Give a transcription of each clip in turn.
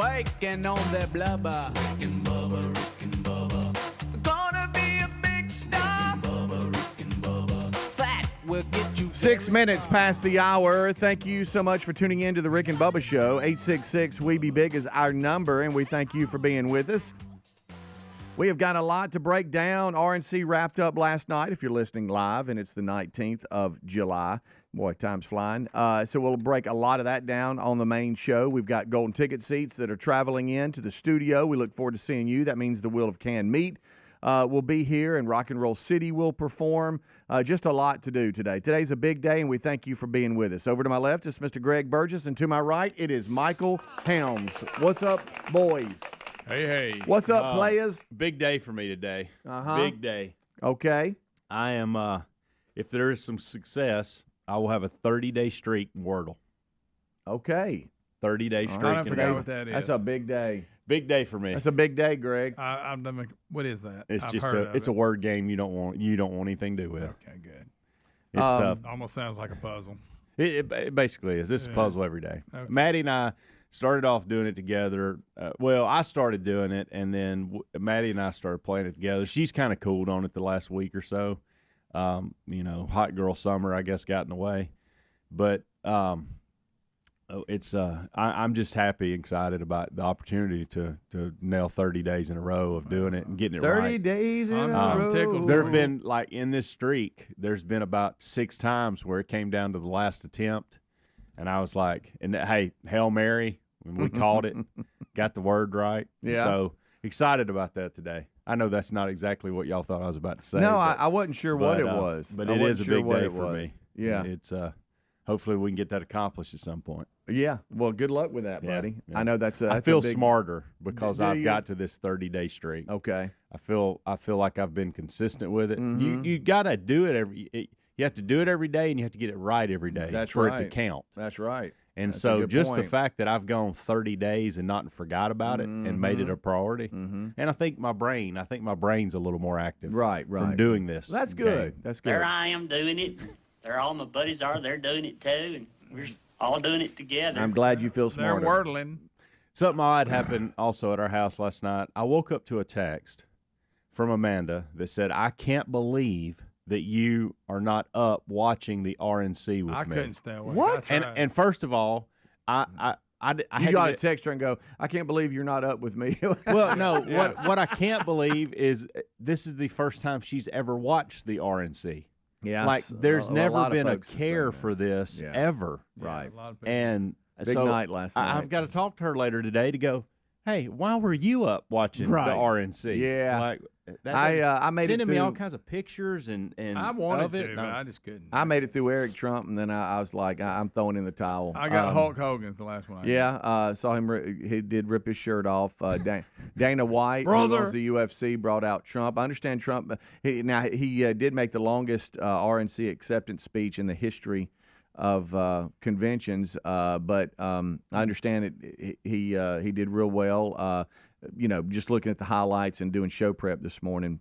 Waking on that blubber. Rick and Bubba, Rick and Bubba. Gonna be a big star. Bubba, Rick and Bubba. Fat will get you. 6 minutes past the hour. Thank you so much for tuning in to the Rick and Bubba Show. 866-WE-BE-BIG is our number, and we thank you for being with us. We have got a lot to break down. RNC wrapped up last night, if you're listening live, and it's the 19th of July. Boy, time's flying. So we'll break a lot of that down on the main show. We've got golden ticket seats that are traveling in to the studio. We look forward to seeing you. That means the Wheel of Canned Meat will be here, and Rock and Roll City will perform. Just a lot to do today. Today's a big day, and we thank you for being with us. Over to my left is Mr. Greg Burgess, and to my right, it is Michael Helms. What's up, boys? Hey. What's up, players? Big day for me today. Big day. Okay. I am, if there is some success, I will have a 30-day streak in Wordle. Okay. 30-day streak. I forgot what that is. That's a big day. Big day for me. That's a big day, Greg. What is that? It's just a word game you don't want anything to do with. Okay, good. It's almost sounds like a puzzle. It basically is. It's a puzzle every day. Okay. Maddie and I started off doing it together. I started doing it, and then Maddie and I started playing it together. She's kind of cooled on it the last week or so. Hot girl summer, I guess, got in the way. But I'm just happy, excited about the opportunity to nail 30 days in a row of doing it and getting it 30 right. 30 days in a row. tickled. There have been, like, in this streak, there's been about 6 times where it came down to the last attempt. And I was like, hey, Hail Mary, when we called it, got the word right. Yeah. So excited about that today. I know that's not exactly what y'all thought I was about to say. No, I wasn't sure what it was. But I it is a wasn't big sure day what it for was. me. Yeah. It's hopefully we can get that accomplished at some point. Yeah. Well, good luck with that, buddy. Yeah. I know that's I a feel big... smarter because Do I've you? got to this 30-day streak. Okay. I feel like I've been consistent with it. Mhm. You got to do it you have to do it every day, and you have to get it right every day That's for right. it to count. That's right. And That's a so good just the point. fact that I've gone 30 days and not forgot about it and made it a priority, and I think my brain's a little more active Right. from doing this. That's good. game. That's good. There I am doing it. There all my buddies are. They're doing it too, and we're all doing it together. I'm glad you feel They're smarter. wordling. Something odd happened also at our house last night. I woke up to a text from Amanda that said, "I can't believe that you are not up watching the RNC with I me." couldn't stay away. What? That's And right. and first of all, I You had got to to text her and go, I can't believe you're not up with me. well, no. What I can't believe is this is the first time she's ever watched the RNC. Yeah. Like there's a never lot of been a folks have care said that. for this Yeah. ever. Right. A lot of people. And Big so night last night. I've got to talk to her later today to go, hey, why were you up watching Right. the RNC? Yeah. Like I made it sending me all through- kinds of pictures and I wanted of it. to, but I just couldn't. I made it through Eric Trump, and then I was like, I'm throwing in the towel. I got Hulk Hogan's the last one. Saw him. He did rip his shirt off. Dana White, who Brother. owns the UFC, brought out Trump. I understand Trump. He did make the longest RNC acceptance speech in the history of conventions, but I understand he did real well. Just looking at the highlights and doing show prep this morning.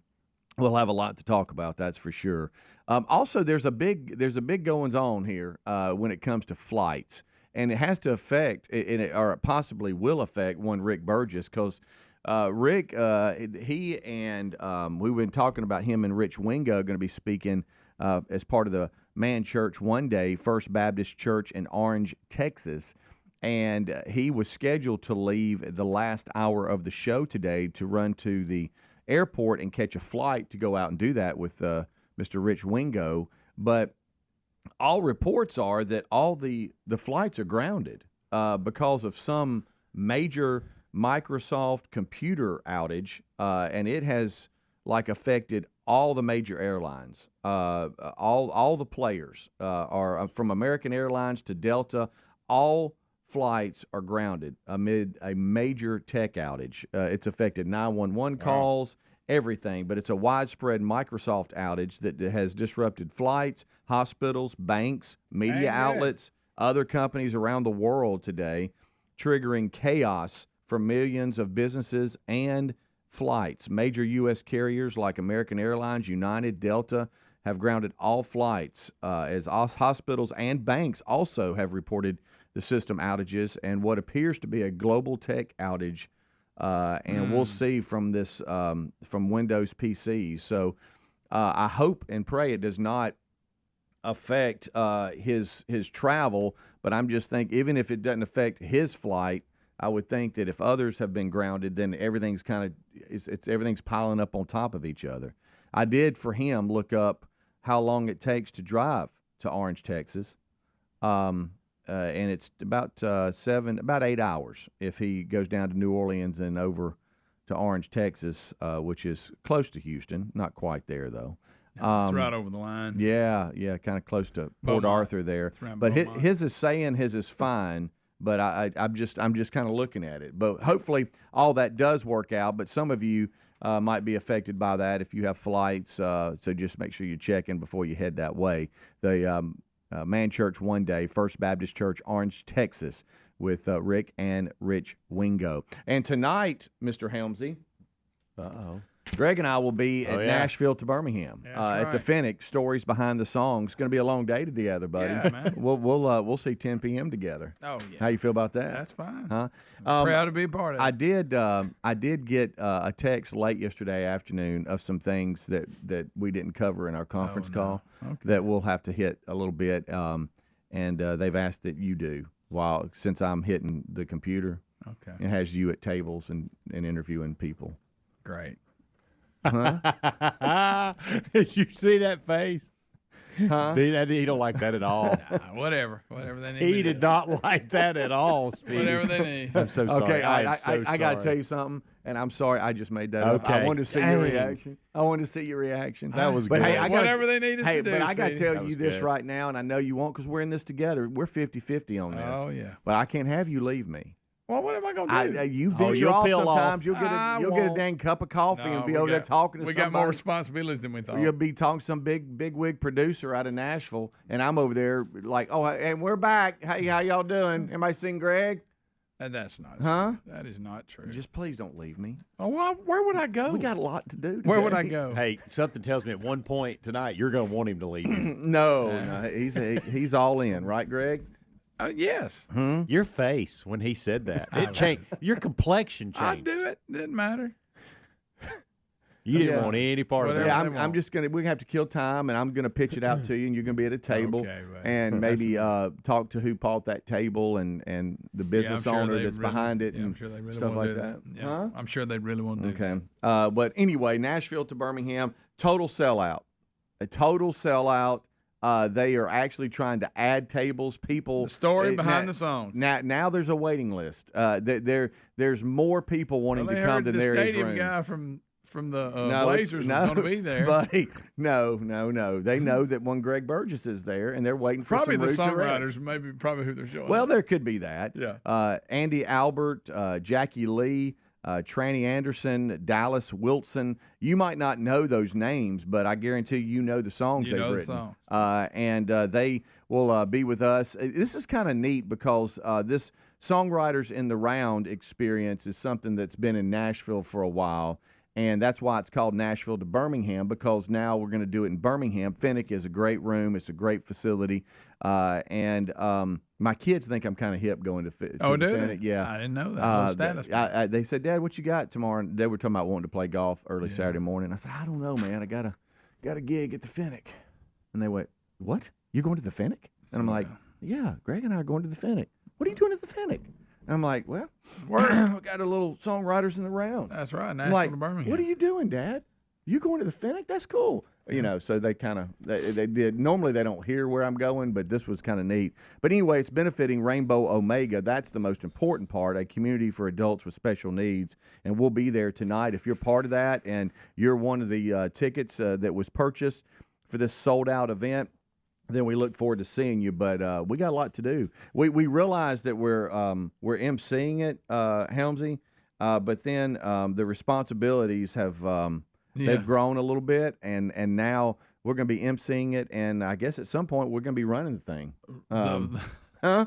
We'll have a lot to talk about, that's for sure. Also, there's a big goings on here when it comes to flights, and it has to affect, or it possibly will affect one Rick Burgess, because Rick, he and we've been talking about him and Rich Wingo going to be speaking as part of the Man Church One Day, First Baptist Church in Orange, Texas. And he was scheduled to leave the last hour of the show today to run to the airport and catch a flight to go out and do that with Mr. Rich Wingo. But all reports are that all the flights are grounded because of some major Microsoft computer outage, and it has affected all the major airlines. All the players are from American Airlines to Delta. All flights are grounded amid a major tech outage. It's affected 911 calls, everything, but it's a widespread Microsoft outage that has disrupted flights, hospitals, banks, media outlets, other companies around the world today, triggering chaos for millions of businesses and flights. Major U.S. carriers like American Airlines, United, Delta have grounded all flights as hospitals and banks also have reported the system outages and what appears to be a global tech outage. And we'll see from this from Windows PCs. So I hope and pray it does not affect his travel. But I'm just thinking, even if it doesn't affect his flight, I would think that if others have been grounded, then everything's everything's piling up on top of each other. I did for him look up how long it takes to drive to Orange, Texas, and it's about 8 hours if he goes down to New Orleans and over to Orange, Texas, which is close to Houston, not quite there though. It's right over the line. Yeah, kind of close to Port Arthur there. But his is saying his is fine. But I'm just kind of looking at it. But hopefully all that does work out. But some of you might be affected by that if you have flights. So just make sure you check in before you head that way. The Man Church One Day, First Baptist Church, Orange, Texas, with Rick and Rich Wingo. And tonight, Mr. Helmsy, Greg and I will be at Nashville to Birmingham at the Fennec. Stories behind the songs. It's going to be a long day together, buddy. Yeah, man. We'll see 10 p.m. together. Oh yeah. How you feel about that? That's fine. Huh? Proud to be a part of it. I did get a text late yesterday afternoon of some things that we didn't cover in our conference call that we'll have to hit a little bit. And they've asked that you do since I'm hitting the computer. Okay. It has you at tables and interviewing people. Great. Huh? Did you see that face? Huh? He don't like that at all. Whatever they need. He did not like that at all, Speedy. Whatever they need. I'm so sorry. Okay, I am so sorry. I got to tell you something, and I'm sorry I just made that up. I wanted to see your reaction. I wanted to see your reaction. That was but good. Hey, Whatever they needed to do. But I got to Speedy. tell you this right now, and I know you won't because we're in this together. We're 50-50 on this. Oh yeah. But I can't have you leave me. Well, what am I gonna do? You venture you'll off peel sometimes. off. You'll get a dang cup of coffee and be over there talking to We somebody. got more responsibilities than we thought. You'll be talking to some big wig producer out of Nashville, and I'm over there like, oh, and we're back. Hey, how y'all doing? Everybody seen Greg? And that's not Huh? true. That is not true. Just please don't leave me. Oh, well, where would I go? We got a lot to do today. Where would I go? Hey, something tells me at one point tonight you're going to want him to leave you. No, he's all in, right, Greg? Yes. Your face when he said that, it changed. Your complexion changed. I'd do it. Didn't matter. You didn't want any part of Yeah, that. I'm just gonna. We're gonna have to kill time, and I'm gonna pitch it out to you, and you're gonna be at a table, Okay, right. and maybe talk to who bought that table and the business owner that's behind it, I'm and sure they really stuff want like to do that. Yeah, Huh? I'm sure they really want to do that. Okay. But anyway, Nashville to Birmingham, total sellout. A total sellout. They are actually trying to add tables. People. The story behind the songs. Now there's a waiting list. There's more people wanting to come than there is room. The stadium guy from the Blazers was going to be there. Buddy, no. They know that one Greg Burgess is there, and they're waiting for Probably the some songwriters, probably who they're showing. Well, up. there could be that. Yeah. Andy Albert, Jackie Lee, Tranny Anderson, Dallas Wilson. You might not know those names, but I guarantee you know the songs they've written. And they will be with us. This is kind of neat because this Songwriters in the Round experience is something that's been in Nashville for a while. And that's why it's called Nashville to Birmingham, because now we're going to do it in Birmingham. Fennec is a great room. It's a great facility. And my kids think I'm kind of hip going to Fennec. Yeah. I didn't know that. Status. They said, Dad, what you got tomorrow? And they were talking about wanting to play golf early Saturday morning. I said, I don't know, man. I got a gig at the Fennec. And they went, what? You going to the Fennec? And I'm like, yeah, Greg and I are going to the Fennec. What are you doing at the Fennec? And I'm like, well, we got a little Songwriters in the Round. That's right. I'm Nashville like, to Birmingham. what are you doing, Dad? You going to the Fennec? That's cool. You know, so they kind of they did. Normally they don't hear where I'm going, but this was kind of neat. But anyway, it's benefiting Rainbow Omega. That's the most important part, a community for adults with special needs. And we'll be there tonight. If you're part of that and you're one of the tickets that was purchased for this sold-out event, then we look forward to seeing you. But we got a lot to do. We realize that we're emceeing it, Helmsy, but then the responsibilities have they've grown a little bit, and now we're going to be emceeing it, and I guess at some point we're going to be running the thing. Huh?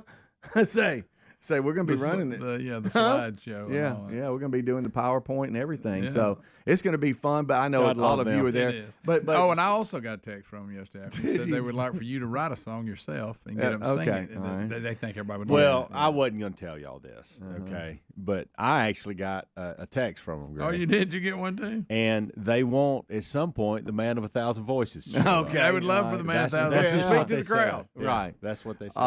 I say. Say we're going to be running it. The slideshow. Yeah, we're going to be doing the PowerPoint and everything. Yeah. So it's going to be fun. But I know all of you are there. It is. But and I also got a text from them yesterday. They said they would like for you to write a song yourself and get them to sing it. Right. They think everybody would. Well, I wasn't going to tell y'all this, okay? But I actually got a text from them. Greg. Oh, you did? Did you get one too? And they want at some point the man of 1,000 voices. To show up. Okay, I would love for the man of 1,000 That's voices just to what speak to they the crowd. said. Yeah, Right. That's what they said.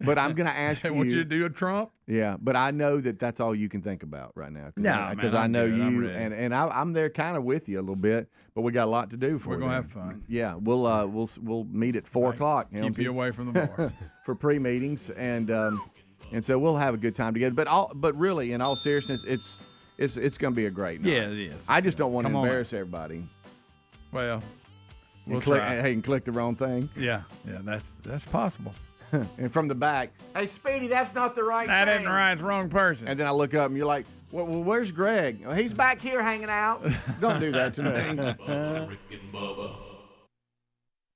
But I'm going to ask They you. want you to do a Trump. Yeah, but I know that's all you can think about right now. Because man, I know I'm you, ready. and I'm there kind of with you a little bit. But we got a lot to do for. We're gonna have fun. Yeah, we'll meet at 4 o'clock. Keep you away from the bar for pre-meetings, and so we'll have a good time together. But really, in all seriousness, it's going to be a great night. Yeah, it is. I just don't want to embarrass everybody. Well, we'll click, try. Hey, and click the wrong thing. Yeah, that's possible. And from the back, hey, Speedy, that's not the right That thing. isn't right. It's the wrong person. And then I look up, and you're like, well, where's Greg? Well, he's back here hanging out. Don't do that to me. Bubba, Rick and Bubba.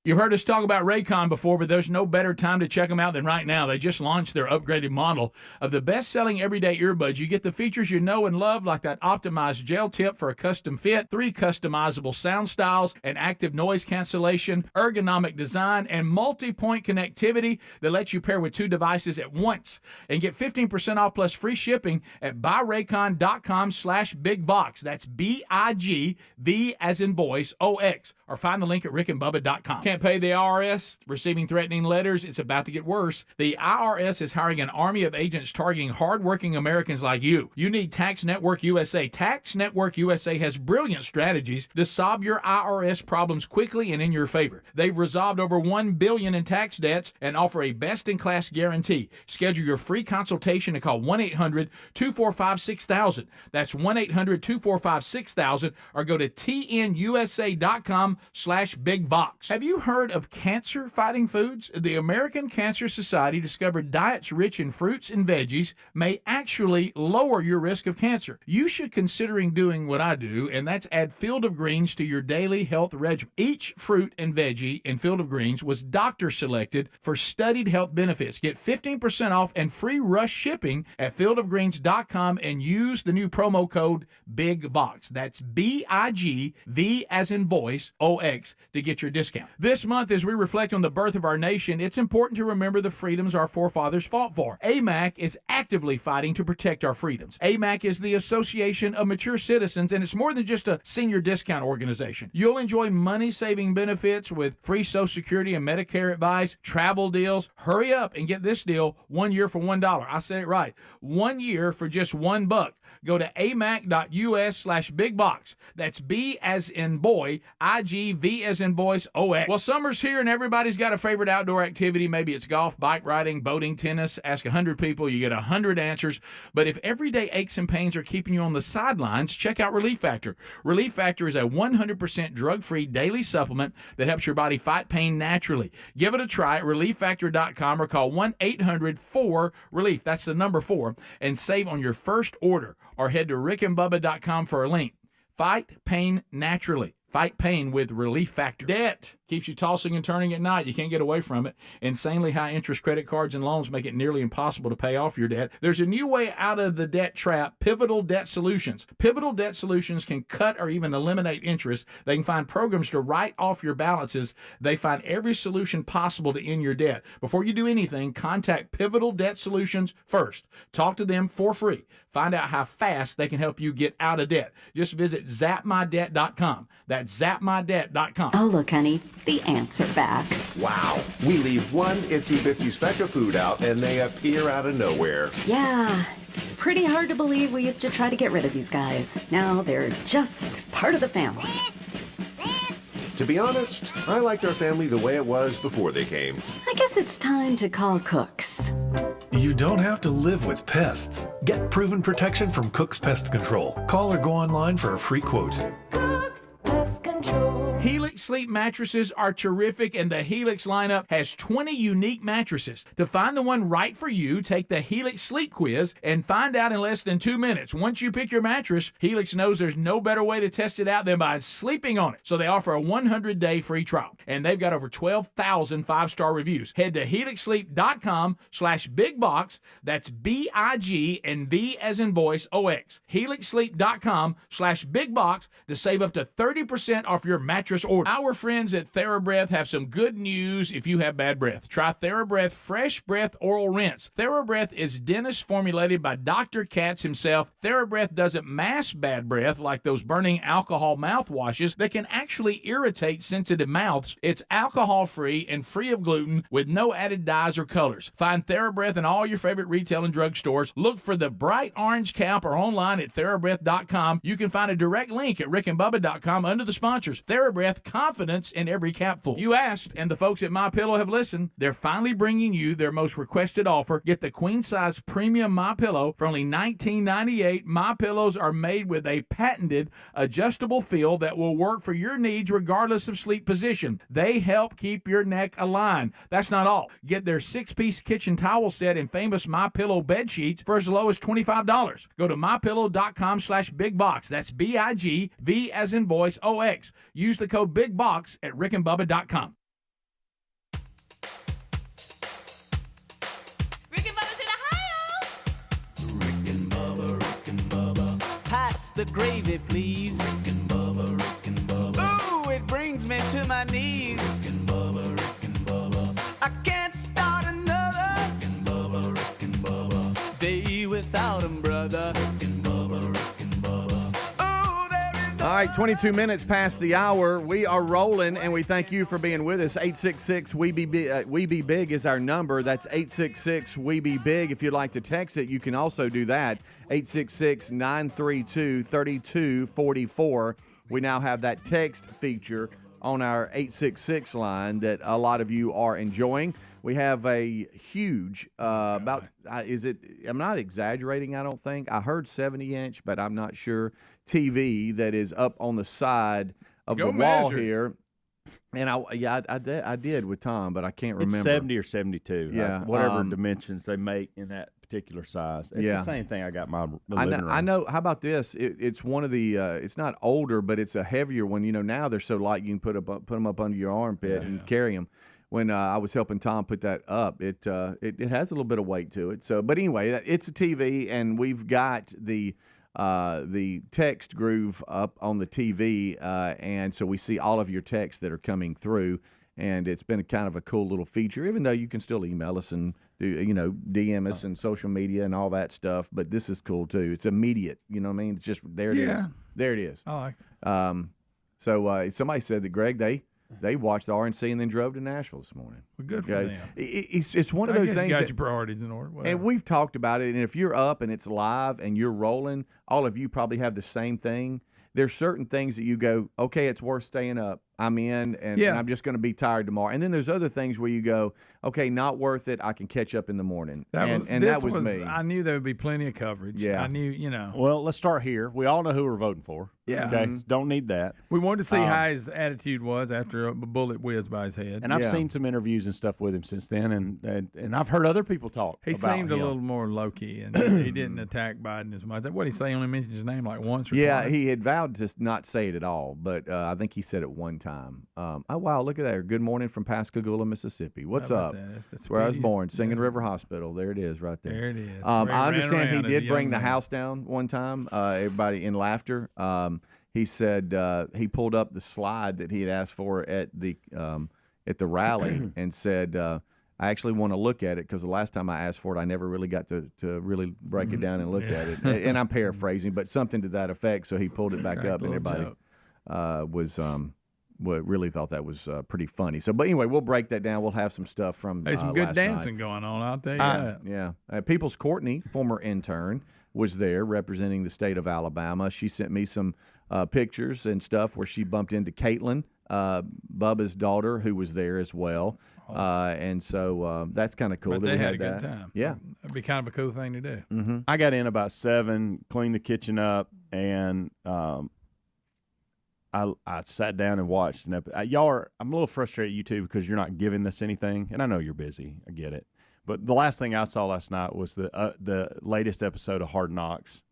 You've heard us talk about Raycon before, but there's no better time to check them out than right now. They just launched their upgraded model of the best-selling everyday earbuds. You get the features you know and love, like that optimized gel tip for a custom fit, 3 customizable sound styles, and active noise cancellation, ergonomic design, and multi-point connectivity that lets you pair with 2 devices at once. And get 15% off plus free shipping at buyraycon.com/bigbox. That's BIGV as in voice, OX. Or find the link at rickandbubba.com. Can't pay the IRS, receiving threatening letters. It's about to get worse. The IRS is hiring an army of agents targeting hardworking Americans like you. You need Tax Network USA. Tax Network USA has brilliant strategies to solve your IRS problems quickly and in your favor. They've resolved over $1 billion in tax debts and offer a best-in-class guarantee. Schedule your free consultation and call 1-800-245-6000. That's 1-800-245-6000 or go to tnusa.com/bigbox. Have you heard of cancer-fighting foods? The American Cancer Society discovered diets rich in fruits and veggies may actually lower your risk of cancer. You should considering doing what I do, and that's add Field of Greens to your daily health regimen. Each fruit and veggie in Field of Greens was doctor selected for studied health benefits. Get 15% off and free rush shipping at fieldofgreens.com and use the new promo code BIGBOX. That's BIGV as in voice, OX to get your discount. This month, as we reflect on the birth of our nation, it's important to remember the freedoms our forefathers fought for. AMAC is actively fighting to protect our freedoms. AMAC is the Association of Mature Citizens, and it's more than just a senior discount organization. You'll enjoy money-saving benefits with free Social Security and Medicare advice, travel deals. Hurry up and get this deal 1 year for $1. I said it right. 1 year for just $1. Go to amac.us/bigbox. That's B as in boy, IGV as in voice, OX. Well, summer's here and everybody's got a favorite outdoor activity. Maybe it's golf, bike riding, boating, tennis. Ask 100 people, you get 100 answers. But if everyday aches and pains are keeping you on the sidelines, check out Relief Factor. Relief Factor is a 100% drug-free daily supplement that helps your body fight pain naturally. Give it a try at relieffactor.com or call 1-800-4-RELIEF. That's the number 4, and save on your first order. Or head to rickandbubba.com for a link. Fight pain naturally. Fight pain with Relief Factor. Debt keeps you tossing and turning at night. You can't get away from it. Insanely high interest credit cards and loans make it nearly impossible to pay off your debt. There's a new way out of the debt trap, Pivotal Debt Solutions. Pivotal Debt Solutions can cut or even eliminate interest. They can find programs to write off your balances. They find every solution possible to end your debt. Before you do anything, contact Pivotal Debt Solutions first. Talk to them for free. Find out how fast they can help you get out of debt. Just visit zapmydebt.com. That's zapmydebt.com. Oh, look, honey, the ants are back. Wow. We leave one itsy-bitsy speck of food out, and they appear out of nowhere. Yeah, it's pretty hard to believe we used to try to get rid of these guys. Now they're just part of the family. To be honest, I liked our family the way it was before they came. I guess it's time to call Cooks. You don't have to live with pests. Get proven protection from Cook's Pest Control. Call or go online for a free quote. Cook's Pest Control. Helix Sleep mattresses are terrific, and the Helix lineup has 20 unique mattresses. To find the one right for you, take the Helix Sleep Quiz and find out in less than 2 minutes. Once you pick your mattress, Helix knows there's no better way to test it out than by sleeping on it. So they offer a 100-day free trial, and they've got over 12,000 five-star reviews. Head to helixsleep.com/bigbox. That's B-I-G and V as in voice, O-X. helixsleep.com/bigbox to save up to 30% off your mattress order. Our friends at TheraBreath have some good news if you have bad breath. Try TheraBreath Fresh Breath Oral Rinse. TheraBreath is dentist formulated by Dr. Katz himself. TheraBreath doesn't mask bad breath like those burning alcohol mouthwashes that can actually irritate sensitive mouths. It's alcohol-free and free of gluten with no added dyes or colors. Find TheraBreath in all your favorite retail and drug stores. Look for the bright orange cap or online at TheraBreath.com. You can find a direct link at rickandbubba.com under the sponsors. TheraBreath, confidence in every capful. You asked, and the folks at MyPillow have listened. They're finally bringing you their most requested offer. Get the queen-size premium MyPillow for only $19.98. MyPillows are made with a patented adjustable feel that will work for your needs regardless of sleep position. They help keep your neck aligned. That's not all. Get their 6-piece kitchen towel set and famous MyPillow bed sheets for as low as $25. Go to MyPillow.com/bigbox. That's B-I-G, V as in voice, O-X. Use the code BIGBOX at rickandbubba.com. Rick and Bubba's in Ohio. Rick and Bubba. Pass the gravy, please. Rick and Bubba. Ooh, it brings me to my knees. Rick and Bubba. I can't start another. Rick and Bubba. Day without 'em, brother. Rick and Bubba. Ooh, there is no. All right, 22 minutes past the hour. We are rolling, and we thank you for being with us. 866-WE-BE-BIG is our number. That's 866-WE-BE-BIG. If you'd like to text it, you can also do that. 866-932-3244. We now have that text feature on our 866 line that a lot of you are enjoying. We have a huge, I'm not exaggerating, I don't think. I heard 70-inch, but I'm not sure, TV that is up on the side of the wall here. And I did with Tom, but I can't remember. It's 70 or 72. Yeah, whatever dimensions they make in that particular size. It's the same thing I got my living room. I know. How about this? It's one of the. It's not older, but it's a heavier one. You know, now they're so light you can put them up under your armpit and carry them. When I was helping Tom put that up, it has a little bit of weight to it. So, but anyway, it's a TV, and we've got the text groove up on the TV, and so we see all of your texts that are coming through, and it's been kind of a cool little feature, even though you can still email us and DM us and social media and all that stuff, but this is cool too. It's immediate, you know what I mean? It's just, there it is. There it is. I like it. So somebody said that, Greg, they watched the RNC and then drove to Nashville this morning. Well, good for them. It's one of those things. You got your priorities in order. Whatever. And we've talked about it. And if you're up and it's live and you're rolling, all of you probably have the same thing. There's certain things that you go, okay, it's worth staying up. I'm in, and I'm just going to be tired tomorrow. And then there's other things where you go, okay, not worth it. I can catch up in the morning. That was me. I knew there would be plenty of coverage. Yeah. I knew, Well, let's start here. We all know who we're voting for. Yeah. Okay. Don't need that. We wanted to see how his attitude was after a bullet whizzed by his head. And I've seen some interviews and stuff with him since then, and I've heard other people talk. He about seemed him. a little more low key, and he didn't attack Biden as much. What did he say? He only mentioned his name like once or twice. He had vowed to not say it at all, but I think he said it one time. Oh, wow, look at that. Good morning from Pascagoula, Mississippi. What's up? That's where I was born, Singing River Hospital. There it is right there. There it is. I understand he did bring the house down one time, everybody in laughter. He said he pulled up the slide that he had asked for at the rally and said, I actually want to look at it because the last time I asked for it, I never really got to really break it down and look at it. And I'm paraphrasing, but something to that effect. So he pulled it back up, and everybody really thought that was pretty funny. So, but anyway, we'll break that down. We'll have some stuff from There's some good last dancing night. going on, I'll tell you that. Yeah. Peoples Courtney, former intern, was there representing the state of Alabama. She sent me some pictures and stuff where she bumped into Caitlin, Bubba's daughter, who was there as well. Awesome. And so that's kind of cool. But that they we had a that. good time. Yeah. That'd be kind of a cool thing to do. Mm-hmm. I got in about 7, cleaned the kitchen up, and I sat down and watched an episode. I'm a little frustrated at you two because you're not giving this anything, and I know you're busy. I get it. But the last thing I saw last night was the latest episode of Hard Knocks.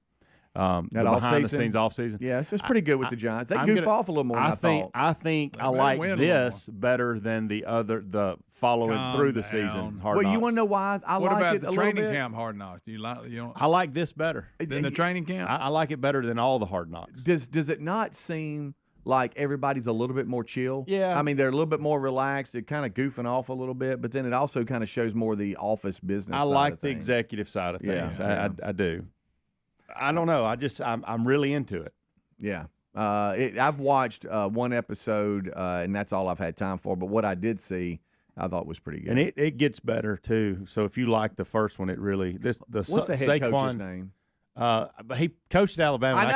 The behind-the-scenes off-season. Yeah, it's pretty good with the Giants. They goof off a little more than I thought. I think I like this better than the following through the season Hard Knocks. Well, you want to know why I like it a little bit? What about the training camp Hard Knocks? Do you like? I like this better than the training camp. I like it better than all the Hard Knocks. Does it not seem like everybody's a little bit more chill? Yeah. I mean, they're a little bit more relaxed. They're kind of goofing off a little bit, but then it also kind of shows more the office business I side like of the things. executive side of things. Yeah. I do. I don't know. I'm really into it. Yeah. I've watched one episode, and that's all I've had time for. But what I did see, I thought was pretty good. And it gets better too. So if you like the first one, it really What's the head Saquon, coach's name? But he coached at Alabama. I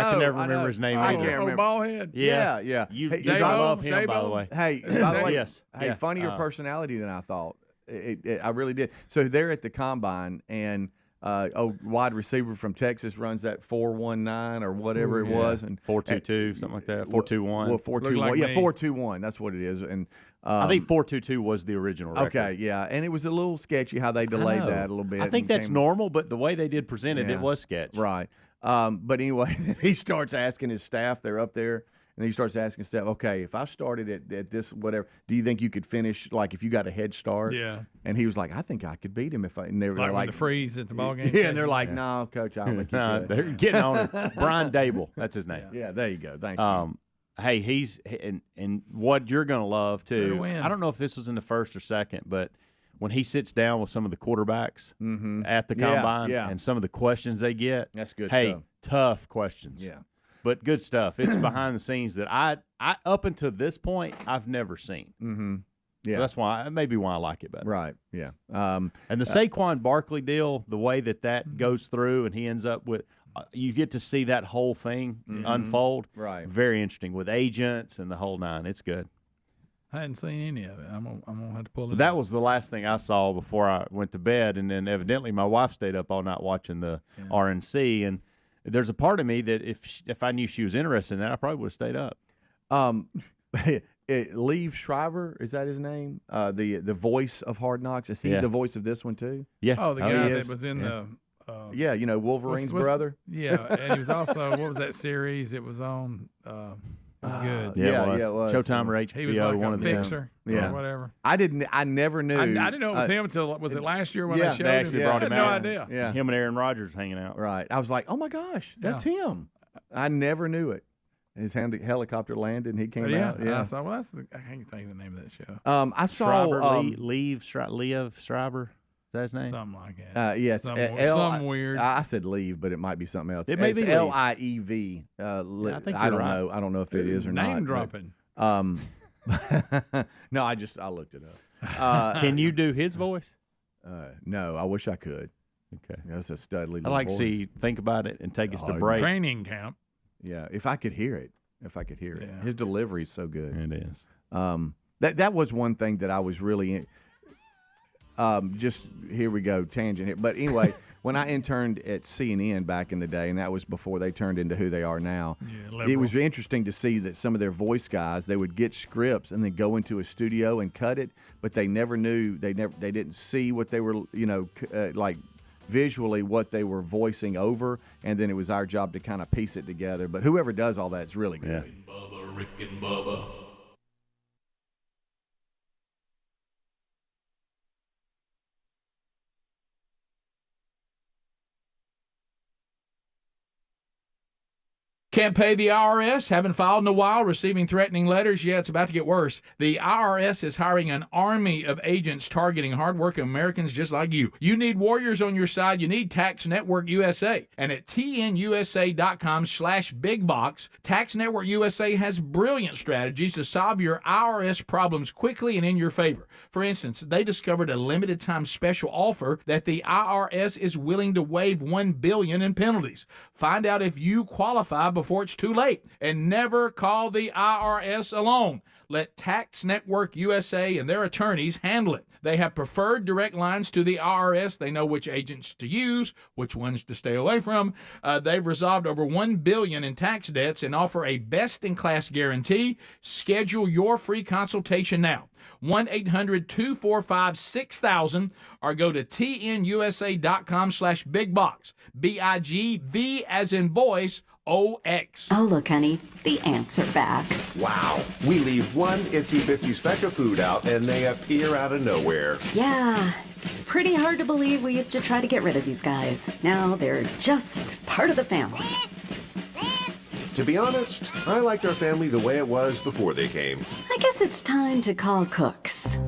can never remember his name I either. can't remember. Ballhead. Yes. Yeah. You love him, by the way. Hey, by the way, Yes. Yeah. funnier personality than I thought. I really did. So they're at the combine, and wide receiver from Texas runs that 4.19 or whatever it was, and 4.22, something like that. 4.21. Well, 4.21. Like yeah, me. 4.21. That's what it is. And I think 4.22 was the original record. okay, yeah, and it was a little sketchy how they delayed that a little bit. I think that's normal, but the way they did present it, it was sketch. Right. But anyway, he starts asking his staff. They're up there. And he starts asking staff, okay, if I started at this whatever, do you think you could finish, like, if you got a head start? Yeah. And he was like, I think I could beat him if I. And they were Like like, the freeze at the ball game. yeah, and they're like, no, coach, I don't think you No, could. they're getting on it. Brian Dable, that's his name. Yeah, there you go. Thank you. Hey, he's and what you're gonna love too. Better win. I don't know if this was in the first or second, but when he sits down with some of the quarterbacks at the combine and some of the questions they get, That's good hey, stuff. tough questions. Yeah. But good stuff. It's behind the scenes that I up until this point I've never seen. Mm-hmm. Yeah. So that's why maybe why I like it better. Right. Yeah. And the Saquon Barkley deal, the way that goes through, and he ends up with, you get to see that whole thing unfold. Right. Very interesting with agents and the whole nine. It's good. I hadn't seen any of it. I'm gonna have to pull it. That up. was the last thing I saw before I went to bed, and then evidently my wife stayed up all night watching the RNC. And there's a part of me that if I knew she was interested in that, I probably would have stayed up. Liev Schreiber, is that his name? The voice of Hard Knocks. Is he the voice of this one too? Yeah. Oh, the he guy is. that was in the. Yeah, you know, Wolverine's brother. Yeah, and he was also, what was that series? It was on. It was good. Yeah, it was. Showtime or HBO, He was like one a of the two. fixer. Yeah. Or whatever. I never knew. I didn't know it was him until was it last year when Yeah, they showed They actually him? brought I him had out. no idea. Yeah. Him and Aaron Rodgers hanging out. Right. I was like, oh my gosh, that's him. I never knew it. His helicopter landed and he came out. Yeah. I thought, well, I can't think of the name of that show. I saw Liev Schreiber. Is that his name? Something like that. yes, Some weird. I said leave, but it might be something else. It may be Liev. Liev. I think I you're don't right. know. I don't know if it is or not. Name dropping. No, I looked it up. Can you do his voice? No, I wish I could. Okay. That's a studly I little like to voice. see, think about it, and take us to break. Training camp. Yeah, if I could hear it. Yeah. His delivery is so good. It is. That was one thing that I was really just here we go, tangent here. But anyway, when I interned at CNN back in the day, and that was before they turned into who they are now, it was interesting to see that some of their voice guys, they would get scripts and then go into a studio and cut it, but they never knew, they didn't see what they were, like visually what they were voicing over, and then it was our job to kind of piece it together. But whoever does all that is really good. Yeah. Bubba, Rick and Bubba. Can't pay the IRS? Haven't filed in a while? Receiving threatening letters? Yeah, it's about to get worse. The IRS is hiring an army of agents targeting hardworking Americans just like you. You need warriors on your side. You need Tax Network USA. And at tnusa.com/bigbox, Tax Network USA has brilliant strategies to solve your IRS problems quickly and in your favor. For instance, they discovered a limited time special offer that the IRS is willing to waive $1 billion in penalties. Find out if you qualify before it's too late. And never call the IRS alone. Let Tax Network USA and their attorneys handle it. They have preferred direct lines to the IRS. They know which agents to use, which ones to stay away from. They've resolved over $1 billion in tax debts and offer a best-in-class guarantee. Schedule your free consultation now. 1-800-245-6000 or go to tnusa.com/bigbox. BIGV as in voice, OX. Oh, look, honey, the ants are back. Wow. We leave one itsy bitsy speck of food out and they appear out of nowhere. Yeah, it's pretty hard to believe we used to try to get rid of these guys. Now they're just part of the family. To be honest, I liked our family the way it was before they came. I guess it's time to call Cooks.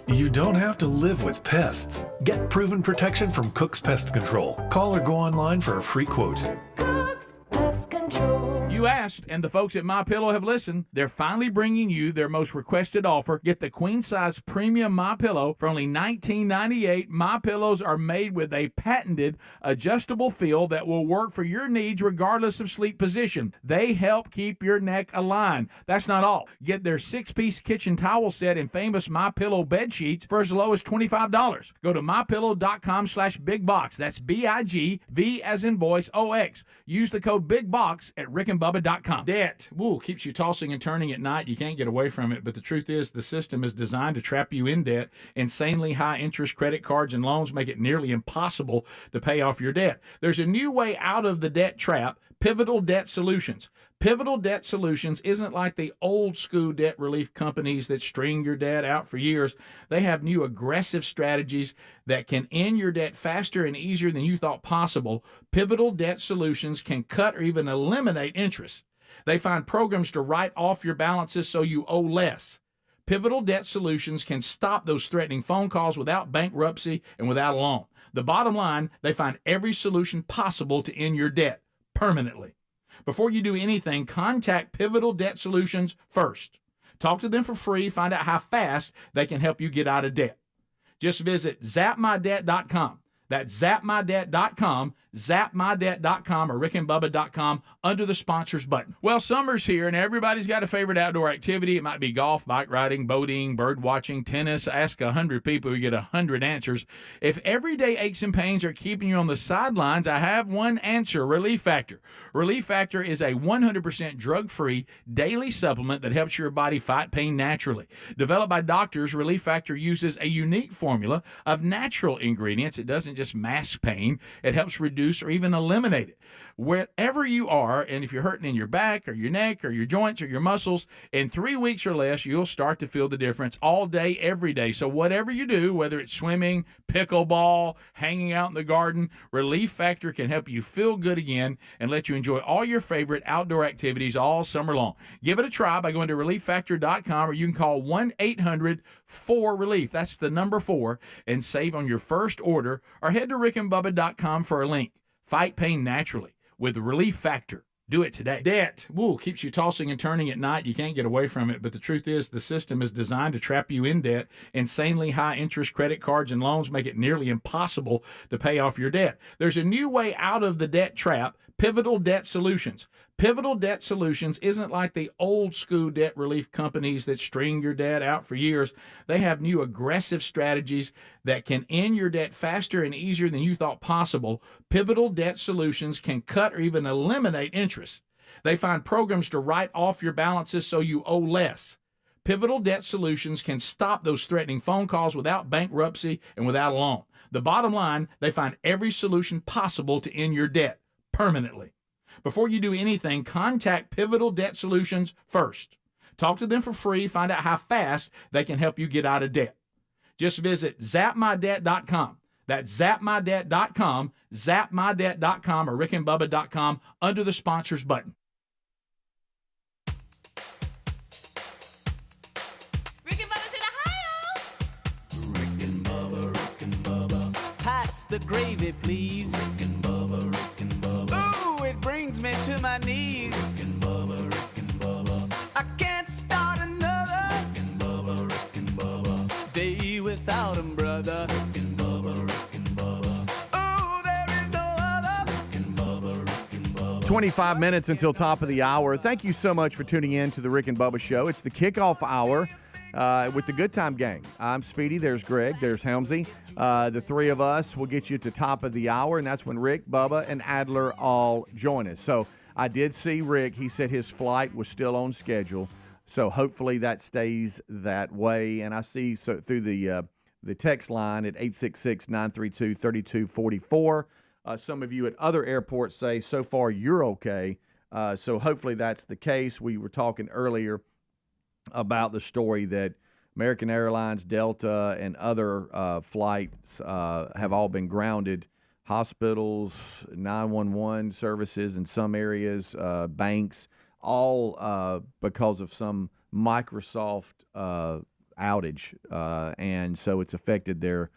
You don't have to live with pests. Get proven protection from Cook's Pest Control. Call or go online for a free quote. Cook's Pest Control. You asked, and the folks at MyPillow have listened. They're finally bringing you their most requested offer. Get the queen-size premium MyPillow for only $19.98. MyPillows are made with a patented adjustable feel that will work for your needs regardless of sleep position. They help keep your neck aligned. That's not all. Get their 6-piece kitchen towel set and famous MyPillow bed sheets for as low as $25. Go to MyPillow.com/bigbox. That's BIGV as in voice, OX. Use the code BIGBOX at rickandbubba.com. Debt, keeps you tossing and turning at night. You can't get away from it, but the truth is the system is designed to trap you in debt. Insanely high interest credit cards and loans make it nearly impossible to pay off your debt. There's a new way out of the debt trap, Pivotal Debt Solutions. Pivotal Debt Solutions isn't like the old school debt relief companies that string your debt out for years. They have new aggressive strategies that can end your debt faster and easier than you thought possible. Pivotal Debt Solutions can cut or even eliminate interest. They find programs to write off your balances so you owe less. Pivotal Debt Solutions can stop those threatening phone calls without bankruptcy and without a loan. The bottom line, they find every solution possible to end your debt permanently. Before you do anything, contact Pivotal Debt Solutions first. Talk to them for free. Find out how fast they can help you get out of debt. Just visit zapmydebt.com. That's zapmydebt.com, zapmydebt.com, or rickandbubba.com under the sponsors button. Well, summer's here, and everybody's got a favorite outdoor activity. It might be golf, bike riding, boating, bird watching, tennis. Ask 100 people, you get 100 answers. If everyday aches and pains are keeping you on the sidelines, I have one answer, Relief Factor. Relief Factor is a 100% drug-free daily supplement that helps your body fight pain naturally. Developed by doctors, Relief Factor uses a unique formula of natural ingredients. It doesn't just mask pain. It helps reduce or even eliminate it. Wherever you are, and if you're hurting in your back or your neck or your joints or your muscles, in 3 weeks or less, you'll start to feel the difference all day, every day. So whatever you do, whether it's swimming, pickleball, hanging out in the garden, Relief Factor can help you feel good again and let you enjoy all your favorite outdoor activities all summer long. Give it a try by going to relieffactor.com, or you can call 1-800-4RELIEF. That's the number 4, and save on your first order, or head to rickandbubba.com for a link. Fight pain naturally with Relief Factor. Do it today. Debt, keeps you tossing and turning at night. You can't get away from it, but the truth is the system is designed to trap you in debt. Insanely high interest credit cards and loans make it nearly impossible to pay off your debt. There's a new way out of the debt trap, Pivotal Debt Solutions. Pivotal Debt Solutions isn't like the old school debt relief companies that string your debt out for years. They have new aggressive strategies that can end your debt faster and easier than you thought possible. Pivotal Debt Solutions can cut or even eliminate interest. They find programs to write off your balances so you owe less. Pivotal Debt Solutions can stop those threatening phone calls without bankruptcy and without a loan. The bottom line, they find every solution possible to end your debt permanently. Before you do anything, contact Pivotal Debt Solutions first. Talk to them for free. Find out how fast they can help you get out of debt. Just visit zapmydebt.com. That's zapmydebt.com, zapmydebt.com, or rickandbubba.com under the sponsors button. Rick and Bubba's in Ohio. Rick and Bubba. Pass the gravy, please. Rick and Bubba. Ooh, it brings me to my knees. Rick and Bubba. I can't start another Rick and Bubba. Day without him, brother. Rick and Bubba. Ooh, there is no other Rick and Bubba. 25 minutes until top of the hour. Thank you so much for tuning in to the Rick and Bubba Show. It's the kickoff hour with the Good Time Gang. I'm Speedy. There's Greg. There's Helmsy. The three of us will get you to top of the hour, and that's when Rick, Bubba, and Adler all join us. So I did see Rick. He said his flight was still on schedule. So hopefully that stays that way. And I see through the text line at 866-932-3244. Some of you at other airports say, so far you're okay. So hopefully that's the case. We were talking earlier about the story that American Airlines, Delta, and other flights have all been grounded. Hospitals, 911 services in some areas, banks, all because of some Microsoft outage. And so it's affected their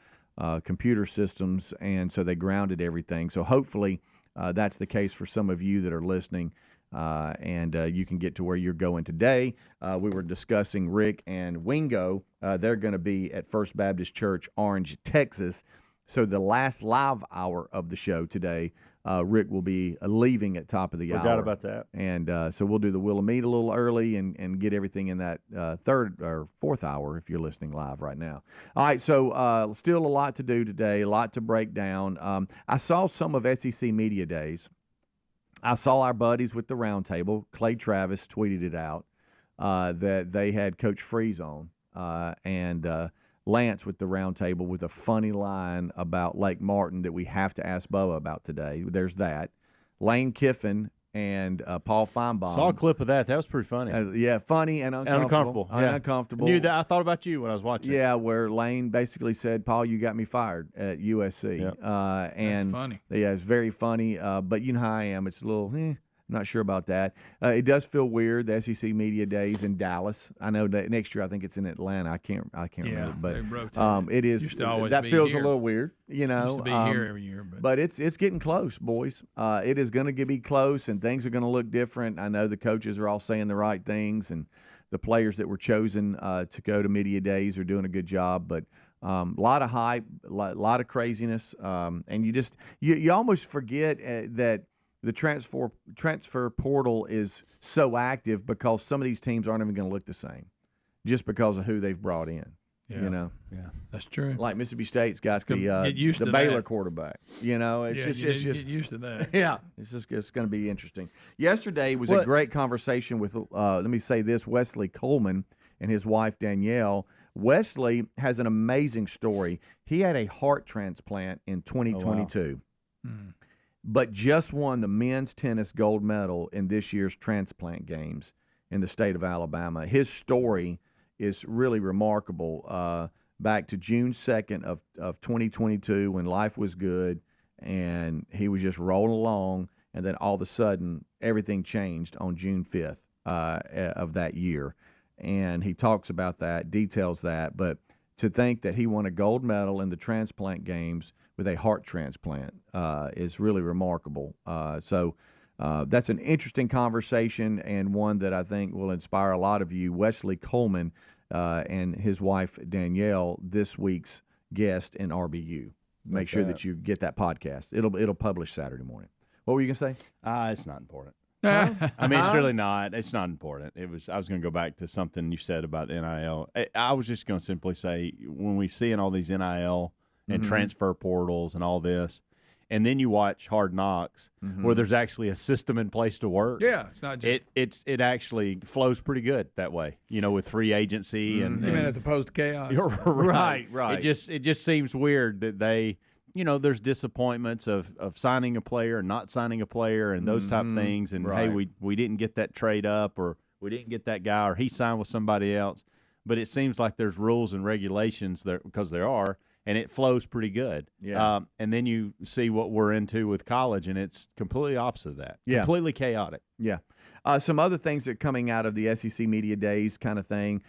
computer systems, and so they grounded everything. So hopefully that's the case for some of you that are listening, and you can get to where you're going today. We were discussing Rick and Wingo. They're going to be at First Baptist Church, Orange, Texas. So the last live hour of the show today, Rick will be leaving at top of the hour. Forgot about that. And so we'll do the Willamette a little early and get everything in that third or fourth hour if you're listening live right now. All right, so still a lot to do today, a lot to break down. I saw some of SEC Media Days. I saw our buddies with the roundtable. Clay Travis tweeted it out that they had Coach Freeze on, and Lance with the roundtable with a funny line about Lake Martin that we have to ask Bubba about today. There's that. Lane Kiffin and Paul Feinbaum. Saw a clip of that. That was pretty funny. Yeah, funny and uncomfortable. Yeah. Uncomfortable. I knew that. I thought about you when I was watching. Yeah, where Lane basically said, "Paul, you got me fired at USC." Yep. And that's funny. Yeah, it's very funny. But you know how I am. It's a little. I'm not sure about that. It does feel weird. The SEC Media Days in Dallas. I know that next year I think it's in Atlanta. I can't remember. But it is. Used to always that be feels here. a little weird. You know, Used to be here every year, but it's getting close, boys. It is going to be close, and things are going to look different. I know the coaches are all saying the right things, and the players that were chosen to go to Media Days are doing a good job. But a lot of hype, a lot of craziness, and you almost forget that the transfer portal is so active because some of these teams aren't even going to look the same just because of who they've brought in. Yeah. You know, yeah, that's true. Like Mississippi State's got the Baylor that. Quarterback. You know, it's just get used to that. Yeah, it's going to be interesting. Yesterday was a great conversation with let me say this, Wesley Coleman and his wife Danielle. Wesley has an amazing story. He had a heart transplant in 2022. Oh, wow. But just won the men's tennis gold medal in this year's transplant games in the state of Alabama. His story is really remarkable. Back to June 2nd of 2022 when life was good and he was just rolling along, and then all of a sudden everything changed on June 5th of that year. And he talks about that, details that. But to think that he won a gold medal in the transplant games with a heart transplant is really remarkable. So that's an interesting conversation and one that I think will inspire a lot of you. Wesley Coleman and his wife Danielle, this week's guest in RBU. Make sure that you get that podcast. It'll publish Saturday morning. What were you gonna say? It's not important. I mean, it's really not. It's not important. I was going to go back to something you said about NIL. I was just going to simply say, when we see in all these NIL and transfer portals and all this, and then you watch Hard Knocks, where there's actually a system in place to work. Yeah, it's not just it actually flows pretty good that way. You know, with free agency and you mean as opposed to chaos. Right. It just seems weird that they. You know, there's disappointments of signing a player and not signing a player and those type of things. And, hey, we didn't get that trade up, or we didn't get that guy, or he signed with somebody else. But it seems like there's rules and regulations there, because there are, and it flows pretty good. Yeah. And then you see what we're into with college, and it's completely opposite of that. Yeah. Completely chaotic. Yeah. Some other things that are coming out of the SEC Media Days kind of thing.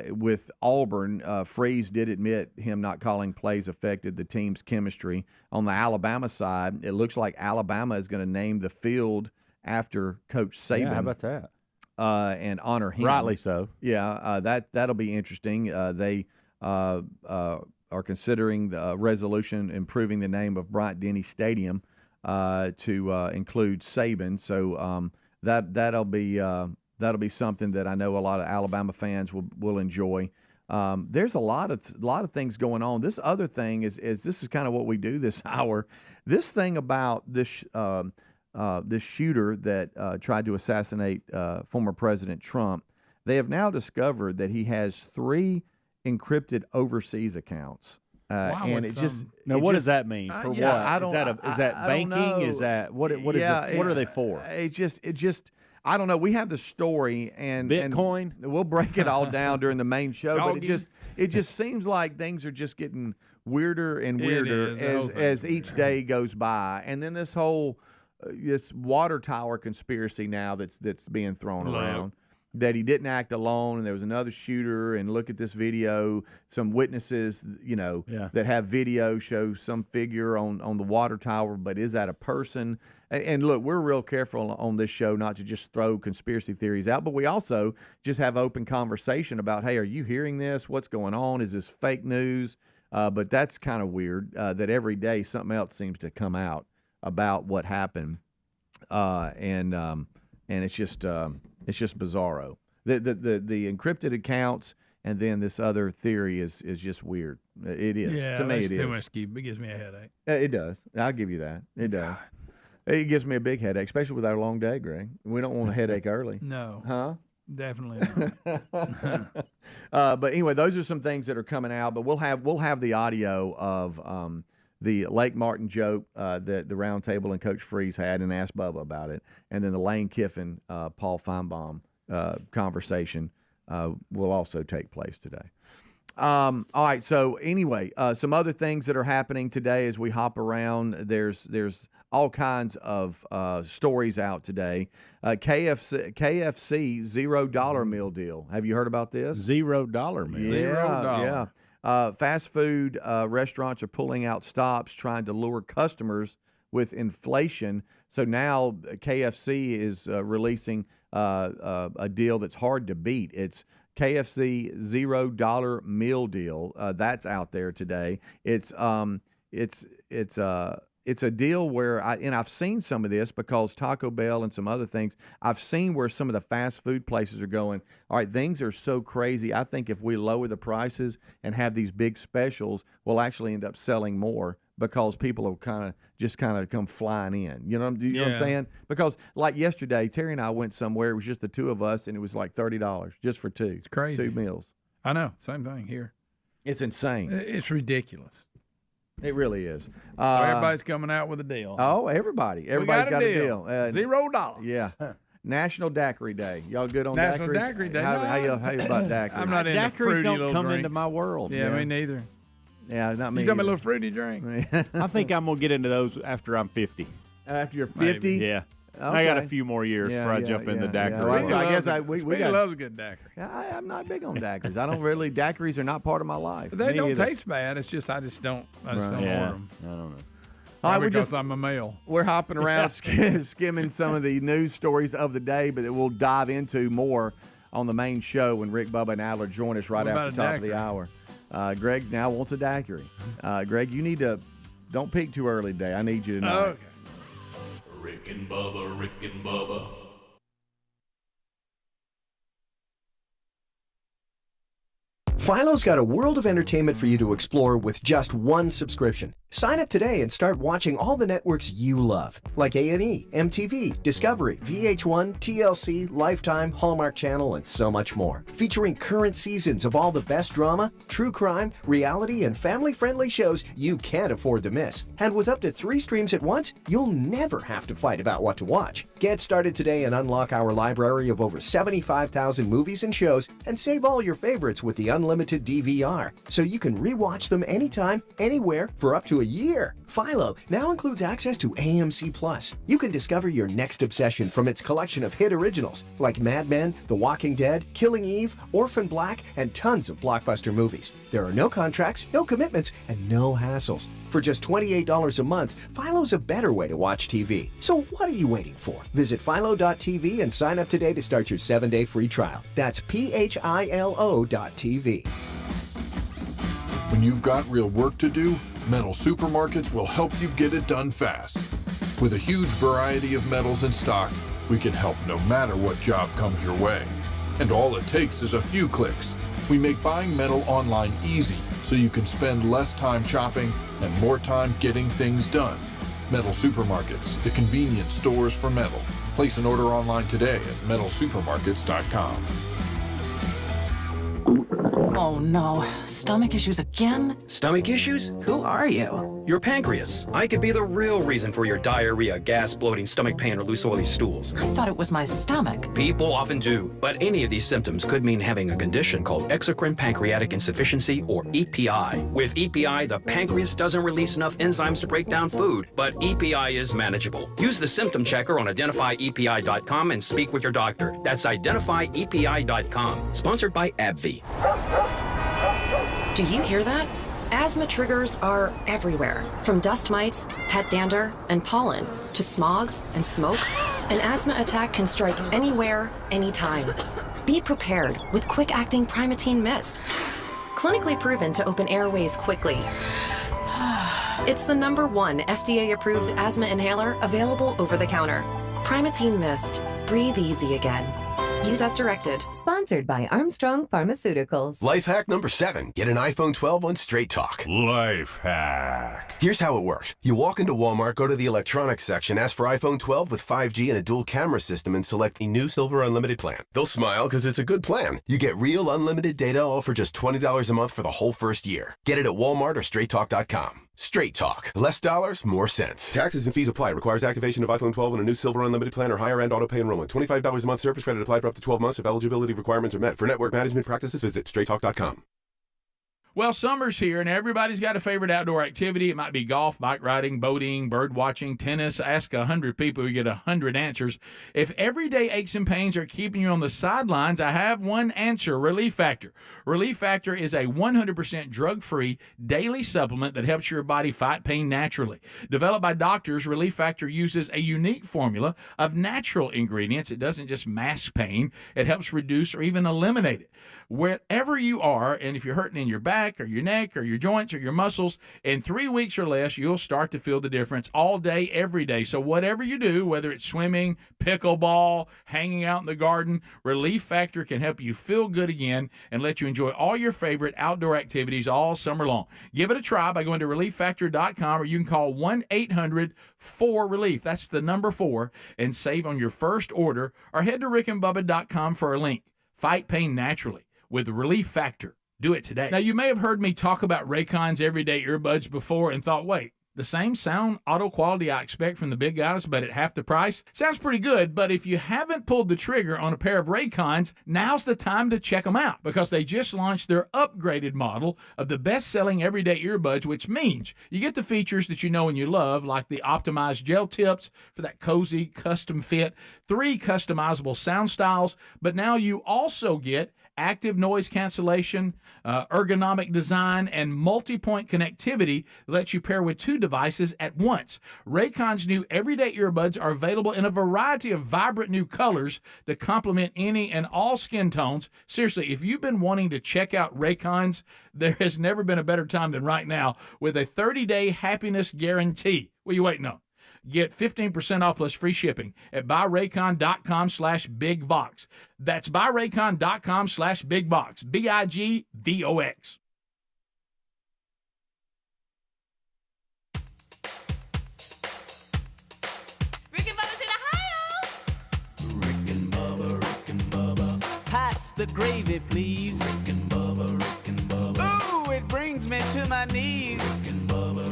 With Auburn, Freeze did admit him not calling plays affected the team's chemistry. On the Alabama side, it looks like Alabama is going to name the field after Coach Saban. Yeah, how about that? And honor him. Rightly so. Yeah, that'll be interesting. They are considering the resolution improving the name of Bryant-Denny Stadium to include Saban. So that'll be something that I know a lot of Alabama fans will enjoy. There's a lot of things going on. This other thing is this is kind of what we do this hour. This thing about this shooter that tried to assassinate former President Trump. They have now discovered that he has 3 encrypted overseas accounts. Wow, and it just now what does that mean for what? I don't, is that banking? Is that what is it, what are they for? It just I don't know. We have the story and Bitcoin. And we'll break it all down during the main show. But it just seems like things are just getting weirder and weirder as each day goes by. And then this whole this water tower conspiracy now that's being thrown around. That he didn't act alone, and there was another shooter. And look at this video. Some witnesses, that have video show some figure on the water tower. But is that a person? And look, we're real careful on this show not to just throw conspiracy theories out, but we also just have open conversation about, hey, are you hearing this? What's going on? Is this fake news? But that's kind of weird that every day something else seems to come out about what happened, and it's just bizarro. The encrypted accounts and then this other theory is just weird. It is to me. It is too much. It gives me a headache. It does. I'll give you that. It does. It gives me a big headache, especially with our long day, Greg. We don't want a headache early. No. Huh? Definitely not. But anyway, those are some things that are coming out. But we'll have the audio of the Lake Martin joke that the Round Table and Coach Freeze had and asked Bubba about it, and then the Lane Kiffin Paul Feinbaum conversation will also take place today. All right. So anyway, some other things that are happening today as we hop around. There's all kinds of stories out today. KFC $0 meal deal. Have you heard about this? $0 meal. $0. Yeah. Fast food restaurants are pulling out stops trying to lure customers with inflation. So now KFC is releasing a deal that's hard to beat. It's KFC $0 meal deal. That's out there today. It's a deal where I've seen some of this because Taco Bell and some other things, I've seen where some of the fast food places are going, all right, things are so crazy. I think if we lower the prices and have these big specials, we'll actually end up selling more because people will kind of come flying in. You know what I'm saying? Because like yesterday, Terry and I went somewhere. It was just the two of us, and it was like $30 just for two. It's crazy. 2 meals. I know. Same thing here. It's insane. It's ridiculous. It really is. So everybody's coming out with a deal. Oh, everybody's got a deal. $0. Yeah. National Daiquiri Day. Y'all good on National daiquiris? Daiquiri Day. How you about daiquiris? I'm not into Daiquiris fruity don't little come drinks. into my world. Yeah, me neither. Yeah, not me. You got me a either. little fruity drink. I think I'm gonna get into those after I'm 50. After you're 50? Yeah. Okay. I got a few more years before I jump into daiquiri. Well, I guess we got. loves a good daiquiri. I'm not big on daiquiris. I don't really. Daiquiris are not part of my life. They don't either. taste bad. It's just I just don't order them. I don't know. All right, Because I'm a male. We're hopping around skimming some of the news stories of the day, but we'll dive into more on the main show when Rick, Bubba, and Adler join us right after the top of the hour. Greg now wants a daiquiri. Greg, you need to don't peak too early today. I need you to know. Okay. Rick and Bubba. Philo's got a world of entertainment for you to explore with just one subscription. Sign up today and start watching all the networks you love, like A&E, MTV, Discovery, VH1, TLC, Lifetime, Hallmark Channel, and so much more. Featuring current seasons of all the best drama, true crime, reality, and family-friendly shows you can't afford to miss. And with up to 3 streams at once, you'll never have to fight about what to watch. Get started today and unlock our library of over 75,000 movies and shows, and save all your favorites with the unlimited DVR, so you can rewatch them anytime, anywhere, for up to a year. Philo now includes access to AMC Plus. You can discover your next obsession from its collection of hit originals like Mad Men, The Walking Dead, Killing Eve, Orphan Black, and tons of blockbuster movies. There are no contracts, no commitments, and no hassles. For just $28 a month, Philo's a better way to watch TV. So what are you waiting for? Visit philo.tv and sign up today to start your 7-day free trial. That's philo.tv. When you've got real work to do, Metal Supermarkets will help you get it done fast. With a huge variety of metals in stock, we can help no matter what job comes your way. And all it takes is a few clicks. We make buying metal online easy so you can spend less time shopping and more time getting things done. Metal Supermarkets, the convenience stores for metal. Place an order online today at metalsupermarkets.com. Oh no, stomach issues again? Stomach issues? Who are you? Your pancreas. I could be the real reason for your diarrhea, gas, bloating, stomach pain, or loose oily stools. I thought it was my stomach. People often do, but any of these symptoms could mean having a condition called exocrine pancreatic insufficiency, or EPI. With EPI, the pancreas doesn't release enough enzymes to break down food, but EPI is manageable. Use the symptom checker on identifyepi.com and speak with your doctor. That's identifyepi.com. Sponsored by AbbVie. Do you hear that? Asthma triggers are everywhere, from dust mites, pet dander, and pollen, to smog and smoke. An asthma attack can strike anywhere, anytime. Be prepared with quick-acting Primatene Mist. Clinically proven to open airways quickly. It's the #1 FDA-approved asthma inhaler available over the counter. Primatene Mist. Breathe easy again. Use as directed. Sponsored by Armstrong Pharmaceuticals. Life hack number 7. Get an iPhone 12 on Straight Talk. Life hack. Here's how it works. You walk into Walmart, go to the electronics section, ask for iPhone 12 with 5G and a dual camera system, and select the new Silver Unlimited plan. They'll smile because it's a good plan. You get real unlimited data all for just $20 a month for the whole first year. Get it at Walmart or StraightTalk.com. Straight Talk. Less dollars, more sense. Taxes and fees apply. Requires activation of iPhone 12 and a new Silver Unlimited plan or higher end auto pay enrollment. $25 a month service credit applied for up to 12 months if eligibility requirements are met. For network management practices, visit StraightTalk.com. Well, summer's here, and everybody's got a favorite outdoor activity. It might be golf, bike riding, boating, bird watching, tennis. Ask 100 people, you get 100 answers. If everyday aches and pains are keeping you on the sidelines, I have one answer: Relief Factor. Relief Factor is a 100% drug-free daily supplement that helps your body fight pain naturally. Developed by doctors, Relief Factor uses a unique formula of natural ingredients. It doesn't just mask pain. It helps reduce or even eliminate it. Wherever you are, and if you're hurting in your back or your neck or your joints or your muscles, in 3 weeks or less, you'll start to feel the difference all day, every day. So whatever you do, whether it's swimming, pickleball, hanging out in the garden, Relief Factor can help you feel good again and let you enjoy all your favorite outdoor activities all summer long. Give it a try by going to ReliefFactor.com, or you can call 1-800-4RELIEF. That's the number 4, and save on your first order, or head to rickandbubba.com for a link. Fight pain naturally with Relief Factor. Do it today. Now, you may have heard me talk about Raycon's everyday earbuds before and thought, wait, the same sound auto quality I expect from the big guys, but at half the price? Sounds pretty good, but if you haven't pulled the trigger on a pair of Raycons, now's the time to check them out, because they just launched their upgraded model of the best-selling everyday earbuds, which means you get the features that you know and you love, like the optimized gel tips for that cozy custom fit, 3 customizable sound styles, but now you also get active noise cancellation, ergonomic design, and multi-point connectivity that lets you pair with 2 devices at once. Raycon's new everyday earbuds are available in a variety of vibrant new colors to complement any and all skin tones. Seriously, if you've been wanting to check out Raycon's, there has never been a better time than right now with a 30-day happiness guarantee. What are you waiting on? Get 15% off plus free shipping at buyraycon.com/bigvox. That's buyraycon.com/bigvox. BIGVOX. Rick and Bubba's in Ohio. Rick and Bubba, pass the gravy, please. Rick and Bubba, ooh, it brings me to my knees. Rick and Bubba,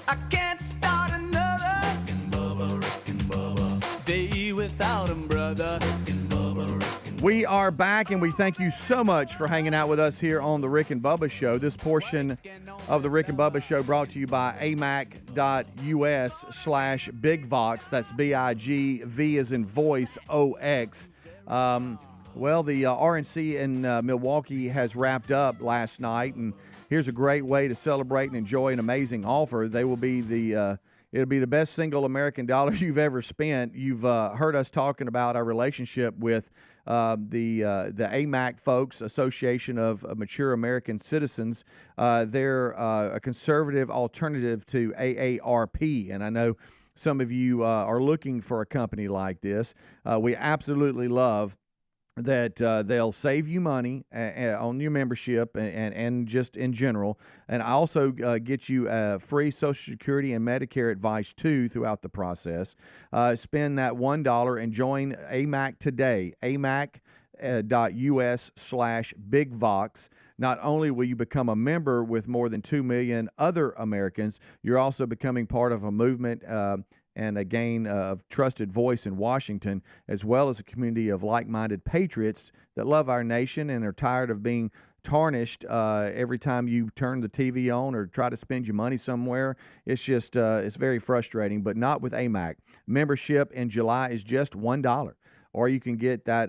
I can't start another Rick and Bubba, day without him, brother. We are back, and we thank you so much for hanging out with us here on the Rick and Bubba Show. This portion of the Rick and Bubba Show brought to you by amac.us/bigvox. That's BIGV as in voice, OX. Well, the RNC in Milwaukee has wrapped up last night, and here's a great way to celebrate and enjoy an amazing offer. They will be it'll be the best single American dollar you've ever spent. You've heard us talking about our relationship with the AMAC folks, Association of Mature American Citizens. They're a conservative alternative to AARP, and I know some of you are looking for a company like this, we absolutely love that they'll save you money on your membership and just in general. And I also get you free Social Security and Medicare advice, too, throughout the process. Spend that $1 and join AMAC today, amac.us/BigVox. Not only will you become a member with more than 2 million other Americans, you're also becoming part of a movement and a gain of trusted voice in Washington, as well as a community of like-minded patriots that love our nation and are tired of being tarnished every time you turn the TV on or try to spend your money somewhere. It's just, it's very frustrating, but not with AMAC. Membership in July is just $1. Or you can get that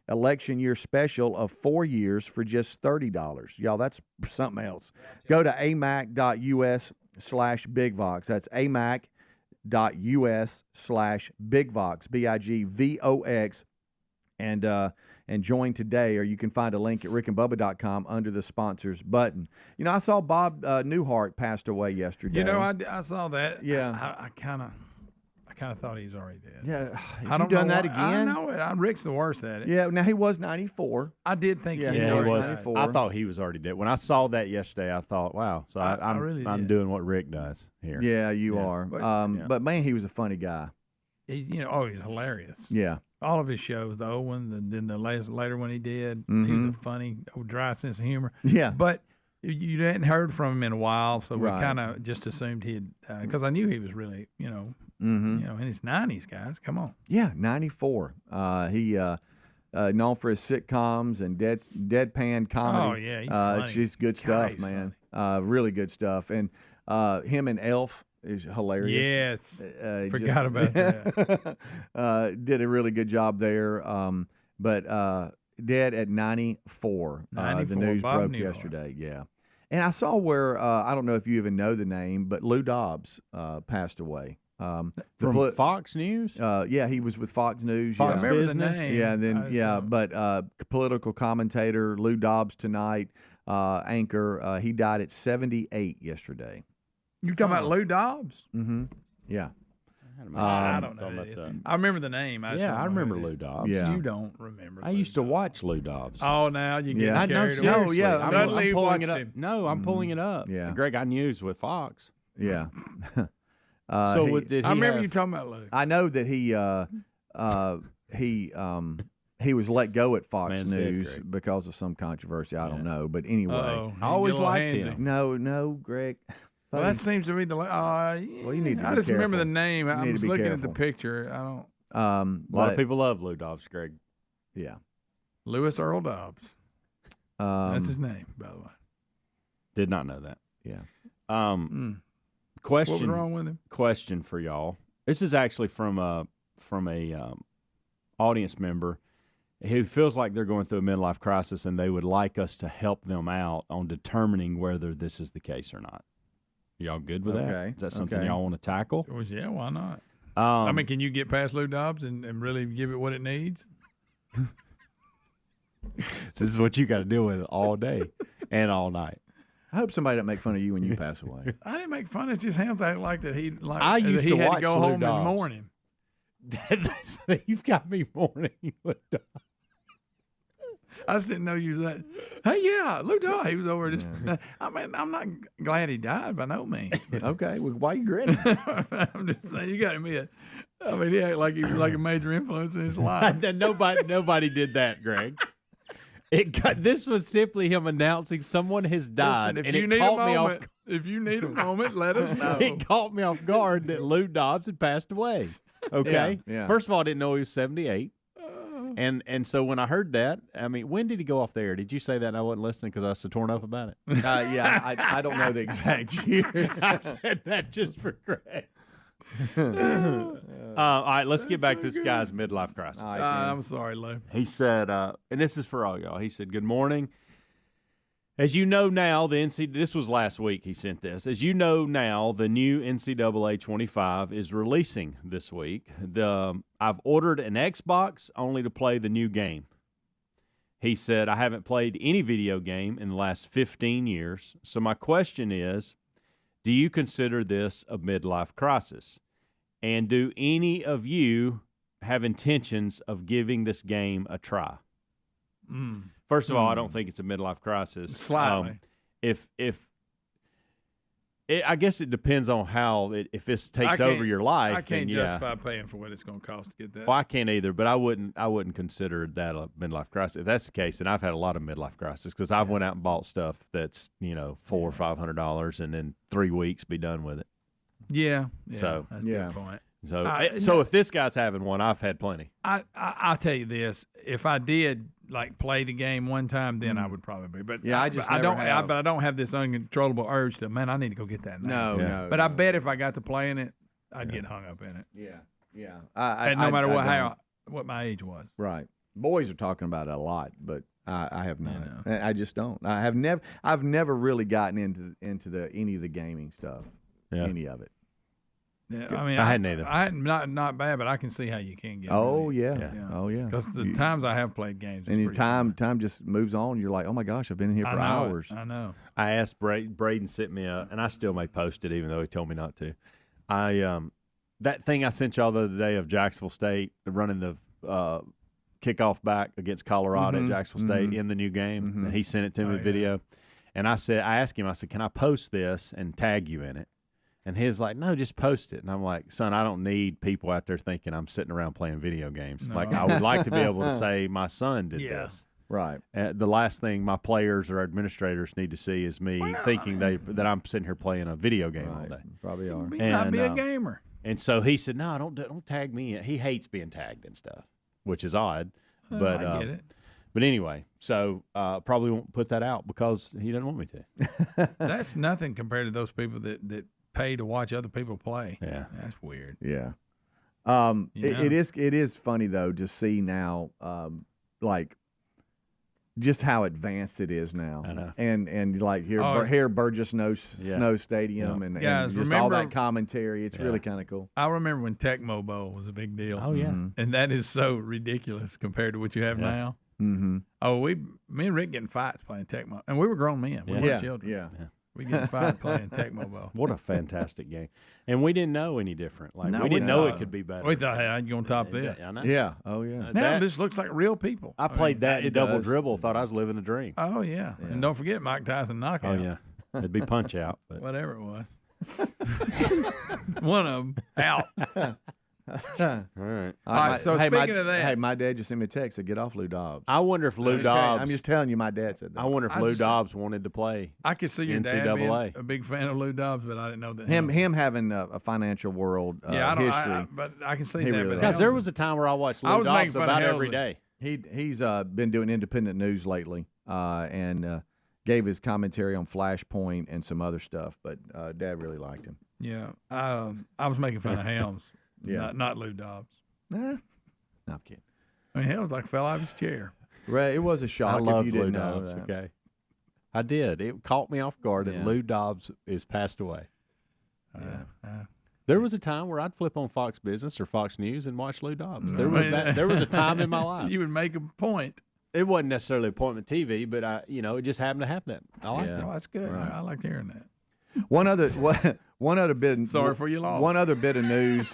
election year special of 4 years for just $30. Y'all, that's something else. Go to amac.us/BigVox. That's amac.us/BigVox, BIGVOX, and join today, or you can find a link at rickandbubba.com under the sponsors button. You know, I saw Bob Newhart passed away yesterday. You know, I saw that. Yeah. I kind of thought he's already dead. Yeah. I don't done know that why. again? I know it. Rick's the worst at it. Yeah, now he was 94. I did think Yeah, he Yeah, he was. 94. I thought he was already dead. When I saw that yesterday, I thought, wow. So I'm really I'm did. doing what Rick does here. Yeah, you are. But- But man, he was a funny guy. He's hilarious. Yeah. All of his shows, the old one, then the later one he did, he Mhm. was a funny, dry sense of humor. Yeah. But you hadn't heard from him in a while, so we Right. kind of just assumed he'd, because I knew he was really, in his 90s, guys. Come on. Yeah, 94. He known for his sitcoms and deadpan comedy. Oh, yeah, he's funny. It's just good God, stuff, he's man. Really good stuff. And him and Elf is hilarious. Yes. Forgot about that. Did a really good job there. But dead at 94. 94, The news Bob broke Newhart. yesterday. Yeah. And I saw where, I don't know if you even know the name, but Lou Dobbs passed away. From Fox News? Yeah, he was with Fox News. Fox yeah. Business? Yeah, and then but political commentator Lou Dobbs tonight, anchor. He died at 78 yesterday. You talking about Lou Dobbs? Mm-hmm. Yeah. I don't know. I remember the name. I remember Lou Dobbs. Yeah. You don't remember. I used to watch Lou Dobbs. Oh, now you get I carried know, away. seriously. I'm Suddenly you pulling it watched up. him. No, I'm pulling it up. Yeah. Greg, I knew he was with Fox. Yeah. Did I remember you talking about Lou. I know that he was let go at Fox Man's dead, News Greg. because of some controversy. I don't know, but anyway, Uh-oh. I always You get a little liked handsy. him. no, Greg. Well, that seems to be the. Well, you need to I be just remember the careful. name. You I need was to be looking at the careful. picture. I don't. A lot of people love Lou Dobbs, Greg. Yeah. Lewis Earl Dobbs. That's his Um, name, by the way. Did not know that. Yeah. Question. What was wrong with him? Question for y'all. This is actually from a audience member who feels like they're going through a midlife crisis and they would like us to help them out on determining whether this is the case or not. Y'all good with that? Okay, Is that something okay. y'all want to tackle? Well, yeah, why not? I mean, can you get past Lou Dobbs and really give it what it needs? This is what you got to deal with all day and all night. I hope somebody doesn't make fun of you when you pass away. I didn't make fun. It's just him acting like that. I used he to had watch to go Lou home Dobbs. and mourn him. You've got me mourning Lou Dobbs. I just didn't know you was that. Hey, yeah, Lou Dobbs. He was over just. I mean, I'm not glad he died by no means. Okay, well, why are you gritting? I'm just saying, you got to admit. I mean, he acted like he was like a major influence in his life. Nobody did that, Greg. This was simply him announcing someone has died, Listen, if and you it need a caught me off. moment, if you need a moment, let us know. It caught me off guard that Lou Dobbs had passed away. Okay, Yeah. First of all, I didn't know he was 78. And so when I heard that, I mean, when did he go off the air? Did you say that and I wasn't listening because I was so torn up about it? Yeah, I don't know the exact year. I said that just for Greg. All right, let's get back to this guy's midlife crisis. I'm sorry, Lou. He said, and this is for all y'all. He said, "Good morning. As you know now, this was last week he sent this. As you know now, the new NCAA 25 is releasing this week. I've ordered an Xbox only to play the new game." He said, "I haven't played any video game in the last 15 years. So my question is, do you consider this a midlife crisis? And do any of you have intentions of giving this game a try? First of all, I don't think it's a midlife crisis. Slightly. I guess it depends on how if this takes over your life. I can't then, justify paying for what it's going to cost to get that. Well, I can't either, but I wouldn't consider that a midlife crisis. If that's the case, then I've had a lot of midlife crises because I've went out and bought stuff that's $400 or $500 and in 3 weeks be done with it. Yeah. So that's a good point. So if this guy's having one, I've had plenty. I'll tell you this: if I did play the game one time, then I would probably be. But I don't have this uncontrollable urge to I need to go get that now. No. But I bet if I got to playing it, I'd get hung up in it. Yeah. And no matter what my age was. Right. Boys are talking about it a lot, but I have not. I just don't. I've never really gotten into any of the gaming stuff. Yeah. Any of it. Yeah, I mean, I hadn't either. I had not bad, but I can see how you can get. Oh into yeah. it. Oh yeah. Because the times I have played games, and time just moves on. You're like, oh my gosh, I've been in here for hours. I know. I asked Braden sent me and I still may post it even though he told me not to. That thing I sent y'all the other day of Jacksonville State running the kickoff back against Colorado at Jacksonville State in the new game, and he sent it to me video. And I asked him, can I post this and tag you in it? And he's like, no, just post it. And I'm like, son, I don't need people out there thinking I'm sitting around playing video games. No. Like, I would like to be able to say my son did this. Right. The last thing my players or administrators need to see is me thinking that I'm sitting here playing a video game all day. Probably are. He might be a gamer. And so he said, no, don't tag me in. He hates being tagged and stuff, which is odd. But I get it. But anyway, so probably won't put that out because he doesn't want me to. That's nothing compared to those people that pay to watch other people play. Yeah, that's weird. Yeah, it is funny though to see now, just how advanced it is now. I know. And like here Burgess Snow Stadium and just all that commentary. It's really kind of cool. I remember when Tecmo Bowl was a big deal. Oh yeah, and that is so ridiculous compared to what you have now. Mm-hmm. Oh, me and Rick getting fights playing Tecmo, and we were grown men. We weren't children. Yeah. We getting fights playing Tecmo Bowl. What a fantastic game! And we didn't know any different. Like No, we didn't we know didn't. it could be better. We thought, hey, I'd go on top of this. I know. Yeah. Oh yeah. Now this looks like real people. I played that in it double does. dribble. Thought I was living the dream. Oh yeah. And don't forget Mike Tyson knockout. Oh yeah, it'd be punch out. But. Whatever it was. One of them out. All right. All right, so speaking of that. Hey, my dad just sent me a text. Said, get off Lou Dobbs. I wonder if Lou Dobbs. I'm just telling you, my dad said that. I wonder if Lou Dobbs wanted to play. I could see your dad NCAA. being a big fan of Lou Dobbs, but I didn't know that. Him having a financial world history. But I can see He that. really Because there was a time where I watched Lou Dobbs about every day. He's been doing independent news lately, and gave his commentary on Flashpoint and some other stuff. But Dad really liked him. Yeah, I was making fun of Helms, Yeah. not Lou Dobbs. No, I'm kidding. I mean, Helms fell out of his chair. Right, it was a shock. I loved if you Lou didn't know Dobbs. that. Okay, I did. It caught me off guard that Yeah. Lou Dobbs is passed away. Yeah. There was a time where I'd flip on Fox Business or Fox News and watch Lou Dobbs. There was that. There was a time in my life. You would make a point. It wasn't necessarily appointment TV, but it just happened to happen. I liked it. Oh, that's good. Right. I liked hearing that. One other bit. Sorry for your loss. One other bit of news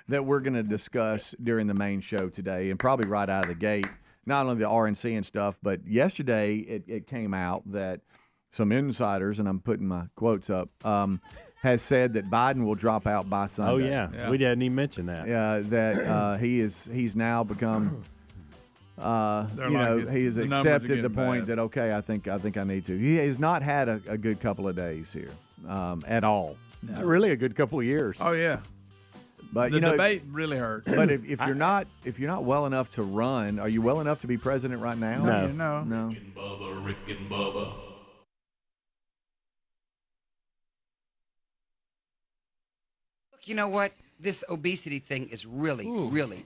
that we're going to discuss during the main show today, and probably right out of the gate. Not only the RNC and stuff, but yesterday it came out that some insiders, and I'm putting my quotes up, has said that Biden will drop out by Sunday. Oh yeah. We didn't even mention that. Yeah, that he's now become. He has accepted the point that I think I need to. He has not had a good couple of days here at all. Not really a good couple of years. Oh yeah, but the debate really hurt. But if you're not well enough to run, are you well enough to be president right now? No. Rick and Bubba, Rick and Bubba. You know what? This obesity thing is really,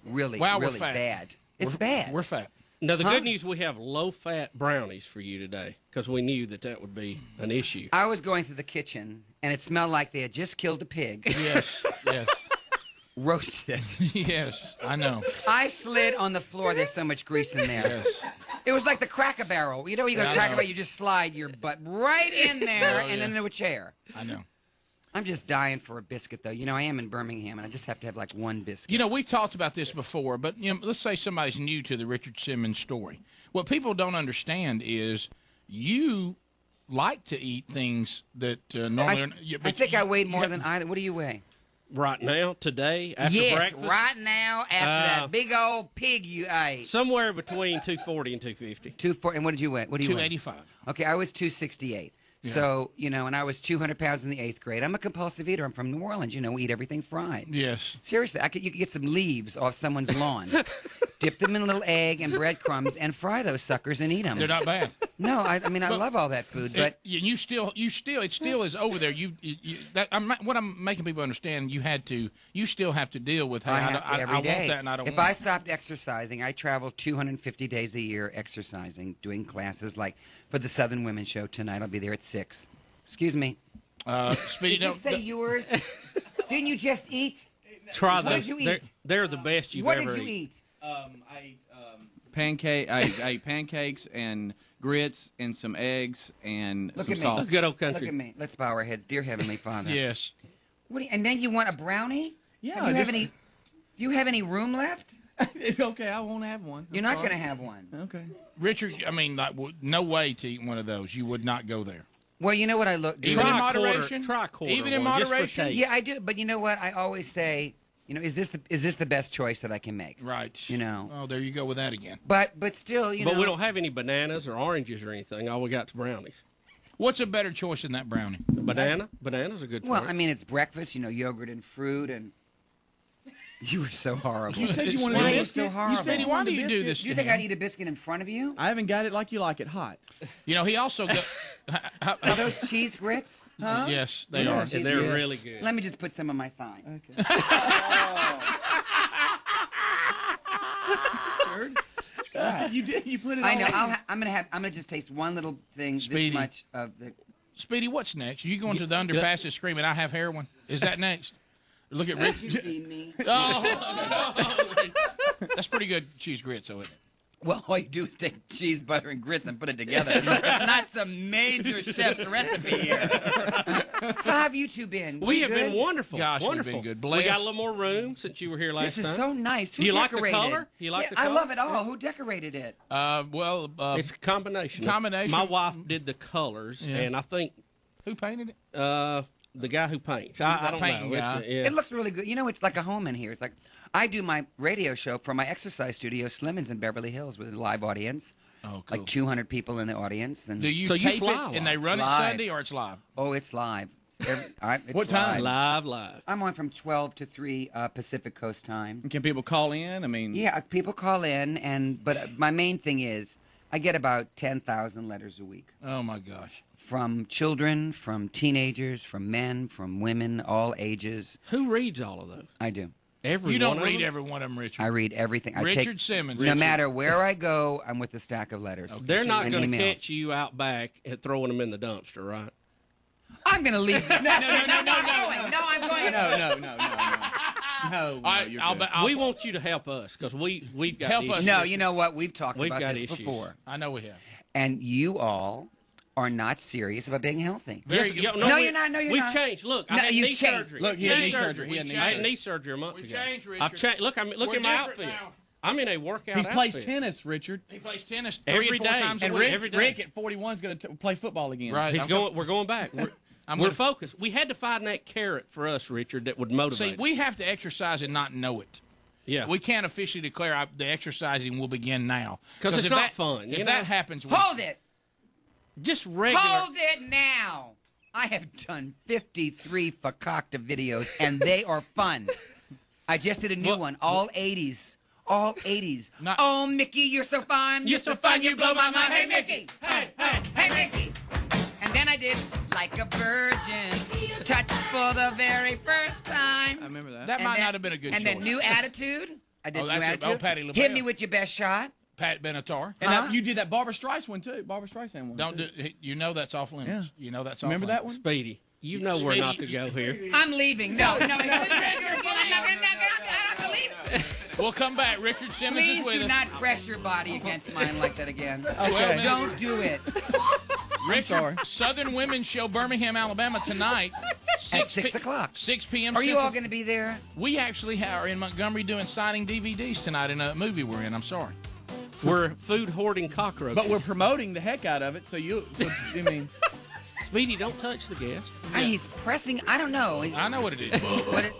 really bad. It's bad. We're fat. Now, the good news, we have low-fat brownies for you today because we knew that would be an issue. I was going through the kitchen, and it smelled like they had just killed a pig. Yes. Roasted it. Yes, I know. I slid on the floor. There's so much grease in there. Yes. It was like the Cracker Barrel. You know, you go to Cracker Barrel, you just slide your butt right in there and into a chair. I know. I'm just dying for a biscuit, though. You know, I am in Birmingham, and I just have to have like one biscuit. You know, we talked about this before, but you know, let's say somebody's new to the Richard Simmons story. What people don't understand is you like to eat things that normally. I think I weighed more than either. What do you weigh? Right now, today, after breakfast? Right now, after that big old pig you ate. Somewhere between 240 and 250. 240, and what did you weigh? What do you weigh? 285. Okay, I was 268. Yeah. So, you know, and I was 200 pounds in the 8th grade. I'm a compulsive eater. I'm from New Orleans. You know, we eat everything fried. Yes. Seriously, you could get some leaves off someone's lawn, dip them in a little egg and breadcrumbs, and fry those suckers and eat them. They're not bad. No, I mean, I love all that food, but it still is over there. What I'm making people understand, you still have to deal with. Hey, I want that, and I don't. If I stopped exercising, I travel 250 days a year exercising, doing classes like for the Southern Women's Show tonight. I'll be there at 6. Excuse me. Speedy, Did you say yours? Didn't you just eat? Try what those. Did you eat? They're the best you've what ever did you eat. I ate pancakes and grits and some eggs and some salt. Let's good old country. Look at me. Let's bow our heads, dear Heavenly Father. Yes. And then you want a brownie? Yeah. Do you have any room left? It's okay. I won't have one. You're not going to have one. Okay. Richard, I mean, no way to eat one of those. You would not go there. Well, you know what I look. Even in moderation. Try a quarter. Even in moderation. Yeah, I do. But you know what? I always say, you know, is this the best choice that I can make? Right. You know. Oh, there you go with that again. But still, you know. But we don't have any bananas or oranges or anything. All we got is brownies. What's a better choice than that brownie? Banana. Banana's a good choice. Well, I mean, it's breakfast. You know, yogurt and fruit and. You were so horrible. You said you wanted a biscuit. So horrible. You said why do you do this? Do you think I'd eat a biscuit in front of you? I haven't got it like you like it hot. You know, he also got. Are those cheese grits? Huh? Yes, they are. And they're really good. Let me just put some on my thigh. Okay. God, you put it. I know. I'm gonna just taste one little thing. Speedy. This much of the. Speedy, what's next? Are you going to the underpasses screaming, "I have heroin"? Is that next? Look at Rick. You've seen me. Oh, that's pretty good cheese grits, though, isn't it? Well, all you do is take cheese, butter, and grits and put it together. It's not some major chef's recipe here. So how have you two been? We have been wonderful. Gosh, wonderful. We've been good. We got a little more room since you were here last time. This is so nice. Who Do you like decorated? the color? You like the I color? love it all. Who decorated it? It's a combination. My wife did the colors, and I think who painted it? The guy who paints. I don't know. It looks really good. You know, it's like a home in here. It's like I do my radio show from my exercise studio, Simmons in Beverly Hills, with a live audience. Oh, cool. Like 200 people in the audience. And do you tape it and they run it Sunday, or it's live? Oh, it's live. It's what time? Live. I'm on from 12 to 3 Pacific Coast time. Can people call in? I mean, yeah, people call in, but my main thing is I get about 10,000 letters a week. Oh my gosh! From children, from teenagers, from men, from women, all ages. Who reads all of those? I do. You don't read every one of them, Richard. I read everything. Richard Simmons. No matter where I go, I'm with a stack of letters. Okay. They're not going to catch you out back and throwing them in the dumpster, right? I'm going to leave this. No, I'm going. No, we want you to help us because we've got help issues. us. No, you know what? We've talked about got this issues. before. I know we have. And you all are not serious about being healthy. No, you're not. No, you're We've not. changed. Look, No, I had you knee changed. surgery. Look, he had knee surgery. I had knee surgery a month ago. Changed, Richard. I've changed. Look, look at my outfit. Now. I'm in a workout He plays outfit. tennis, Richard. He plays tennis every 3 or 4 day. times a And week. Rick at 41 is going to play football again. Right. We're going back. We're focused. We had to find that carrot for us, Richard, that would motivate. See, we have to exercise and not know it. Yeah. We can't officially declare the exercising will begin now. Because it's not fun. If that happens... Hold it! Just regular... Hold it now! I have done 53 Fakakta videos, and they are fun. I just did a new one, all 80s. All 80s. Oh, Mickey, you're so fun. You're so fun, you blow my mind. Hey, Mickey. Hey, Mickey. And then I did Like a Virgin, touch for the very first time. I remember that. That might not have been a good And choice. then New Attitude. I did New Attitude. Patty LaBelle. Hit me with your best shot. Pat Benatar. And you did that Barbara Streisand one, too. Barbara Streisand one. Don't do. You know that's off limits. Yeah. You know that's off Remember limits. that one? Speedy. You know we're not to go here. I'm leaving. No. I'm not going to leave. We'll come back. Richard Simmons Please is with do us. not press your body against mine like that again. Okay. Don't do it. Richard, Southern Women's Show, Birmingham, Alabama tonight. at 6 o'clock. 6 p.m. Are you Central. all going to be there? We actually are in Montgomery doing signing DVDs tonight in a movie we're in. I'm sorry. We're food hoarding cockroaches. But we're promoting the heck out of it, so I mean... Speedy, don't touch the guest. He's pressing. I don't know. I know what it is. What it,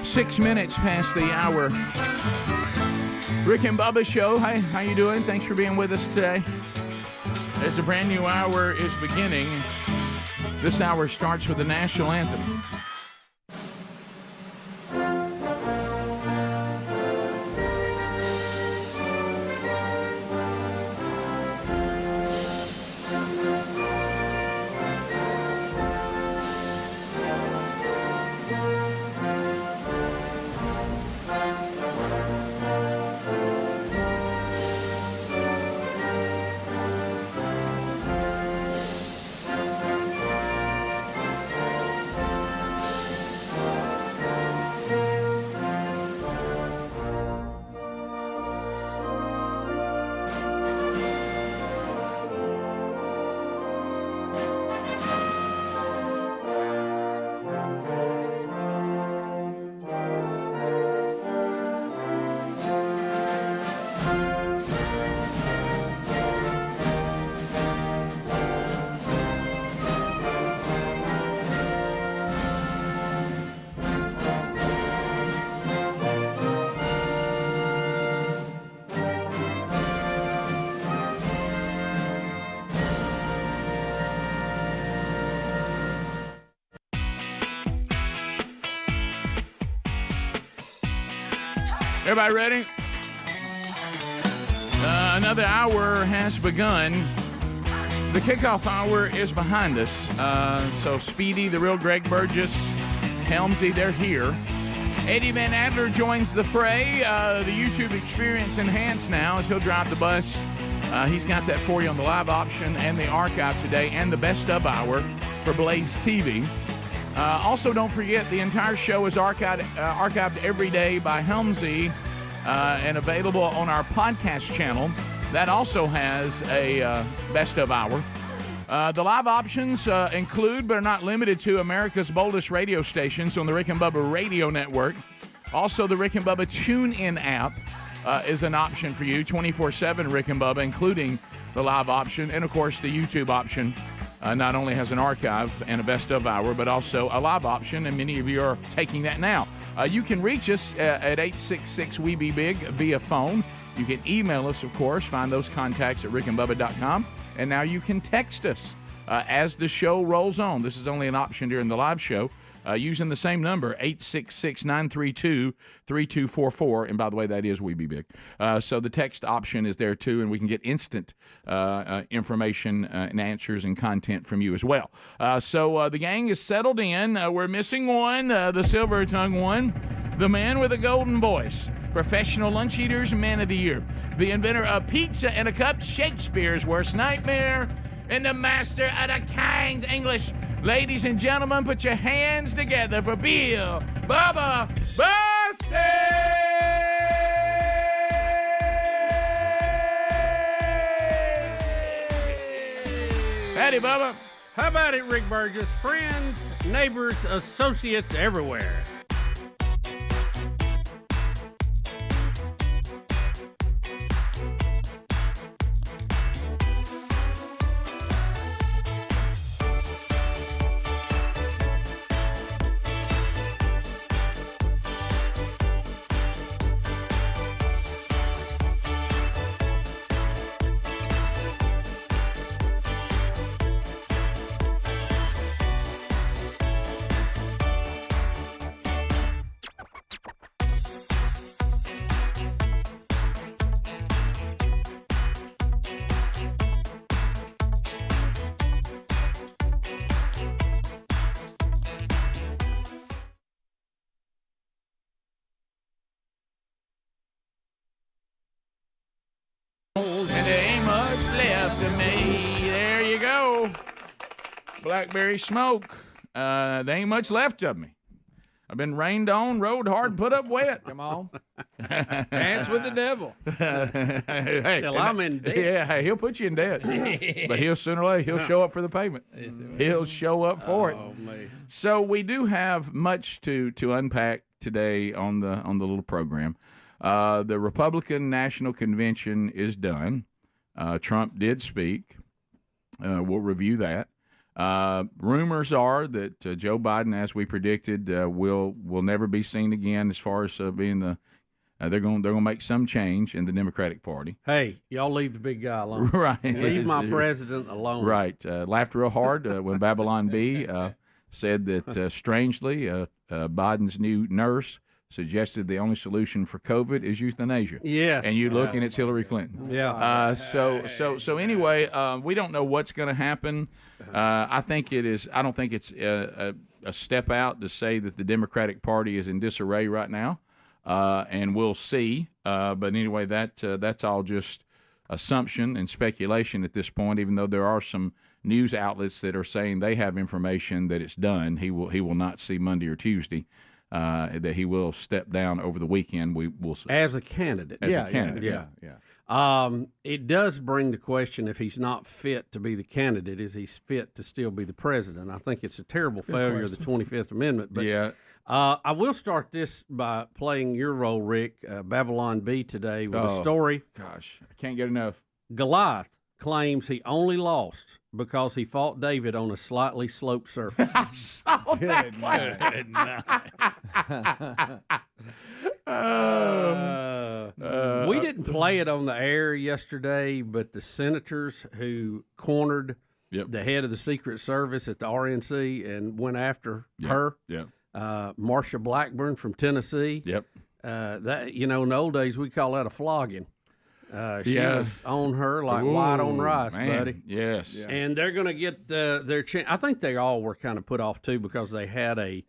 Six minutes past the hour. Rick and Bubba Show. Hi, how you doing? Thanks for being with us today. As a brand new hour is beginning, this hour starts with the national anthem. Everybody ready? Another hour has begun. The kickoff hour is behind us. So Speedy, the real Greg Burgess, Helmsy, they're here. Eddie Van Adler joins the fray. The YouTube experience enhanced now as he'll drive the bus. He's got that for you on the live option and the archive today and the best of hour for Blaze TV. Also, don't forget, the entire show is archived every day by Helmsy and available on our podcast channel. That also has a best of hour. The live options include, but are not limited to, America's boldest radio stations on the Rick and Bubba Radio Network. Also, the Rick and Bubba TuneIn app is an option for you, 24/7 Rick and Bubba, including the live option. And, of course, the YouTube option not only has an archive and a best of hour, but also a live option, and many of you are taking that now. You can reach us at 866-WE-BE-BIG via phone. You can email us, of course. Find those contacts at rickandbubba.com. And now you can text us as the show rolls on. This is only an option during the live show. Using the same number, 866-932-3244. And by the way, that is We Be Big. So the text option is there too, and we can get instant information and answers and content from you as well. So the gang is settled in. We're missing one, the silver-tongued one, the man with a golden voice, professional lunch eaters, man of the year, the inventor of pizza in a cup, Shakespeare's worst nightmare, and the master of the King's English. Ladies and gentlemen, put your hands together for Bill Bubba Bussey! Howdy, Bubba. How about it, Rick Burgess? Friends, neighbors, associates everywhere. Blackberry smoke. There ain't much left of me. I've been rained on, rode hard, and put up wet. Come on. Dance with the devil. Hey, Till I'm in debt. Yeah, hey, he'll put you in debt. But he'll sooner or later, he'll show up for the payment. He'll show up for it. Man. So we do have much to unpack today on the little program. The Republican National Convention is done. Trump did speak. We'll review that. Rumors are that Joe Biden, as we predicted, will never be seen again as far as being the. They're going to make some change in the Democratic Party. Hey, y'all leave the big guy alone. Right. Leave my president alone. Right. Laughed real hard when Babylon B said that strangely Biden's new nurse suggested the only solution for COVID is euthanasia. Yes. And you look and it's Hillary Clinton. Yeah. So anyway, we don't know what's going to happen. I don't think it's a step out to say that the Democratic Party is in disarray right now. And we'll see. But anyway, that's all just assumption and speculation at this point, even though there are some news outlets that are saying they have information that it's done. He will not see Monday or Tuesday. That he will step down over the weekend. We will see. As a candidate. It does bring the question, if he's not fit to be the candidate, is he fit to still be the president? I think it's a terrible failure of the 25th Amendment. But yeah. I will start this by playing your role, Rick. Babylon B today with a story. Gosh, I can't get enough. Goliath claims he only lost because he fought David on a slightly sloped surface. Good we didn't play it on the air yesterday, but the senators who cornered the head of the Secret Service at the RNC and went after her, Marsha Blackburn from Tennessee. That in the old days we call that a flogging. She was on her like white on rice, buddy. Yes. And they're going to get their chance. I think they all were kind of put off, too, because they had a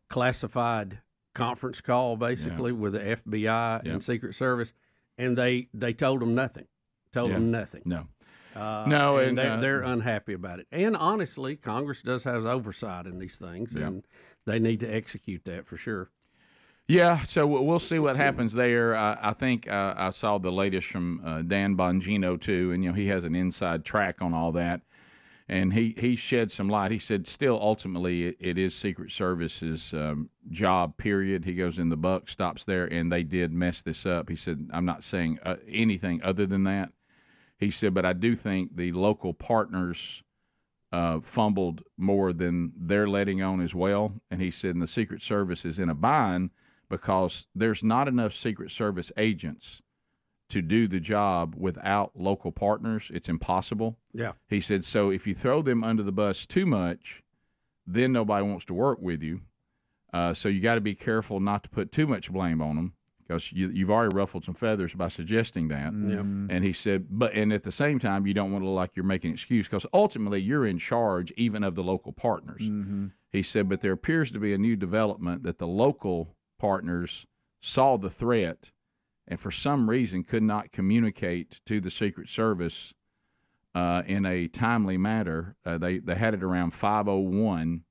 classified conference call, basically, with the FBI and Secret Service, and they told them nothing. Them nothing. No. And they're unhappy about it. And honestly, Congress does have oversight in these things, and they need to execute that for sure. Yeah, so we'll see what happens there. I think I saw the latest from Dan Bongino, too, and he has an inside track on all that. And he shed some light. He said still ultimately it is Secret Service's job, period. He goes in the buck, stops there, and they did mess this up. He said, I'm not saying anything other than that. He said, but I do think the local partners fumbled more than they're letting on as well. And he said, and the Secret Service is in a bind because there's not enough Secret Service agents to do the job without local partners. It's impossible. Yeah. He said, so if you throw them under the bus too much, then nobody wants to work with you. So you got to be careful not to put too much blame on them because you've already ruffled some feathers by suggesting that. And he said, and at the same time, you don't want to look like you're making an excuse because ultimately you're in charge even of the local partners. He said, but there appears to be a new development that the local partners saw the threat and for some reason could not communicate to the Secret Service in a timely manner. They had it around 5:01,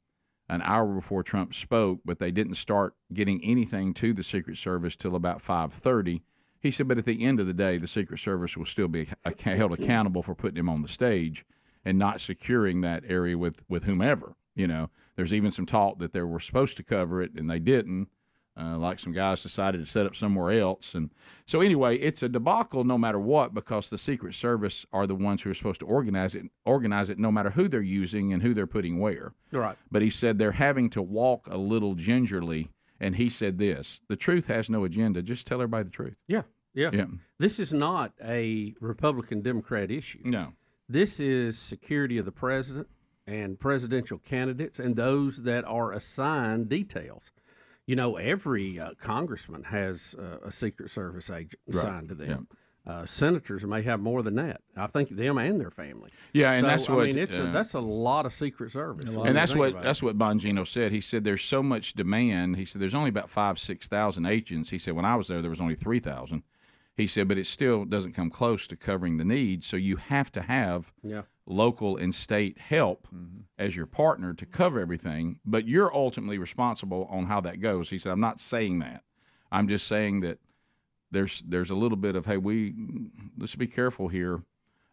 an hour before Trump spoke, but they didn't start getting anything to the Secret Service till about 5:30. He said, but at the end of the day, the Secret Service will still be held accountable for putting him on the stage and not securing that area with whomever. There's even some talk that they were supposed to cover it and they didn't. Like some guys decided to set up somewhere else. And so anyway, it's a debacle no matter what because the Secret Service are the ones who are supposed to organize it no matter who they're using and who they're putting where. Right. But he said they're having to walk a little gingerly, and he said this, the truth has no agenda. Just tell everybody the truth. Yeah. This is not a Republican-Democrat issue. No. This is security of the president and presidential candidates and those that are assigned details. Every congressman has a Secret Service agent assigned to them. Senators may have more than that. I think them and their family. Yeah, and that's what that's a lot of Secret Service. And that's what Bongino said. He said there's so much demand. He said there's only about 5,000-6,000 agents. He said when I was there was only 3,000. He said, but it still doesn't come close to covering the need. So you have to have local and state help as your partner to cover everything, but you're ultimately responsible on how that goes. He said, I'm not saying that. I'm just saying that there's a little bit of, hey, let's be careful here.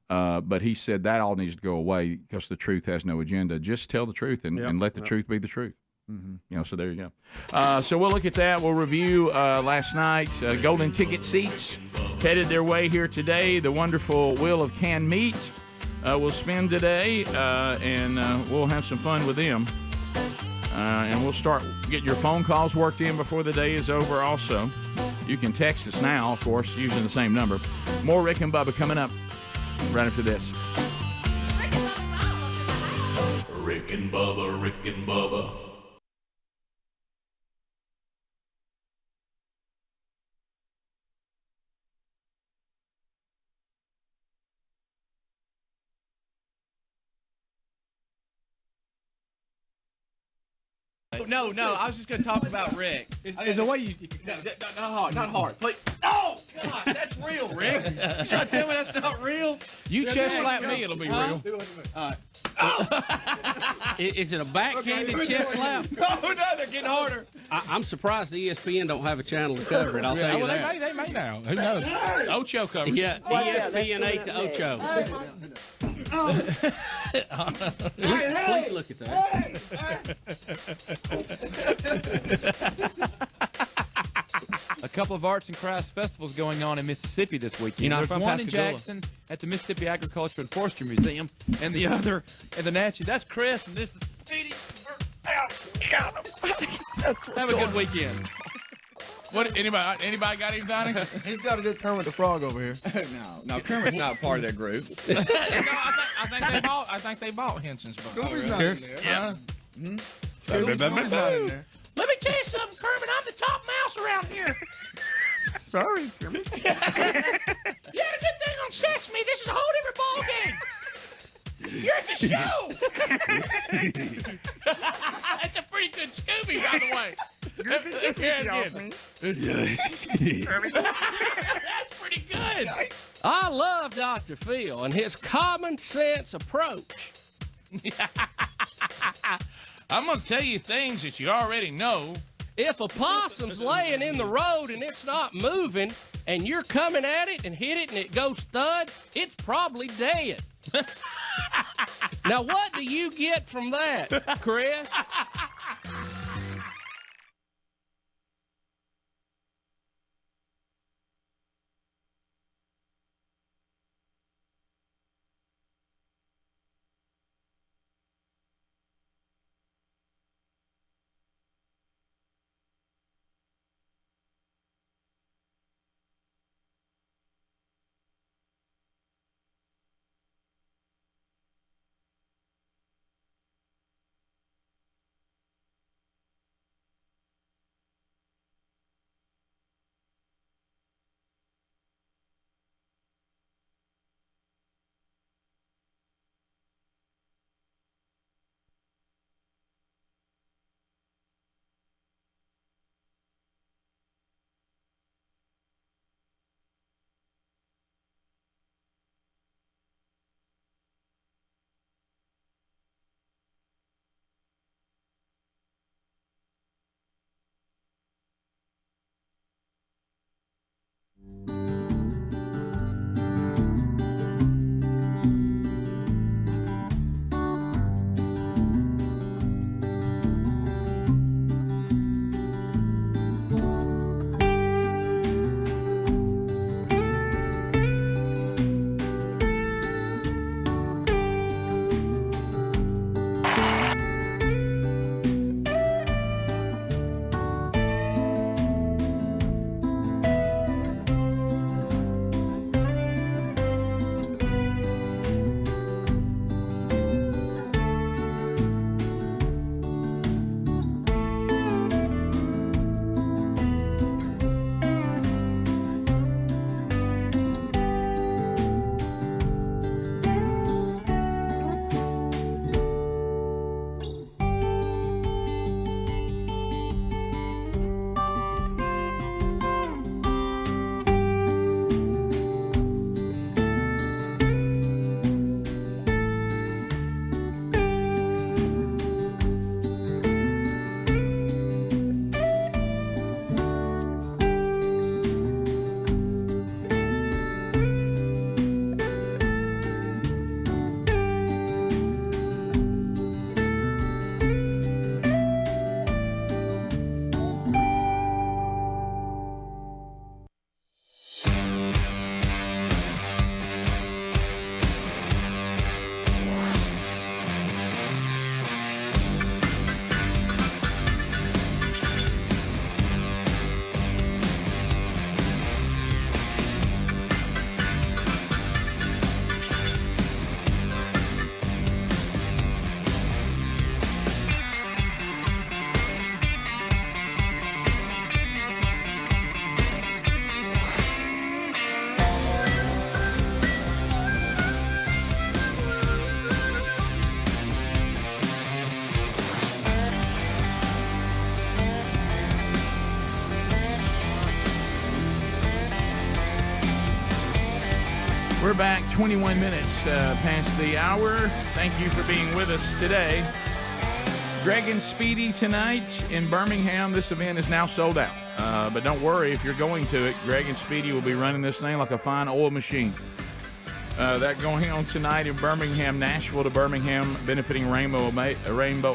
But he said that all needs to go away because the truth has no agenda. Just tell the truth and let the truth be the truth. So there you go. So we'll look at that. We'll review last night's golden ticket seats headed their way here today. The wonderful Wheel of Canned Meat will spin today, and we'll have some fun with them. And we'll start getting your phone calls worked in before the day is over also. You can text us now, of course, using the same number. More Rick and Bubba coming up right after this. Rick and Bubba, Rick and Bubba. No, I was just going to talk about Rick. There's a way you not hard. Please. No! God, that's real, Rick. You trying to tell me that's not real? You chest slap me, it'll be real. Is it a backhanded chest slap? No, they're getting harder. I'm surprised the ESPN don't have a channel to cover it. I'll tell you that. They may now. Who knows? Ocho covers. Yeah, ESPN 8 to Ocho. Please look at that. A couple of arts and crafts festivals going on in Mississippi this weekend. There's one in Jackson at the Mississippi Agriculture and Forestry Museum, and the other at the Natchez. That's Chris, and this is Speedy. Have a good weekend. What? Anybody got anything? He's got a good Kermit the Frog over here. No, Kermit's not part of that group. I think they bought Henson's book. Scooby's not in there. Yeah. Scooby's not in there. Let me tell you something, Kermit. I'm the top mouse around here. Sorry, Kermit. You had a good thing on Sesame. This is a whole different ball game. You're at the show. That's a pretty good Scooby, by the way. That's pretty good. I love Dr. Phil and his common sense approach. I'm going to tell you things that you already know. If a possum's laying in the road and it's not moving, and you're coming at it and hit it and it goes thud, it's probably dead. Now, what do you get from that, Chris? We're back 21 minutes past the hour. Thank you for being with us today. Greg and Speedy tonight in Birmingham. This event is now sold out. But don't worry if you're going to it. Greg and Speedy will be running this thing like a fine oil machine. That going on tonight in Birmingham, Nashville to Birmingham, benefiting Rainbow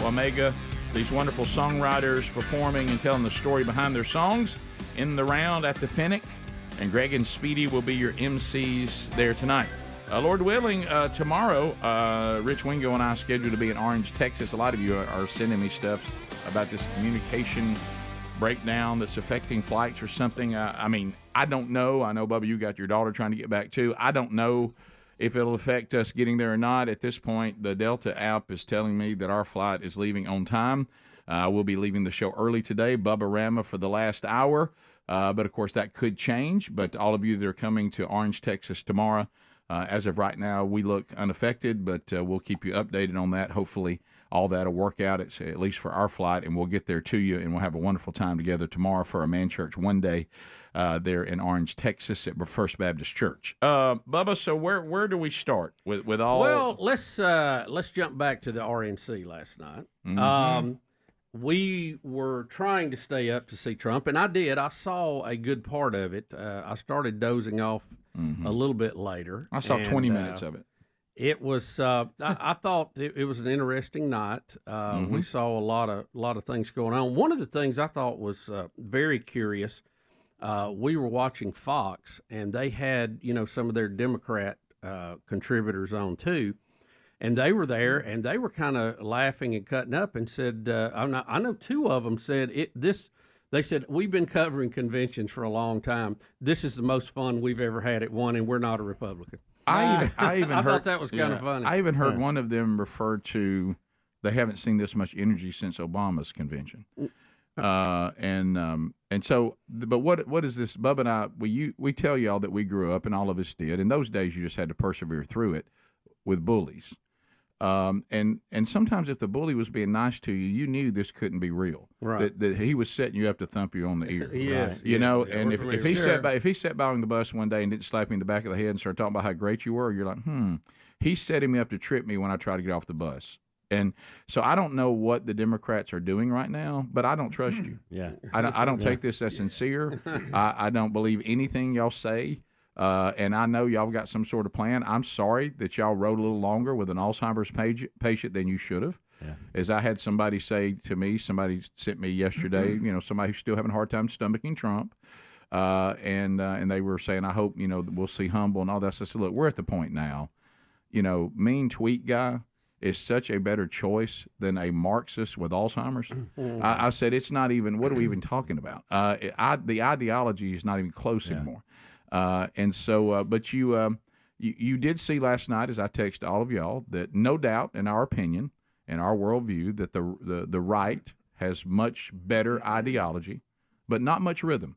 Omega. These wonderful songwriters performing and telling the story behind their songs in the round at the Fennec. And Greg and Speedy will be your MCs there tonight. Lord willing, tomorrow, Rich Wingo and I are scheduled to be in Orange, Texas. A lot of you are sending me stuff about this communication breakdown that's affecting flights or something. I mean, I don't know. I know, Bubba, you got your daughter trying to get back too. I don't know if it'll affect us getting there or not. At this point, the Delta app is telling me that our flight is leaving on time. We'll be leaving the show early today, Bubba Rama, for the last hour. But, of course, that could change. But all of you that are coming to Orange, Texas tomorrow, as of right now, we look unaffected, but we'll keep you updated on that. Hopefully all that will work out, at least for our flight, and we'll get there to you, and we'll have a wonderful time together tomorrow for a Man Church One Day there in Orange, Texas at First Baptist Church. Bubba, so where do we start with all? Well, let's jump back to the RNC last night. Mm-hmm. We were trying to stay up to see Trump, and I did. I saw a good part of it. I started dozing off a little bit later. I saw 20 minutes of it. It was. I thought it was an interesting night. We saw a lot of things going on. One of the things I thought was very curious. We were watching Fox, and they had some of their Democrat contributors on too. And they were there, and they were kind of laughing and cutting up, and said, "I know two of them said this." They said, "We've been covering conventions for a long time. This is the most fun we've ever had at one, and we're not a Republican." I even heard, thought that was kind of funny. I even heard one of them refer to they haven't seen this much energy since Obama's convention. And so, but what is this? Bubba and I, we tell y'all that we grew up, and all of us did. In those days, you just had to persevere through it with bullies. And sometimes if the bully was being nice to you, you knew this couldn't be real. Right. That he was setting you up to thump you on the ear. Yes. You know, Yeah, and if he sat by on the bus one day and didn't slap me in the back of the head and started talking about how great you were, you're like, he's setting me up to trip me when I try to get off the bus. And so I don't know what the Democrats are doing right now, but I don't trust you. Yeah. I don't take this as sincere. I don't believe anything y'all say. And I know y'all got some sort of plan. I'm sorry that y'all rode a little longer with an Alzheimer's patient than you should have. Yeah. As I had somebody say to me, somebody sent me yesterday, somebody who's still having a hard time stomaching Trump. And they were saying, I hope, we'll see humble and all that. So I said, look, we're at the point now, mean tweet guy is such a better choice than a Marxist with Alzheimer's. I said, it's not even, what are we even talking about? The ideology is not even close anymore. And so, but you did see last night, as I texted all of y'all, that no doubt, in our opinion, in our worldview, that the right has much better ideology, but not much rhythm.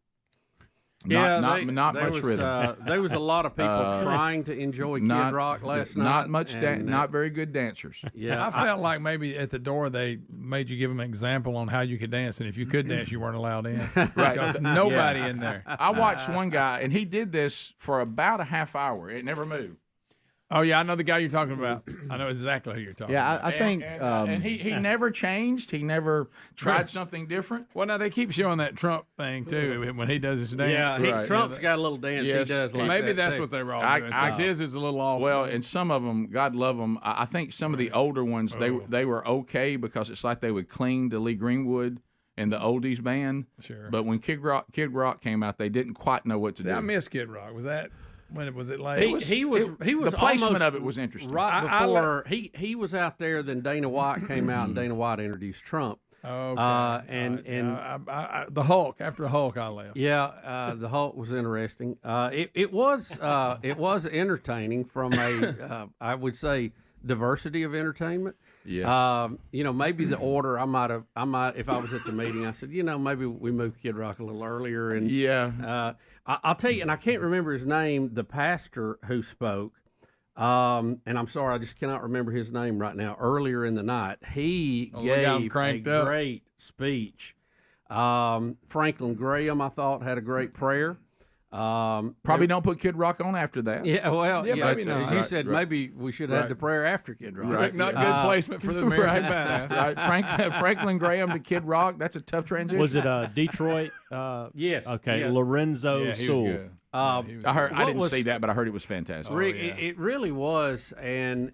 Not much rhythm. There was a lot of people trying to enjoy Kid Rock last night. Not much, not very good dancers. Yeah, I felt like maybe at the door they made you give them an example on how you could dance, and if you could dance, you weren't allowed in. Right, because nobody in there. I watched one guy, and he did this for about a half hour. It never moved. Oh yeah, I know the guy you're talking about. I know exactly who you're talking about. I think, and he never changed. He never tried something different. Well, now they keep showing that Trump thing too when he does his dance. Yeah, Trump's got a little dance. Yes. He does like maybe that that's too. what they were all doing. Since his is a little off. Well, and some of them, God love them. I think some of the older ones, they were okay because it's like they would cling to Lee Greenwood and the oldies band. Sure. But when Kid Rock came out, they didn't quite know what to do. I miss Kid Rock. Was that? When was it late? He was the placement of it was interesting. Right before he was out there, then Dana White came out, and Dana White introduced Trump. Okay. And the Hulk, after the Hulk, I left. Yeah, the Hulk was interesting. It was entertaining from a I would say diversity of entertainment. Yes. Maybe the order I might if I was at the meeting, I said, maybe we move Kid Rock a little earlier. And yeah. I'll tell you, and I can't remember his name, the pastor who spoke, and I'm sorry, I just cannot remember his name right now. Earlier in the night, he gave a great speech. Franklin Graham, I thought, had a great prayer. Probably don't put Kid Rock on after that. Yeah, well, maybe not. As you said, maybe we should have had the prayer after Kid Rock. Right, not good placement for the American Badass. Right. Franklin Graham to Kid Rock. That's a tough transition. Was it Detroit? Yes. Okay, yeah. Lorenzo Sewell. I didn't see that, but I heard it was fantastic. It really was, and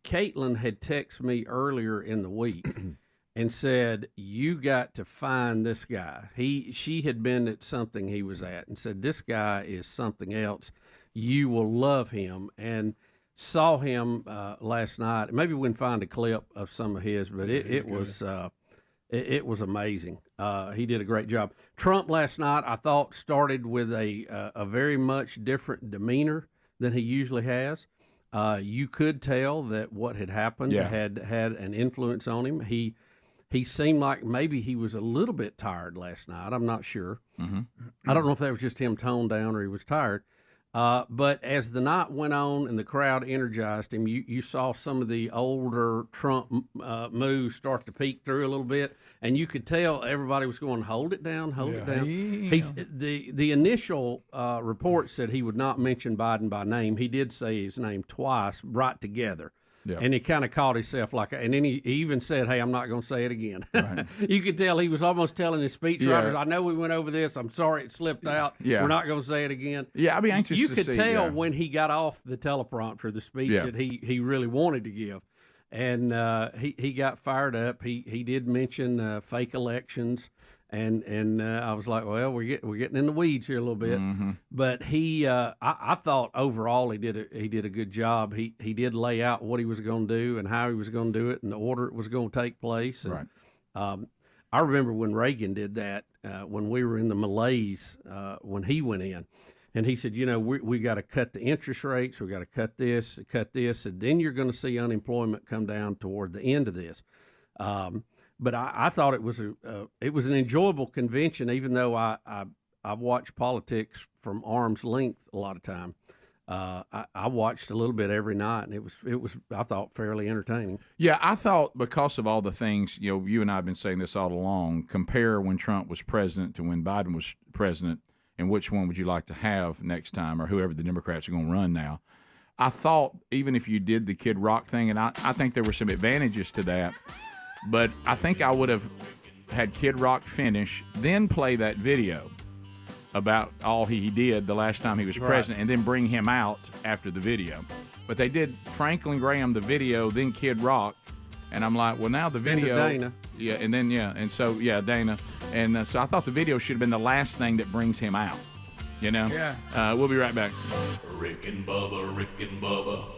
Caitlin had texted me earlier in the week and said, "You got to find this guy." She had been at something he was at and said, "This guy is something else. You will love him." And saw him last night. Maybe we can find a clip of some of his, but it was amazing. He did a great job. Trump last night, I thought, started with a very much different demeanor than he usually has. You could tell that what had happened had an influence on him. He seemed like maybe he was a little bit tired last night. I'm not sure. Mm-hmm. I don't know if that was just him toned down or he was tired. But as the night went on and the crowd energized him, you saw some of the older Trump moves start to peek through a little bit, and you could tell everybody was going, hold it down, hold it down. The initial report said he would not mention Biden by name. He did say his name twice, right together. Yeah. And he kind of caught himself and then he even said, "Hey, I'm not going to say it again." Right. You could tell he was almost telling his speechwriters, "I know we went over this. I'm sorry it slipped out. We're not going to say it again." Yeah, I'd be anxious to see. You could tell when he got off the teleprompter, the speech that he really wanted to give. And he got fired up. He did mention fake elections. And I was like, well, we're getting in the weeds here a little bit, but I thought overall he did a good job. He did lay out what he was going to do and how he was going to do it and the order it was going to take place. And, I remember when Reagan did that when we were in the malaise when he went in, and he said, we got to cut the interest rates, we got to cut this, and then you're going to see unemployment come down toward the end of this. But I thought it was an enjoyable convention, even though I watch politics from arm's length a lot of time. I watched a little bit every night, and it was I thought fairly entertaining. Yeah, I thought because of all the things you and I have been saying this all along. Compare when Trump was president to when Biden was president, and which one would you like to have next time, or whoever the Democrats are going to run now. I thought even if you did the Kid Rock thing, and I think there were some advantages to that. But I think I would have had Kid Rock finish, then play that video about all he did the last time he was president, and then bring him out after the video. But they did Franklin Graham, the video, then Kid Rock, and I'm like, well, now the video. Dana. Yeah, and then, Dana. And so I thought the video should have been the last thing that brings him out, Yeah. We'll be right back. Rick and Bubba, Rick and Bubba.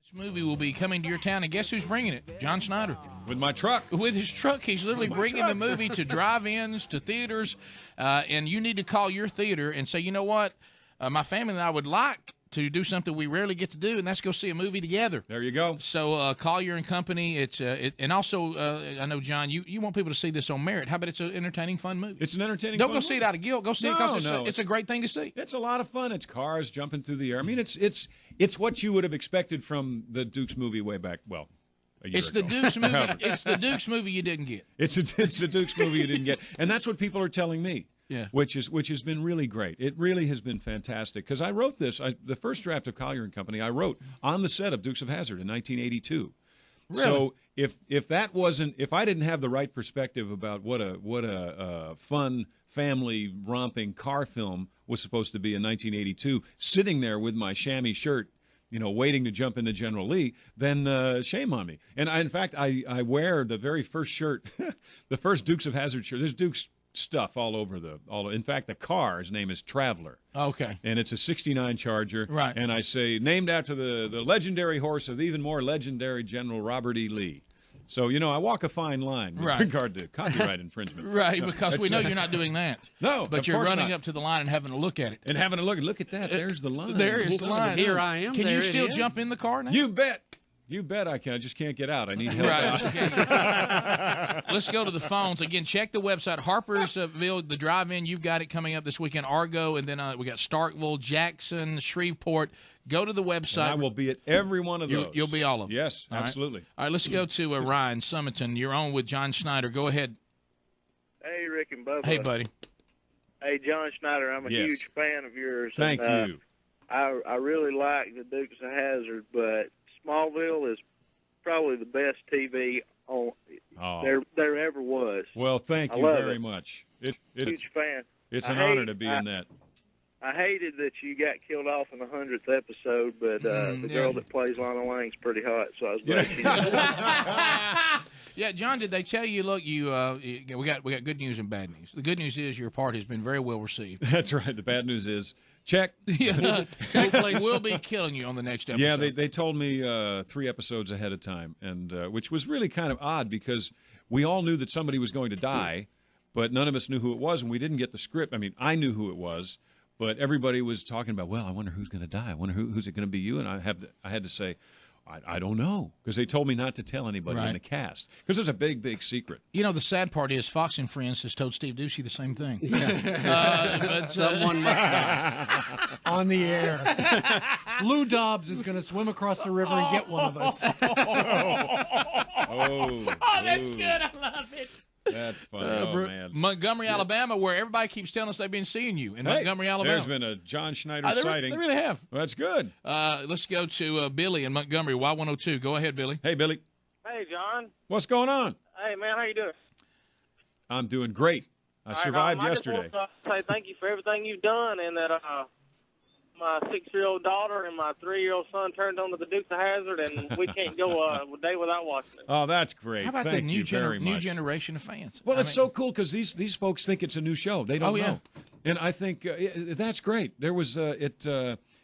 This movie will be coming to your town, and guess who's bringing it? John Schneider. With my truck. With his truck. He's literally bringing the movie to drive-ins, to theaters, and you need to call your theater and say, you know what, my family and I would like to do something we rarely get to do, and that's go see a movie together. There you go. So Collier and Company, and also I know, John, you want people to see this on merit. How about it's an entertaining, fun movie? It's an entertaining Don't fun go movie. see it out of guilt. Go see it because it's a great thing to see. It's a lot of fun. It's cars jumping through the air. I mean, it's what you would have expected from the Dukes movie way back, well, a year ago. The Dukes movie. It's the Dukes movie you didn't get. It's the Dukes movie you didn't get. And that's what people are telling me. Yeah. Which has been really great. It really has been fantastic because I wrote this. The first draft of Collier and Company I wrote on the set of Dukes of Hazzard in 1982. Really? So if I didn't have the right perspective about what a fun family romping car film was supposed to be in 1982, sitting there with my chamois shirt, waiting to jump into General Lee, then shame on me. And in fact, I wear the very first shirt, the first Dukes of Hazzard shirt. There's Dukes stuff all over in fact, the car's name is Traveler. Okay. And it's a 69 Charger. Right. And I say, named after the legendary horse of the even more legendary General Robert E. Lee. So, I walk a fine line with regard to copyright infringement. Right, because we know you're not doing that. No, but you're running up to the line and having a look at it. And having a look at that. There's the line. There is the line. Here I am. Can you still jump in the car now? You bet. You bet I can. I just can't get out. I need help out. Let's go to the phones. Again, check the website. Harpersville, the drive-in, you've got it coming up this weekend. Argo, and then we got Starkville, Jackson, Shreveport. Go to the website. And I will be at every one of those. You'll be all of them. Yes, all absolutely. All right, let's go to Ryan Summerton. You're on with John Schneider. Go ahead. Hey, Rick and Bubba. Hey, buddy. Hey, John Schneider, I'm a Yes. huge fan of yours. Thank and, you. I really like the Dukes of Hazzard, but Smallville is probably the best TV on there ever was. Well, thank I you love very it. much. Huge fan. It's I an honor hate- to be in that. I hated that you got killed off in the 100th episode, but the girl that plays Lana Lang's pretty hot, so I was glad she Yeah, John, did they tell you, look, we got good news and bad news. The good news is your part has been very well received. That's right. The bad news is, check. We'll be killing you on the next episode. Yeah, they told me 3 episodes ahead of time, and which was really kind of odd because we all knew that somebody was going to die, but none of us knew who it was, and we didn't get the script. I mean, I knew who it was, but everybody was talking about, well, I wonder who's going to die. I wonder who's it going to be you? And I had to say, I don't know, because they told me not to tell anybody in the cast, because there's a big, big secret. You know, the sad part is Fox and Friends has told Steve Ducey the same thing. But someone must die. On the air. Lou Dobbs is going to swim across the river and get one of us. Oh, that's good. I love it. That's funny. Man. Montgomery, Alabama, where everybody keeps telling us they've been seeing you in Montgomery, Alabama. There's been a John Schneider sighting. They really have. Well, that's good. Let's go to Billy in Montgomery, Y102. Go ahead, Billy. Hey, Billy. Hey, John. What's going on? Hey, man, how you doing? I'm doing great. I survived yesterday. I just want to say thank you for everything you've done, and that my 6-year-old daughter and my 3-year-old son turned on to the Dukes of Hazzard, and we can't go a day without watching it. Oh, that's great. How about Thank the new, you very new much. generation of fans? Well, it's so cool because these folks think it's a new show. They don't Oh, yeah. know. And I think that's great. There was at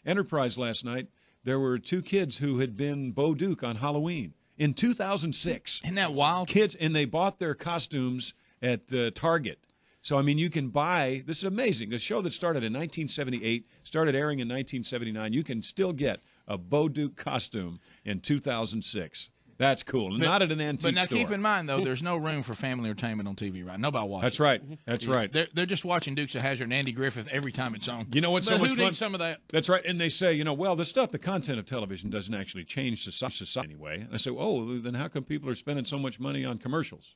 Enterprise last night, there were 2 kids who had been Bo Duke on Halloween in 2006. Isn't that wild? Kids, and they bought their costumes at Target. So, I mean, you can buy – this is amazing. The show that started in 1978, started airing in 1979, you can still get a Bo Duke costume in 2006. That's cool. Not at an antique store. But now keep in mind, though, there's no room for family entertainment on TV, right? Nobody watches That's right. That's right. They're just watching Dukes of Hazzard and Andy Griffith every time it's on. You know what's but so much who fun? needs some of that? That's right. And they say, well, the content of television doesn't actually change society anyway. And I say, then how come people are spending so much money on commercials?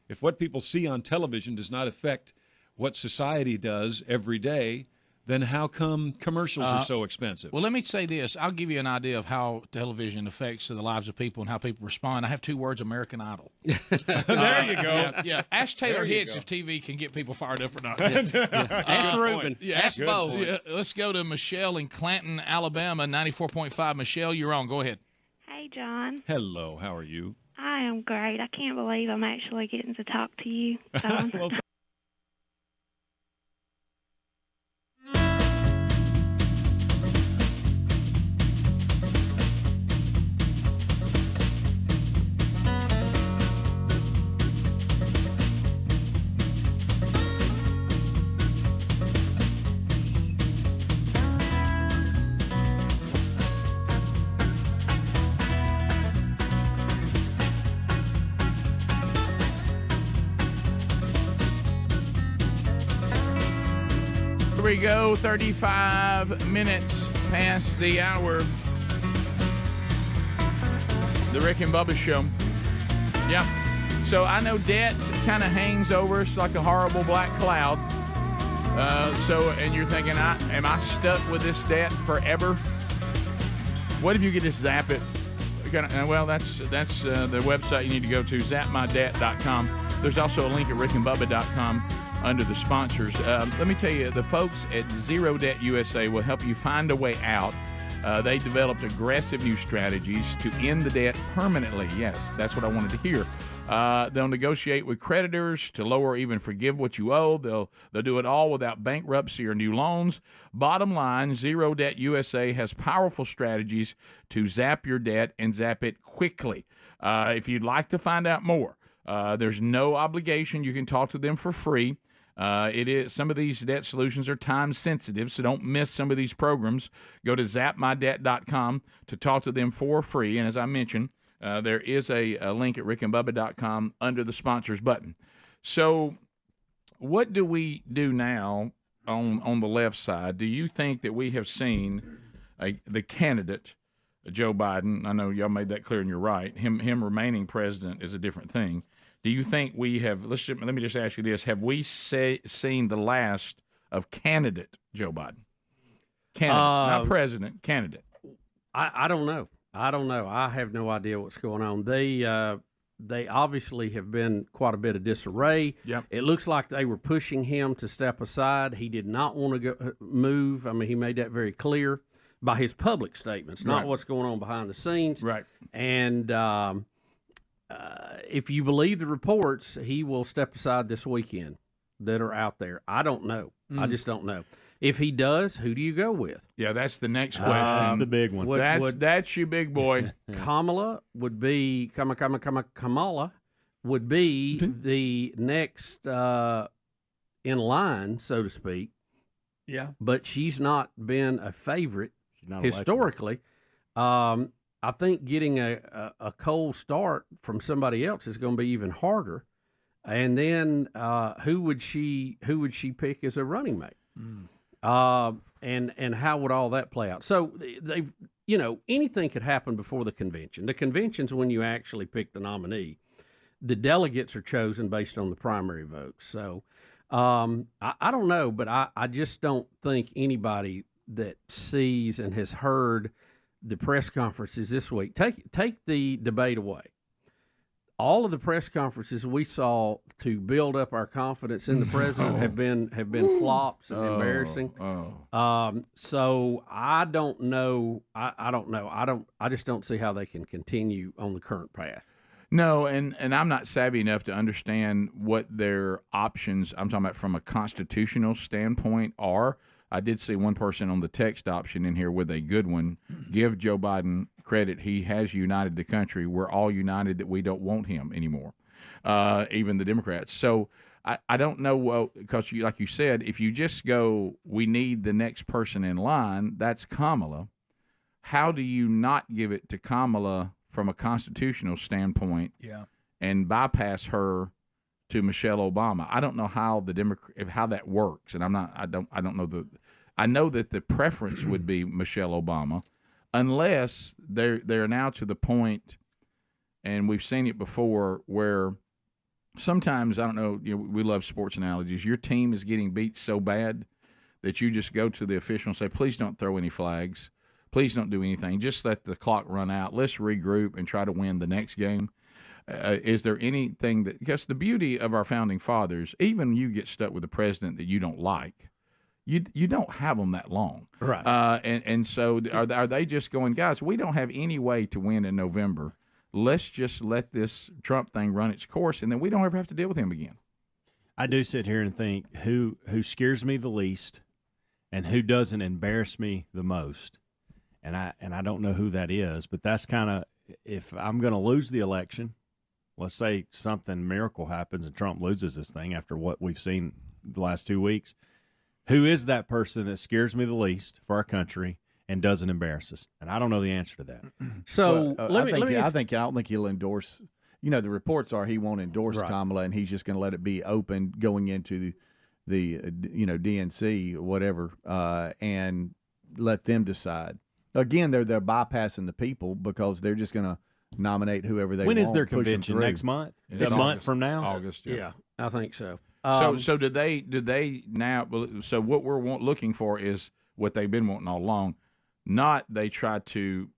If what people see on television does not affect what society does every day, then how come commercials are so expensive? Well, let me say this. I'll give you an idea of how television affects the lives of people and how people respond. I have 2 words, American Idol. There you go. Yeah. Ask Taylor There you Hicks go. if TV can get people fired up or not. Ask Ruben. Ask Good Bo. point. Yeah, let's go to Michelle in Clanton, Alabama, 94.5. Michelle, you're on. Go ahead. Hey, John. Hello. How are you? I am great. I can't believe I'm actually getting to talk to you. Well, Here we go, 35 minutes past the hour. The Rick and Bubba Show. Yeah. So I know debt kind of hangs over us like a horrible black cloud. And you're thinking, am I stuck with this debt forever? What if you could just zap it? Well, that's the website you need to go to, zapmydebt.com. There's also a link at rickandbubba.com under the sponsors. Let me tell you, the folks at Zero Debt USA will help you find a way out. They developed aggressive new strategies to end the debt permanently. Yes, that's what I wanted to hear. They'll negotiate with creditors to lower or even forgive what you owe. They'll do it all without bankruptcy or new loans. Bottom line, Zero Debt USA has powerful strategies to zap your debt and zap it quickly. If you'd like to find out more, there's no obligation. You can talk to them for free. Some of these debt solutions are time sensitive, so don't miss some of these programs. Go to zapmydebt.com to talk to them for free. And as I mentioned, there is a link at rickandbubba.com under the sponsors button. So what do we do now on the left side? Do you think that we have seen the candidate, Joe Biden? I know y'all made that clear and you're right. Him remaining president is a different thing. Do you think we have? Let me just ask you this: have we seen the last of candidate Joe Biden? Candidate, not president. Candidate. I don't know. I have no idea what's going on. They obviously have been quite a bit of disarray. Yep. It looks like they were pushing him to step aside. He did not want to move. I mean, he made that very clear by his public statements, not what's going on behind the scenes. Right. And if you believe the reports, he will step aside this weekend that are out there. I don't know. I just don't know. If he does, who do you go with? Yeah, that's the next question. That's the big one. That's your big boy. Kamala would be Kamala would be the next in line, so to speak. Yeah. But she's not been a favorite not historically. I think getting a cold start from somebody else is going to be even harder. And then who would she pick as a running mate? And how would all that play out? So they've, anything could happen before the convention. The convention's when you actually pick the nominee. The delegates are chosen based on the primary votes. So I don't know, but I just don't think anybody that sees and has heard the press conferences this week, take the debate away. All of the press conferences we saw to build up our confidence in the president have been flops and embarrassing. So I don't know. I don't know. I just don't see how they can continue on the current path. No, and I'm not savvy enough to understand what their options, I'm talking about from a constitutional standpoint, are. I did see one person on the text option in here with a good one. Give Joe Biden credit. He has united the country. We're all united that we don't want him anymore, even the Democrats. So I don't know, because like you said, if you just go, we need the next person in line, that's Kamala. How do you not give it to Kamala from a constitutional standpoint and bypass her to Michelle Obama? I don't know how how that works, and I don't know I know that the preference would be Michelle Obama, unless they're now to the point, and we've seen it before, where sometimes, I don't know, we love sports analogies. Your team is getting beat so bad that you just go to the official and say, please don't throw any flags. Please don't do anything. Just let the clock run out. Let's regroup and try to win the next game. Is there anything that, because the beauty of our founding fathers, even you get stuck with a president that you don't like, you don't have them that long. Right. And so are they just going, guys, we don't have any way to win in November. Let's just let this Trump thing run its course, and then we don't ever have to deal with him again. I do sit here and think who scares me the least and who doesn't embarrass me the most. And I don't know who that is, but that's kind of, if I'm going to lose the election, let's say something miracle happens and Trump loses this thing after what we've seen the last 2 weeks, who is that person that scares me the least for our country and doesn't embarrass us? And I don't know the answer to that. So I don't think he'll endorse. The reports are he won't endorse Kamala, and he's just going to let it be open going into the DNC or whatever, and let them decide. Again, they're bypassing the people because they're just going to nominate whoever they want. When is their convention? Next month? A month from now? August. Yeah, I think so. So do they now? So what we're looking for is what they've been wanting all along. Not they try to,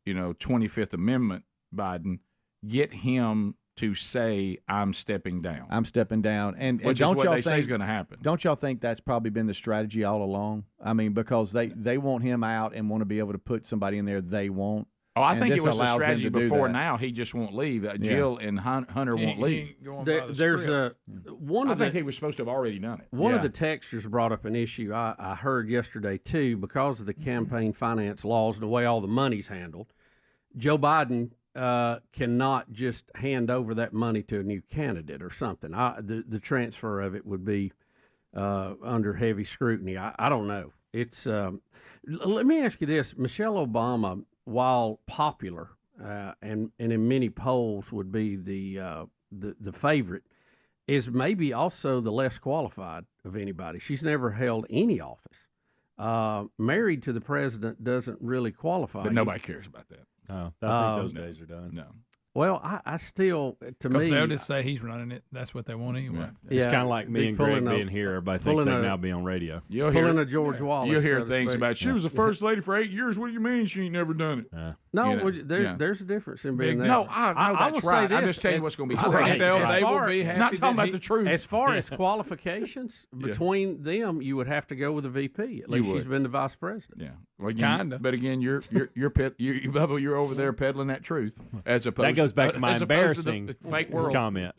25th Amendment Biden, get him to say I'm stepping down. I'm stepping down, and which don't is what y'all they say think is going to happen? Don't y'all think that's probably been the strategy all along? I mean, because they want him out and want to be able to put somebody in there they want. Oh, I think it was a allows them strategy to do before. that. Now he just won't leave. Jill and Hunter won't leave. One I of think he was supposed to have already done it. One of the texters brought up an issue I heard yesterday too, because of the campaign finance laws and the way all the money's handled. Joe Biden cannot just hand over that money to a new candidate or something. The transfer of it would be under heavy scrutiny. I don't know. It's let me ask you this: Michelle Obama, while popular and in many polls would be the favorite, is maybe also the less qualified of anybody. She's never held any office. Married to the president doesn't really qualify. But nobody cares about that. No, I think those days are done. No. Well, I still, to me, they'll just say he's running it. That's what they want anyway. It's kind of like me and Greg being here. Everybody thinks they now be on radio. You'll hear a George Wallace. You'll hear things about she was the first lady for 8 years. What do you mean she ain't never done it? No, there's a difference in being there. No, I that's right. I'm just telling you what's going to be said. They will be happy. Not talking about the truth. As far as qualifications between them, you would have to go with the VP. At least she's been the vice president. Yeah, well, kinda. But again, Bubba, you're over there peddling that truth as opposed. That goes back to my embarrassing fake world comment.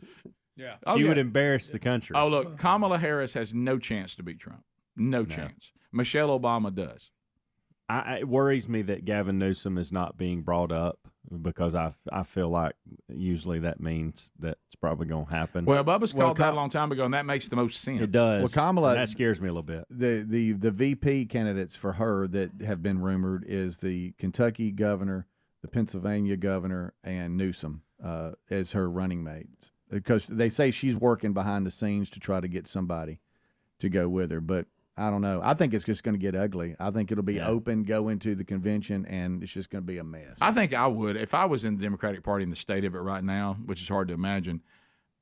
Yeah, she would embarrass the country. Oh, look, Kamala Harris has no chance to beat Trump. No chance. Michelle Obama does. It worries me that Gavin Newsom is not being brought up because I feel like usually that means that's probably going to happen. Well, Bubba's called that a long time ago, and that makes the most sense. It does. Well, Kamala, that scares me a little bit. The VP candidates for her that have been rumored is the Kentucky governor, the Pennsylvania governor, and Newsom as her running mates, because they say she's working behind the scenes to try to get somebody to go with her. But I don't know. I think it's just going to get ugly. I think it'll be open, go into the convention, and it's just going to be a mess. I think I would. If I was in the Democratic Party in the state of it right now, which is hard to imagine,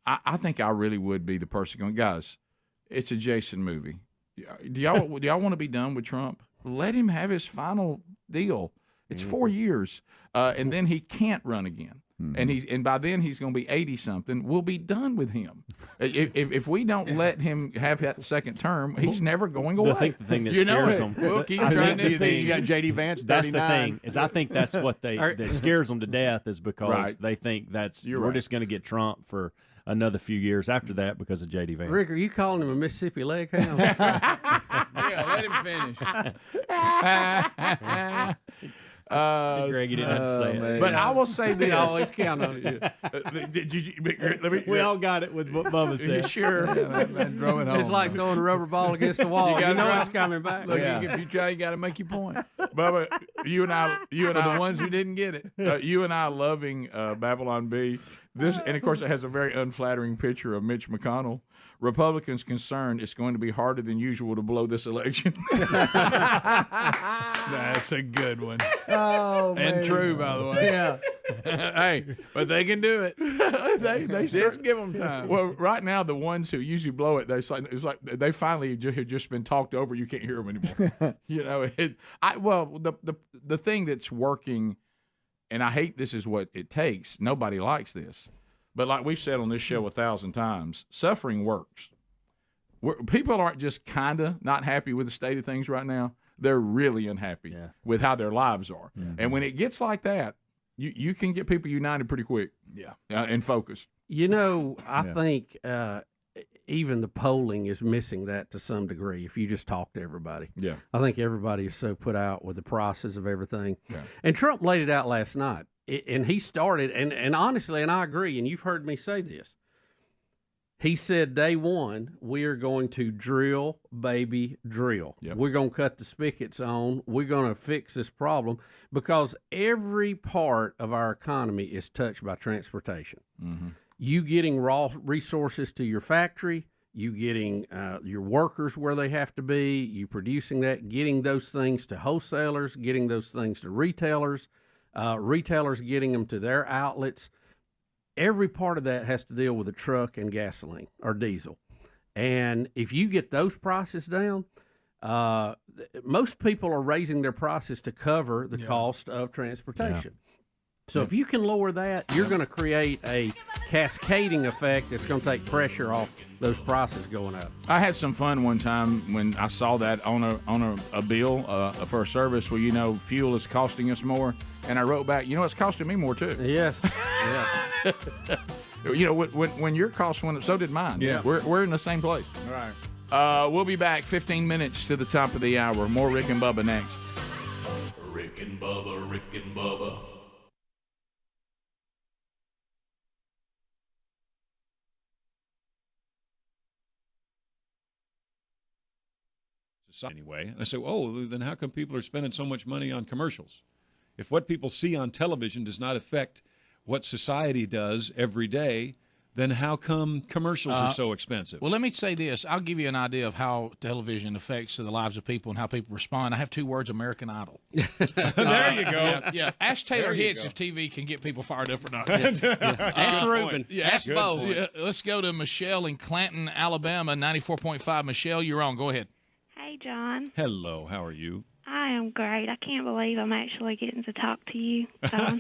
I think I really would be the person going, guys, it's a Jason movie. Do y'all want to be done with Trump? Let him have his final deal. It's 4 years, and then he can't run again. Mm-hmm. And by then he's going to be 80-something. We'll be done with him. If we don't let him have that second term, he's never going away. I think the thing that scares them. We'll keep trying to think you got J.D. Vance. That's the thing. Is I think that's what that scares them to death is because they think we're just going to get Trump for another few years after that because of J.D. Vance. Rick, are you calling him a Mississippi leg hound? Yeah, let him finish. Greg, you didn't have to say it. But I will say this. always count on you. We all got it with what Bubba said. You sure? It's like throwing a rubber ball against the wall. You know it's coming back. Look, if you try, you got to make your point. Bubba, you and I, the ones who didn't get it, you and I loving Babylon Bee. And of course, it has a very unflattering picture of Mitch McConnell. Republicans concerned it's going to be harder than usual to blow this election. That's a good one. Oh, and true, by the way. Yeah. Hey, but they can do it. they just give them time. Well, right now, the ones who usually blow it, it's like they finally have just been talked over. You can't hear them anymore. You know, the thing that's working, and I hate this is what it takes. Nobody likes this. But like we've said on this show 1,000 times, suffering works. People aren't just kind of not happy with the state of things right now. They're really unhappy with how their lives are. Mm-hmm. And when it gets like that, you can get people united pretty quick and focused. You know, I think even the polling is missing that to some degree if you just talk to everybody. Yeah. I think everybody is so put out with the process of everything. Yeah. And Trump laid it out last night. And he started, and honestly, and I agree, and you've heard me say this, he said day one, we are going to drill, baby, drill. Yep. We're going to cut the spigots on. We're going to fix this problem because every part of our economy is touched by transportation. Mm-hmm. You getting raw resources to your factory, you getting your workers where they have to be, you producing that, getting those things to wholesalers, getting those things to retailers, retailers getting them to their outlets. Every part of that has to deal with a truck and gasoline or diesel. And if you get those prices down, most people are raising their prices to cover the cost of transportation. Yeah. So if you can lower that, you're going to create a cascading effect that's going to take pressure off those prices going up. I had some fun one time when I saw that on a bill for a service where, fuel is costing us more. And I wrote back, it's costing me more too. Yes. Yeah. When your costs went up, so did mine. Yeah. We're in the same place. All right. We'll be back 15 minutes to the top of the hour. More Rick and Bubba next. Rick and Bubba, Rick and Bubba. Anyway, and I say, then how come people are spending so much money on commercials? If what people see on television does not affect what society does every day, then how come commercials are so expensive? Well, let me say this. I'll give you an idea of how television affects the lives of people and how people respond. I have 2 words: American Idol. There you go. Yeah. Ask Taylor There you Hicks go. if TV can get people fired up or not. Ask Ruben. Ask Bo. Yeah, let's go to Michelle in Clanton, Alabama, 94.5. Michelle, you're on. Go ahead. Hey, John. Hello, how are you? I am great. I can't believe I'm actually getting to talk to you.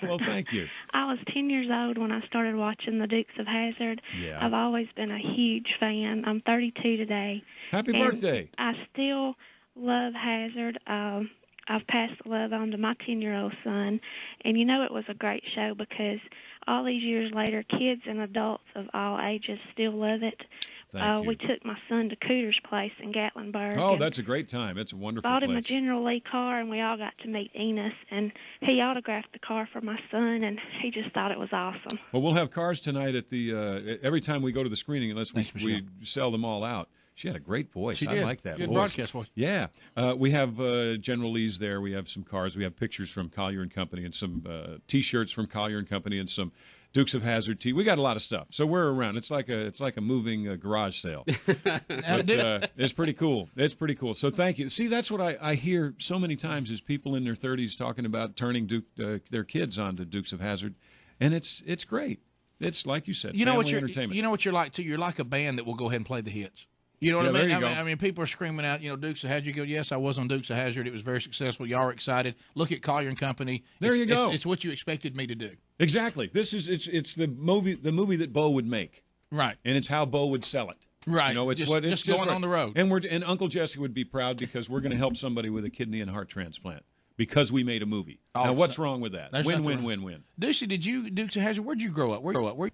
Well, thank you. I was 10 years old when I started watching the Dukes of Hazzard. Yeah. I've always been a huge fan. I'm 32 today. Happy and birthday. I still love Hazzard. I've passed the love on to my 10-year-old son. And, it was a great show because all these years later, kids and adults of all ages still love it. Thank you. We took my son to Cooter's place in Gatlinburg. Oh, and that's a great time. It's a wonderful bought him a place. General Lee car, and we all got to meet Enos. And he autographed the car for my son, and he just thought it was awesome. Well, we'll have cars tonight at the every time we go to the screening, unless we sell them all out. She had a great voice. She I did. like that Good voice. broadcast voice. Yeah. We have General Lee's there. We have some cars. We have pictures from Collier and Company and some T-shirts from Collier and Company and some Dukes of Hazzard tea. We got a lot of stuff. So we're around. It's like a moving garage sale. But, it's pretty cool. It's pretty cool. So thank you. See, that's what I hear so many times is people in their 30s talking about turning their kids on to Dukes of Hazzard, and it's great. It's like you said, family entertainment. You know what you're like too. You're like a band that will go ahead and play the hits. You know what Yeah, I mean? there you go. I mean, people are screaming out, Dukes of Hazzard. You go, yes, I was on Dukes of Hazzard. It was very successful. Y'all are excited. Look at Collier and Company. There you go. It's what you expected me to do. Exactly. This is it's the movie that Bo would make. Right. And it's how Bo would sell it. Right. It's just going on the road. And Uncle Jesse would be proud because we're going to help somebody with a kidney and heart transplant because we made a movie. Now, what's wrong with that? Win. Deucey, Dukes of Hazzard, where'd you grow up? Where?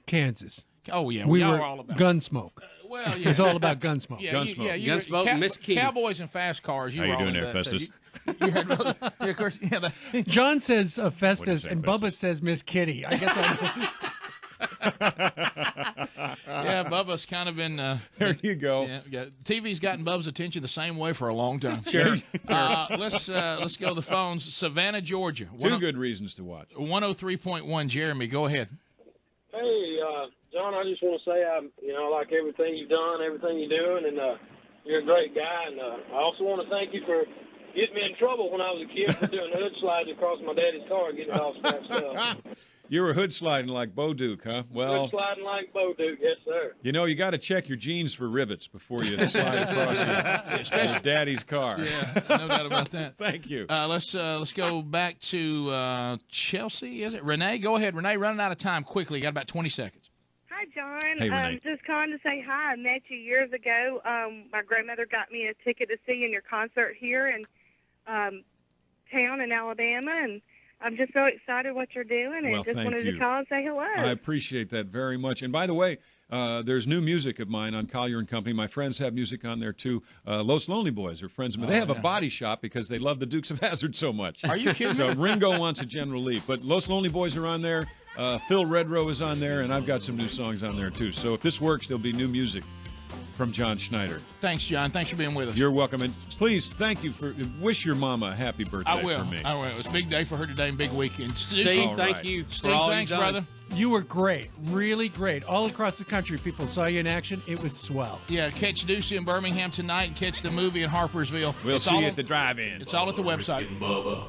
Kansas. Oh, yeah. We y'all were were all about Gunsmoke. Well, yeah. It's all about Gunsmoke. Yeah, Gunsmoke. Gunsmoke and Miss Kitty. Cowboys and fast cars. How you doing there, Festus? Of course, John says Festus, say, and Festus? Bubba says Miss Kitty. I guess Yeah, Bubba's kind of been. There you go. Yeah, TV's gotten Bubba's attention the same way for a long time. Sure. Let's go to the phones. Savannah, Georgia. Two good reasons to watch. 103.1. Jeremy, go ahead. Hey, John, I just want to say I like everything you've done, everything you're doing, and you're a great guy. And I also want to thank you for getting me in trouble when I was a kid for doing hood slides across my daddy's car, getting it all scratched up. You were hood sliding like Bo Duke, huh? Well, Hood sliding like Bo Duke, yes, sir. you got to check your jeans for rivets before you slide across your daddy's car. Yeah, no doubt about that. Thank you. Let's go back to Chelsea. Is it Renee? Go ahead, Renee. Running out of time quickly. You got about 20 seconds. Hi, John. Hey, Renee. Just calling to say hi. I met you years ago. My grandmother got me a ticket to see you in your concert here in town in Alabama, and I'm just so excited what you're doing, and Well, just thank wanted you. to call and say hello. I appreciate that very much. And by the way, there's new music of mine on Collier and Company. My friends have music on there too. Los Lonely Boys are friends of mine. They have a body shop because they love the Dukes of Hazzard so much. Are you kidding So me? Ringo wants a General Lee, but Los Lonely Boys are on there. Phil Redrow is on there, and I've got some new songs on there too. So if this works, there'll be new music from John Schneider. Thanks, John. Thanks for being with us. You're welcome, and please thank you for wish your mama a happy birthday I will. for me. I will. It's a big day for her today and big weekend. Steve, All thank right. you. Steve, thanks, brother. you were great, really great. All across the country, people saw you in action. It was swell. Yeah, catch Ducey in Birmingham tonight and catch the movie in Harpersville. We'll It's see all you on- at the drive-in. It's all at the website. Rick and Bubba.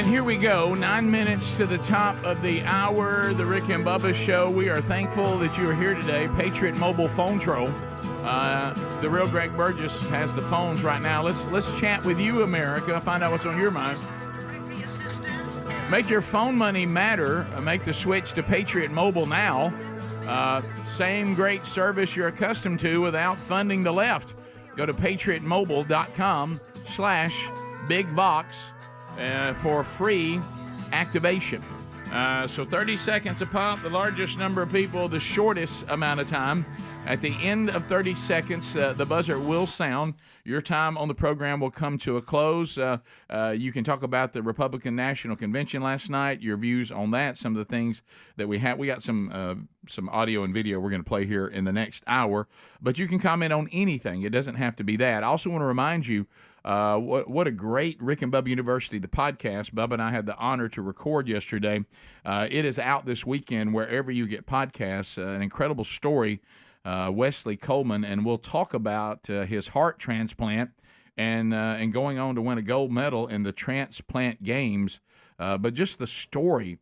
And here we go, 9 minutes to the top of the hour, the Rick and Bubba Show. We are thankful that you are here today. Patriot Mobile Phone Troll. The real Greg Burgess has the phones right now. Let's chat with you, America. Find out what's on your mind. Make your phone money matter. Make the switch to Patriot Mobile now. Same great service you're accustomed to without funding the left. Go to patriotmobile.com/bigbox for free activation. So 30 seconds a pop, the largest number of people, the shortest amount of time. At the end of 30 seconds, the buzzer will sound. Your time on the program will come to a close. You can talk about the Republican National Convention last night, your views on that, some of the things that we have. We got some audio and video we're going to play here in the next hour. But you can comment on anything. It doesn't have to be that. I also want to remind you, what a great Rick and Bubba University, the podcast. Bubba and I had the honor to record yesterday. It is out this weekend wherever you get podcasts. An incredible story. Wesley Coleman, and we'll talk about his heart transplant and going on to win a gold medal in the transplant games. But just the story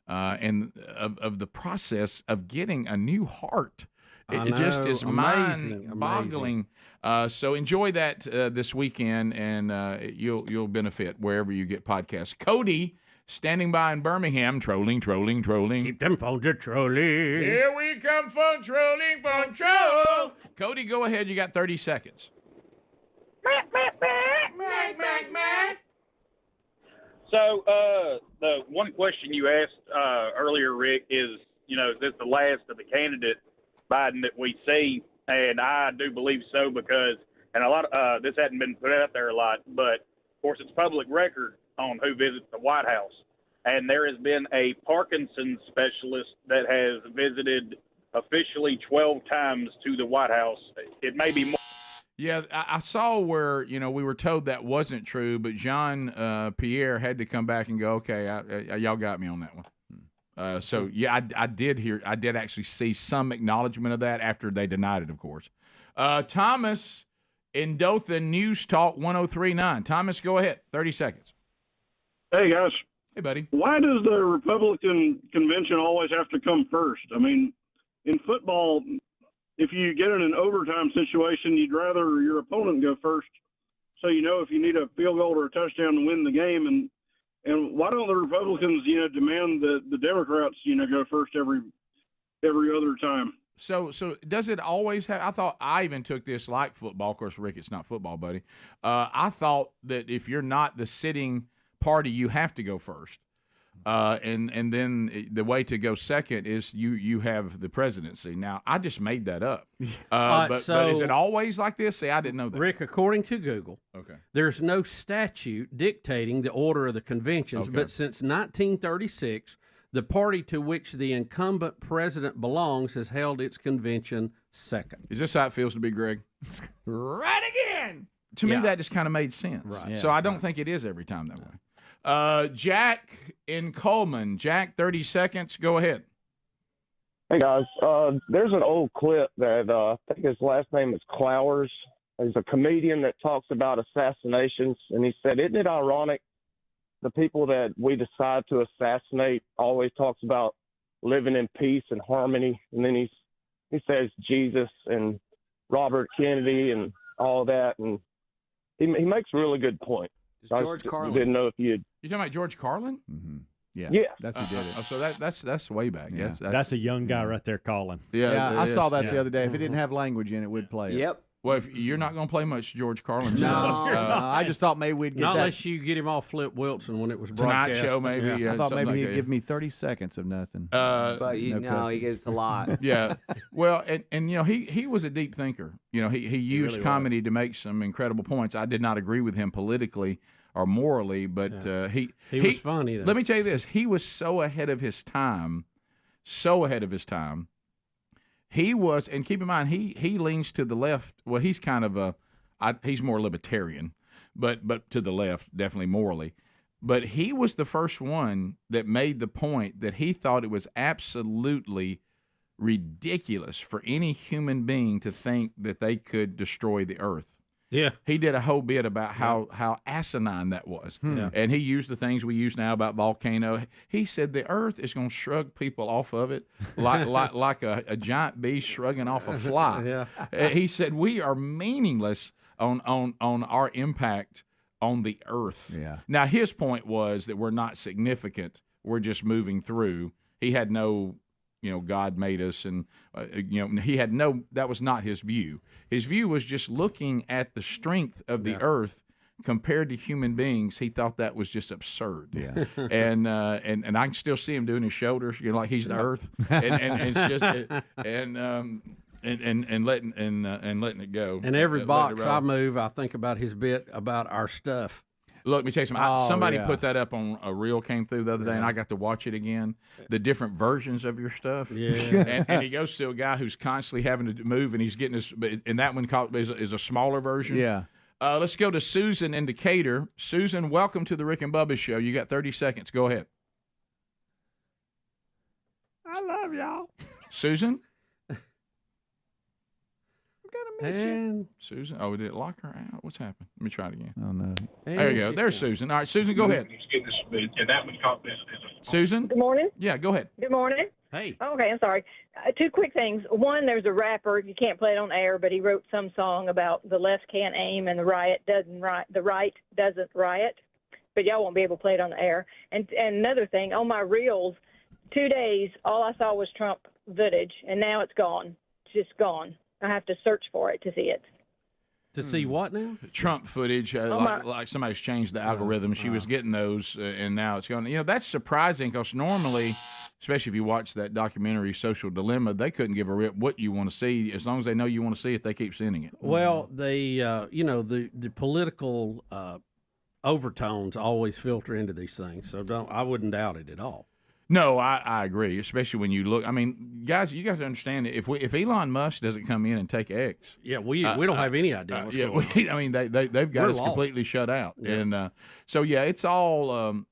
and of the process of getting a new heart. It just is mind-boggling. So enjoy that this weekend, and you'll benefit wherever you get podcasts. Cody, standing by in Birmingham, trolling. Keep them phones a-trolling. Here we come, phone trolling, phone troll. Cody, go ahead. You got 30 seconds. So, the one question you asked earlier, Rick, is, is this the last of the candidate Biden that we see? And I do believe so because, and a lot of this hadn't been put out there a lot, but of course it's public record on who visits the White House. And there has been a Parkinson's specialist that has visited officially 12 times to the White House. It may be more. Yeah, I saw where, we were told that wasn't true, but Jean Pierre had to come back and go, okay, y'all got me on that one. So, yeah, I did actually see some acknowledgement of that after they denied it, of course. Thomas in Dothan, News Talk 103.9. Thomas, go ahead. 30 seconds. Hey, guys. Hey, buddy. Why does the Republican convention always have to come first? I mean, in football, if you get in an overtime situation, you'd rather your opponent go first so if you need a field goal or a touchdown to win the game. And why don't the Republicans, demand that the Democrats, go first every other time? So does it always have? I thought I even took this like football. Of course, Rick, it's not football, buddy. I thought that if you're not the sitting party, you have to go first, and then the way to go second is you have the presidency. Now, I just made that up, but is it always like this? See, I didn't know that. Rick, according to Google, okay, there's no statute dictating the order of the conventions, but since 1936, the party to which the incumbent president belongs has held its convention second. Is this how it feels to be Greg? Right again. To me, that just kind of made sense. Right. Yeah, so I don't think it is every time that way. Jack in Coleman. Jack, 30 seconds. Go ahead. Hey, guys. There's an old clip that I think his last name is Clowers. He's a comedian that talks about assassinations, and he said, isn't it ironic the people that we decide to assassinate always talks about living in peace and harmony, and then he says Jesus and Robert Kennedy and all that, and he makes a really good point. George Carlin. Didn't know if you'd. You talking about George Carlin? Mm-hmm. Yeah. That's who did it. So that's way back. Yeah. That's a young guy right there calling. Yeah, I saw that the other day. If it didn't have language in it, we'd play it. Yep. Well, if you're not going to play much George Carlin No, stuff. I just thought maybe we'd get Not that. unless you get him off Flip Wilson when it was Tonight broadcast. Show, maybe. Yeah, I thought maybe like he'd that. give me 30 seconds of nothing. But he gets a lot. Yeah. Well, and he was a deep thinker. He used really comedy to make some incredible points. I did not agree with him politically or morally, but he was funny, though. Let me tell you this: he was so ahead of his time. He was, and keep in mind, he leans to the left. Well, he's kind of he's more libertarian, but to the left, definitely morally. But he was the first one that made the point that he thought it was absolutely ridiculous for any human being to think that they could destroy the earth. Yeah. He did a whole bit about how asinine that was. Yeah. And he used the things we use now about volcano. He said the earth is going to shrug people off of it like a giant bee shrugging off a fly. Yeah. He said we are meaningless on our impact on the earth. Yeah. Now, his point was that we're not significant. We're just moving through. He had no, God made us, and he had no. That was not his view. His view was just looking at the strength of the earth compared to human beings. He thought that was just absurd. Yeah. And I can still see him doing his shoulders, like he's the earth, and it's just and letting it go. And every Letting it box roll. I move, I think about his bit about our stuff. Look, let me tell you something. Oh, Somebody yeah. put that up on a reel came through the other day, and I got to watch it again. The different versions of your stuff. Yeah. And he goes to a guy who's constantly having to move, and he's getting this. And that one is a smaller version. Yeah. Let's go to Susan in Decatur. Susan, welcome to the Rick and Bubba Show. You got 30 seconds. Go ahead. I love y'all. Susan? And Susan? Oh, did it lock her out? What's happened? Let me try it again. Oh, no. There you go. There's Susan. All right, Susan, go ahead. And that one caught this. Susan? Good morning. Yeah, go ahead. Good morning. Hey. Okay, I'm sorry. Two quick things. One, there's a rapper. You can't play it on air, but he wrote some song about the left can't aim and the right doesn't riot. But y'all won't be able to play it on the air. And another thing, on my reels, 2 days, all I saw was Trump footage, and now it's gone. It's just gone. I have to search for it to see it. To see what now? Trump footage, like somebody's changed the algorithm. She was getting those, and now it's going. That's surprising because normally, especially if you watch that documentary, Social Dilemma, they couldn't give a rip what you want to see. As long as they know you want to see it, they keep sending it. Well, the political overtones always filter into these things, so I wouldn't doubt it at all. No, I agree, especially when you look. I mean, guys, you got to understand that if Elon Musk doesn't come in and take X, we don't have any idea what's going on. I mean, they've got We're us lost. completely shut out, Yeah. and so it's all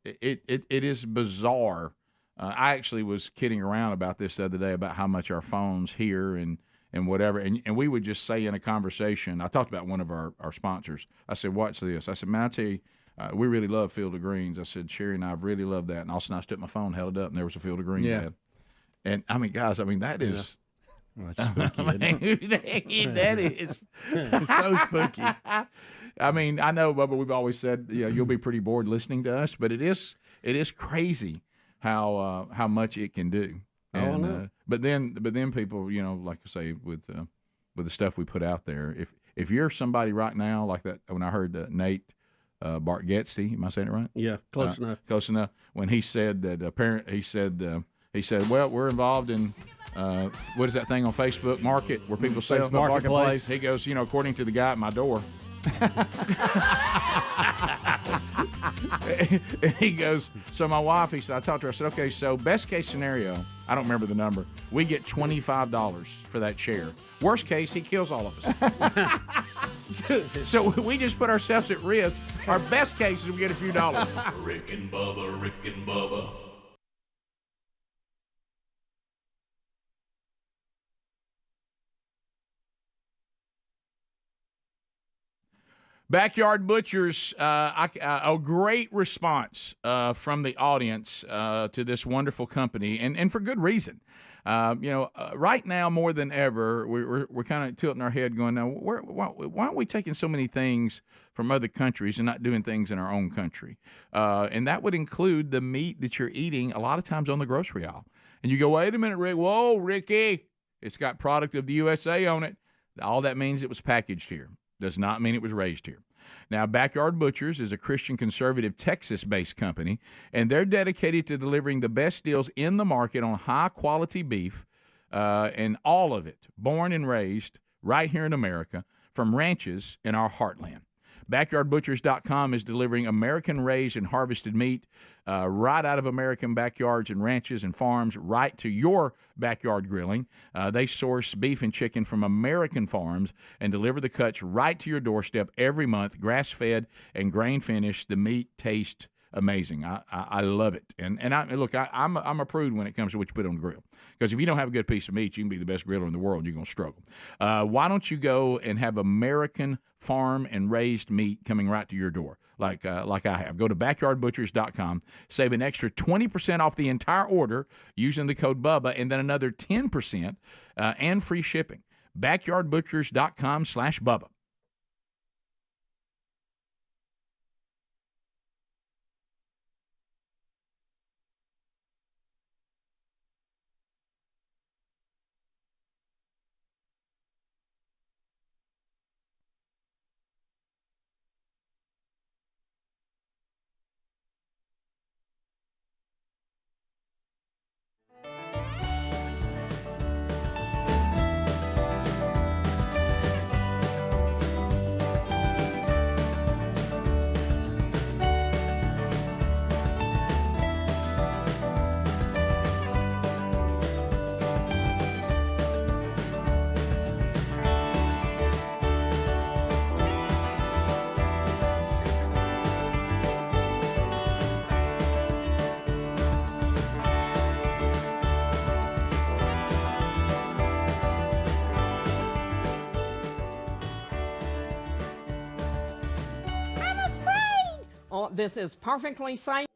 it is bizarre. I actually was kidding around about this the other day about how much our phones hear and whatever, and we would just say in a conversation. I talked about one of our sponsors. I said, "Watch this." I said, "Man, I tell you." We really love Field of Greens. I said, Sherry and I really love that. And all of a sudden I took my phone, held it up, and there was a Field of Greens ad. And, I mean, guys, that is... Well, that's spooky, isn't it? that is... It's so spooky. I mean, I know, Bubba, we've always said, you'll be pretty bored listening to us, but it is crazy how much it can do. And, but then people, like I say, with the stuff we put out there, if you're somebody right now like that, when I heard Nate Bargatze, am I saying it right? Yeah, close enough. Close enough. When he said that, he said, well, we're involved in what is that thing on Facebook Market where people sell Facebook Marketplace. He goes, according to the guy at my door. He goes, so my wife, he said, I talked to her, I said, okay, so best case scenario, I don't remember the number, we get $25 for that chair. Worst case, he kills all of us. So we just put ourselves at risk. Our best case is we get a few dollars. Rick and Bubba, Rick and Bubba. Backyard Butchers, a great response from the audience to this wonderful company, and for good reason. Right now more than ever, we're kind of tilting our head, going, "Now, why aren't we taking so many things from other countries and not doing things in our own country?" And that would include the meat that you're eating a lot of times on the grocery aisle. And you go, "Wait a minute, Rick. Whoa, Ricky, it's got product of the USA on it." All that means it was packaged here. Does not mean it was raised here. Now, Backyard Butchers is a Christian conservative Texas-based company, and they're dedicated to delivering the best deals in the market on high-quality beef, and all of it born and raised right here in America from ranches in our heartland. BackyardButchers.com is delivering American-raised and harvested meat right out of American backyards and ranches and farms right to your backyard grilling. They source beef and chicken from American farms and deliver the cuts right to your doorstep every month, grass-fed and grain-finished. The meat tastes amazing. I love it. And look, I'm a prude when it comes to what you put on the grill. Because if you don't have a good piece of meat, you can be the best griller in the world, and you're going to struggle. Why don't you go and have American farm and raised meat coming right to your door, like I have? Go to backyardbutchers.com, save an extra 20% off the entire order using the code Bubba, and then another 10% and free shipping. Backyardbutchers.com/Bubba. This is perfectly safe.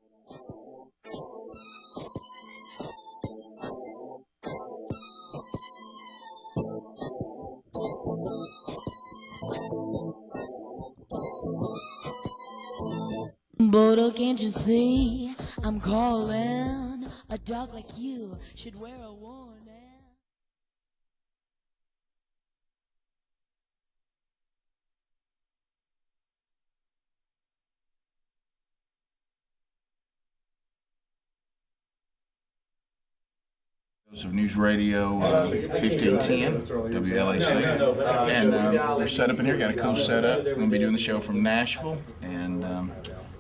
Bodo, can't you see I'm calling? A dog like you should wear a warning. Of News Radio 1510 WLAC, and we're set up in here. Got a cool setup. We're going to be doing the show from Nashville, and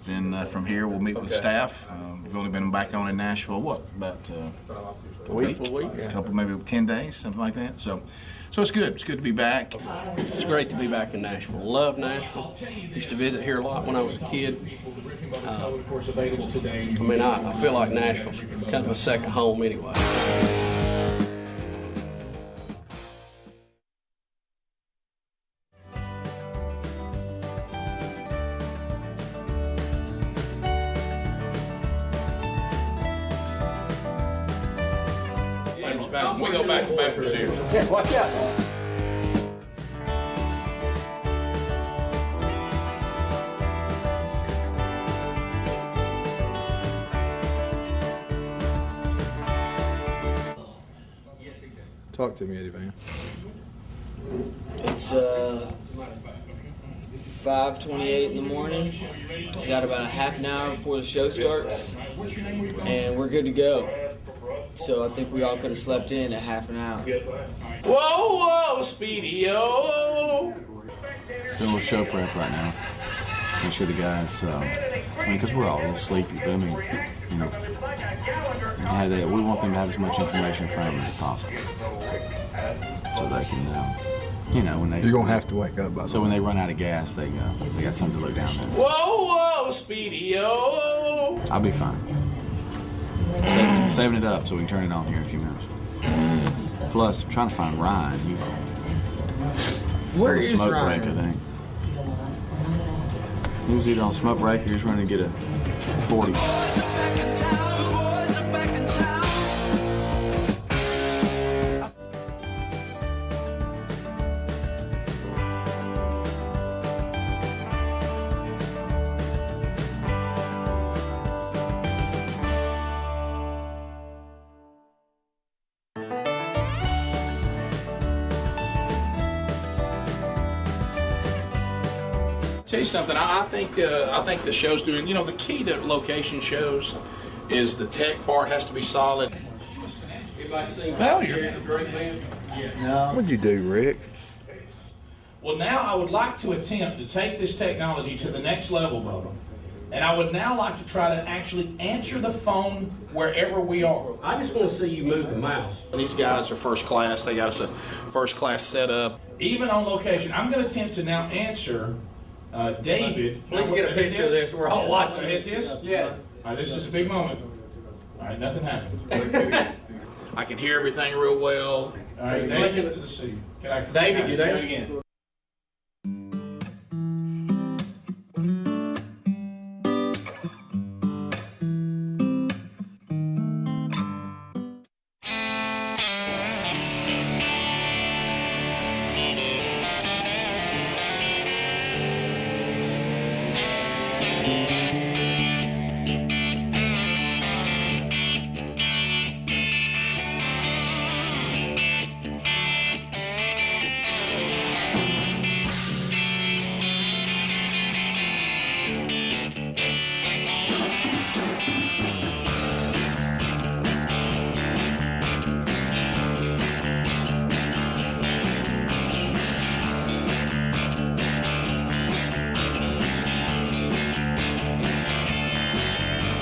then from here we'll meet with staff. We've only been back on in Nashville about a week, a couple, maybe 10 days, something like that. So it's good. It's good to be back. It's great to be back in Nashville. Love Nashville. Used to visit here a lot when I was a kid. I feel like Nashville's kind of a second home anyway. We go back to back receiver. Yeah, watch out. Talk to me, Eddie Van. It's 5:28 in the morning. We got about a half an hour before the show starts, and we're good to go. So I think we all could have slept in a half an hour. Whoa, Speedy-o! Doing a little show prep right now. Make sure the guys, because we're all a little sleepy, but we want them to have as much information in front of them as possible. So they can, when they... You're going to have to wake up by So when they run out of gas, they got something to look down at. Whoa, Speedy-o! I'll be fine. Saving it up so we can turn it on here in a few minutes. Plus, I'm trying to find Ryan. Where is smoke Ryan? break, I think. He was either on smoke break or he was running to get a 40. Tell you something, I think the show's doing, the key to location shows is the tech part has to be solid. Failure. What'd you do, Rick? Well, now I would like to attempt to take this technology to the next level, Bubba. And I would now like to try to actually answer the phone wherever we are. I just want to see you move the mouse. These guys are first class. They got us a first class setup. Even on location, I'm going to attempt to now answer David. Please get a picture of this. We're all watching. Hit this? Yes. All right, this is a big moment. All right, nothing happened. I can hear everything real well. All right, David, let's see. David, you there? Do it again.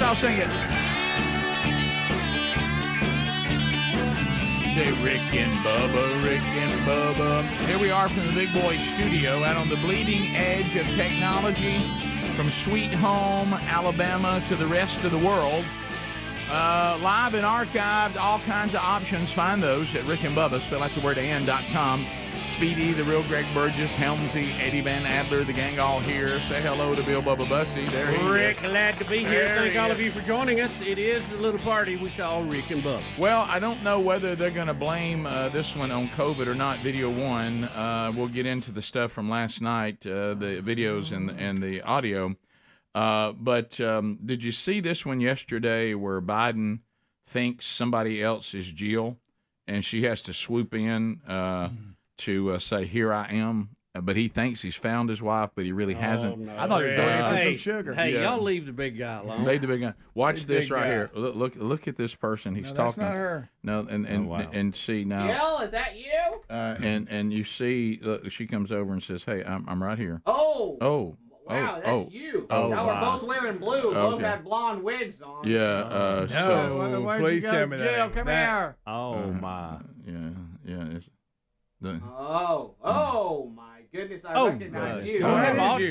I'll sing it. Say Rick and Bubba, Rick and Bubba. Here we are from the Big Boy Studio out on the bleeding edge of technology from Sweet Home, Alabama to the rest of the world. Live and archived, all kinds of options. Find those at Rick and Bubba, spell out the word and.com. Speedy, the real Greg Burgess, Helmsy, Eddie Van Adler, the gang all here. Say hello to Bill Bubba Bussy. There he Rick, is. glad to be here. There Thank he all is. of you for joining us. It is a little party we call Rick and Bubba. Well, I don't know whether they're going to blame this one on COVID or not, video one. We'll get into the stuff from last night, the videos and the audio. But did you see this one yesterday where Biden thinks somebody else is Jill and she has to swoop in to say, here I am, but he thinks he's found his wife, but he really hasn't. No. I thought he was going in for some sugar. Hey, Yeah. y'all leave the big guy alone. Leave the big guy. Watch Big this right guy. here. Look at this person. He's No, talking. that's not her. No, and see now. Jill, is that you? And you see, look, she comes over and says, "Hey, I'm right here." Oh. Oh. Wow, that's you. Oh, Now wow. we're both wearing blue. Both Okay. have blonde wigs on. Yeah. Please tell me Jill, that. come here. Oh my. Yeah. It's the, Oh my goodness! I recognize you.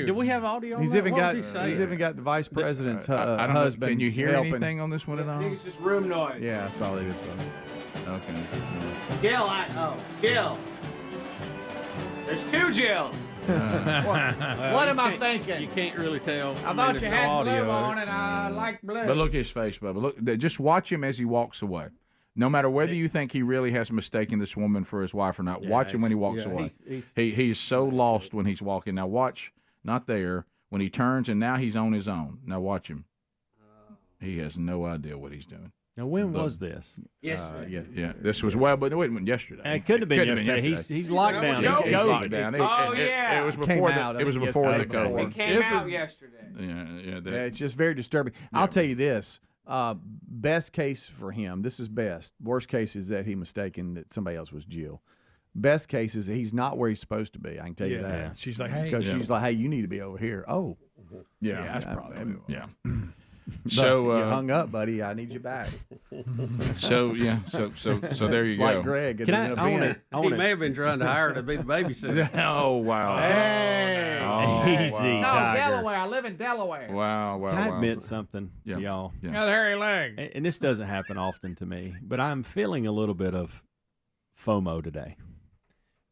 Do we have audio? He's on even that? got. What does he say? He's even got the vice president's I don't know. husband. Can you hear helping. anything on this one at I all? think it's just room noise. Yeah, that's all it is. Buddy. Okay. Jill, Jill. There's two Jills. What am I thinking? You can't really tell. I thought you had blue on, and I like blue. But look at his face, Bubba. Look, just watch him as he walks away. No matter whether you think he really has mistaken this woman for his wife or not, watch him when he walks away. He's so lost when he's walking. Now watch, not there, when he turns and now he's on his own. Now watch him. He has no idea what he's doing. Now, when was this? Yesterday. Yeah. This was but wait a minute, yesterday. It couldn't have been yesterday. He's locked down. He's locked down. It was before it was before the COVID. It came out yesterday. Yeah. It's just very disturbing. I'll tell you this. Best case for him, this is best. Worst case is that he mistaken that somebody else was Jill. Best case is that he's not where he's supposed to be. I can tell you that. Yeah. She's like, hey. Because she's like, hey, you need to be over here. Oh. Yeah. That's probably. Yeah. So you hung up, buddy. I need you back. So there you go. Like Greg. At an event. He may have been trying to hire her to be the babysitter. Oh wow. Hey. Easy, No, Tiger. Delaware. I live in Delaware. Wow. Can I admit something to y'all? Yeah. Got a hairy leg. And this doesn't happen often to me, but I'm feeling a little bit of FOMO today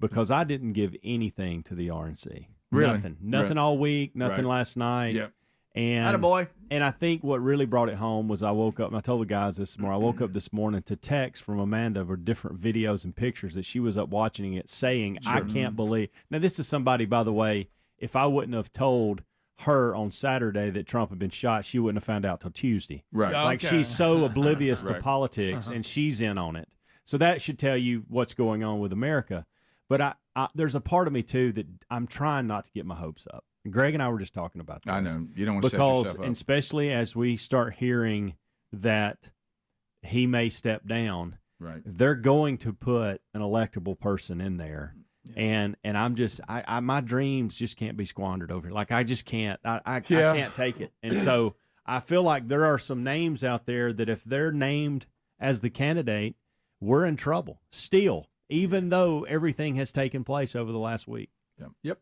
because I didn't give anything to the RNC. Really? Nothing all week. Nothing Right. last night. Yep. And Attaboy. And I think what really brought it home was I woke up, and I told the guys this morning, I woke up this morning to text from Amanda of different videos and pictures that she was up watching it saying, I can't believe. Now, this is somebody, by the way, if I wouldn't have told her on Saturday that Trump had been shot, she wouldn't have found out till Tuesday. Right. Like she's so oblivious to politics, and she's in on it. So that should tell you what's going on with America. But there's a part of me, too, that I'm trying not to get my hopes up. Greg and I were just talking about this. I know. You don't want to set because, yourself up. and especially as we start hearing that he may step down, right? They're going to put an electable person in there, and I'm just, my dreams just can't be squandered over here. Like I just can't, I can't take it, and so I feel like there are some names out there that if they're named as the candidate, we're in trouble still, even though everything has taken place over the last week. Yep.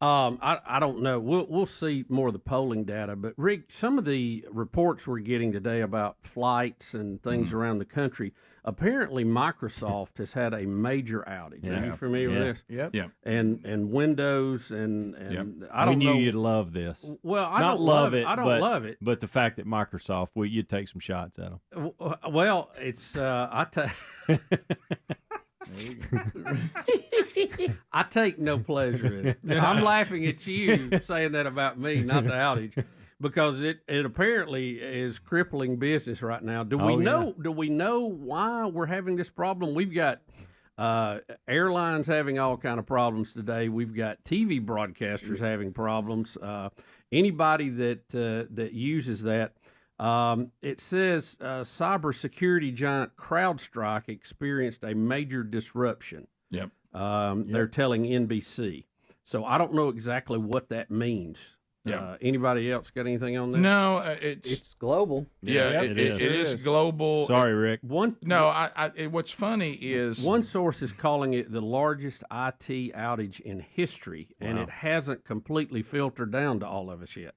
I don't know. We'll see more of the polling data. But Rick, some of the reports we're getting today about flights and things around the country, apparently Microsoft has had a major outage. Are you familiar with this? Yep. And Windows and I don't know. We knew you'd love this. Well, I Not don't love it. I don't love it. But the fact that Microsoft, you'd take some shots at them. Well, it's I take no pleasure in it. I'm laughing at you saying that about me, not the outage, because it apparently is crippling business right now. Do we know why we're having this problem? We've got airlines having all kind of problems today. We've got TV broadcasters having problems. Anybody that uses that. It says cybersecurity giant CrowdStrike experienced a major disruption. Yep. They're telling NBC. So I don't know exactly what that means. Yeah. Anybody else got anything on that? No, it's global. Yeah, it is global. Sorry, Rick. What's funny is one source is calling it the largest IT outage in history, and it hasn't completely filtered down to all of us yet.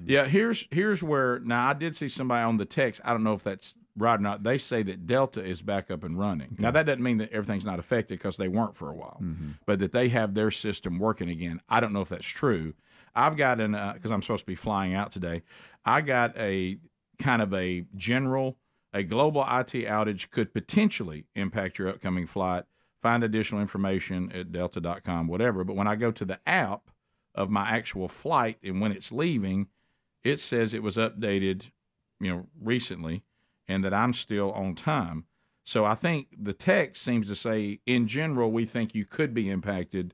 Yeah, here's where now I did see somebody on the text. I don't know if that's right or not. They say that Delta is back up and running. Now that doesn't mean that everything's not affected because they weren't for a while, but that they have their system working again. I don't know if that's true. I've got because I'm supposed to be flying out today. I got a kind of a global IT outage could potentially impact your upcoming flight. Find additional information at delta.com, whatever. But when I go to the app of my actual flight and when it's leaving, it says it was updated, recently, and that I'm still on time. So I think the text seems to say, in general, we think you could be impacted.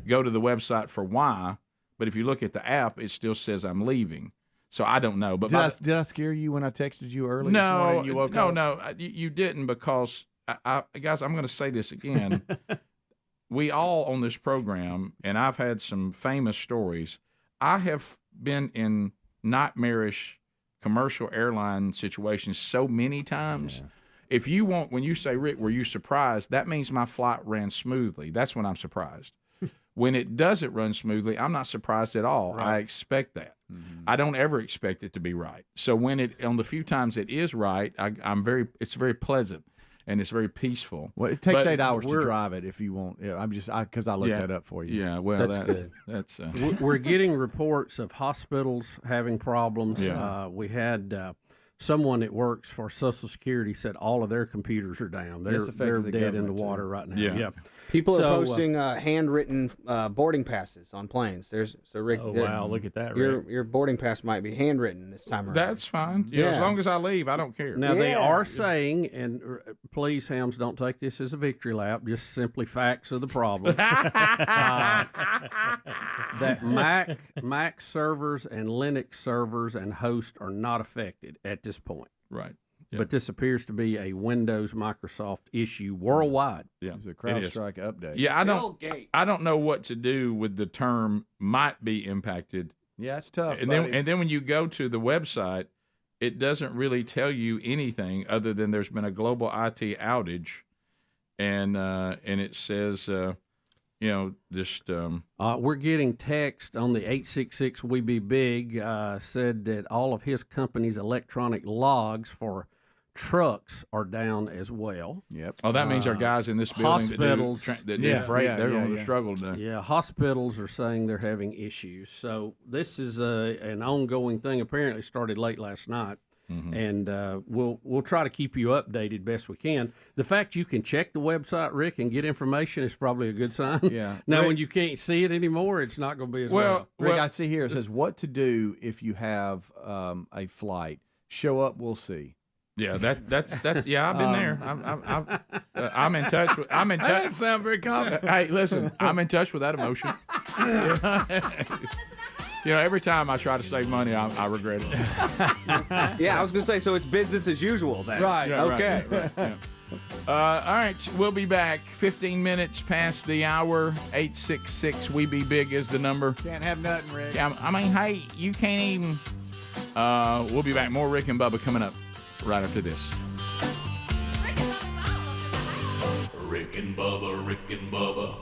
Go to the website for why. But if you look at the app, it still says I'm leaving. So I don't know. But did I scare you when I texted you early this morning? You woke up? No, you didn't, because guys, I'm going to say this again. We all on this program, and I've had some famous stories. I have been in nightmarish commercial airline situations so many times. Yeah. When you say, Rick, were you surprised? That means my flight ran smoothly. That's when I'm surprised. When it doesn't run smoothly, I'm not surprised at all. Right. I expect that. I don't ever expect it to be right. So when on the few times it is right, it's very pleasant and it's very peaceful. Well, it takes 8 hours to drive it if you want. Yeah, because I looked that up for you. Yeah, well, that's good. We're getting reports of hospitals having problems. Yeah. We had someone that works for Social Security said all of their computers are down. They're dead in the water right now. Yeah. People are posting handwritten boarding passes on planes. So Rick, wow, look at that, Rick. Your boarding pass might be handwritten this time around. That's fine. As long as I leave, I don't care. Now they are saying, and please, Helms, don't take this as a victory lap. Just simply facts of the problem. That Mac servers and Linux servers and hosts are not affected at this point. Right. Yep. But this appears to be a Windows Microsoft issue worldwide. Yeah, it's a CrowdStrike update. Yeah, I don't know what to do with the term "might be impacted." Yeah, it's tough. And then when you go to the website, it doesn't really tell you anything other than there's been a global IT outage, and it says. We're getting text on the 866 We Be Big said that all of his company's electronic logs for trucks are down as well. Yep. Oh, that means our guys in this building hospitals that do freight, they're going to struggle today. Yeah, hospitals are saying they're having issues. So this is an ongoing thing. Apparently started late last night. And we'll try to keep you updated best we can. The fact you can check the website, Rick, and get information is probably a good sign. Yeah. Now, Rick, when you can't see it anymore, it's not going to be as well. Rick, I see here it says what to do if you have a flight. Show up, we'll see. Yeah, that's yeah. I've been there. I'm in touch with. I'm in touch. That doesn't sound very confident. Hey, listen, I'm in touch with that emotion. Every time I try to save money, I regret it. Yeah, I was going to say, so it's business as usual then. Right. Yeah, okay. Right. Yeah. All right, we'll be back 15 minutes past the hour. 866 We Be Big is the number. Can't have nothing, Rick. Hey, you can't even. We'll be back. More Rick and Bubba coming up right after this. Rick and Bubba, Rick and Bubba.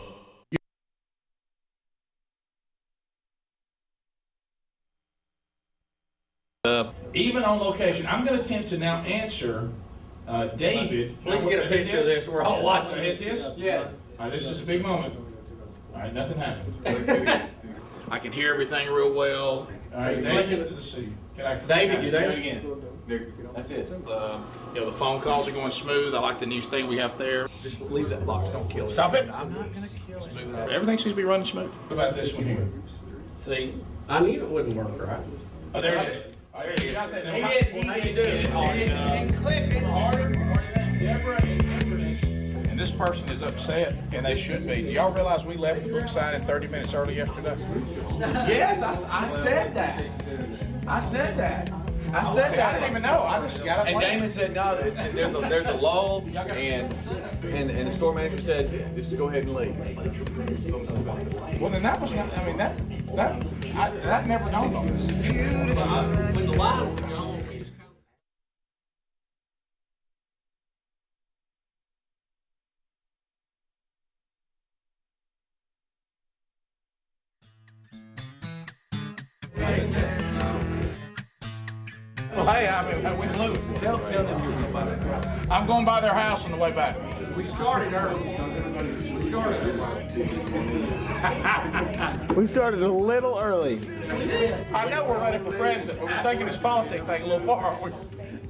Even on location. I'm going to attempt to now answer David. Please get a picture of this. We're all watching. Hit this? Yes. All right, this is a big moment. All right, nothing happened. I can hear everything real well. All right, David, let's see. David, you there? Do it again. That's it. The phone calls are going smooth. I like the new thing we have there. Just leave that box. Don't kill it. Stop it. I'm not going to kill it. Everything seems to be running smooth. What about this one here? See, I knew it wouldn't work right. Oh, there it is. Oh, there it is. You got that. He didn't click it. Harder. Deborah and Inverness, and this person is upset, and they should be. Do y'all realize we left the book signing 30 minutes early yesterday? Yes, I said that. I said that. I didn't even know. I just got up. And Damon said no. There's a lull, and the store manager said just go ahead and leave. Well, then that was not. I mean that never dawned on us. When the light was gone. Well, hey, we blew. Tell them you're going by their house. I'm going by their house on the way back. We started early. We started a little early. I know we're running for president, but we're taking this politics thing a little far, aren't we?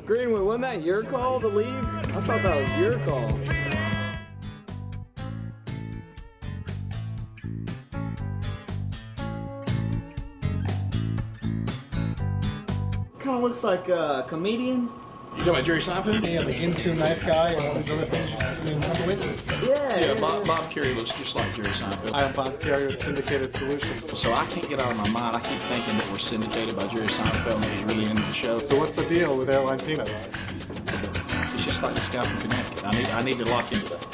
Greenwood, wasn't that your call to leave? I thought that was your call. Kind of looks like a comedian. You talking about Jerry Seinfeld? Yeah, the into knife guy and all these other things in some with. Yeah, Bob Carey looks just like Jerry Seinfeld. I am Bob Carey with Syndicated Solutions. So I can't get out of my mind. I keep thinking that we're syndicated by Jerry Seinfeld and he's really into the show. So what's the deal with airline peanuts? It's just like this guy from Connecticut. I need to lock into that.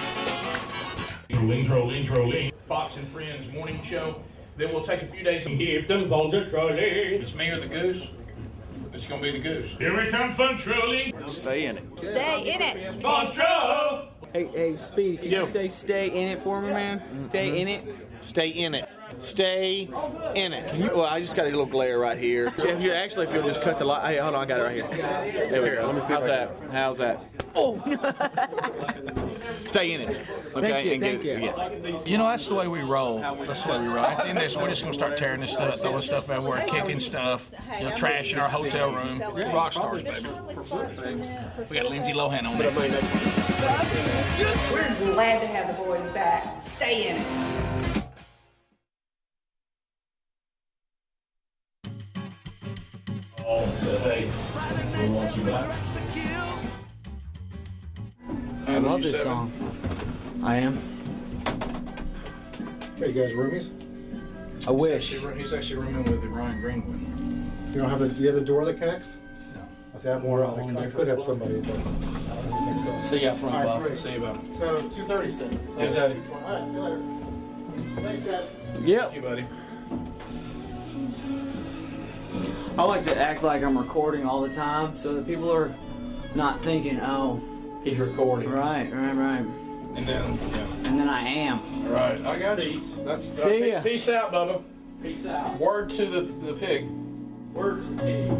Trolling. Fox and Friends morning show. Then we'll take a few days and keep them on the trolling. It's me or the goose. It's gonna be the goose. Here we come, fun trolling. Stay in it. Stay in it. Fun troll. Hey, Speed, can you say stay in it for me, man? Stay in it. Stay in it. Stay in it. Well, I just got a little glare right here. So if you'll just cut the light. Hey, hold on, I got it right here. There we go. Let me see. How's that? Oh. Stay in it. Okay. Thank you. You know, that's the way we roll. That's the way we roll. At the end of this, we're just gonna start tearing this stuff, throwing stuff everywhere, kicking stuff, trash in our hotel room. Rock stars, baby. We got Lindsay Lohan on there. We're glad to have the boys back. Stay in it. And said, hey, we want you back. I love this song. I am. Are you guys roomies? I wish. He's actually rooming with Ryan Greenwood. You don't have do you have the door that connects? No. I say I have more. I could have somebody, but I don't think so. See you up front, Bob. See you, Bob. So 2:30 then. Yes. All right, see you later. Thanks, guys. Yep. Thank you, buddy. I like to act like I'm recording all the time so that people are not thinking, oh, he's recording. Right. And then I am. All right, I got you. See ya. Peace out, Bubba. Peace out. Word to the pig. Word to the pig.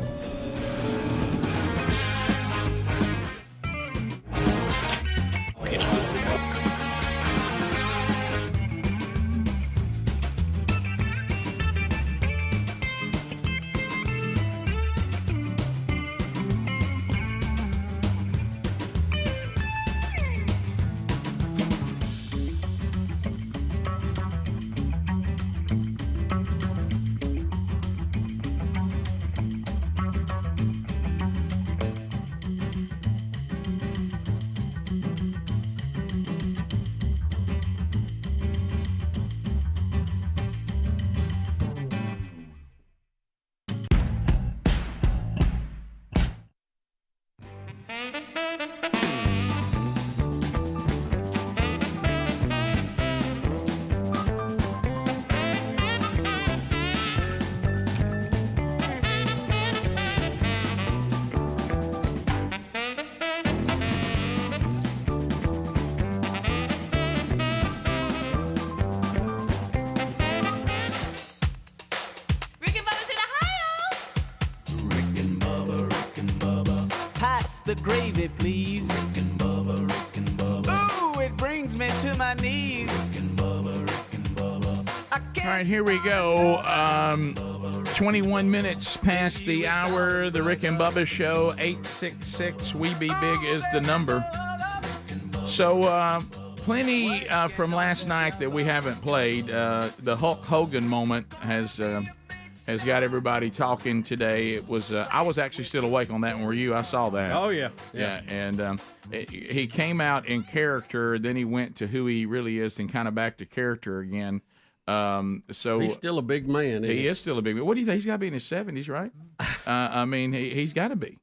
the gravy, please. Rick and Bubba, Rick and Bubba. Ooh, it brings me to my knees. Rick and Bubba, Rick and Bubba. All right, here we go. 21 minutes past the hour. The Rick and Bubba Show. 866-WE-BE-BIG is the number. So, plenty from last night that we haven't played. The Hulk Hogan moment has got everybody talking today. It was I was actually still awake on that one. Were you? I saw that. Oh, yeah. And he came out in character. Then he went to who he really is and kind of back to character again. So he's still a big man. He is still a big man. What do you think? He's got to be in his 70s, right? I mean, he's got to be.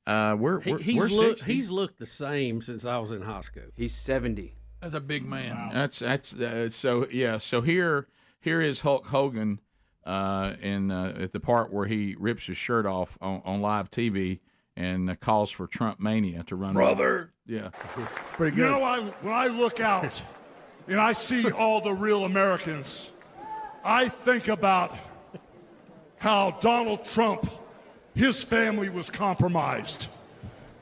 We're 60. He's looked the same since I was in high school. He's 70. That's a big man. Wow. That's so yeah. So here is Hulk Hogan at the part where he rips his shirt off on live TV and calls for Trump mania to run. Brother. Yeah. Pretty good. You know, when I look out and I see all the real Americans, I think about how Donald Trump, his family was compromised.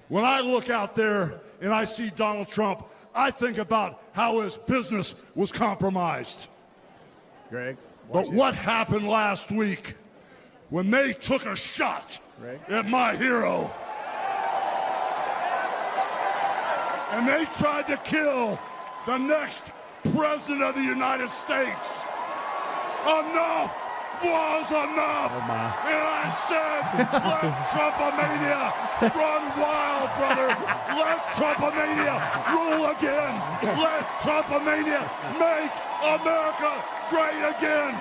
When I look out there and I see Donald Trump, I think about how his business was compromised. Greg? But what happened last week when they took a shot at my hero and they tried to kill the next president of the United States? Enough was enough. Oh my. And I said, let Trumpomania run wild, brother. Let Trumpomania rule again. Let Trumpomania make America great again.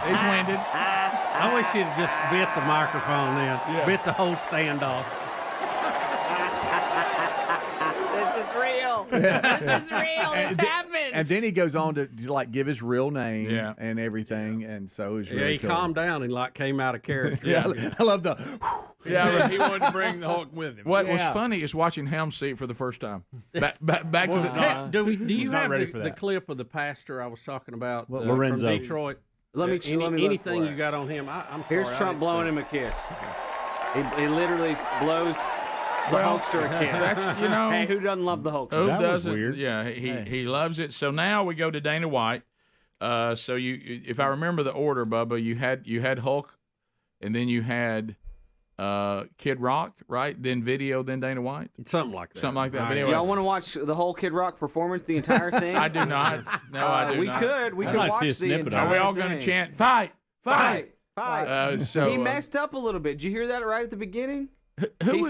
He's winded. I wish he'd just bit the microphone then. Yeah. Bit the whole standoff. This is real. This is real. This happened. And then he goes on to like give his real name and everything, and so it was really he cool. calmed down and like came out of character. I love the. Yeah, he wanted to bring the Hulk with him. What was funny is watching Helm see it for the first time. Back to the. Hey, do you have ready the, for the that. clip of the pastor I was talking about from Lorenzo. Detroit? Let me look anything for it. you got on him? I'm Here's sorry, Trump blowing him a kiss. He literally blows the Hulkster a kiss. That's, you know, hey, who doesn't love the Hulkster? Who That was doesn't? weird. Yeah, he loves it. So now we go to Dana White. So if I remember the order, Bubba, you had Hulk, and then you had Kid Rock, right? Then Video, then Dana White. Something like that. Something like that. But anyway, Y'all want to watch the whole Kid Rock performance, the entire thing? I do not. No, I do we not. We could watch the entire Are we all thing. going to chant fight? Fight! So he messed up a little bit. Did you hear that right at the beginning? He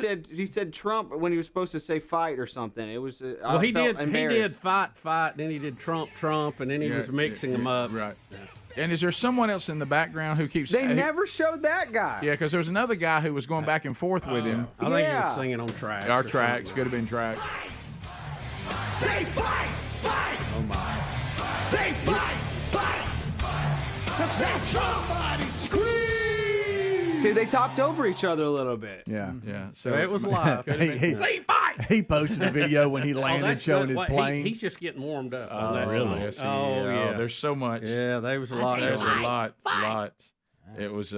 said Trump when he was supposed to say fight or something. It was Well, he did embarrassed. fight, then he did Trump, and then he was mixing them up. Right. Yeah. And is there someone else in the background who keeps? They never showed that guy. Yeah, because there was another guy who was going back and forth with him. I think he was singing on tracks. Our tracks could have been tracks. Say fight! Fight! Oh my! Say fight! Fight! Say somebody scream! See, they talked over each other a little bit. Yeah. So it was live. Say fight! He posted a video when he landed showing his plane. He's just getting warmed up. Oh, really? Yes, there's so much. Yeah, there was a lot. There's a lot. It was.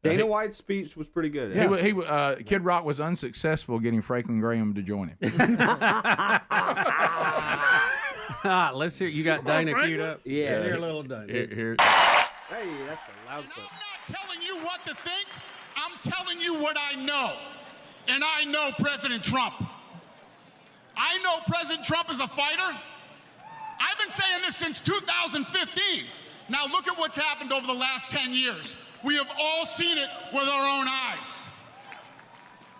Dana White's speech was pretty good. Yeah. Kid Rock was unsuccessful getting Franklin Graham to join him. Let's hear. You got Dana queued up? Yeah. Let's hear a little Dana. Here. Hey, that's a loud clip. I'm not telling you what to think. I'm telling you what I know. And I know President Trump. I know President Trump is a fighter. I've been saying this since 2015. Now look at what's happened over the last 10 years. We have all seen it with our own eyes.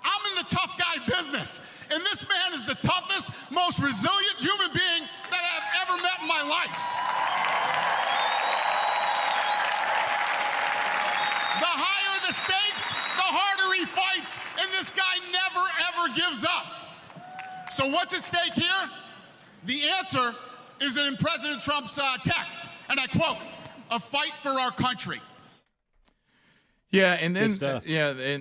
I'm in the tough guy business, and this man is the toughest, most resilient human being that I've ever met in my life. The higher the stakes, the harder he fights, and this guy never, ever gives up. So what's at stake here? The answer is in President Trump's text, and I quote, "A fight for our country." Yeah, and then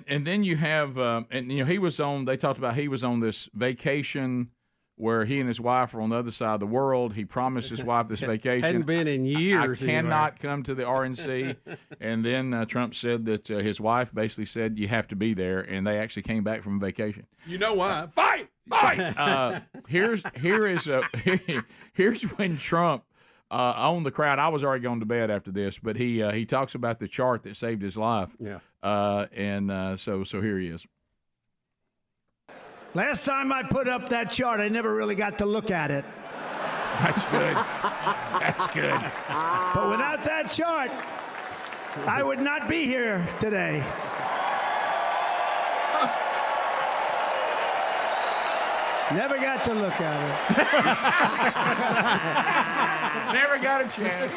and then you have and you know he was on. They talked about he was on this vacation where he and his wife are on the other side of the world. He promised his wife this vacation. Hadn't been in years. I cannot come to the RNC. And then Trump said that his wife basically said, you have to be there, and they actually came back from vacation. You know why? Fight! Here's when Trump owned the crowd. I was already going to bed after this, but he talks about the chart that saved his life. Yeah. So here he is. Last time I put up that chart, I never really got to look at it. That's good. That's good. But without that chart, I would not be here today. Never got to look at it. Never got a chance.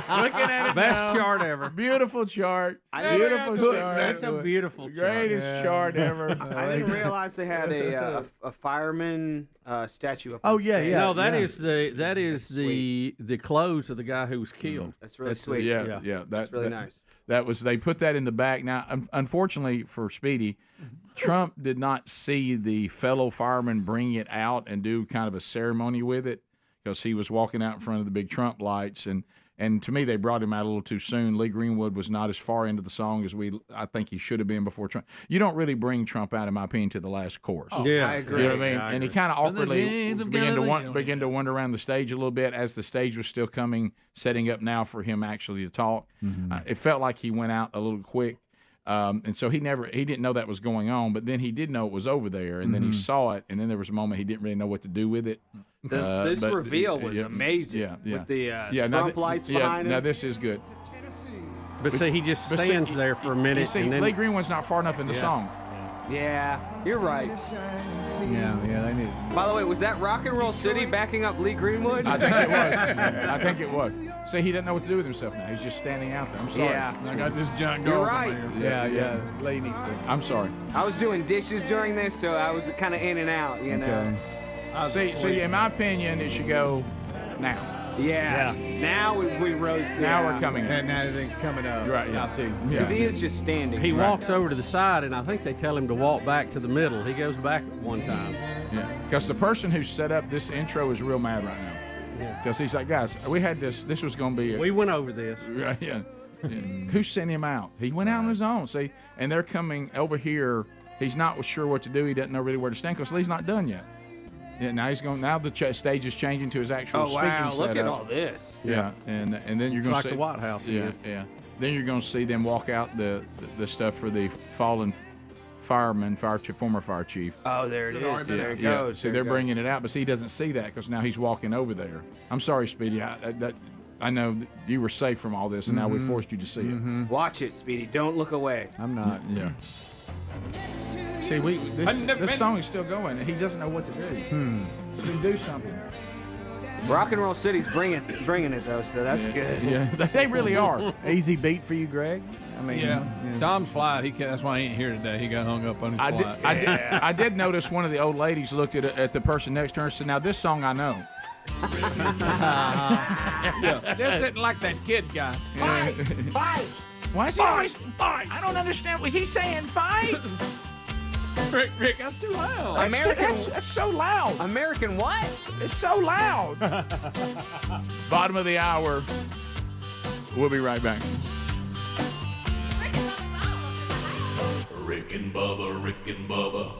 Looking at it Best now. chart ever. Beautiful chart. Beautiful chart. That's a beautiful chart. Greatest chart ever. I didn't realize they had a fireman statue up. Oh, on yeah, stage. yeah. No, that is the clothes of the guy who was killed. That's really sweet. Yeah. That's really nice. That was, they put that in the back. Now, unfortunately for Speedy, Trump did not see the fellow firemen bring it out and do kind of a ceremony with it, because he was walking out in front of the big Trump lights. And to me, they brought him out a little too soon. Lee Greenwood was not as far into the song as I think he should have been before Trump. You don't really bring Trump out, in my opinion, to the last chorus. Yeah, I agree. You know what I mean? I And he agree. kind of awkwardly began to wander around the stage a little bit as the stage was still setting up now for him actually to talk. It felt like he went out a little quick. And so he didn't know that was going on, but then he did know it was over there, and then he saw it, and then there was a moment he didn't really know what to do with it. This reveal was amazing with the Trump lights behind him. Now this is good. But see, he just stands there for a minute. See, and then, Lee Greenwood's not far enough in the song. Yeah, you're right. Yeah, they need. By the way, was that Rock and Roll City backing up Lee Greenwood? I think it was. I think it was. See, he doesn't know what to do with himself now. He's just standing out there. I'm sorry. Yeah. I got this giant You're girl right. Yeah. Lee needs to. I'm sorry. I was doing dishes during this, so I was kind of in and out, you know. See, in my opinion, it should go now. Yeah. Now we rose. Now we're coming in. And now everything's coming up. Right, yeah. I see. Because he is just standing. he walks over to the side, and I think they tell him to walk back to the middle. He goes back one time. Yeah, because the person who set up this intro is real mad right now. Because he's like, guys, we had this was going to be We went over this. Right, yeah. Who sent him out? He went out on his own. See, and they're coming over here. He's not sure what to do. He doesn't know really where to stand because Lee's not done yet. Yeah, now he's going. Now the stage is changing to his actual speaking setup. Look at all this. Yeah, and then you're going to like see the White House. Yeah. Then you're going to see them walk out the stuff for the fallen fireman, former fire chief. Oh, there it is. There it goes. So they're bringing it out, but see, he doesn't see that because now he's walking over there. I'm sorry, Speedy. I know that you were safe from all this, and now we forced you to see it. Watch it, Speedy. Don't look away. I'm not. Yeah. See, this song is still going, and he doesn't know what to do. So we do something. Rock and Roll City's bringing it though, so that's good. Yeah, they really are. Easy beat for you, Greg. I mean, Tom's flight. That's why he ain't here today. He got hung up on his flight. I did notice one of the old ladies looked at the person next to her and said, "Now this song I know." This isn't like that kid guy. Fight! Why is he always fight? I don't understand. Was he saying fight? Rick, that's too loud. That's so loud. American what? It's so loud. Bottom of the hour. We'll be right back. Rick and Bubba, Rick and Bubba.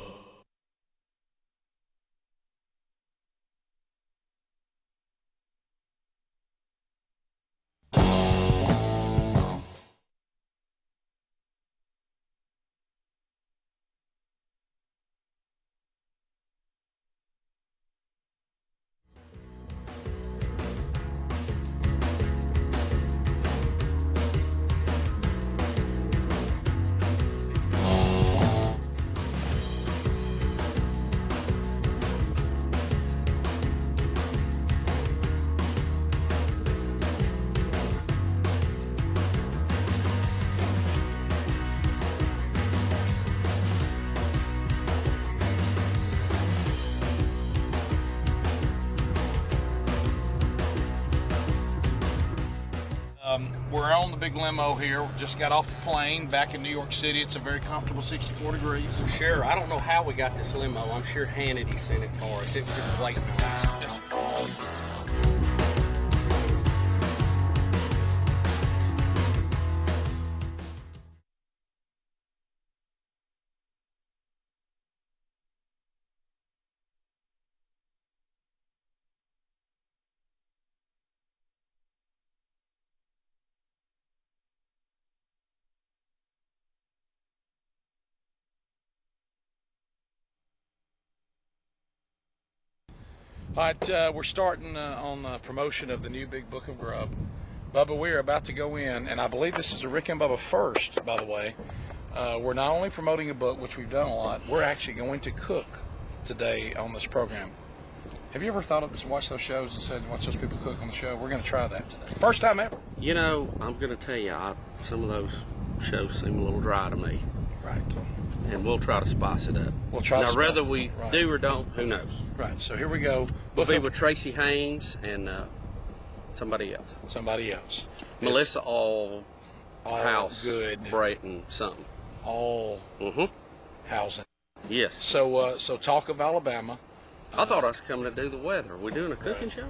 We're on the big limo here. Just got off the plane back in New York City. It's a very comfortable 64 degrees. Sure. I don't know how we got this limo. I'm sure Hannity sent it for us. It was just waiting on us. All right, we're starting on promotion of the new Big Book of Grub. Bubba, we're about to go in, and I believe this is a Rick and Bubba first, by the way. We're not only promoting a book, which we've done a lot, we're actually going to cook today on this program. Have you ever thought of watch those shows and said, watch those people cook on the show? We're going to try that today. First time ever. You know, I'm going to tell you, some of those shows seem a little dry to me. Right. And we'll try to spice it up. We'll try now, to whether we do or don't, who knows? Right, so here we go. We'll be with Tracy Haynes and somebody else. Somebody else. Melissa All House. Good. Brayton something. All housing. Yes. So talk of Alabama. I thought I was coming to do the weather. Are we doing a cooking show?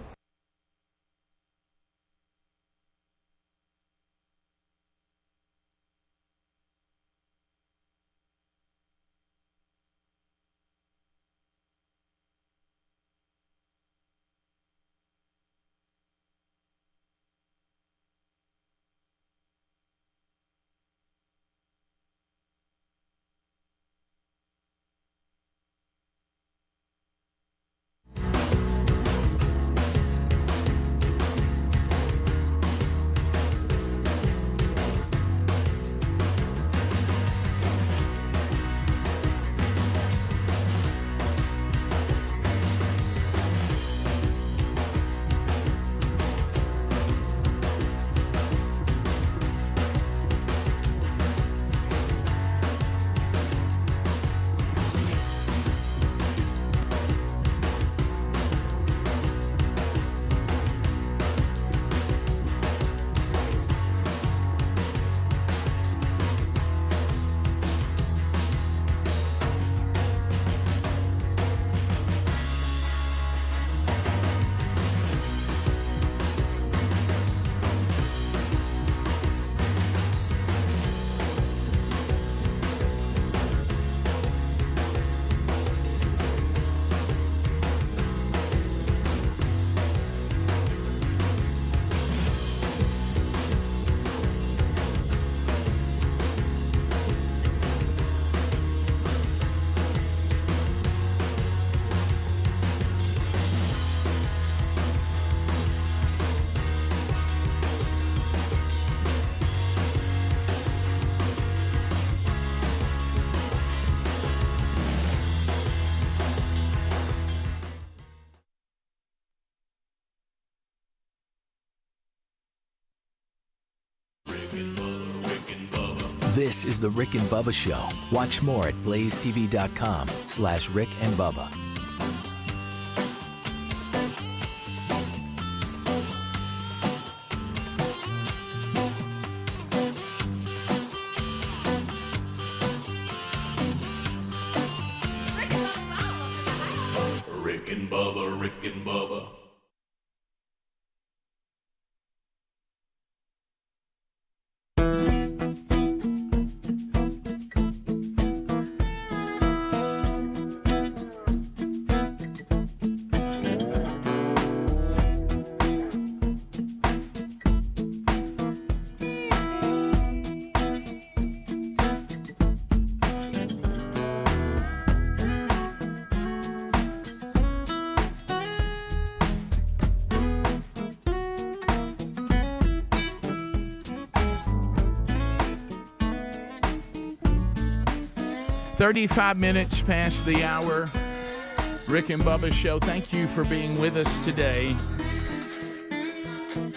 This is the Rick and Bubba Show. Watch more at blazetv.com/Rick and Bubba. Rick and Bubba, Rick and Bubba. $35 minutes past the hour. Rick and Bubba Show. Thank you for being with us today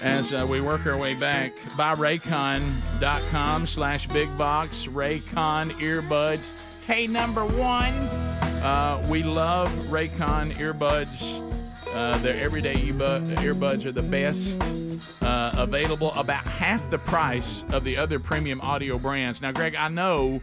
as we work our way back. Buy Raycon.com/big box. Raycon earbuds. Hey, number one, we love Raycon earbuds. Their everyday earbuds are the best. available about half the price of the other premium audio brands. Now, Greg, I know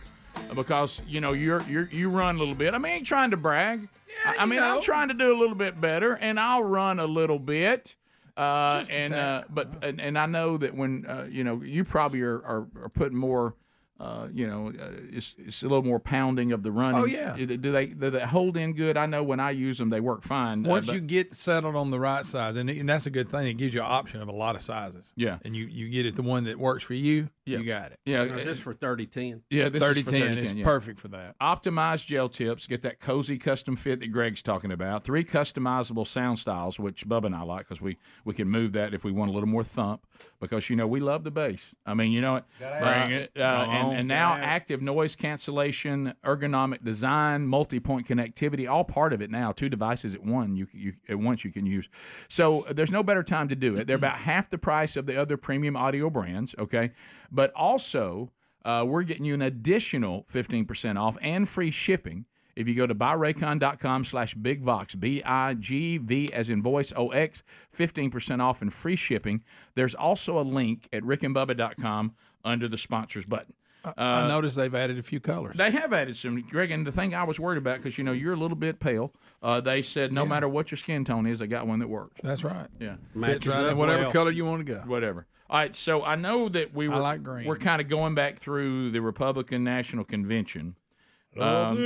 because you run a little bit. I mean, I ain't trying to brag. Yeah, I mean, I'm trying to do a little bit better, and I'll run a little bit. But I know that when you probably are putting more. It's a little more pounding of the running. Oh yeah. Do they hold in good? I know when I use them, they work fine. Once you get settled on the right size, and that's a good thing. It gives you an option of a lot of sizes. Yeah. And you get it the one that works for you. Yeah. You got it. Yeah. Is this for 30-10? Yeah, this 30-10 is for 30-10. is yeah. perfect for that. Optimized gel tips. Get that cozy custom fit that Greg's talking about. 3 customizable sound styles, which Bubba and I like because we can move that if we want a little more thump because, we love the bass. I mean, you know it. Bring it. And now active noise cancellation, ergonomic design, multi-point connectivity, all part of it now. 2 devices at once you can use. So there's no better time to do it. They're about half the price of the other premium audio brands, okay? But also, we're getting you an additional 15% off and free shipping if you go to buyraycon.com/bigvox, BIGV as in voice, OX, 15% off and free shipping. There's also a link at rickandbubba.com under the sponsors button. I noticed they've added a few colors. They have added some, Greg, and the thing I was worried about, because, you're a little bit pale, they said no matter what your skin tone is, they got one that works. That's right. Yeah. Fits right in whatever color you want to go. Whatever. All right, so I know that I like green. We're kind of going back through the Republican National Convention. But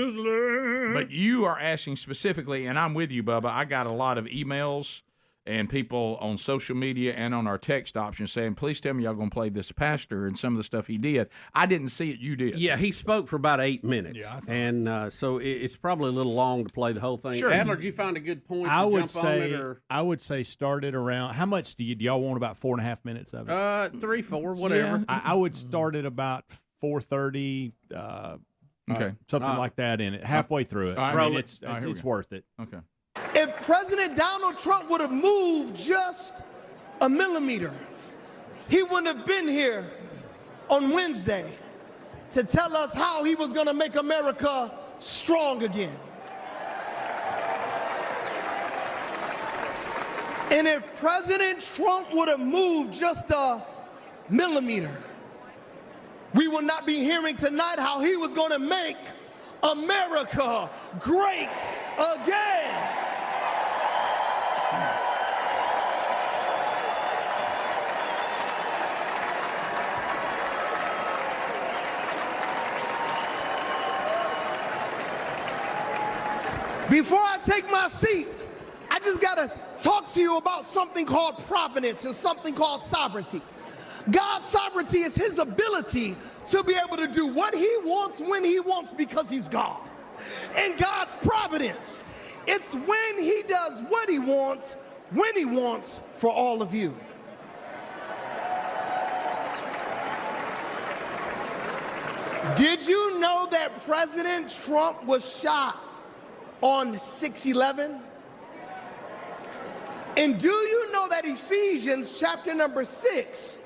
you are asking specifically, and I'm with you, Bubba, I got a lot of emails and people on social media and on our text option saying, please tell me y'all going to play this pastor and some of the stuff he did. I didn't see it. You did. Yeah, he spoke for about 8 minutes. Yeah, I saw and so it's probably a little long to play the whole thing. Sure. Adler, did you find a good point I to would jump say, on it? Or? I would say start it around, how much do y'all want, about 4.5 minutes of it? 3, 4, whatever. Yeah. I would start it about 4:30, okay. something like that in it, halfway through it. I mean, it's worth it. Okay. If President Donald Trump would have moved just a millimeter, he wouldn't have been here on Wednesday to tell us how he was going to make America strong again. And if President Trump would have moved just a millimeter, we will not be hearing tonight how he was going to make America great again. Before I take my seat, I just got to talk to you about something called providence and something called sovereignty. God's sovereignty is his ability to be able to do what he wants when he wants because he's God. And God's providence, it's when he does what he wants, when he wants, for all of you. Did you know that President Trump was shot on 6/11? And do you know that Ephesians chapter number 6,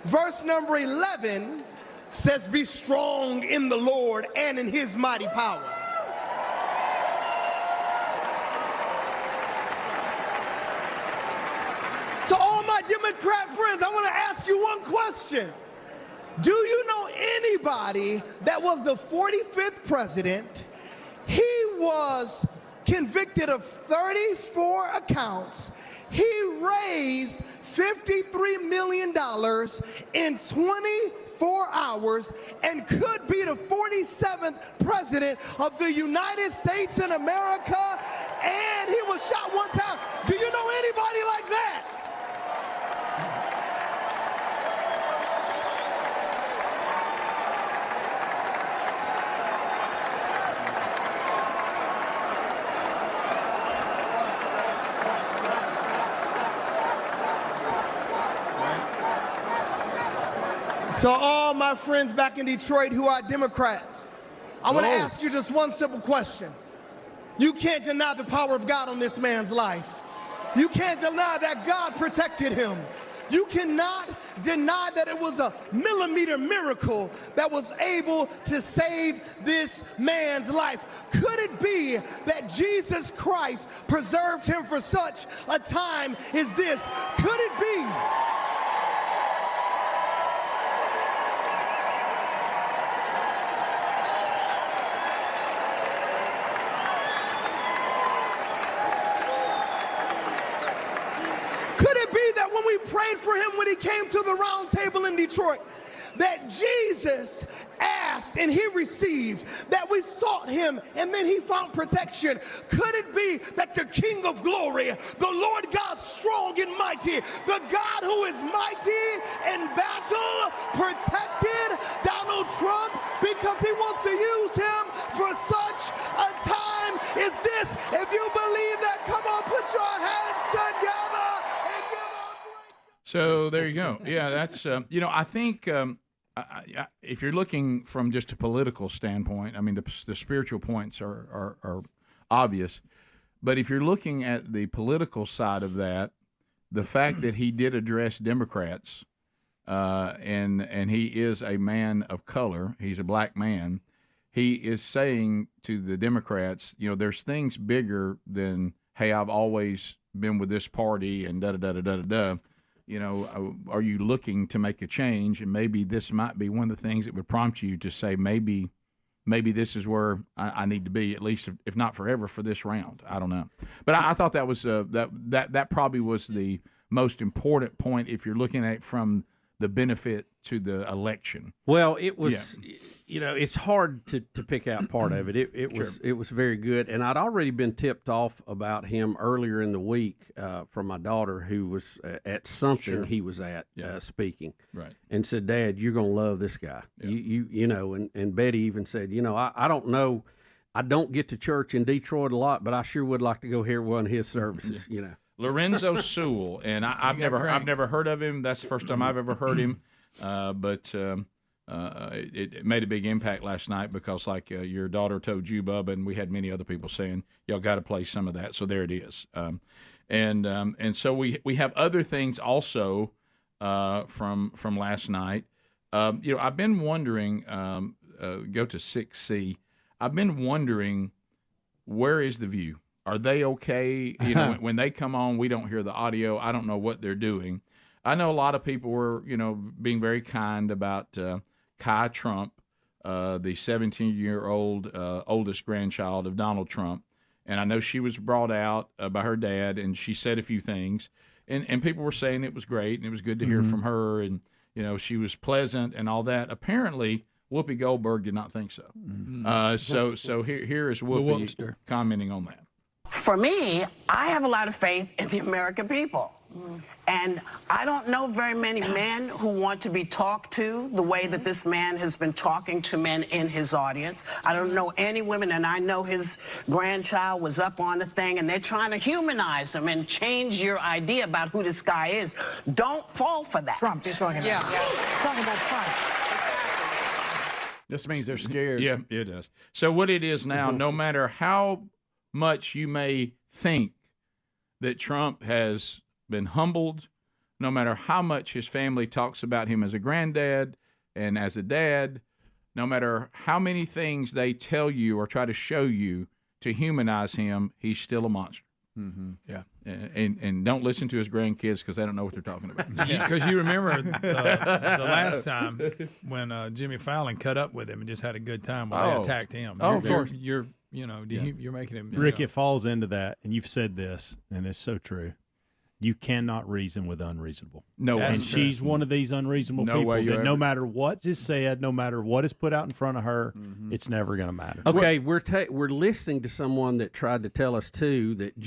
verse number 11 says, be strong in the Lord and in his mighty power. To all my Democrat friends, I want to ask you one question. Do you know anybody that was the 45th president? He was convicted of 34 accounts. He raised $53 million in 24 hours and could be the 47th president of the United States in America, and he was shot one time. Do you know anybody like that? To all my friends back in Detroit who are Democrats, I want to ask you just one simple question. You can't deny the power of God on this man's life. You can't deny that God protected him. You cannot deny that it was a millimeter miracle that was able to save this man's life. Could it be that Jesus Christ preserved him for such a time as this? Could it be? Could it be that when we prayed for him when he came to the round table in Detroit, that Jesus asked and he received, that we sought him and then he found protection? Could it be that the King of glory, the Lord God strong and mighty, the God who is mighty in battle, protected Donald Trump because he wants to use him for such a time as this? If you believe that, come on, put your hands together. So there you go. Yeah, that's I think if you're looking from just a political standpoint, I mean the spiritual points are obvious, but if you're looking at the political side of that, the fact that he did address Democrats, and he is a man of color, he's a black man, he is saying to the Democrats, there's things bigger than, hey, I've always been with this party and da da da da da da. Are you looking to make a change? And maybe this might be one of the things that would prompt you to say, maybe this is where I need to be, at least if not forever, for this round. I don't know. But I thought that was that probably was the most important point if you're looking at it from the benefit to the election. Well, it was, it's hard to pick out part of it. It was very good, and I'd already been tipped off about him earlier in the week from my daughter, who was at something he was at speaking, right, and said, "Dad, you're gonna love this guy." And Betty even said, I don't know, I don't get to church in Detroit a lot, but I sure would like to go hear one of his services. Lorenzo Sewell, and I've never heard of him. That's the first time I've ever heard him. But it made a big impact last night because, like your daughter told you, Bubba, and we had many other people saying, y'all got to play some of that. So there it is. And so we have other things also from last night. I've been wondering. Go to 6C. I've been wondering, where is the View? Are they okay? When they come on, we don't hear the audio. I don't know what they're doing. I know a lot of people were, being very kind about Kai Trump, the 17-year-old oldest grandchild of Donald Trump. And I know she was brought out by her dad, and she said a few things. And people were saying it was great, and it was good to hear from her, and, she was pleasant and all that. Apparently, Whoopi Goldberg did not think so. So here is Whoopi commenting on that. For me, I have a lot of faith in the American people. And I don't know very many men who want to be talked to the way that this man has been talking to men in his audience. I don't know any women, and I know his grandchild was up on the thing, and they're trying to humanize him and change your idea about who this guy is. Don't fall for that. Trump, you're talking about. Yeah. Talking about Trump. This means they're scared. Yeah, it does. So what it is now, no matter how much you may think that Trump has been humbled, no matter how much his family talks about him as a granddad and as a dad, no matter how many things they tell you or try to show you to humanize him, he's still a monster. Mm-hmm. Yeah. And don't listen to his grandkids because they don't know what they're talking about. Because you remember the last time when Jimmy Fallon cut up with him and just had a good time when they attacked him. Of course. You're making him. Rick, it falls into that, and you've said this, and it's so true. You cannot reason with unreasonable. No, and she's one of these unreasonable people that no matter what is said, no matter what is put out in front of her, it's never going to matter. Okay, we're listening to someone that tried to tell us too that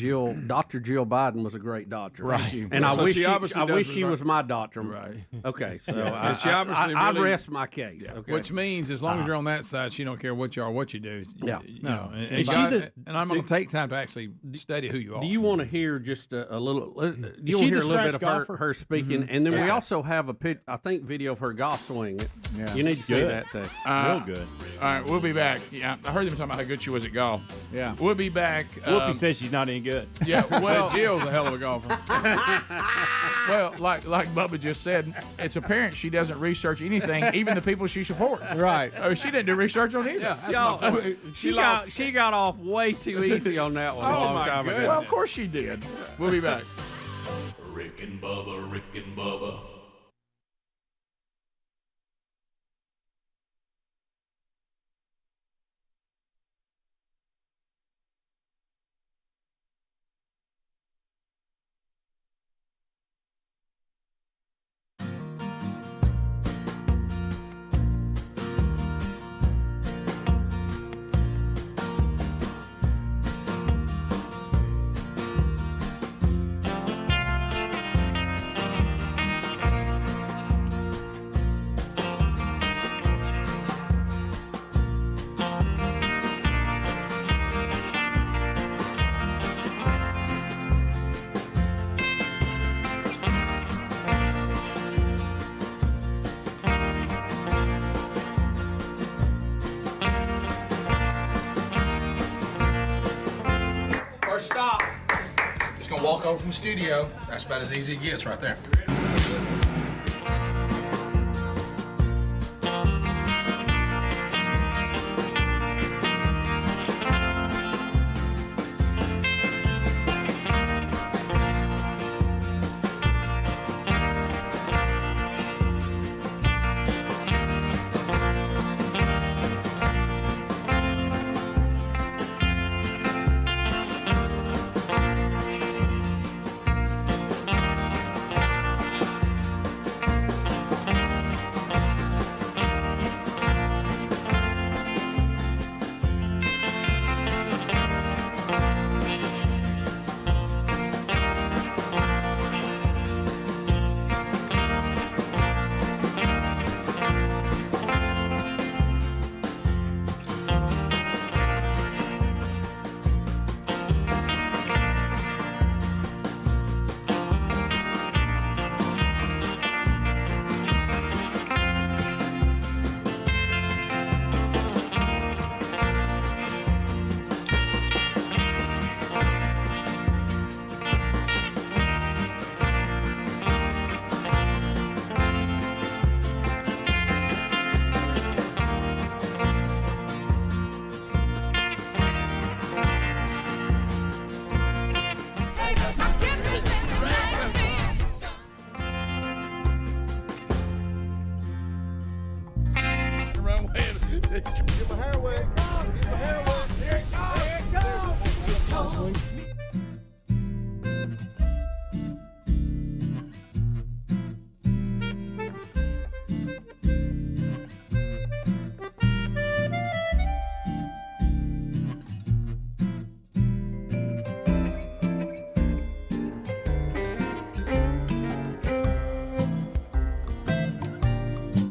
Dr. Jill Biden was a great doctor, right? And I wish she right. was my doctor, right? Okay, so I rest my case. Yeah. Okay. Which means as long as you're on that side, she don't care what you are, what you do. Yeah, no, and I'm going to take time to actually study who you are. Do you want to hear just a little? Do you want to hear a little bit of her speaking And then we also have I think, video of her golf swing. Yeah. You need to see Good. that too. Real good. All right, we'll be back. Yeah, I heard them talking about how good she was at golf. Yeah. We'll be back. Whoopi says she's not any good. Yeah, well, Jill's a hell of a golfer. well, like Bubba just said, it's apparent she doesn't research anything, even the people she supports. Right. Oh, she didn't do research on either. Yeah, that's Y'all, my point. she got off way too easy on that one a long time ago. Well, of course she did. We'll be back. Rick and Bubba, Rick and Bubba. First stop. Just gonna walk over from the studio. That's about as easy as it gets right there. Get my hair wet. Get my hair wet. There it goes. There it goes.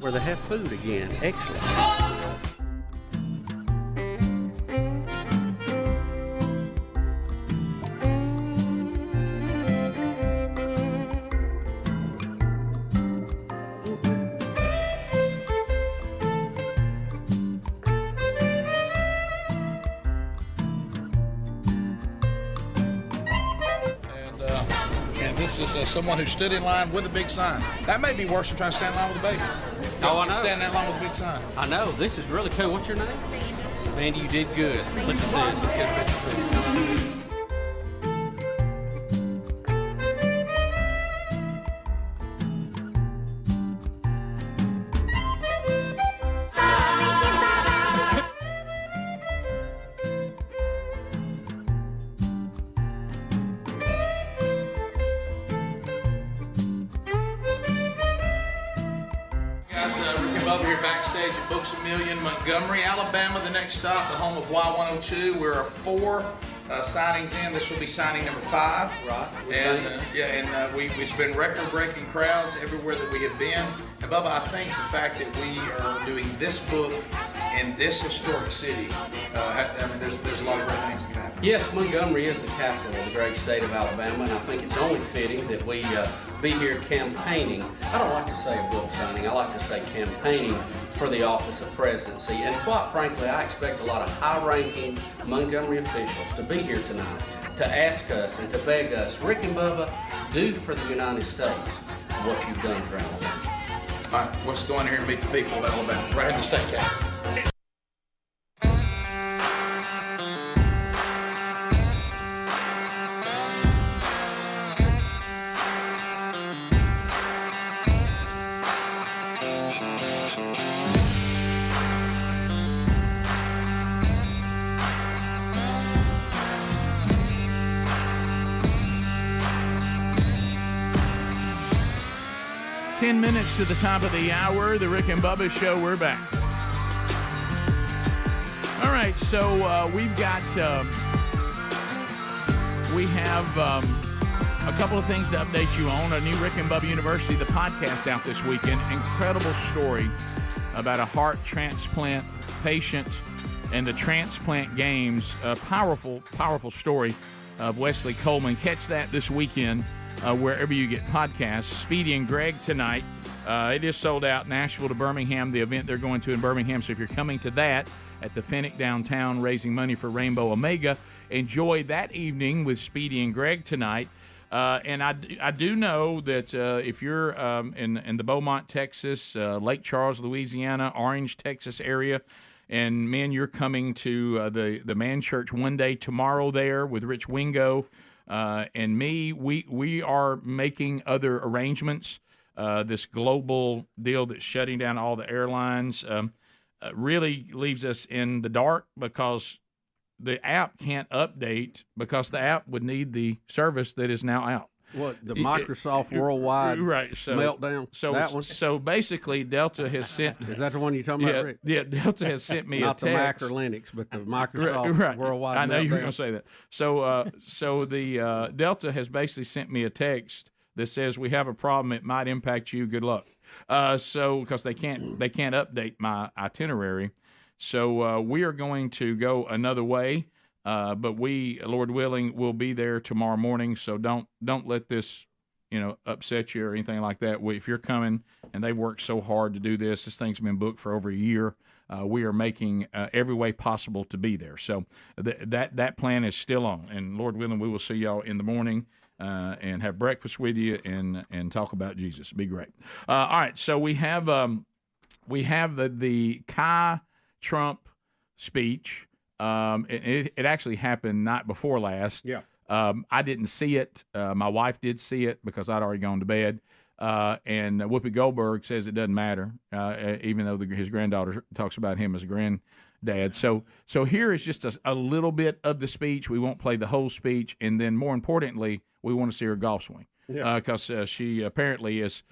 Where they have food again. Excellent. And this is someone who stood in line with a big sign. That may be worse than trying to stand in line with a baby. Oh, I know. Stand that long with a big sign. I know. This is really cool. What's your name? Mandy, you did good. Look at this. Let's get a picture of you. Over here backstage at Books A Million, Montgomery, Alabama. The next stop, the home of Y102. We're 4 signings in. This will be signing number 5. Right. And it's been record-breaking crowds everywhere that we have been. And Bubba, I think the fact that we are doing this book in this historic city, there's a lot of great things that can happen. Yes, Montgomery is the capital of the great state of Alabama, and I think it's only fitting that we be here campaigning. I don't like to say book signing, I like to say campaigning for the office of presidency. And quite frankly, I expect a lot of high-ranking Montgomery officials to be here tonight to ask us and to beg us, Rick and Bubba, do for the United States what you've done for Alabama. All right, let's go in here and meet the people of Alabama. Right in the state capitol. 10 minutes to the top of the hour, the Rick and Bubba Show. We're back. All right, so we have a couple of things to update you on. A new Rick and Bubba University, the podcast, out this weekend. Incredible story about a heart transplant patient and the transplant games. A powerful, powerful story of Wesley Coleman. Catch that this weekend wherever you get podcasts. Speedy and Greg tonight. It is sold out. Nashville to Birmingham, the event they're going to in Birmingham. So if you're coming to that at the Fennec downtown, raising money for Rainbow Omega, enjoy that evening with Speedy and Greg tonight. And I do know that if you're in the Beaumont, Texas, Lake Charles, Louisiana, Orange, Texas area, and men, you're coming to the Man Church one day tomorrow there with Rich Wingo and me. We are making other arrangements. This global deal that's shutting down all the airlines really leaves us in the dark because the app can't update because the app would need the service that is now out. What, the Microsoft Worldwide meltdown? That one? So basically, Delta has sent... Is that the one you're talking about, Rick? Yeah, Delta has sent me a text. Not the Mac or Linux, but the Microsoft Worldwide meltdown. I know you were going to say that. So the Delta has basically sent me a text that says, we have a problem, it might impact you, good luck. Because they can't update my itinerary. So we are going to go another way, but we, Lord willing, will be there tomorrow morning. So don't let this, upset you or anything like that. If you're coming, and they've worked so hard to do this thing's been booked for over a year. We are making every way possible to be there. So that plan is still on, and Lord willing, we will see y'all in the morning. And have breakfast with you and talk about Jesus. It'd be great. All right, so we have the Kai Trump speech. It actually happened night before last. Yeah. I didn't see it. My wife did see it because I'd already gone to bed. And Whoopi Goldberg says it doesn't matter, even though his granddaughter talks about him as a granddad. So here is just a little bit of the speech. We won't play the whole speech. And then more importantly, we want to see her golf swing because she apparently is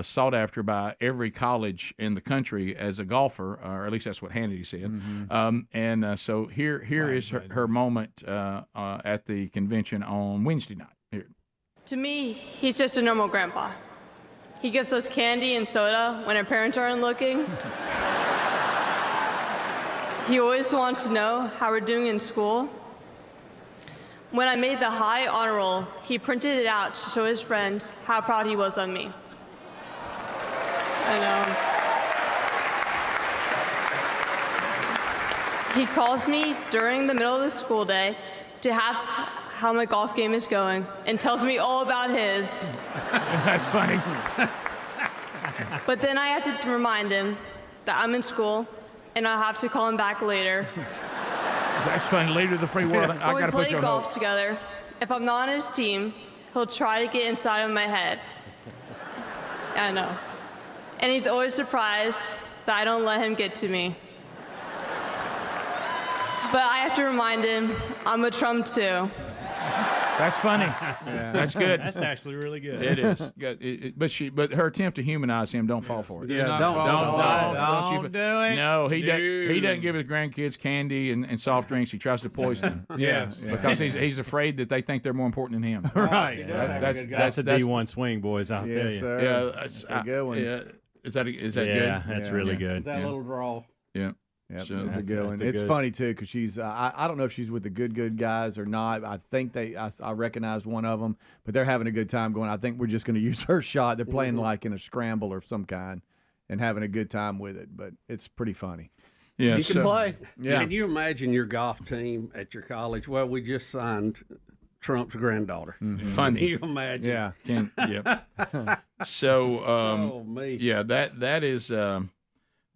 sought after by every college in the country as a golfer, or at least that's what Hannity said. Mm-hmm. So here is her moment at the convention on Wednesday night. Here. To me, he's just a normal grandpa. He gives us candy and soda when our parents aren't looking. He always wants to know how we're doing in school. When I made the high honor roll, he printed it out to show his friends how proud he was of me. I know. He calls me during the middle of the school day to ask how my golf game is going and tells me all about his. That's funny. But then I have to remind him that I'm in school and I'll have to call him back later. That's funny. Leader of the free world. I got to put you on hold. When we play golf together, if I'm not on his team, he'll try to get inside of my head. I know. And he's always surprised that I don't let him get to me. But I have to remind him I'm a Trump too. That's funny. Yeah. That's good. That's actually really good. It is. But her attempt to humanize him, don't fall for it. Yeah, don't do it. No, he doesn't give his grandkids candy and soft drinks. He tries to poison them. Yes. Because he's afraid that they think they're more important than him. Right. That's a D1 swing, boys. I'll tell you. Sir. Yeah, that's a good one. Is that good? Yeah, that's really good. That little draw. Yeah. Yep, So- it's a good one. It's funny too because she's. I don't know if she's with the good guys or not. I think I recognized one of them, but they're having a good time going. I think we're just going to use her shot. They're playing like in a scramble or some kind, and having a good time with it. But it's pretty funny. Yeah, She can play. Yeah. Can you imagine your golf team at your college? Well, we just signed Trump's granddaughter. Funny. Can you imagine? Yeah. Yep. So, Oh, me. yeah, that is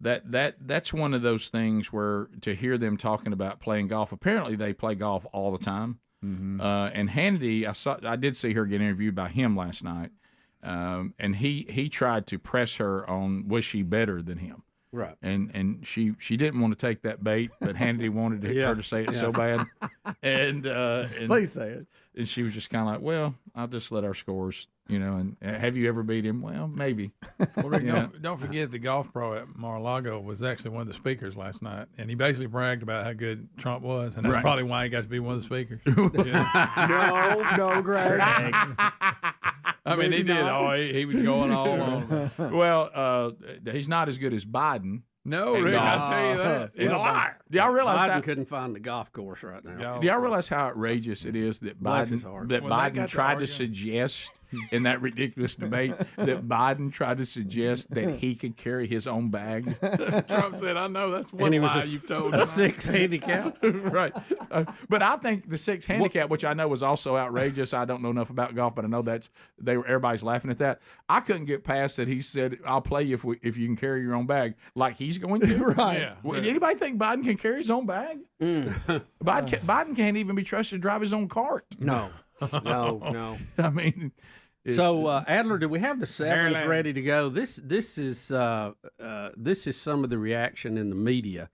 that's one of those things where to hear them talking about playing golf. Apparently, they play golf all the time. And Hannity, I did see her get interviewed by him last night, and he tried to press her on was she better than him. Right. And she didn't want to take that bait, but Hannity wanted her to say it so bad. And Please say it. And she was just kind of like, well, I'll just let our scores, and have you ever beat him? Well, maybe. Well, Rick, don't forget the golf pro at Mar-a-Lago was actually one of the speakers last night, and he basically bragged about how good Trump was, and that's probably why he got to be one of the speakers. No, Greg. I mean, he did. He was going all on. Well, he's not as good as Biden. No, Rick, I'll tell you that. He's a liar. Do y'all realize Biden couldn't find the golf course right now. Do y'all realize how outrageous it is that Bless his Biden heart. that When they got Biden to tried to arguing. suggest in that ridiculous debate that Biden tried to suggest that he could carry his own bag? Trump said, I know that's one And he was lie a, you've told a me. 6 handicap. Right. But I think the 6 handicap, which I know was also outrageous. I don't know enough about golf, but I know everybody's laughing at that. I couldn't get past that. He said, "I'll play you if you can carry your own bag," like he's going to. Right. Yeah. Well, anybody think Biden can carry his own bag? Biden can't even be trusted to drive his own cart. No. No. I mean. So Adler, do we have the sevens Maryland. ready to go? This is some of the reaction in the media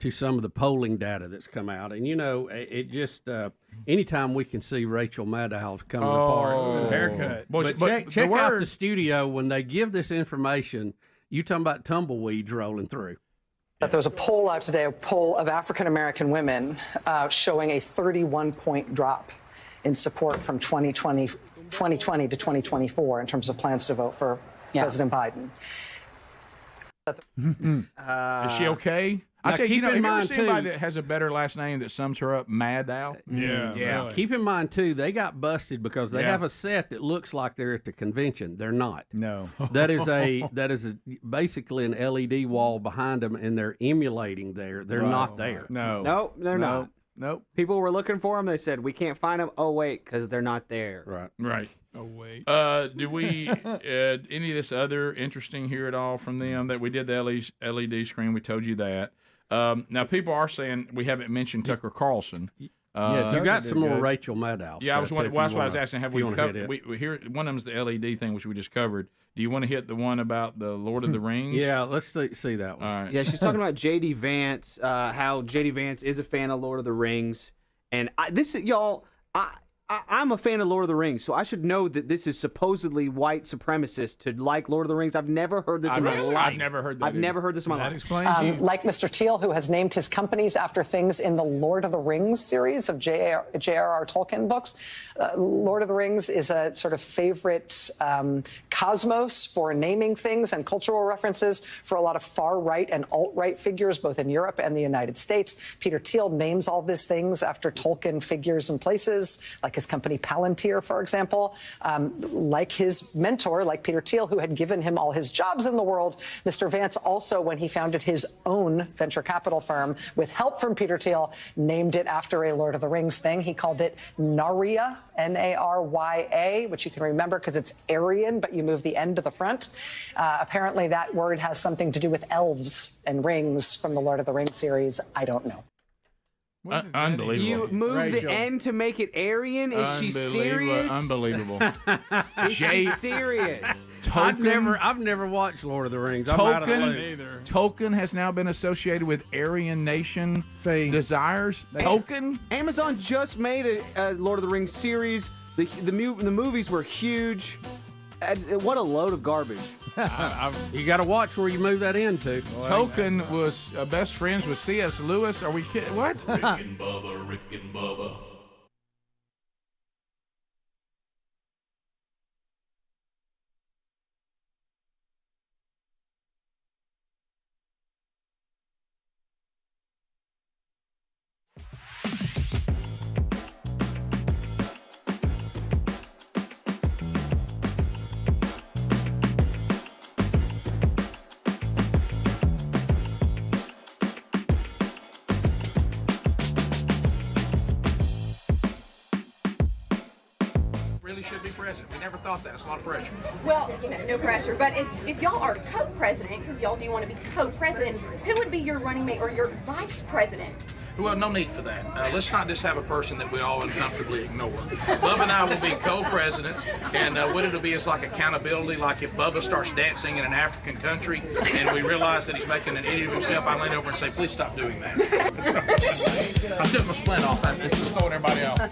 to some of the polling data that's come out, and it just anytime we can see Rachel Maddow's coming apart, haircut. But check out the studio when they give this information. You talking about tumbleweeds rolling through? That there's a poll out today, a poll of African American women showing a 31-point drop in support from 2020 to 2024 in terms of plans to vote for President Biden. Is she okay? I tell you, keep in have you ever mind, seen anybody too- that has a better last name that sums her up? Maddow. Yeah. Really. Keep in mind too, they got busted because they Yeah. have a set that looks like they're at the convention. They're not. No. That is basically an LED wall behind them, and they're emulating there. They're not there. No. No, they're not. Nope. People were looking for them. They said, we can't find them. Oh, wait, because they're not there. Right. Right. Oh, wait. Do we any of this other interesting here at all from them that we did the LED screen? We told you that. Now people are saying we haven't mentioned Tucker Carlson. You got some more good. Rachel Maddow. Yeah, I was stuff, wondering. too, Well, if that's you what I was wanna- asking. Have if you we wanna hit covered? it. We here one of them's the LED thing, which we just covered. Do you want to hit the one about the Lord of the Rings? Yeah, let's see that one. All right. Yeah, she's talking about J.D. Vance, how J.D. Vance is a fan of Lord of the Rings. And I'm a fan of Lord of the Rings, so I should know that this is supposedly white supremacist to like Lord of the Rings. I've never heard this in my life. I've never heard that. I've never heard this in my That life. explains you. Like Mr. Teal, who has named his companies after things in the Lord of the Rings series of J.R.R. Tolkien books. Lord of the Rings is a sort of favorite cosmos for naming things and cultural references for a lot of far-right and alt-right figures, both in Europe and the United States. Peter Thiel names all these things after Tolkien figures and places, like his company Palantir, for example. Like his mentor, like Peter Thiel, who had given him all his jobs in the world, Mr. Vance also, when he founded his own venture capital firm with help from Peter Thiel, named it after a Lord of the Rings thing. He called it Narya, Narya, which you can remember because it's Aryan, but you move the end to the front. Apparently that word has something to do with elves and rings from the Lord of the Rings series. I don't know. Unbelievable. You move Rachel. the N to make it Aryan? Is she serious? Unbelievable. Is she serious? I've never watched Lord of the Rings. I'm out of the loop. Tolkien has now been associated with Aryan Nation desires. Tolkien? Amazon just made a Lord of the Rings series. The movies were huge. What a load of garbage. You got to watch where you move that into. Tolkien was best friends with C.S. Lewis. Are we kidding? What? Rick and Bubba. should be president. We never thought that. It's a lot of pressure. Well, no pressure. But if y'all are co-president, because y'all do want to be co-president, who would be your running mate or your vice president? Well, no need for that. Let's not just have a person that we all uncomfortably ignore. Bubba and I will be co-presidents, and what it'll be is like accountability. Like if Bubba starts dancing in an African country and we realize that he's making an idiot of himself, I lean over and say, please stop doing that. I took my splint off. It's just throwing everybody off.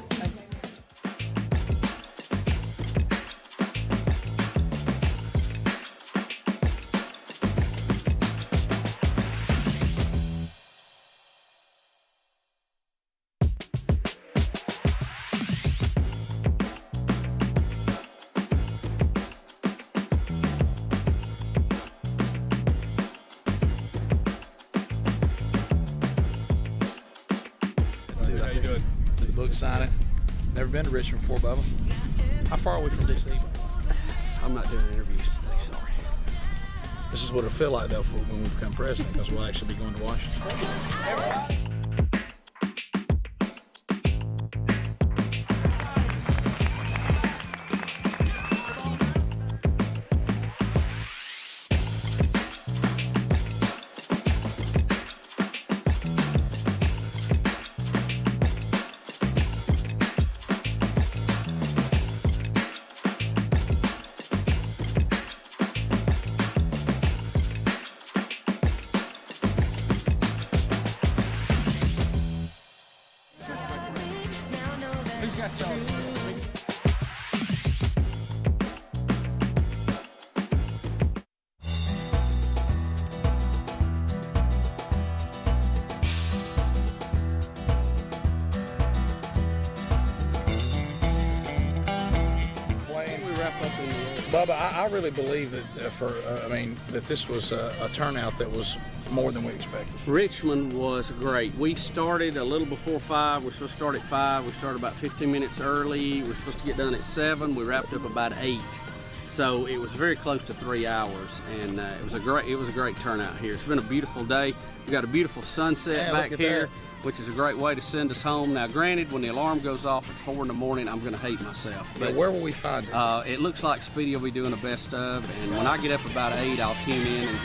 Signing. Never been to Richmond before, Bubba. How far are we from D.C.? I'm not doing interviews today, sorry. This is what it'll feel like, though, for when we become president, because we'll actually be going to Washington. Bubba, I really believe that that this was a turnout that was more than we expected. Richmond was great. We started a little before 5. We're supposed to start at 5. We started about 15 minutes early. We're supposed to get done at 7. We wrapped up about 8. So it was very close to 3 hours, and it was a great turnout here. It's been a beautiful day. We got a beautiful sunset back here, which is a great way to send us home. Now, granted, when the alarm goes off at 4 in the morning, I'm going to hate myself. But where will we find it? It looks like Speedy will be doing a best of, and when I get up about 8, I'll tune in and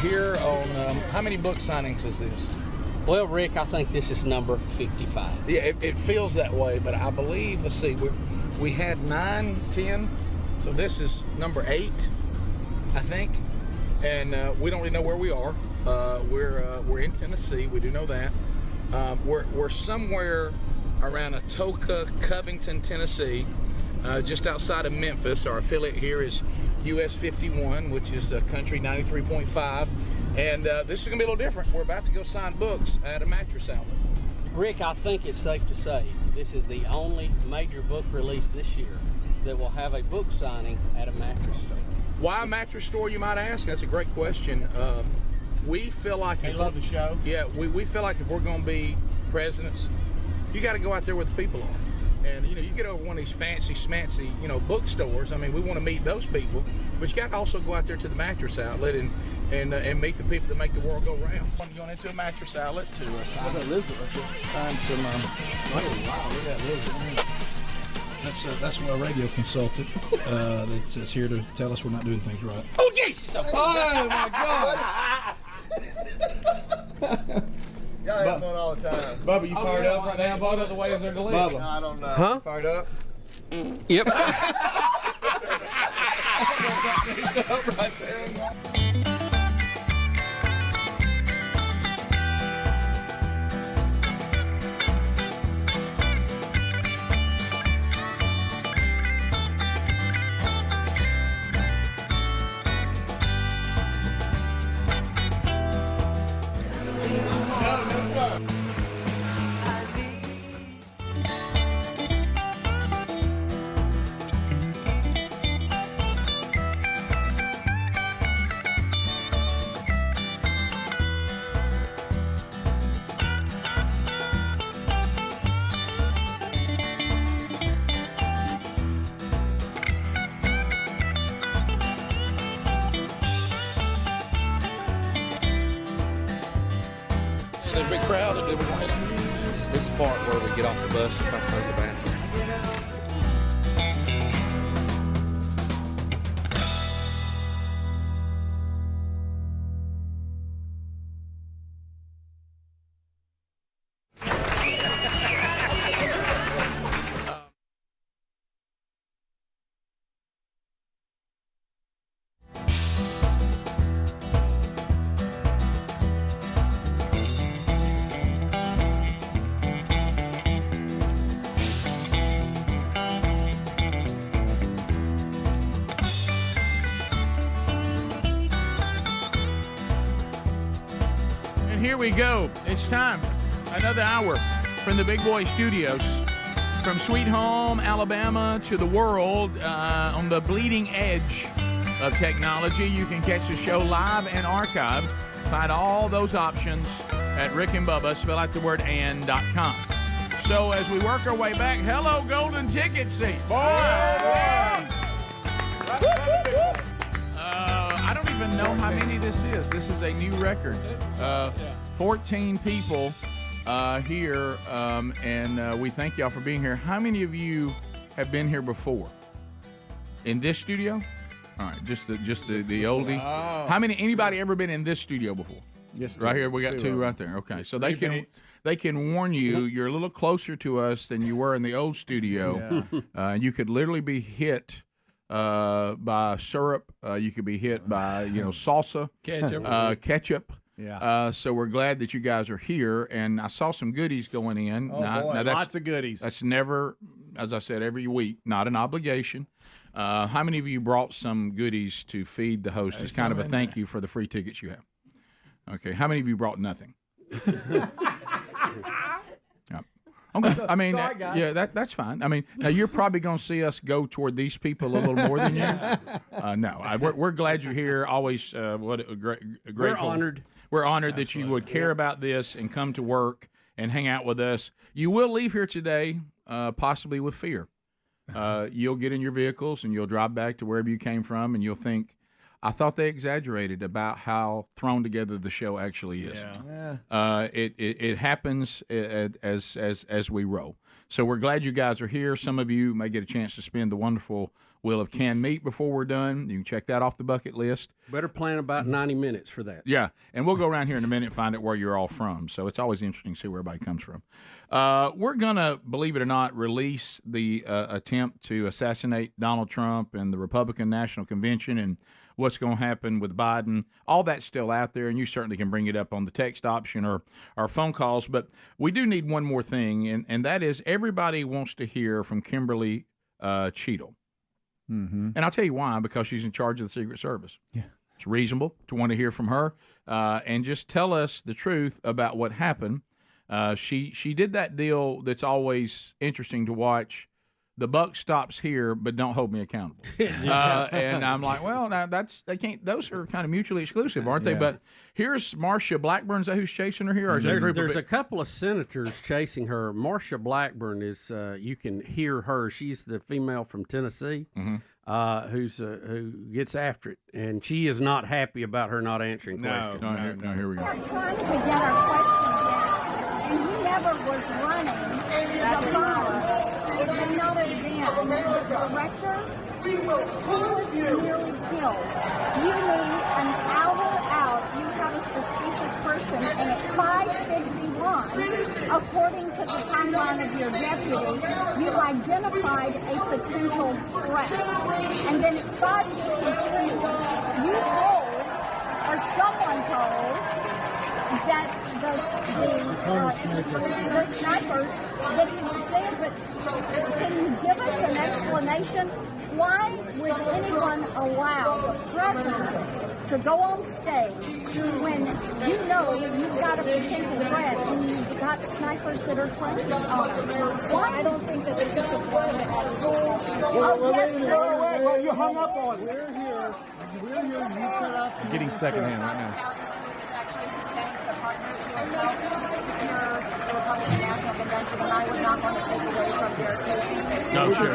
here on, how many book signings is this? Well, Rick, I think this is number 55. Yeah, it feels that way, but I believe, let's see, we had 9, 10, so this is number 8, I think, and we don't really know where we are. We're in Tennessee, we do know that. We're somewhere around Atoka, Covington, Tennessee, just outside of Memphis. Our affiliate here is US 51, which is country 93.5, and this is gonna be a little different. We're about to go sign books at a mattress outlet. Rick, I think it's safe to say this is the only major book release this year that will have a book signing at a mattress store. Why a mattress store, you might ask? That's a great question. We feel like they love the show. Yeah, we feel like if we're gonna be presidents, you got to go out there where the people are. And you get over one of these fancy schmancy, bookstores. I mean, we want to meet those people, but you got to also go out there to the mattress outlet and meet the people that make the world go round. I'm going into a mattress outlet to sign some. Oh wow, look at that lizard. That's a radio consultant that's here to tell us we're not doing things right. Oh Jesus! Oh my God! Y'all have fun all the time. Bubba, you fired up right now, Bubba? The way is there to live. Bubba. No, I don't know. Huh? Fired up? Yep. Right there. there's a big crowd, and then we're going to. This part where we get off the bus, I go to the bathroom. Here we go. It's time. Another hour from the Big Boy Studios. From Sweet Home, Alabama to the world on the bleeding edge of technology. You can catch the show live and archived. Find all those options at Rick and Bubba. Spell out the word and.com. So as we work our way back, hello, golden ticket seats. I don't even know how many this is. This is a new record. 14 people here, and we thank y'all for being here. How many of you have been here before? In this studio? All right, just the oldie. Wow. Anybody ever been in this studio before? Yes, right here. We got two right there. Okay, so they can warn you. You're a little closer to us than you were in the old studio. Yeah. You could literally be hit by syrup. You could be hit by salsa, ketchup. Yeah. So we're glad that you guys are here, and I saw some goodies going in. Oh, boy. Lots of goodies. That's never, as I said, every week, not an obligation. How many of you brought some goodies to feed the host as kind of a thank you for the free tickets you have? Okay. How many of you brought nothing? Okay. I mean, sorry, that's fine. I mean, now you're probably going to see us go toward these people a little more than you. No, we're glad you're here. Always, grateful. We're honored. We're honored that you would care about this and come to work and hang out with us. You will leave here today, possibly with fear. You'll get in your vehicles and you'll drive back to wherever you came from, and you'll think, I thought they exaggerated about how thrown together the show actually is. Yeah. It happens as we roll. So we're glad you guys are here. Some of you may get a chance to spin the wonderful wheel of canned meat before we're done. You can check that off the bucket list. Better plan about 90 minutes for that. Yeah, and we'll go around here in a minute and find out where you're all from. So it's always interesting to see where everybody comes from. We're going to, believe it or not, release the attempt to assassinate Donald Trump and the Republican National Convention and what's going to happen with Biden. All that's still out there, and you certainly can bring it up on the text option or our phone calls. But we do need one more thing, and that is everybody wants to hear from Kimberly Cheadle. Mm-hmm. And I'll tell you why, because she's in charge of the Secret Service. Yeah. It's reasonable to want to hear from her and just tell us the truth about what happened. She did that deal that's always interesting to watch. The buck stops here, but don't hold me accountable. And I'm like, well, now they can't. Those are kind of mutually exclusive, aren't they? But here's Marsha Blackburn. Is that who's chasing her here? Or is there's a couple of senators chasing her. Marsha Blackburn is. You can hear her. She's the female from Tennessee, who gets after it, and she is not happy about her not answering questions. No, here we go. We're trying to get our questions in, and he never was running the file. It's another example. The director was nearly killed. You need an hour out. You have a suspicious person, and at 5:51, according to the timeline of your deputy, you identified a potential threat. And then at 5:52, you told, or someone told, that the sniper, that he was there, but can you give us an explanation? Why would anyone allow the president to go on stage when you know you've got a potential threat and you've got snipers that are trained? Why? I don't think that this is a private attitude. Oh, yes, no, you hung up on. We're here. You set up. I'm getting secondhand right now. No, sure.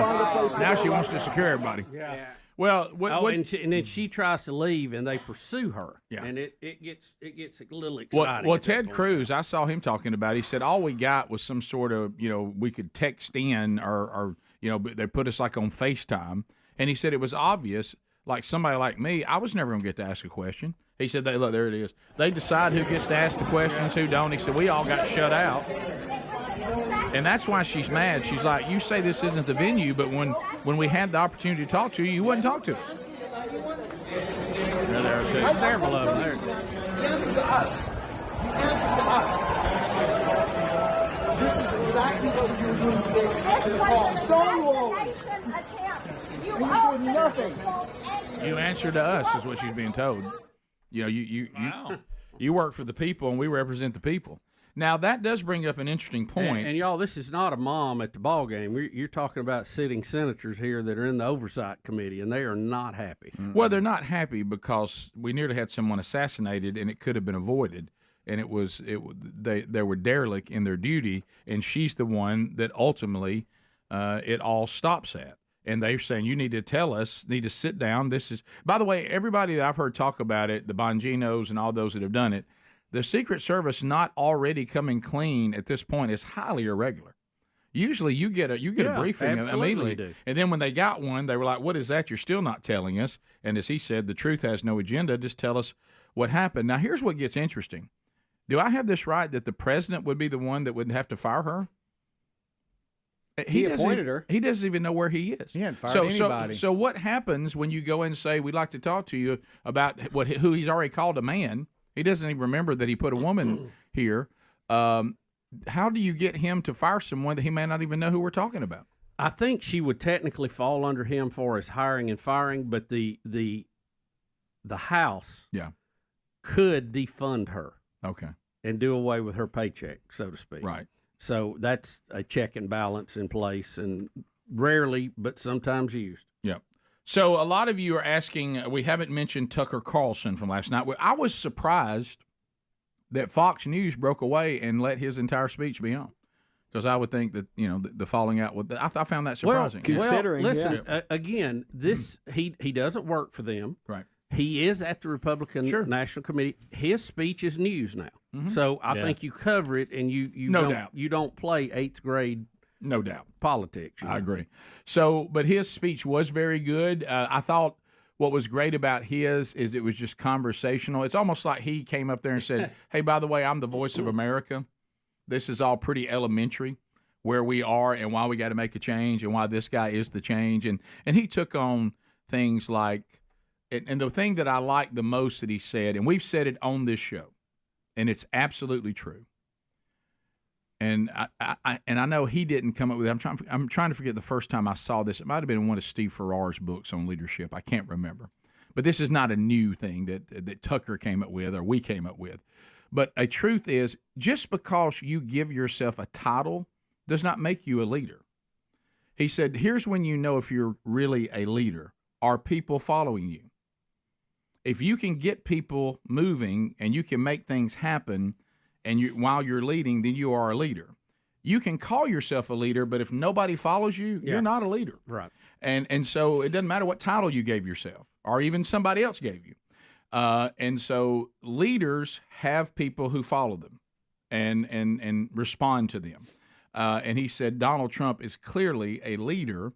Now she wants to secure everybody. Yeah. Well, and then she tries to leave, and they pursue her. Yeah. And it gets a little exciting. Well, Ted Cruz, I saw him talking about it. He said all we got was some sort of, we could text in or they put us like on FaceTime. And he said it was obvious, like somebody like me, I was never going to get to ask a question. He said, look, there it is. They decide who gets to ask the questions, who don't. He said, we all got shut out. And that's why she's mad. She's like, you say this isn't the venue, but when we had the opportunity to talk to you, you wouldn't talk to us. There are two. Several of them there. The answer to us. The answer to us. This is exactly what you were doing today. This was an assassination attempt. You owe nothing. You answer to us is what she's being told. You work for the people, and we represent the people. Now, that does bring up an interesting point. And y'all, this is not a mom at the ball game. You're talking about sitting senators here that are in the oversight committee, and they are not happy. Well, they're not happy because we nearly had someone assassinated, and it could have been avoided. And they were derelict in their duty, and she's the one that ultimately it all stops at. And they're saying, you need to tell us, need to sit down. This is, by the way, everybody that I've heard talk about it, the Bonginos and all those that have done it, the Secret Service not already coming clean at this point is highly irregular. Usually you get a briefing immediately. And then when they got one, they were like, what is that? You're still not telling us. And as he said, the truth has no agenda. Just tell us what happened. Now, here's what gets interesting. Do I have this right that the president would be the one that would have to fire her? He appointed her. He doesn't even know where he is. He hadn't fired anybody. So what happens when you go in and say, we'd like to talk to you about who he's already called a man? He doesn't even remember that he put a woman here. How do you get him to fire someone that he may not even know who we're talking about? I think she would technically fall under him for his hiring and firing, but the House could defund her. Okay. And do away with her paycheck, so to speak. Right. So that's a check and balance in place, and rarely, but sometimes used. Yep. So a lot of you are asking, we haven't mentioned Tucker Carlson from last night. I was surprised that Fox News broke away and let his entire speech be on, because I would think that, the falling out with I found that surprising. Listen, again, this he doesn't work for them. Right. He is at the Republican National Committee. His speech is news now. Mm-hmm. So I think you cover it, and you don't play 8th grade. No doubt. Politics. I agree. So, but his speech was very good. I thought what was great about his is it was just conversational. It's almost like he came up there and said, hey, by the way, I'm the voice of America. This is all pretty elementary, where we are and why we got to make a change and why this guy is the change. And he took on things like, and the thing that I like the most that he said, and we've said it on this show, and it's absolutely true. And I know he didn't come up with it. I'm trying to forget the first time I saw this. It might have been in one of Steve Farrar's books on leadership. I can't remember. But this is not a new thing that Tucker came up with or we came up with. But a truth is, just because you give yourself a title does not make you a leader. He said, here's when you know if you're really a leader. Are people following you? If you can get people moving and you can make things happen, and while you're leading, then you are a leader. You can call yourself a leader, but if nobody follows you, you're not a leader. Right. And so it doesn't matter what title you gave yourself or even somebody else gave you. And so leaders have people who follow them and respond to them. And he said Donald Trump is clearly a leader.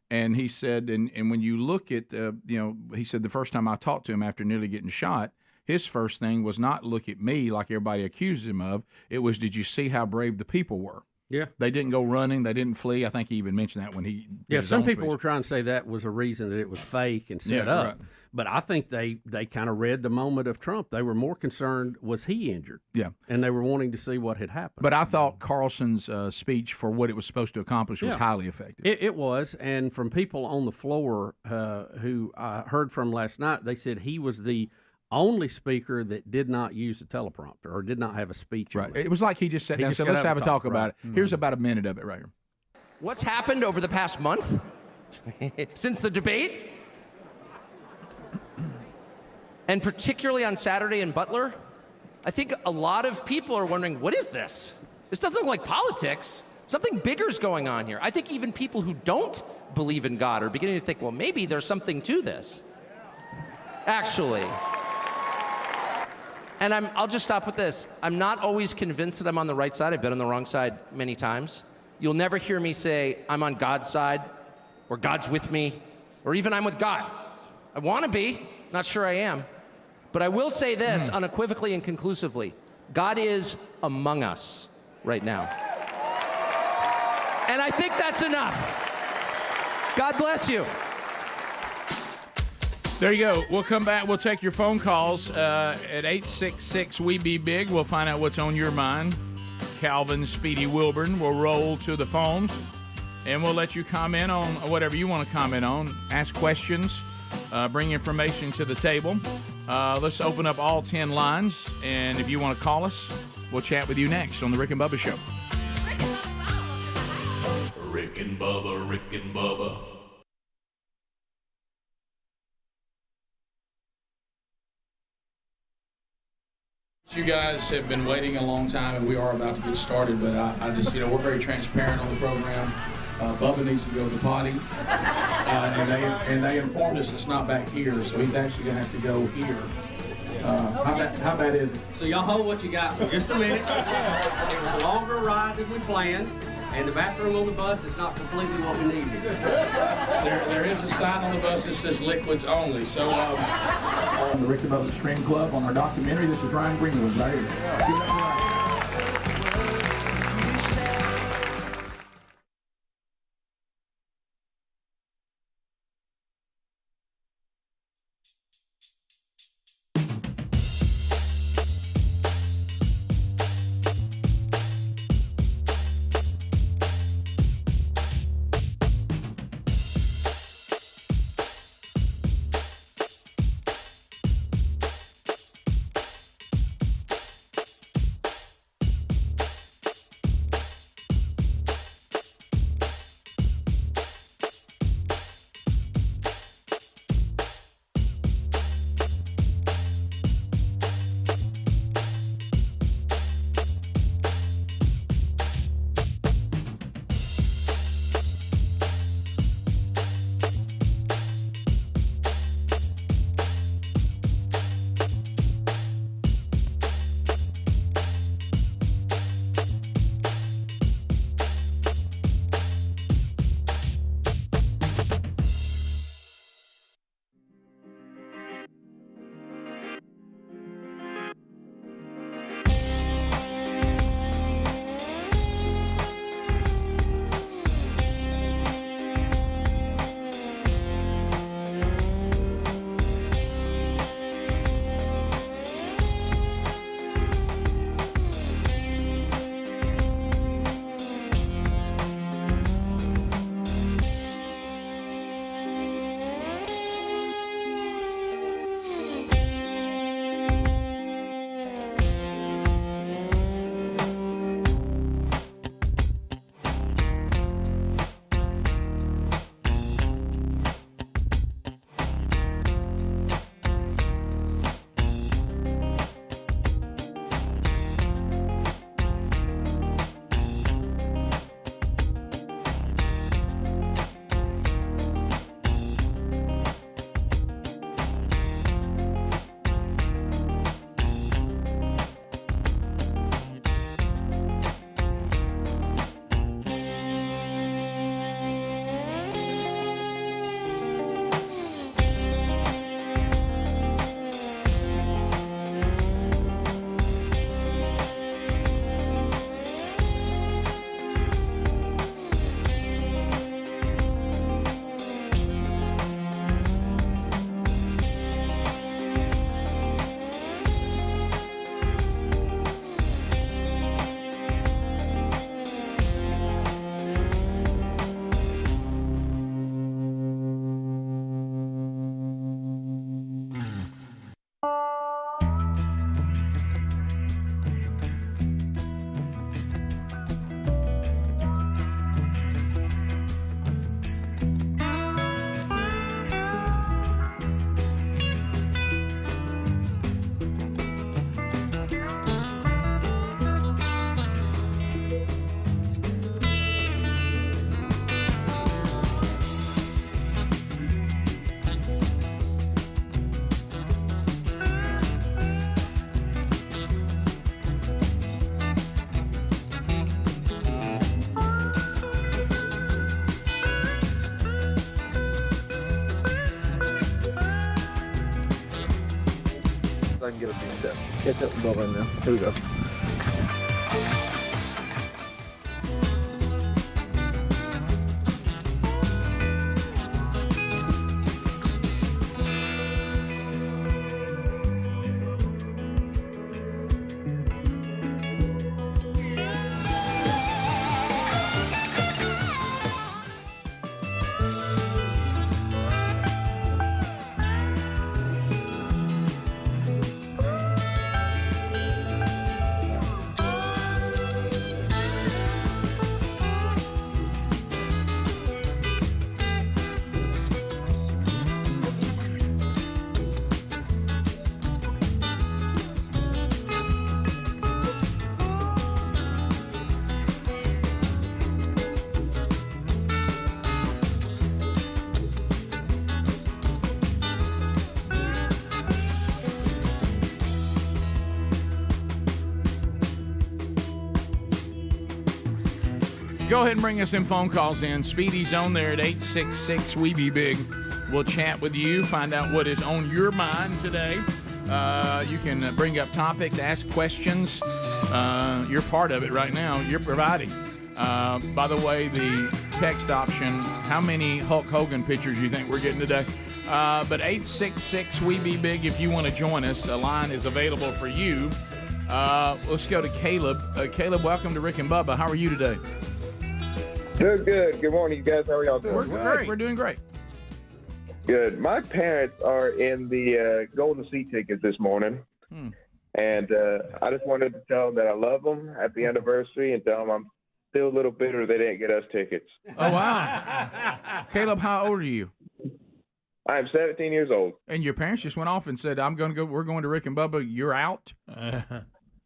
And he said, and when you look at, he said the first time I talked to him after nearly getting shot, his first thing was not look at me like everybody accused him of. It was, did you see how brave the people were? Yeah. They didn't go running. They didn't flee. I think he even mentioned that when he did his some own people speech. were trying to say that was a reason that it was fake and set up. Right. But I think they kind of read the moment of Trump. They were more concerned, was he injured? Yeah. And they were wanting to see what had happened. But I thought Carlson's speech for what it was supposed to accomplish was highly effective. It was. And from people on the floor who I heard from last night, they said he was the only speaker that did not use a teleprompter or did not have a speech. Right. It was like he just sat down and said, let's have a talk about it. Here's about a minute of it right here. What's happened over the past month since the debate? And particularly on Saturday in Butler, I think a lot of people are wondering, what is this? This doesn't look like politics. Something bigger is going on here. I think even people who don't believe in God are beginning to think, well, maybe there's something to this. Actually. And I'll just stop with this. I'm not always convinced that I'm on the right side. I've been on the wrong side many times. You'll never hear me say, I'm on God's side, or God's with me, or even I'm with God. I want to be, not sure I am. But I will say this unequivocally and conclusively. God is among us right now. And I think that's enough. God bless you. There you go. We'll come back. We'll take your phone calls at 866-WE-BE-BIG. We'll find out what's on your mind. Calvin Speedy Wilburn will roll to the phones, and we'll let you comment on whatever you want to comment on. Ask questions. Bring information to the table. Let's open up all 10 lines, and if you want to call us, we'll chat with you next on The Rick and Bubba Show. Rick and Bubba, Rick and Bubba. You guys have been waiting a long time, and we are about to get started, but I just, we're very transparent on the program. Bubba needs to go to the potty, and they informed us it's not back here, so he's actually going to have to go here. How bad is it? So y'all hold what you got for just a minute. It was a longer ride than we planned, and the bathroom on the bus is not completely what we needed. There is a sign on the bus that says liquids only. So on the Rick and Bubba Stream Club on our documentary, this is Ryan Greenwood right here. I can get up these steps. Catch up with Bubba now. Here we go. Go ahead and bring us some phone calls in. Speedy's on there at 866-WE-BE-BIG. We'll chat with you, find out what is on your mind today. You can bring up topics, ask questions. You're part of it right now. You're providing. By the way, the text option, how many Hulk Hogan pictures you think we're getting today? But 866-WE-BE-BIG if you want to join us. A line is available for you. Let's go to Caleb. Caleb, welcome to Rick and Bubba. How are you today? Good, good. Good morning, you guys. How are y'all doing? We're great. We're doing great. Good. My parents are in the Golden Seat ticket this morning, and I just wanted to tell them that I love them. Happy anniversary, and tell them I'm still a little bitter they didn't get us tickets. Oh, wow. Caleb, how old are you? I'm 17 years old. And your parents just went off and said, "I'm going to go. We're going to Rick and Bubba. You're out."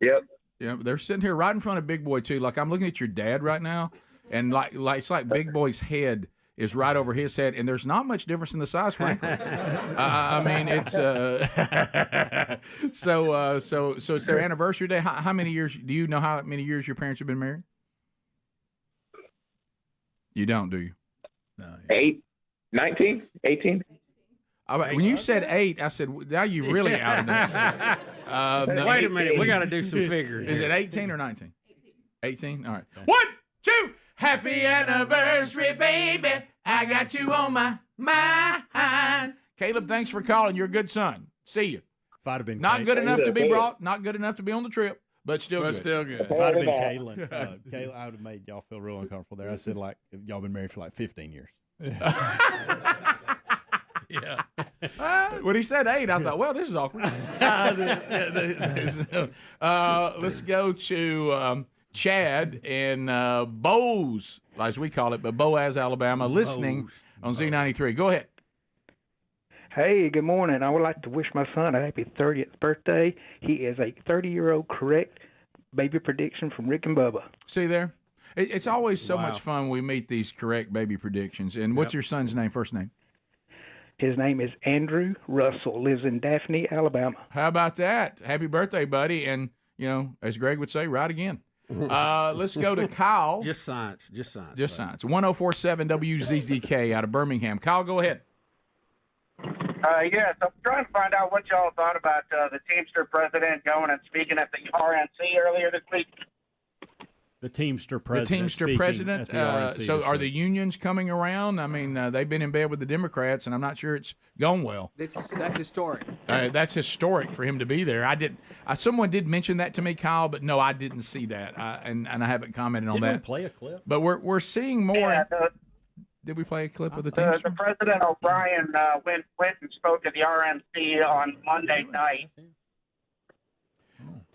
Yep. Yeah, they're sitting here right in front of Big Boy too. Like I'm looking at your dad right now, and like it's like Big Boy's head is right over his head, and there's not much difference in the size, frankly. I mean, it's so it's their anniversary day. How many years? Do you know how many years your parents have been married? You don't, do you? No. 19, 18. When you said 8, I said, now you really outed me. No. Wait a minute. We got to do some figures. Is it 18 or 19? 18? All right. 1, 2, happy anniversary, baby. I got you on my mind. Caleb, thanks for calling. You're a good son. See you. If I'd have been not good enough to be brought, not good enough to be on the trip, but still good. Still good. If I'd have been Kaylin, Kaylin, I would have made y'all feel real uncomfortable there. I said, like, y'all been married for like 15 years. Yeah. When he said 8, I thought, well, this is awkward. Let's go to Chad in Bowes, as we call it, but Boaz, Alabama, listening on Z93. Go ahead. Hey, good morning. I would like to wish my son a happy 30th birthday. He is a 30-year-old correct baby prediction from Rick and Bubba. See there? It's always so much fun when we meet these correct baby predictions. And what's your son's name, first name? His name is Andrew Russell, lives in Daphne, Alabama. How about that? Happy birthday, buddy. And, you know, as Greg would say, right again. Let's go to Kyle. Just science. Just science. Just science. 1047 WZZK out of Birmingham. Kyle, go ahead. Yes, I'm trying to find out what y'all thought about the Teamster president going and speaking at the RNC earlier this week. The Teamster president. The Teamster president. So are the unions coming around? I mean, they've been in bed with the Democrats, and I'm not sure it's gone well. That's historic. That's historic for him to be there. Someone did mention that to me, Kyle, but no, I didn't see that, and I haven't commented on that. Did we play a clip? But we're seeing more. Yeah, did we play a clip of the Teamster? The President O'Brien went and spoke at the RNC on Monday night.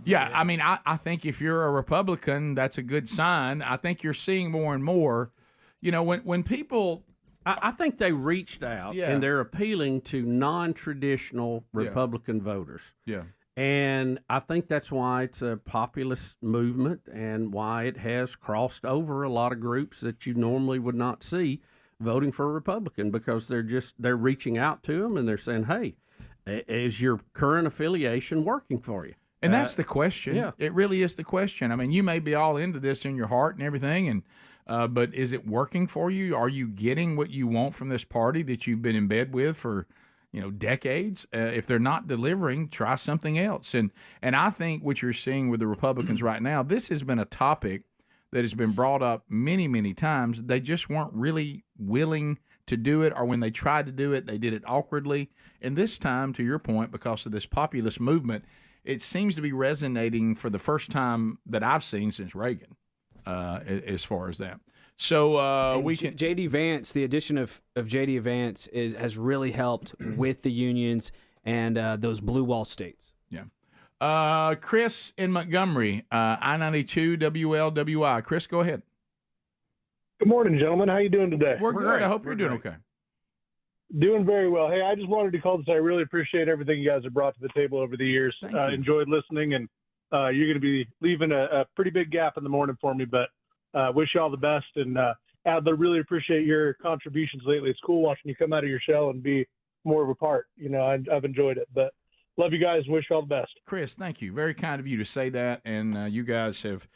Yeah, I mean, I think if you're a Republican, that's a good sign. I think you're seeing more and more. You know, when people... I think they reached out, and they're appealing to non-traditional Republican voters. Yeah. And I think that's why it's a populist movement and why it has crossed over a lot of groups that you normally would not see voting for a Republican, because they're reaching out to them and they're saying, hey, is your current affiliation working for you? And that's the question. Yeah. It really is the question. I mean, you may be all into this in your heart and everything, but is it working for you? Are you getting what you want from this party that you've been in bed with for, decades. If they're not delivering, try something else. And I think what you're seeing with the Republicans right now, this has been a topic that has been brought up many, many times. They just weren't really willing to do it, or when they tried to do it, they did it awkwardly. And this time, to your point, because of this populist movement, it seems to be resonating for the first time that I've seen since Reagan, as far as that. So we can. J.D. Vance, the addition of J.D. Vance has really helped with the unions and those blue wall states. Yeah. Chris in Montgomery, I-92 WLWI. Chris, go ahead. Good morning, gentlemen. How you doing today? We're good. I hope you're doing okay. Doing very well. Hey, I just wanted to call to say I really appreciate everything you guys have brought to the table over the years. Enjoyed listening, and you're going to be leaving a pretty big gap in the morning for me, but wish you all the best. And Adler, really appreciate your contributions lately. It's cool watching you come out of your shell and be more of a part. I've enjoyed it, but love you guys and wish you all the best. Chris, thank you. Very kind of you to say that, and you guys have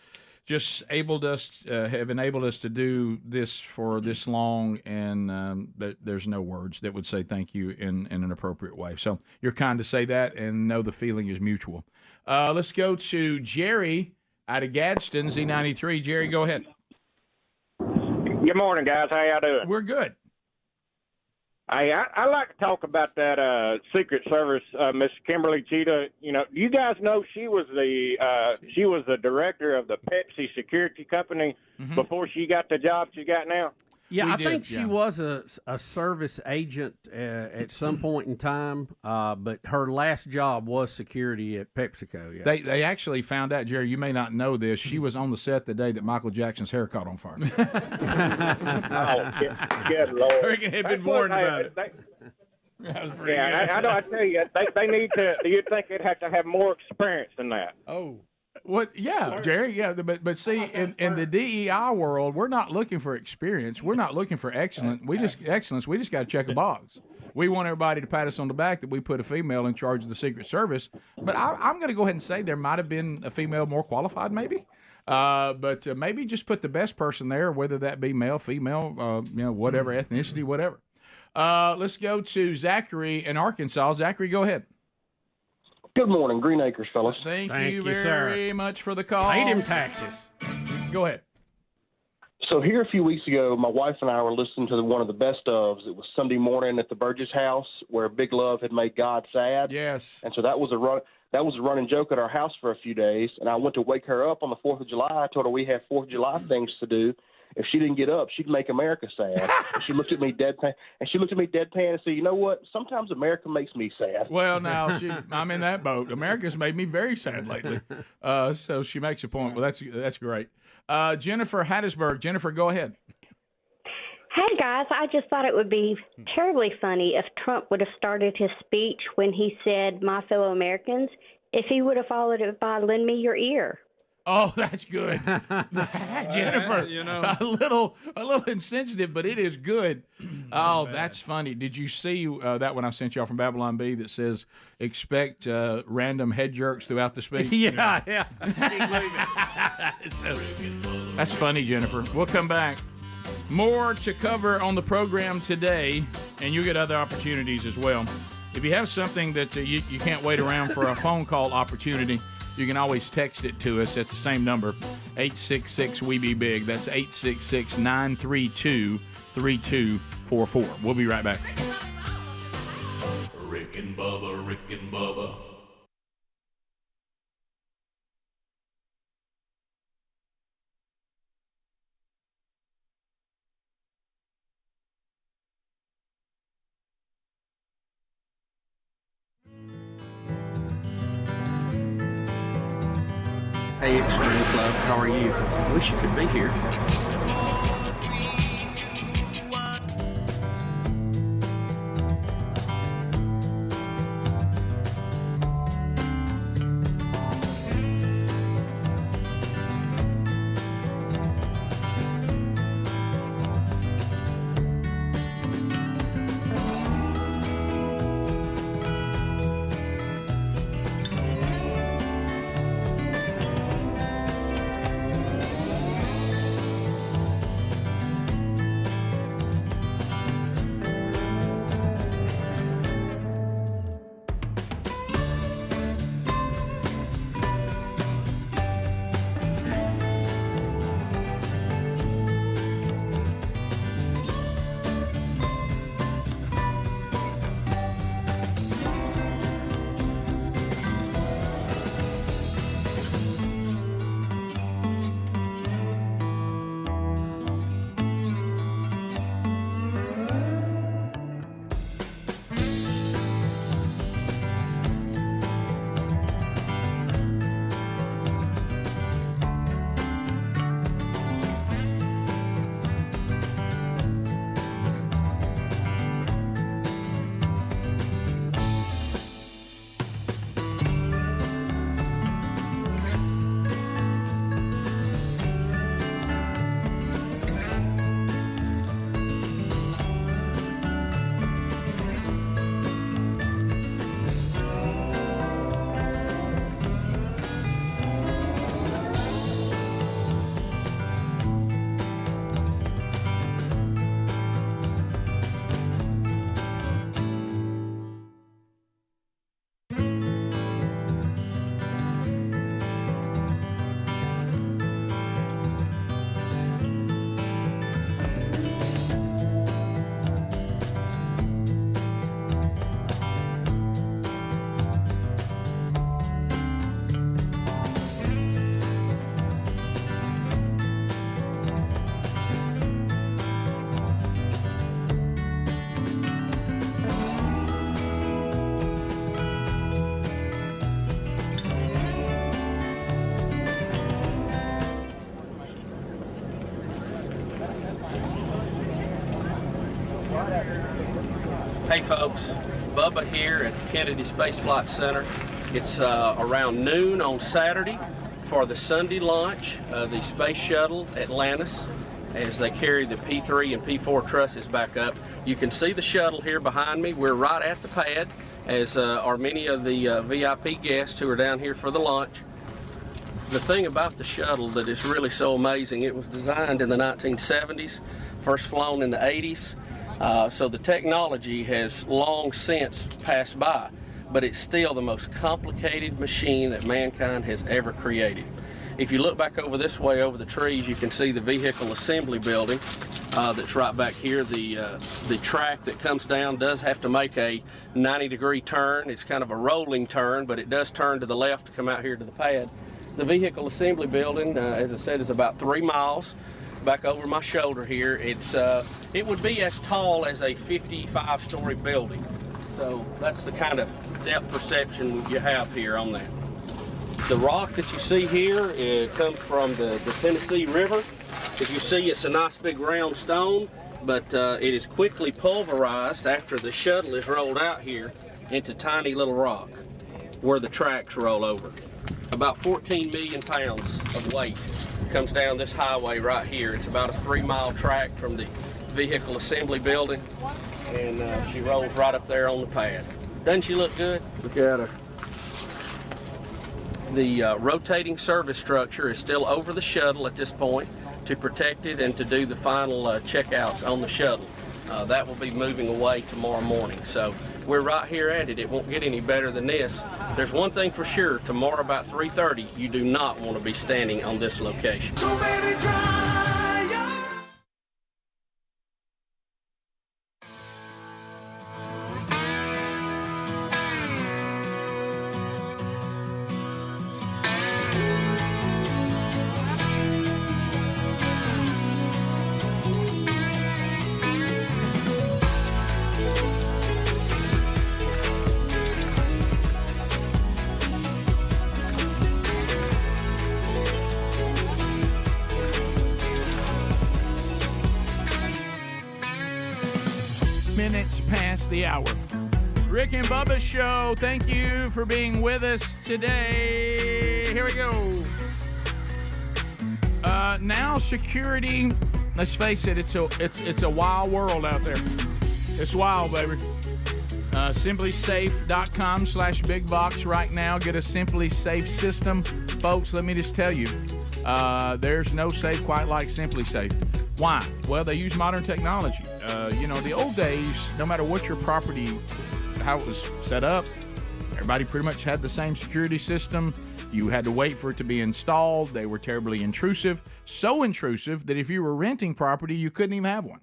just enabled us to do this for this long, and there's no words that would say thank you in an appropriate way. So you're kind to say that, and know the feeling is mutual. Let's go to Jerry out of Gadsden, Z93. Jerry, go ahead. Good morning, guys. How y'all doing? We're good. Hey, I like to talk about that Secret Service, Miss Kimberly Cheetah. Do you guys know she was the director of the Pepsi security company before she got the job she got now? Yeah, I think she was a service agent at some point in time, but her last job was security at PepsiCo. Yeah. They actually found out, Jerry, you may not know this, she was on the set the day that Michael Jackson's hair caught on fire. Oh, good Lord. Reagan had been warned about it. I know. I tell you, they need to. You'd think they'd have to have more experience than that. Oh. What? Yeah, Jerry. Yeah, but see, in the DEI world, we're not looking for experience. We're not looking for excellence. We just got to check a box. We want everybody to pat us on the back that we put a female in charge of the Secret Service. But I'm going to go ahead and say there might have been a female more qualified, maybe. But maybe just put the best person there, whether that be male, female, whatever ethnicity, whatever. Let's go to Zachary in Arkansas. Zachary, go ahead. Good morning, Green Acres, fellas. Thank you very much for the call. Paid him taxes. Go ahead. So here a few weeks ago, my wife and I were listening to one of the best ofs. It was Sunday morning at the Burgess house where Big Love had made God sad. Yes. And so that was a running joke at our house for a few days. And I went to wake her up on the 4th of July. I told her we had 4th of July things to do. If she didn't get up, she'd make America sad. And she looked at me deadpan, and said, "You know what? Sometimes America makes me sad." Well, now I'm in that boat. America's made me very sad lately. So she makes a point. Well, that's great. Jennifer Hattiesburg. Jennifer, go ahead. Hey, guys. I just thought it would be terribly funny if Trump would have started his speech when he said, "My fellow Americans," if he would have followed it by "Lend me your ear." Oh, that's good. Jennifer, a little insensitive, but it is good. Oh, that's funny. Did you see that one I sent y'all from Babylon B that says expect random head jerks throughout the speech? Yeah. That's funny, Jennifer. We'll come back. More to cover on the program today, and you get other opportunities as well. If you have something that you can't wait around for a phone call opportunity, you can always text it to us at the same number, 866-WE-BE-BIG. That's 866-932-3244. We'll be right back. Rick and Bubba, Rick and Bubba. Hey, Extreme Club, how are you? I wish you could be here. Hey folks, Bubba here at the Kennedy Space Flight Center. It's around noon on Saturday for the Sunday launch of the Space Shuttle Atlantis as they carry the P3 and P4 trusses back up. You can see the shuttle here behind me. We're right at the pad, as are many of the VIP guests who are down here for the launch. The thing about the shuttle that is really so amazing, it was designed in the 1970s, first flown in the 80s. So the technology has long since passed by, but it's still the most complicated machine that mankind has ever created. If you look back over this way, over the trees, you can see the vehicle assembly building that's right back here. The track that comes down does have to make a 90-degree turn. It's kind of a rolling turn, but it does turn to the left to come out here to the pad. The vehicle assembly building, as I said, is about 3 miles. Back over my shoulder here, it would be as tall as a 55-story building. So that's the kind of depth perception you have here on that. The rock that you see here, it comes from the Tennessee River. As you see, it's a nice big round stone, but it is quickly pulverized after the shuttle is rolled out here into tiny little rock where the tracks roll over. About 14 million pounds of weight comes down this highway right here. It's about a 3-mile track from the vehicle assembly building, and she rolls right up there on the pad. Doesn't she look good? Look at her. The rotating service structure is still over the shuttle at this point to protect it and to do the final checkouts on the shuttle. That will be moving away tomorrow morning. So we're right here at it. It won't get any better than this. There's one thing for sure. Tomorrow about 3:30, you do not want to be standing on this location. Minutes past the hour. Rick and Bubba Show, thank you for being with us today. Here we go. Now security, let's face it, it's a wild world out there. It's wild, baby. SimplySafe.com/bigbox right now. Get a Simply Safe system. Folks, let me just tell you, there's no safe quite like Simply Safe. Why? Well, they use modern technology. The old days, no matter what your property, how it was set up, everybody pretty much had the same security system. You had to wait for it to be installed. They were terribly intrusive. So intrusive that if you were renting property, you couldn't even have one.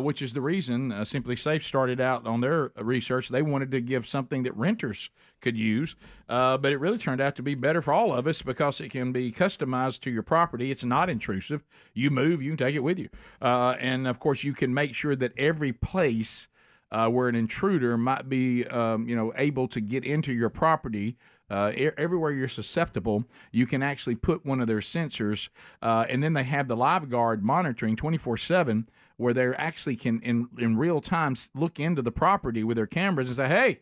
Which is the reason Simply Safe started out on their research. They wanted to give something that renters could use, but it really turned out to be better for all of us because it can be customized to your property. It's not intrusive. You move, you can take it with you. And, of course, you can make sure that every place where an intruder might be, able to get into your property, everywhere you're susceptible, you can actually put one of their sensors, and then they have the live guard monitoring 24/7, where they actually can, in real time, look into the property with their cameras and say, hey,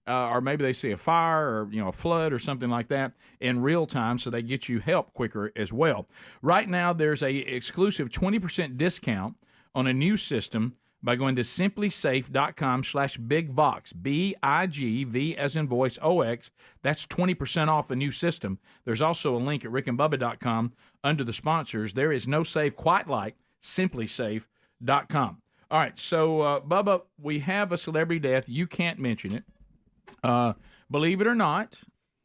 or maybe they see a fire or a flood or something like that in real time, so they get you help quicker as well. Right now, there's a exclusive 20% discount on a new system by going to simplysafe.com/bigvox, BIGV as in voice OX. That's 20% off a new system. There's also a link at rickandbubba.com under the sponsors. There is no safe quite like simplysafe.com. All right, so Bubba, we have a celebrity death. You can't mention it. Believe it or not,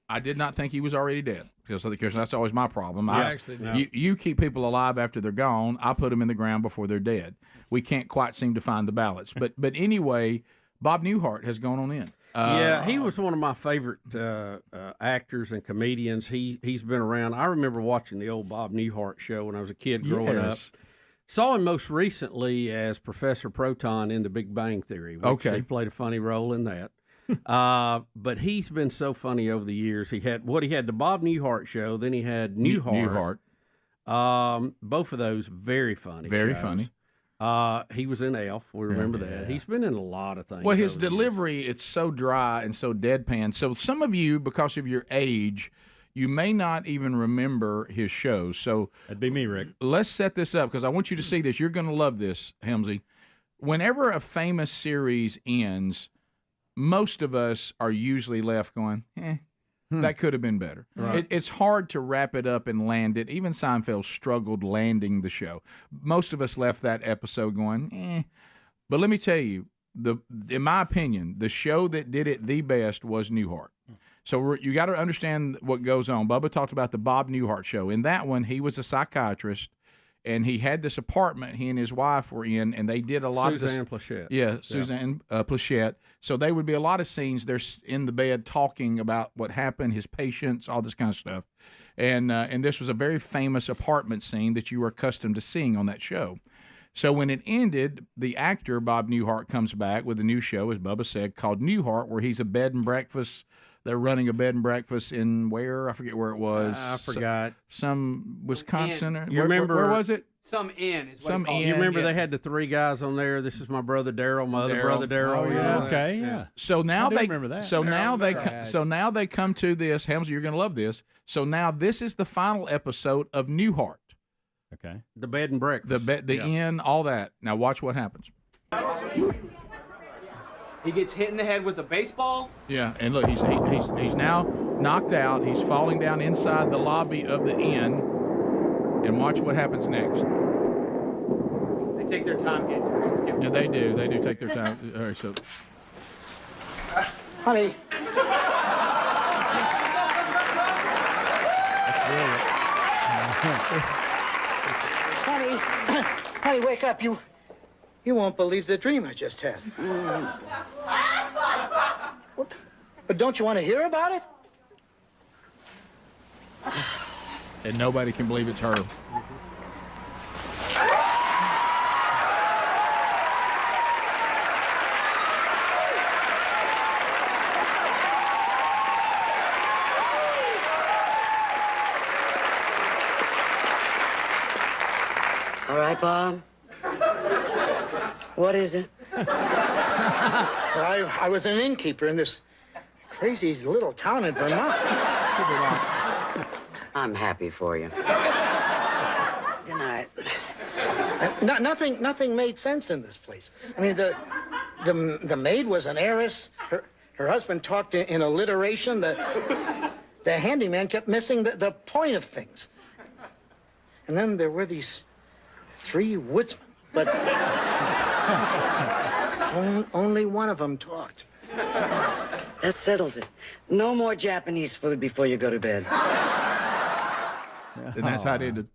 I did not think he was already dead. Because that's always my problem. You keep people alive after they're gone. I put them in the ground before they're dead. We can't quite seem to find the balance. But anyway, Bob Newhart has gone on in. He was one of my favorite actors and comedians. He's been around. I remember watching the old Bob Newhart show when I was a kid growing up. Saw him most recently as Professor Proton in The Big Bang Theory. He played a funny role in that. But he's been so funny over the years. He had the Bob Newhart show, then he had Newhart. Both of those very funny. Very funny. He was in Elf. We remember that. He's been in a lot of things. Well, his delivery, it's so dry and so deadpan. So some of you, because of your age, you may not even remember his shows. So that'd be me, Rick. Let's set this up because I want you to see this. You're going to love this, Helmsy. Whenever a famous series ends, most of us are usually left going, that could have been better. Right. It's hard to wrap it up and land it. Even Seinfeld struggled landing the show. Most of us left that episode going, But let me tell you, in my opinion, the show that did it the best was Newhart. So you got to understand what goes on. Bubba talked about the Bob Newhart show. In that one, he was a psychiatrist, and he had this apartment he and his wife were in, and they did a lot of Suzanne Plachette. Yeah, Suzanne Plachette. So there would be a lot of scenes. They're in the bed talking about what happened, his patients, all this kind of stuff. And this was a very famous apartment scene that you were accustomed to seeing on that show. So when it ended, the actor, Bob Newhart, comes back with a new show, as Bubba said, called Newhart, where he's a bed and breakfast. They're running a bed and breakfast in where? I forget where it was. I forgot. Some Wisconsin. You remember? Where was it? Some inn is what Some inn. You remember they had the three guys on there? This is my brother Daryl, my other brother Daryl. Oh, yeah. Okay, yeah. So now I do remember that. So now they come to this. Helmsley, you're going to love this. So now this is the final episode of Newhart. Okay. The bed and breakfast. The inn, all that. Now watch what happens. He gets hit in the head with a baseball. Yeah, and look, he's now knocked out. He's falling down inside the lobby of the inn. And watch what happens next. They take their time getting to rescue. Yeah, they do. They do take their time. All right, so. Honey. Honey, wake up. You won't believe the dream I just had. What? But don't you want to hear about it? And nobody can believe it's her. All right, Bob. What is it? Well, I was an innkeeper in this crazy little town in Vermont. I'm happy for you. Good night. Nothing made sense in this place. I mean, the maid was an heiress. Her husband talked in alliteration. The handyman kept missing the point of things. And then there were these three woodsmen, but only one of them talked. That settles it. No more Japanese food before you go to bed. And that's how it ended.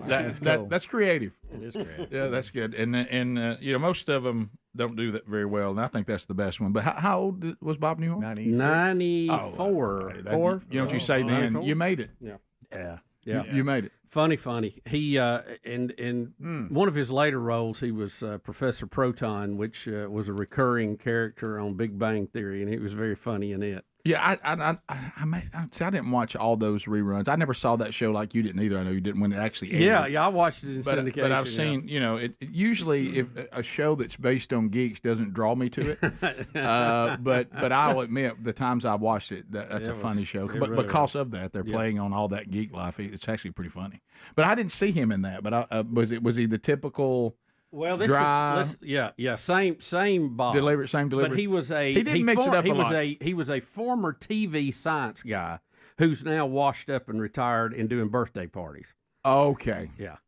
That's creative. It is creative. Yeah, that's good. And you know, most of them don't do that very well, and I think that's the best one. But how old was Bob Newhart? 94. Four. You know what you say then? 94? You made it. Yeah. You made it. Funny. He in one of his later roles, he was Professor Proton, which was a recurring character on Big Bang Theory, and he was very funny in it. Yeah, I didn't watch all those reruns. I never saw that show like you didn't either. I know you didn't when it actually aired. Yeah, I watched it in syndication. But I've seen, you know, it usually if a show that's based on geeks doesn't draw me to it. But I'll admit the times I've watched it, that's a funny show. But really because of that, they're playing on all that geek life. It's actually pretty funny. But I didn't see him in that. But was he the typical? Well, this dry, is same Bob. Same delivery. But he didn't mix it up a lot. He was a former TV science guy who's now washed up and retired and doing birthday parties. Okay. Yeah.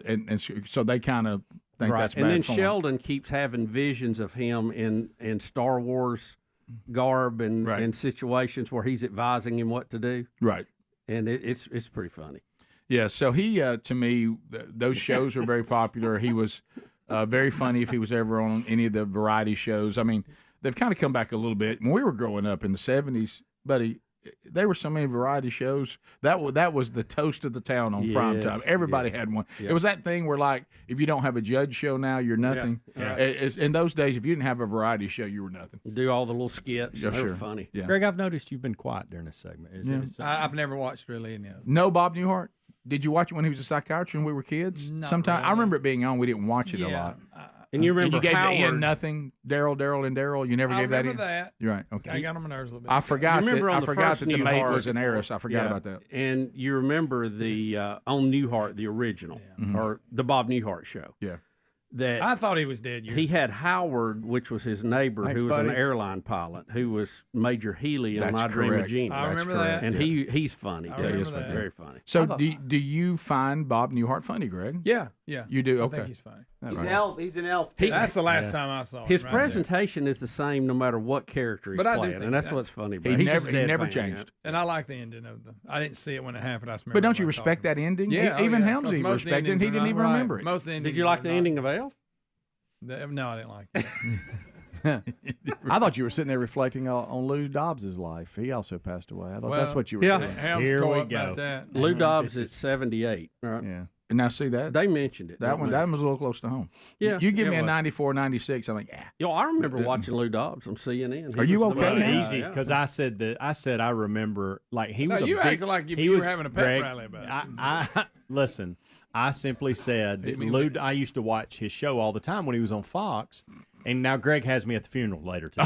And so they kind of think that's bad and then form. Sheldon keeps having visions of him in Star Wars garb and situations where he's advising him what to do. Right. And it's pretty funny. Yeah. So he to me those shows were very popular. He was very funny if he was ever on any of the variety shows. I mean, they've kind of come back a little bit. When we were growing up in the 70s, buddy, there were so many variety shows. That was the toast of the town on prime time. Everybody had one. Yeah. It was that thing where, like, if you don't have a judge show now, you're nothing. Yeah. In those days, if you didn't have a variety show, you were nothing. Do all the little skits. Yeah, they were sure. funny. Yeah. Greg, I've noticed you've been quiet during this segment. I've never watched really any of it. No Bob Newhart? Did you watch it when he was a psychiatrist when we were kids? Not Sometimes really. I remember it being on. We didn't watch it a lot. And you remember and you gave Howard, the end nothing. Daryl, and Daryl. You never gave that in. I remember that. You're right. Okay. I got on my nerves a little bit. I forgot. Remember I forgot that the maid Newhart, was an heiress. I forgot about that. And you remember the on Newhart, the original, or the Bob Newhart show. Yeah. That I thought he was dead. He had Howard, which was his neighbor, Thanks, who was buddy. an airline pilot, who was Major Healy on That's I Dream of correct. Jeannie. I remember that. And he's funny I too. remember that. Very funny. So do you find Bob Newhart funny, Greg? Yeah. You do? I Okay. think he's funny. He's an elf. He's an elf. That's the last time I saw him. His right presentation is the same no matter what character he's But I do playing, think and that's that- what's funny. He About it. He's just never deadpan, changed. there. And I like the ending of the. I didn't see it when it happened. I just remember. But don't you everybody respect that talking. ending? Yeah. Even oh, yeah. Helms 'Cause even most respected it. endings He are didn't not even right. remember it. Most endings. Did you like are the not- ending of Elf? No, I didn't like it. I thought you were sitting there reflecting on Lou Dobbs' life. He also passed away. I thought that's Well, what you were yeah. doing. Helms Here tore we up about go. that. Lou Dobbs is 78. Right? Yeah. And now see that? They mentioned it. That don't one, they? that was a little close to home. Yeah, You give it me a was. 94, 96, I'm like, yeah. Yo, I remember watching Lou Dobbs on CNN. He Are you was the okay main now? guy, Easy, yeah. because I said I remember, like, he No, was you a big, acted like he you were was, having a pep Greg, rally about it. I listen, I simply said that Lou, I used to watch his show all the time when he was on Fox, and now Greg has me at the funeral later today.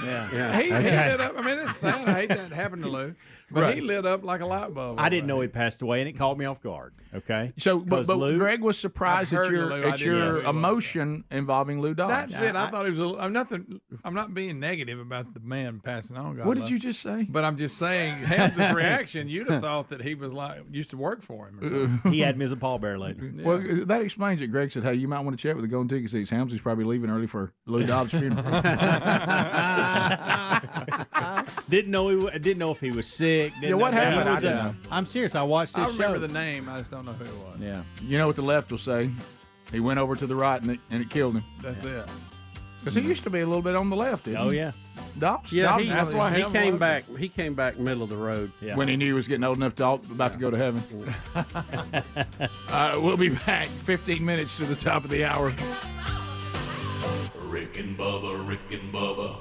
yeah. He lit up. I mean, it's sad. I hate that happened to Lou, but Right. he lit up like a light bulb. I didn't know he passed away, and it caught me off guard. Okay, So, but 'Cause Lou, Greg was surprised I've at heard your of Lou. I at didn't know your who he was. emotion involving Lou Dobbs. That's it. I thought he was. I'm nothing. I'm not being negative about the man passing on. God What did love you him. just say? But I'm just saying, Helms' reaction. You'd have thought that he was like used to work for him or something. he had me as a pallbearer later. Well, that explains it. Greg said, "Hey, you might want to check with the golden ticket seats. Helmsley's probably leaving early for Lou Dobbs' funeral." Didn't know if he was sick. Didn't Yeah, what know, but he happened? I was didn't know. I'm serious. I watched I his remember show. the name. I just don't know who it was. Yeah. You know what the left will say? He went over to the right and it killed him. That's it. Because he used to be a little bit on the left, didn't he? Oh yeah. Dobbs. Yeah, Dobbs he, That's why he Helms came loved back. He came back middle of the road. Yeah. when he knew he was getting old enough to about to go to heaven. We'll be back 15 minutes to the top of the hour. Rick and Bubba, Rick and Bubba.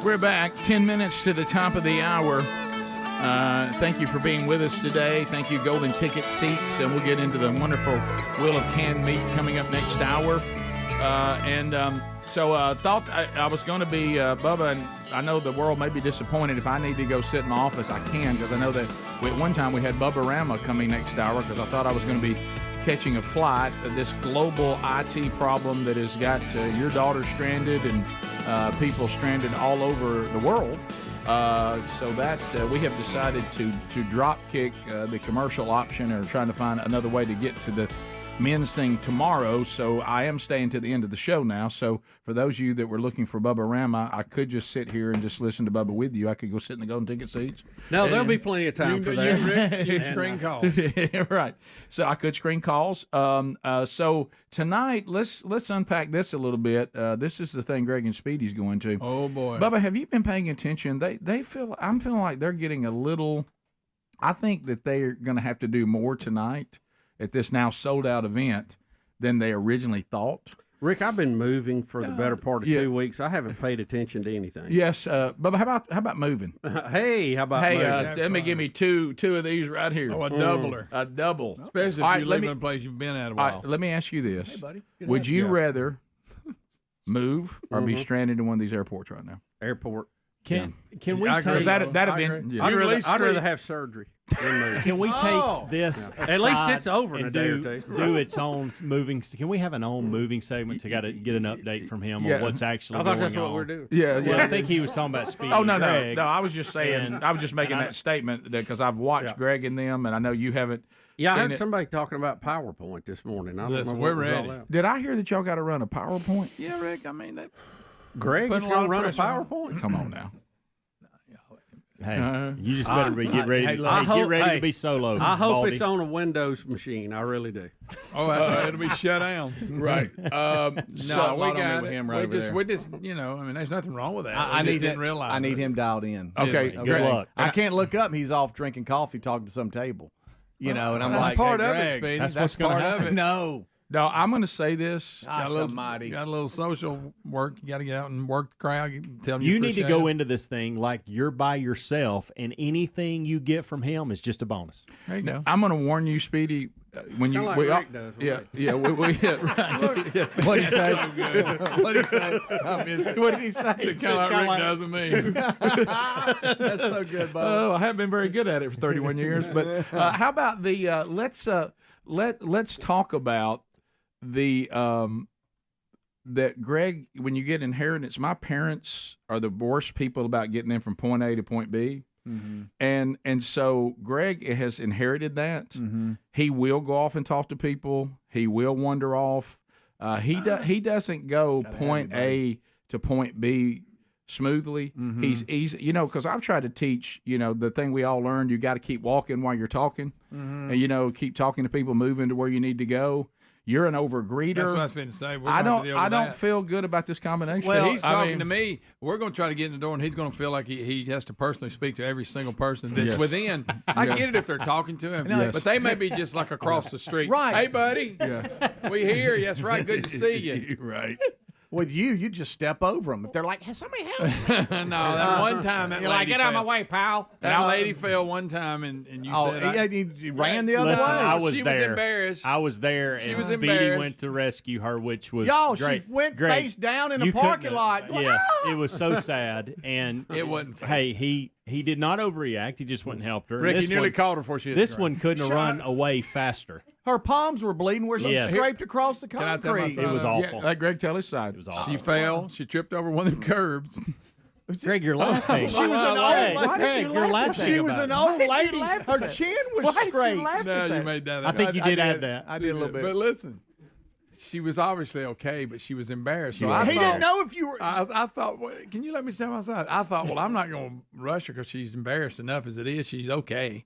We're back 10 minutes to the top of the hour. Thank you for being with us today. Thank you, Golden Ticket Seats. And we'll get into the wonderful Wheel of Canned Meat coming up next hour. Thought I was going to be Bubba, and I know the world may be disappointed if I need to go sit in my office. I can, because I know that at one time we had Bubba Rama coming next hour, because I thought I was going to be catching a flight. This global IT problem that has got your daughter stranded and people stranded all over the world. So that we have decided to drop kick the commercial option, or trying to find another way to get to the men's thing tomorrow. So I am staying to the end of the show now. So for those of you that were looking for Bubba Rama, I could just sit here and just listen to Bubba with you. I could go sit in the Golden Ticket Seats. No, there'll be plenty of time for that. You screen calls. Right. So I could screen calls. So tonight, let's unpack this a little bit. This is the thing Greg and Speedy's going to. Oh boy, Bubba, have you been paying attention? I'm feeling like they're getting a little. I think that they're going to have to do more tonight at this now sold out event than they originally thought. Rick, I've been moving for the better part of 2 weeks. I haven't paid attention to anything. Yes, Bubba, how about moving? Hey, how about moving? Let me give me two of these right here. Oh, a doubler. A double. Especially if you live in a place you've been at a while. All right, let me ask you this. Hey, buddy. Would you rather move or be stranded in one of these airports right now? Airport. Can we take that event? I'd rather have surgery than move. Can we take this? At least it's over in a day or two. Do its own moving. Can we have an own moving segment to get an update from him on what's actually going on? I thought that's what we're doing. Yeah. Well, I think he was talking about Speedy. Oh no. I was just saying. I was just making that statement because I've watched Greg and them, and I know you haven't. Yeah, I heard it. somebody talking about PowerPoint this morning. I don't know we're what was all ready. that. Did I hear that y'all got to run a PowerPoint? Yeah, Rick. I mean that. Greg is going to run a PowerPoint. Come on now. Hey, you just better get ready. Get ready to be solo. I hope Baldy. it's on a Windows machine. I really do. Oh, that's right. It'll be shut down. Right. No, we got it. We just, I mean, there's nothing wrong with that. I didn't realize. I need him dialed in. Okay. Good luck. I can't look up. He's off drinking coffee, talking to some table. And I'm that's like, part hey, of Greg, it, Speedy. That's That's what's part gonna of it. happen. No. No, I'm going to say this. Got a little social work. You got to get out and work the crowd. Tell them You need to go into this thing like you're by yourself, and anything you get from him is just a bonus. There you go. I'm going to warn you, Speedy. When you, like Rick does. right. What'd he say? What'd he say? I missed it. What did he say? Kind of like Rick does with me. That's so good, Bob. Oh, I haven't been very good at it for 31 years. But how about the let's talk about the that Greg, when you get inheritance, my parents are the worst people about getting them from point A to point B. Mm-hmm. And so Greg has inherited that. Mm-hmm. He will go off and talk to people. He will wander off. He doesn't go point A to point B smoothly. Mm-hmm. He's because I've tried to teach the thing we all learned. You got to keep walking while you're talking, and keep talking to people, moving to where you need to go. You're an overgreeter. That's what I was going to say. I don't feel good about this combination. Well, he's talking to me. We're going to try to get in the door, and he's going to feel like he has to personally speak to every single person that's within. I get it if they're talking to him, but they may be just like across the street. Right. Hey, buddy. Yeah. We here. That's right. Good to see you. Right. With you just step over them. If they're like, hey, somebody help me. No, that one time that you're lady like, get out of my way, pal. That lady fell one time, and you said, he ran the other way. I was she there. was embarrassed. I was there, She and was Speedy embarrassed. went to rescue her, which was she went great. face down in a You parking couldn't lot. have- Yes, it was so sad, and It wasn't face Hey, he did not overreact. He just went and helped her. Rick, And he nearly called her before she hit This the ground. one couldn't have run away faster. Her palms were bleeding where she Yes. scraped across the Can I tell my concrete. son It was awful. Let Greg tell his side. It was awful. She fell. She tripped over one of the curbs. Greg, you're laughing. She was an old lady. Greg, you're laughing. She was an old lady. Her chin was scraped. No, you made that up. I think you did add that. I did a little bit. But listen, she was obviously okay, but she was embarrassed. So He didn't know if you were. I thought, well, can you let me step outside? I thought, well, I'm not going to rush her because she's embarrassed enough as it is. She's okay.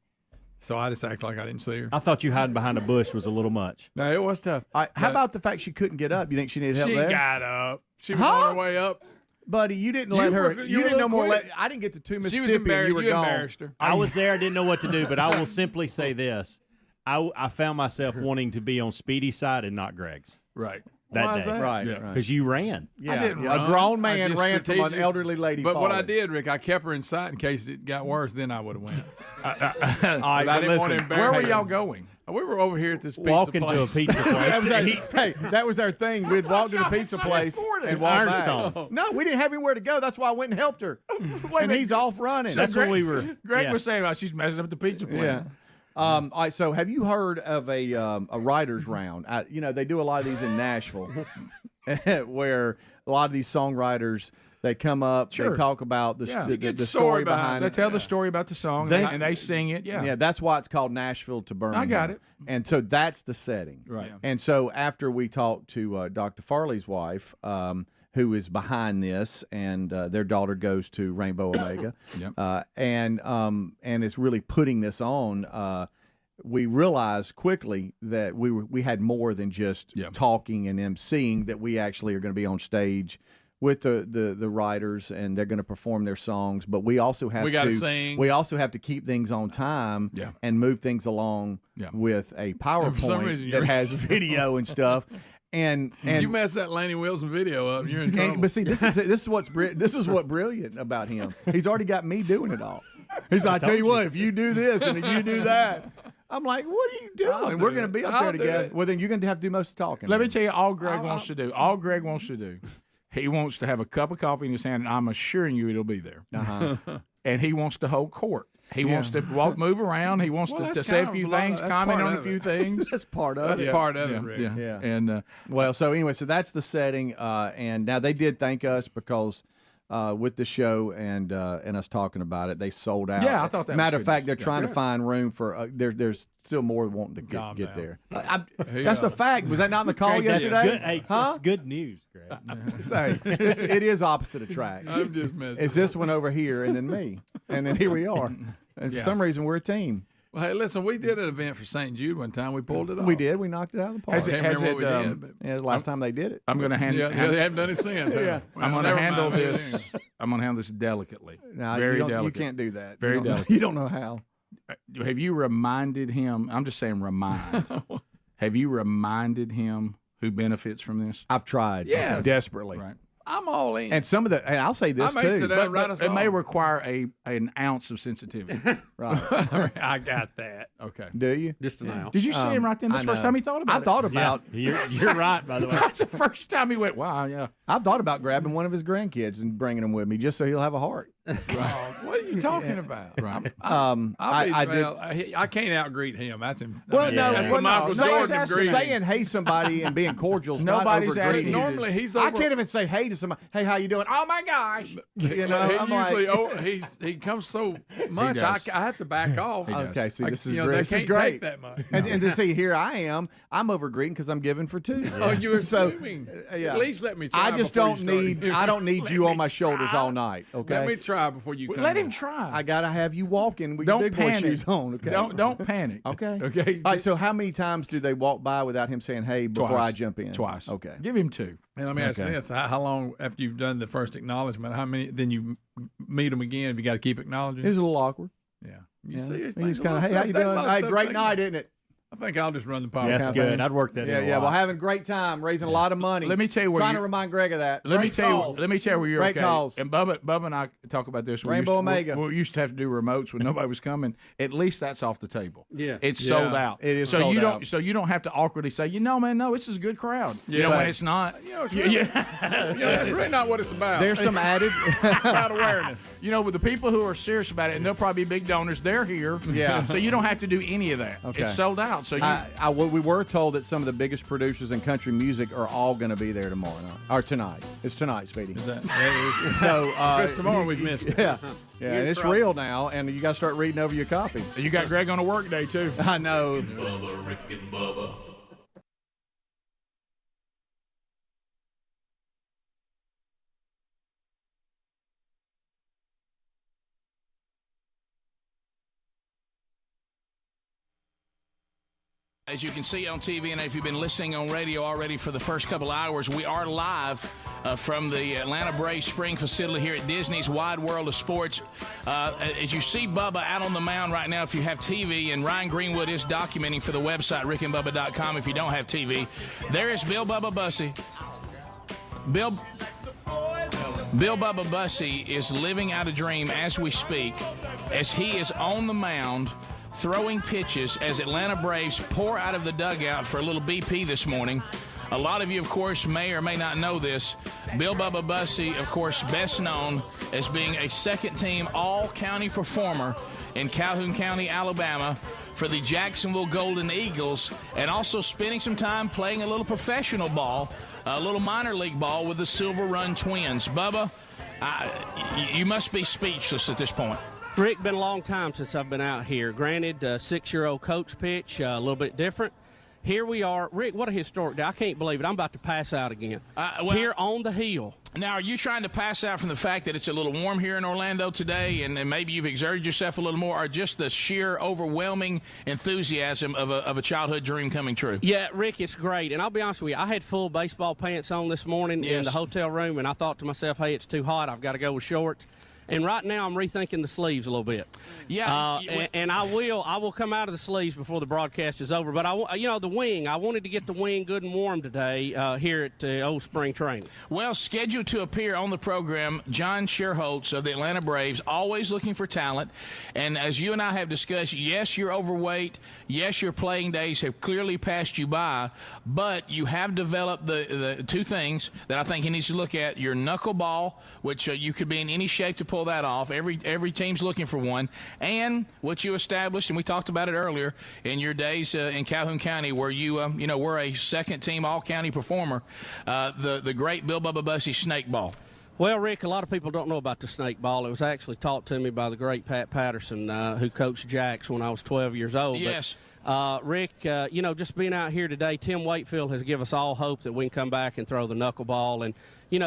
So I just act like I didn't see her. I thought you hiding behind a bush was a little much. No, it was tough. How about the fact she couldn't get up? You think she needed help She there? got up. She was on her way up. Buddy, you didn't let her. You didn't know more. I didn't get to 2 She Mississippi. was embarrassed. And you were gone. Embarrassed her. I was there. I didn't know what to do, but I will simply say this. I found myself wanting to be on Speedy's side and not Greg's. Right. that is day. that? Right, because you ran. I didn't run. A grown I man just ran from an strategic- elderly lady. But what I falling. did, Rick, I kept her in sight in case it got worse. Then I would have went. All right, But I but didn't want to listen, embarrass Where were her. y'all going? We were over here at this pizza walking place. to a pizza place. That was our, hey, that was our thing. We'd walk to the pizza place and walk back. Ironstone. No, we didn't have anywhere to go. That's why I went and helped her. And he's off running. That's what we were. Greg was saying about she's messing up the pizza place. Yeah. All right. So, have you heard of a writers' round? They do a lot of these in Nashville, where a lot of these songwriters they come up, they talk about the story behind They it. tell the story about the song and they sing it. Yeah, Yeah, that's why it's called Nashville to Birmingham. I got it. And so that's the setting. Right. Yeah. And so after we talked to Dr. Farley's wife, who is behind this, and their daughter goes to Rainbow Omega, and is really putting this on. We realized quickly that we had more than just talking and emceeing. That we actually are going to be on stage with the writers, and they're going to perform their songs. But we also have gotta sing. We also have to keep things on time and move things along with a PowerPoint that has video and stuff. And you mess that Laney Wilson video up, you're in trouble. But see, this is what's brilliant about him. He's already got me doing it all. He's like, I tell you what, if you do this and if you do that. I'm like, what are you doing? We're going to be up there together. Well, then you're going to have to do most of the talking. Let me tell you all Greg wants to do. All Greg wants to do. He wants to have a cup of coffee in his hand, and I'm assuring you it'll be there. And he wants to hold court. He wants to move around. He wants to say a few things, comment on a few things. That's part of it. That's part of it, Rick. Yeah. And well, so anyway, so that's the setting. And now they did thank us because with the show and us talking about it, they sold out. Yeah, I thought that Matter was of good fact, news. they're trying to find room for. There's still more wanting to get there. That's a fact. Was that not in the call Greg, that's yesterday? good. Hey, huh? That's good news, Greg. Sorry, it is opposite attracts. I'm just messing. It's this one over here, and then me, and then here we are. And for some reason, we're a team. Well, hey, listen, we did an event for St. Jude one time. We pulled it off. We did. We knocked it out of the park. I can't remember what we did. But Yeah, the last time they did it. I'm going to handle. they haven't done it since. Yeah. I'm going to handle this. I'm going to handle this delicately. No, Very you delicate. You can't do that. Very you delicate. You don't know how. Have you reminded him? I'm just saying, remind. Have you reminded him who benefits from this? I've tried. Yes. Desperately. Right. I'm all in. And some of the, and I'll say this I may sit too. down and write a It may song. require an ounce of sensitivity. Right. I got that. Okay. Do you? Just an ounce. Did you see him right then? That's the first time he thought about it. I thought about. You're right, by the way. That's the first time he went, wow, yeah. I thought about grabbing one of his grandkids and bringing them with me just so he'll have a heart. What are you talking about? Right. I can't outgreet him. That's him. Well, no, that's well, the Michael no. Jordan of greeting. Saying hey somebody and being cordial is Nobody's not asking overgreeting. you to- Normally he's I over. can't even say hey to somebody. Hey, how you doing? Oh my gosh! You know, he I'm usually like, he comes so much. I does. have to back off. okay, see, this is They great. This can't is great. take that much. And to see here I am, I'm overgreeting because I'm giving for two. Oh, you're So, assuming. yeah. At least let me try. I just before don't you start. need. I don't need you on my shoulders all night. Okay. Let me try before you come. Let him on. try. I gotta have you walking with Don't your big boy panic. shoes on. Okay. Don't panic. Okay. Okay. All right. So how many times do they walk by without him saying hey before Twice. I jump in? Twice. Okay. Give him two. And let me ask Okay. this: how long after you've done the first acknowledgement? How many? Then you meet them again? Have you got to keep acknowledging? It was a little awkward. Yeah. Yeah. You see, it's He's kind of hey, how you doing? Hey, great night, isn't it? I think I'll just run the power. That's good. I'd work that in. Yeah. Well, having a great time, raising a lot of money. Let me tell you where Trying you- to remind Greg of that. Let me Great tell calls. you where you're Great okay. calls. And Bubba and I talk about this. Rainbow Omega. We used to have to do remotes when nobody was coming. At least that's off the table. Yeah. It's sold out. It is so sold you out. don't don't have to awkwardly say, man, no, this is a good crowd. Yeah. When But- it's not. It's really, that's really not what it's about. There's some added. It's about awareness. With the people who are serious about it, and they'll probably be big donors, they're here. Yeah. So you don't have to do any of that. Okay. It's sold out. So you. We were told that some of the biggest producers in country music are all going to be there tomorrow night or tonight. It's tonight, Speedy. Is that is? So If it's tomorrow, we've missed it. Yeah, and it's real now, and you got to start reading over your copy. You got Greg on a work day too. I know. Bubba, Rick and Bubba. As you can see on TV, and if you've been listening on radio already for the first couple hours, we are live from the Atlanta Braves spring facility here at Disney's Wide World of Sports. As you see Bubba out on the mound right now, if you have TV, and Ryan Greenwood is documenting for the website, rickandbubba.com, if you don't have TV, there is Bill Bubba Bussey. Bill Bubba Bussey is living out a dream as we speak, as he is on the mound throwing pitches as Atlanta Braves pour out of the dugout for a little BP this morning. A lot of you, of course, may or may not know this. Bill Bubba Bussey, of course, best known as being a second-team all-county performer in Calhoun County, Alabama, for the Jacksonville Golden Eagles, and also spending some time playing a little professional ball, a little minor league ball with the Silver Run Twins. Bubba, you must be speechless at this point. Rick, been a long time since I've been out here. Granted, 6-year-old coach pitch, a little bit different. Here we are. Rick, what a historic day. I can't believe it. I'm about to pass out again. Here on the hill. Now, are you trying to pass out from the fact that it's a little warm here in Orlando today and maybe you've exerted yourself a little more, or just the sheer overwhelming enthusiasm of a childhood dream coming true? Yeah, Rick, it's great. And I'll be honest with you, I had full baseball pants on this morning in the hotel room, and I thought to myself, hey, it's too hot. I've got to go with shorts. And right now, I'm rethinking the sleeves a little bit. Yeah, and I will come out of the sleeves before the broadcast is over. But the wing. I wanted to get the wing good and warm today here at Old Spring Training. Well, scheduled to appear on the program, John Scherholtz of the Atlanta Braves, always looking for talent. And as you and I have discussed, yes, you're overweight. Yes, your playing days have clearly passed you by. But you have developed the two things that I think he needs to look at: your knuckleball, which you could be in any shape to pull that off. Every team's looking for one. And what you established, and we talked about it earlier, in your days in Calhoun County, where you were a second-team all-county performer, the great Bill Bubba Bussey snake ball. Well, Rick, a lot of people don't know about the snake ball. It was actually taught to me by the great Pat Patterson, who coached Jacks when I was 12 years old. Yes. But, Rick, just being out here today, Tim Wakefield has given us all hope that we can come back and throw the knuckleball and,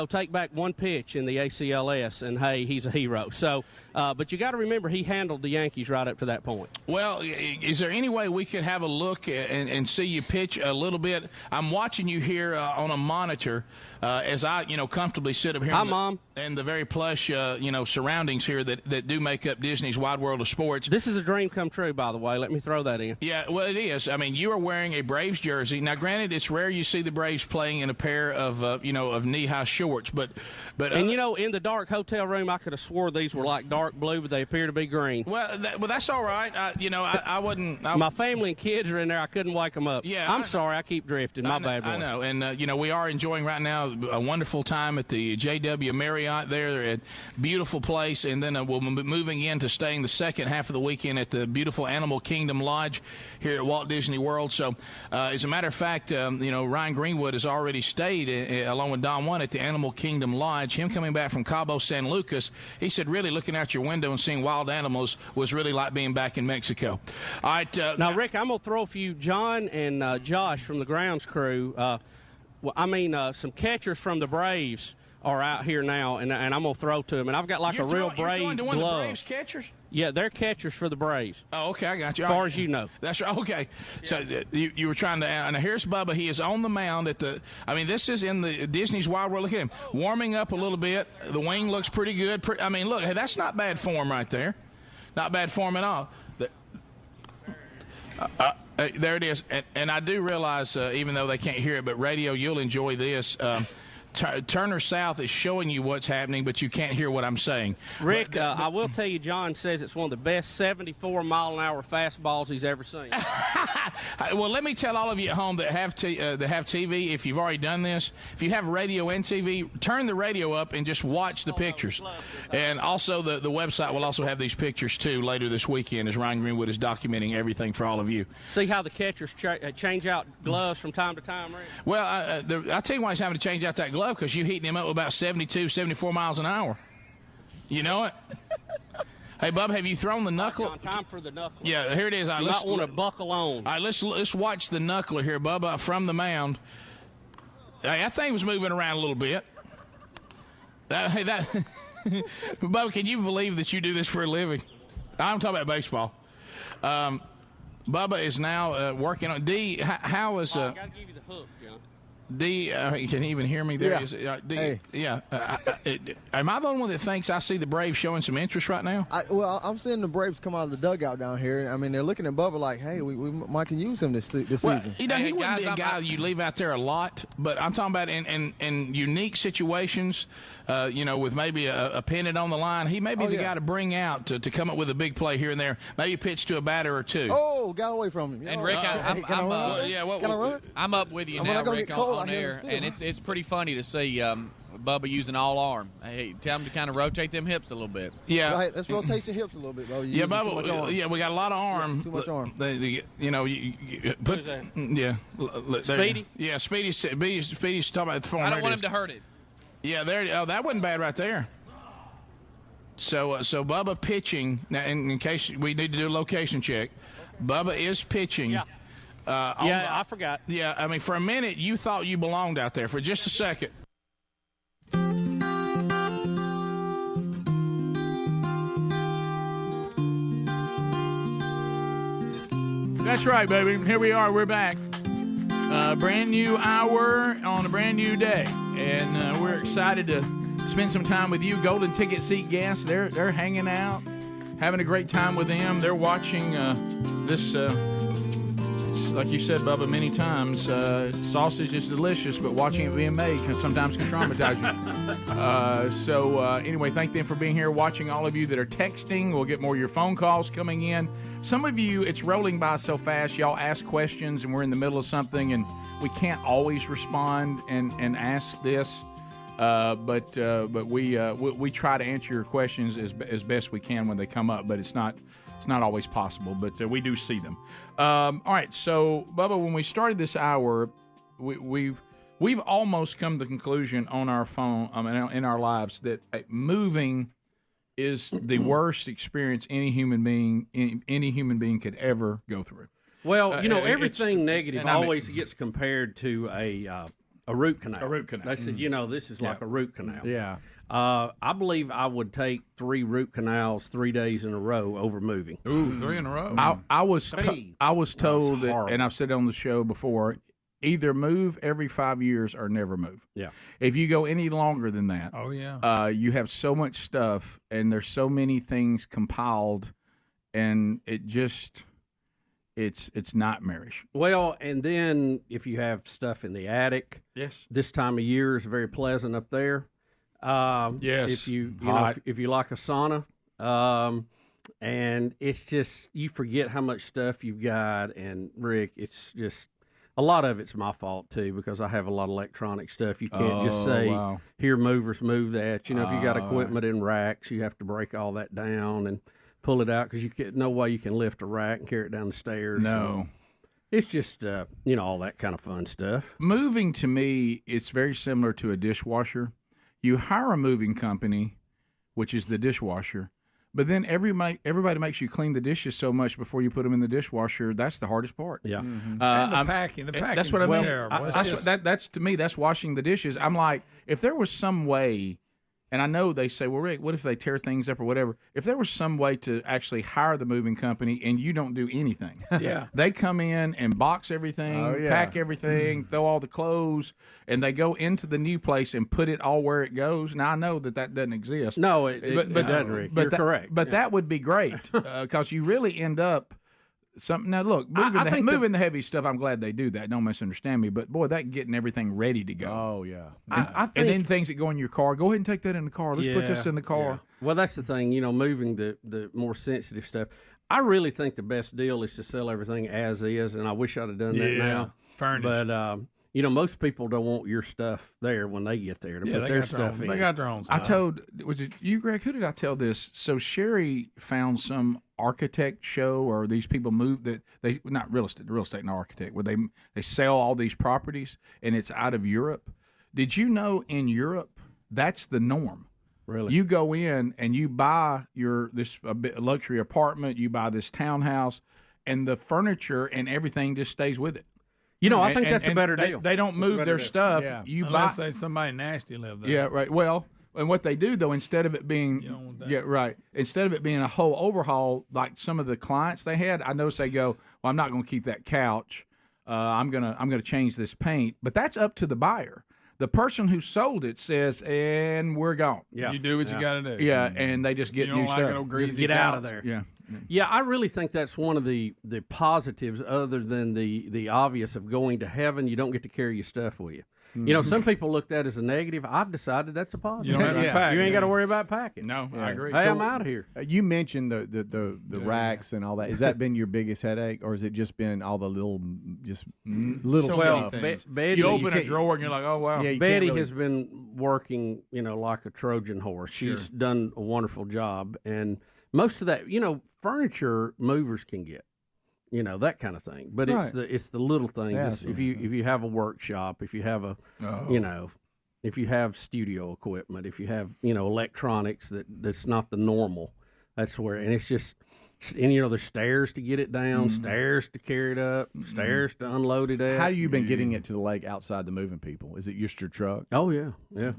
take back one pitch in the ACLS, and, hey, he's a hero. So, but you got to remember, he handled the Yankees right up to that point. Well, is there any way we could have a look and see you pitch a little bit? I'm watching you here on a monitor as I, comfortably sit up here. Hi, Mom. And the very plush, surroundings here that do make up Disney's Wide World of Sports. This is a dream come true, by the way. Let me throw that in. Yeah, well, it is. I mean, you are wearing a Braves jersey. Now, granted, it's rare you see the Braves playing in a pair of knee-high shorts, but in the dark hotel room, I could have swore these were like dark blue, but they appear to be green. Well, that's all right. I wouldn't. My family and kids are in there. I couldn't wake them up. Yeah, I'm sorry. I keep drifting. My bad, boy. I know, and we are enjoying right now a wonderful time at the JW Marriott there. They're at beautiful place, and then we'll be moving in to staying the second half of the weekend at the beautiful Animal Kingdom Lodge here at Walt Disney World. So, as a matter of fact, Ryan Greenwood has already stayed along with Don Juan at the Animal Kingdom Lodge. Him coming back from Cabo San Lucas, he said really looking out your window and seeing wild animals was really like being back in Mexico. All right. Now, Rick, I'm going to throw for you John and Josh from the grounds crew. Some catchers from the Braves are out here now, and I'm going to throw to them. And I've got a real Brave glove. The Braves catchers? Yeah, they're catchers for the Braves. Oh, okay, I got you. As far as you know. That's right. Okay. Yeah. So you were trying to. And here's Bubba. He is on the mound at the. This is in the Disney's Wild World. Look at him warming up a little bit. The wing looks pretty good. Look, hey, that's not bad form right there. Not bad form at all. There it is. And I do realize, even though they can't hear it, but radio, you'll enjoy this. Turner South is showing you what's happening, but you can't hear what I'm saying. Rick, I will tell you, John says it's one of the best 74-mile-an-hour fastballs he's ever seen. Well, let me tell all of you at home that have TV, if you've already done this, if you have radio and TV, turn the radio up and just watch the pictures. And also the website will also have these pictures, too, later this weekend as Ryan Greenwood is documenting everything for all of you. See how the catchers change out gloves from time to time, Rick? Well, I'll tell you why he's having to change out that glove, because you're heating him up with about 72, 74 miles an hour. You know it? Hey, Bub, have you thrown the knuckle? Time for the knuckle. Yeah, here it is. You might want to buckle on. All right, let's watch the knuckler here, Bubba, from the mound. Hey, that thing was moving around a little bit. Bubba, can you believe that you do this for a living? I'm talking about baseball. Bubba is now working on D. How is? I got to give you the hook, John. D, can he even hear me there? Yeah. D, yeah. Am I the only one that thinks I see the Braves showing some interest right now? Well, I'm seeing the Braves come out of the dugout down here. I mean, they're looking at Bubba like, hey, we might can use him this season. He wouldn't be a guy you leave out there a lot, but I'm talking about in unique situations, with maybe a pennant on the line. He may be the guy to bring out to come up with a big play here and there, maybe pitch to a batter or two. Oh, got away from him. And Rick, I'm up with you now, Rick, on air, and it's pretty funny to see Bubba using all arm. Hey, tell him to kind of rotate them hips a little bit. Yeah, go ahead, let's rotate the hips a little bit, Bubba. Bubba. Yeah, we got a lot of arm. Too much arm. You put Speedy. Yeah, Speedy's talking about the phone. I don't want him to hurt it. Yeah, there. Oh, that wasn't bad right there. So Bubba pitching now. In case we need to do a location check, Bubba is pitching. Yeah. I forgot. Yeah, I mean, for a minute you thought you belonged out there for just a second. That's right, baby. Here we are. We're back. Brand new hour on a brand new day, and we're excited to spend some time with you. Golden Ticket Seat guests, they're hanging out, having a great time with them. They're watching this. Like you said, Bubba, many times, sausage is delicious, but watching it being made sometimes can traumatize you. Anyway, thank them for being here, watching all of you that are texting. We'll get more of your phone calls coming in. Some of you, it's rolling by so fast. Y'all ask questions, and we're in the middle of something, and we can't always respond and ask this. But we try to answer your questions as best we can when they come up, but it's not always possible, but we do see them. All right, so Bubba, when we started this hour, we've almost come to the conclusion on our phone in our lives that moving is the worst experience any human being could ever go through. Well, everything negative always gets compared to a root canal. A root canal. They said, this is like a root canal. Yeah. I believe I would take 3 root canals 3 days in a row over moving. Ooh, 3 in a row. I was told that, and I've said it on the show before, either move every 5 years or never move. Yeah. If you go any longer than that, you have so much stuff, and there's so many things compiled, and it's nightmarish. Well, and then if you have stuff in the attic, this time of year is very pleasant up there. Yes. If you if you like a sauna, and it's just you forget how much stuff you've got. And Rick, it's just a lot of it's my fault too because I have a lot of electronic stuff. You can't just say here movers move that. If you got equipment in racks, you have to break all that down and pull it out because no way you can lift a rack and carry it down the stairs. No. So it's just all that kind of fun stuff. Moving to me, it's very similar to a dishwasher. You hire a moving company, which is the dishwasher, but then everybody makes you clean the dishes so much before you put them in the dishwasher. That's the hardest part. Yeah. And the packing. That's what I mean. Terrible. That's to me. That's washing the dishes. I'm like, if there was some way. And I know they say, well, Rick, what if they tear things up or whatever? If there was some way to actually hire the moving company and you don't do anything. Yeah. They come in and box everything, pack everything, throw all the clothes, and they go into the new place and put it all where it goes. Now, I know that doesn't exist. No, it doesn't, Rick. You're correct. But that would be great because you really end up something. Now, look, moving the heavy stuff, I'm glad they do that. Don't misunderstand me. But, boy, that getting everything ready to go. Oh, yeah. And then things that go in your car. Go ahead and take that in the car. Let's put this in the car. Yeah. Well, that's the thing, moving the more sensitive stuff. I really think the best deal is to sell everything as is, and I wish I'd have done that now. Furnished. But, most people don't want your stuff there when they get there to put their stuff in. They got their own stuff. Was it you, Greg? Who did I tell this? So Sherry found some architect show, or these people move that they not real estate and architect, where they sell all these properties, and it's out of Europe. Did you know in Europe that's the norm? Really? You go in and you buy this luxury apartment, you buy this townhouse, and the furniture and everything just stays with it. I think that's a better deal. They don't move their stuff. Yeah. Unless say somebody nasty live there. Yeah, right. Well, and what they do though, instead of it being instead of it being a whole overhaul like some of the clients they had, I noticed they go, well, I'm not going to keep that couch. I'm gonna change this paint, but that's up to the buyer. The person who sold it says, and we're gone. Yeah. You do what you got to do. Yeah, and they just get You don't new like stuff. it, old greasy Just get out of couch. there. Yeah. Yeah, I really think that's one of the positives, other than the obvious of going to heaven. You don't get to carry your stuff with you. You know, some people look at that as a negative. I've decided that's a positive. You don't have to pack. You ain't got to worry about packing. No, I agree. Hey, So, I'm out of here. You mentioned the racks and all that. Has that been your biggest headache, or has it just been all the little stuff? Betty, you open a drawer and you're like, oh wow. Yeah, Betty has been working, like a Trojan horse. She's done a wonderful job, and most of that, furniture movers can get, that kind of thing. But it's the little things. Yeah, If you have a workshop, if you have a, if you have studio equipment, if you have electronics that's not the normal, that's where. And it's just, and there's stairs to get it down, stairs to carry it up, stairs to unload it out. How have you been getting it to the lake outside the moving people? Is it just your truck? Oh yeah.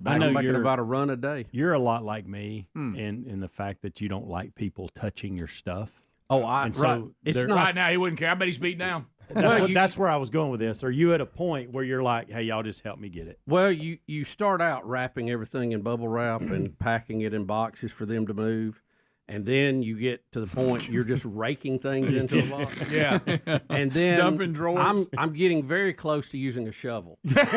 I know I'm making you're about a run a day. You're a lot like me in the fact that you don't like people touching your stuff. Oh, It's not right now. He wouldn't care. I bet he's beat down. That's where I was going with this. Are you at a point where you're like, hey, y'all just help me get it? Well, you start out wrapping everything in bubble wrap and packing it in boxes for them to move. And then you get to the point you're just raking things into a box. Yeah. And then dumping drawers. I'm getting very close to using a shovel. And just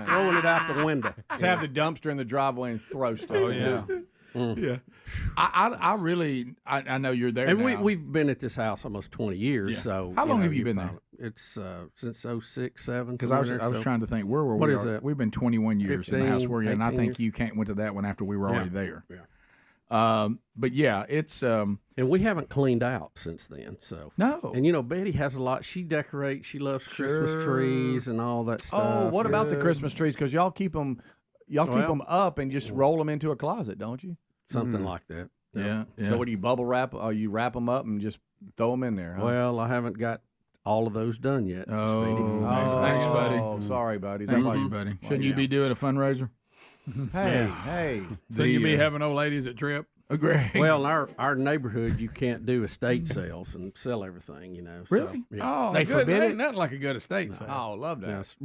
throwing it out the window. Just have the dumpster in the driveway and throw stuff. Oh, yeah. Yeah. I really know you're there and now. we've been at this house almost 20 years. Yeah. So how long have you been there? It's since 06, 07. Because I was trying to think, where were we? What is that? We've been 21 years 15, in the house we're in, and I think years. you went to that one after we were already there. Yeah. But yeah, it's and we haven't cleaned out since then. So no. And Betty has a lot. She decorates. She loves Christmas trees and all that stuff. Oh, what about the Christmas trees? Because y'all keep them up and just roll them into a closet, don't you? Something like that. Yeah. So what do you bubble wrap? Or you wrap them up and just throw them in there? Huh? Well, I haven't got all of those done yet. Thanks, buddy. Oh, sorry, buddy. Thank you, buddy. Shouldn't you be doing a fundraiser? Hey. So you be having old ladies at Trip? Agree. Well, in our neighborhood, you can't do estate sales and sell everything, Really? So, yeah. Oh, They good. forbid Ain't it? nothing like a good estate sale. Oh, love that.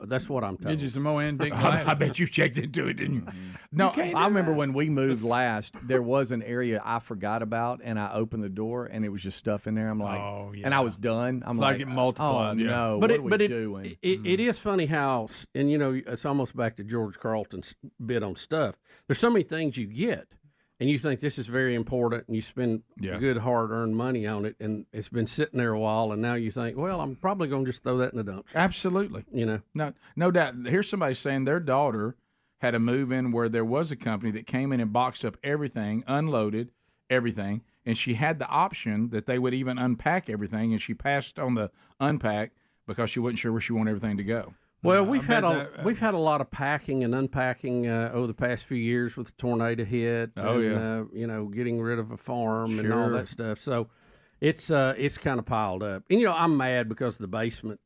That's what I'm told. Get you some more antique glass. I bet you checked into it, didn't you? No, I remember when we moved last, there was an area I forgot about, and I opened the door, and it was just stuff in there. I'm like, and I was done. I'm It's like it multiplied. Oh, no, But what are we doing? It is funny how, and it's almost back to George Carlton's bit on stuff. There's so many things you get, and you think this is very important, and you spend good, hard-earned money on it, and it's been sitting there a while, and now you think, well, I'm probably going to just throw that in the dumpster. Absolutely. No doubt. Here's somebody saying their daughter had a move-in where there was a company that came in and boxed up everything, unloaded everything, and she had the option that they would even unpack everything, and she passed on the unpack because she wasn't sure where she wanted everything to go. Well, we've had a lot of packing and unpacking over the past few years with the tornado hit. Getting rid of a farm and all that stuff. So it's kind of piled up. And I'm mad because the basement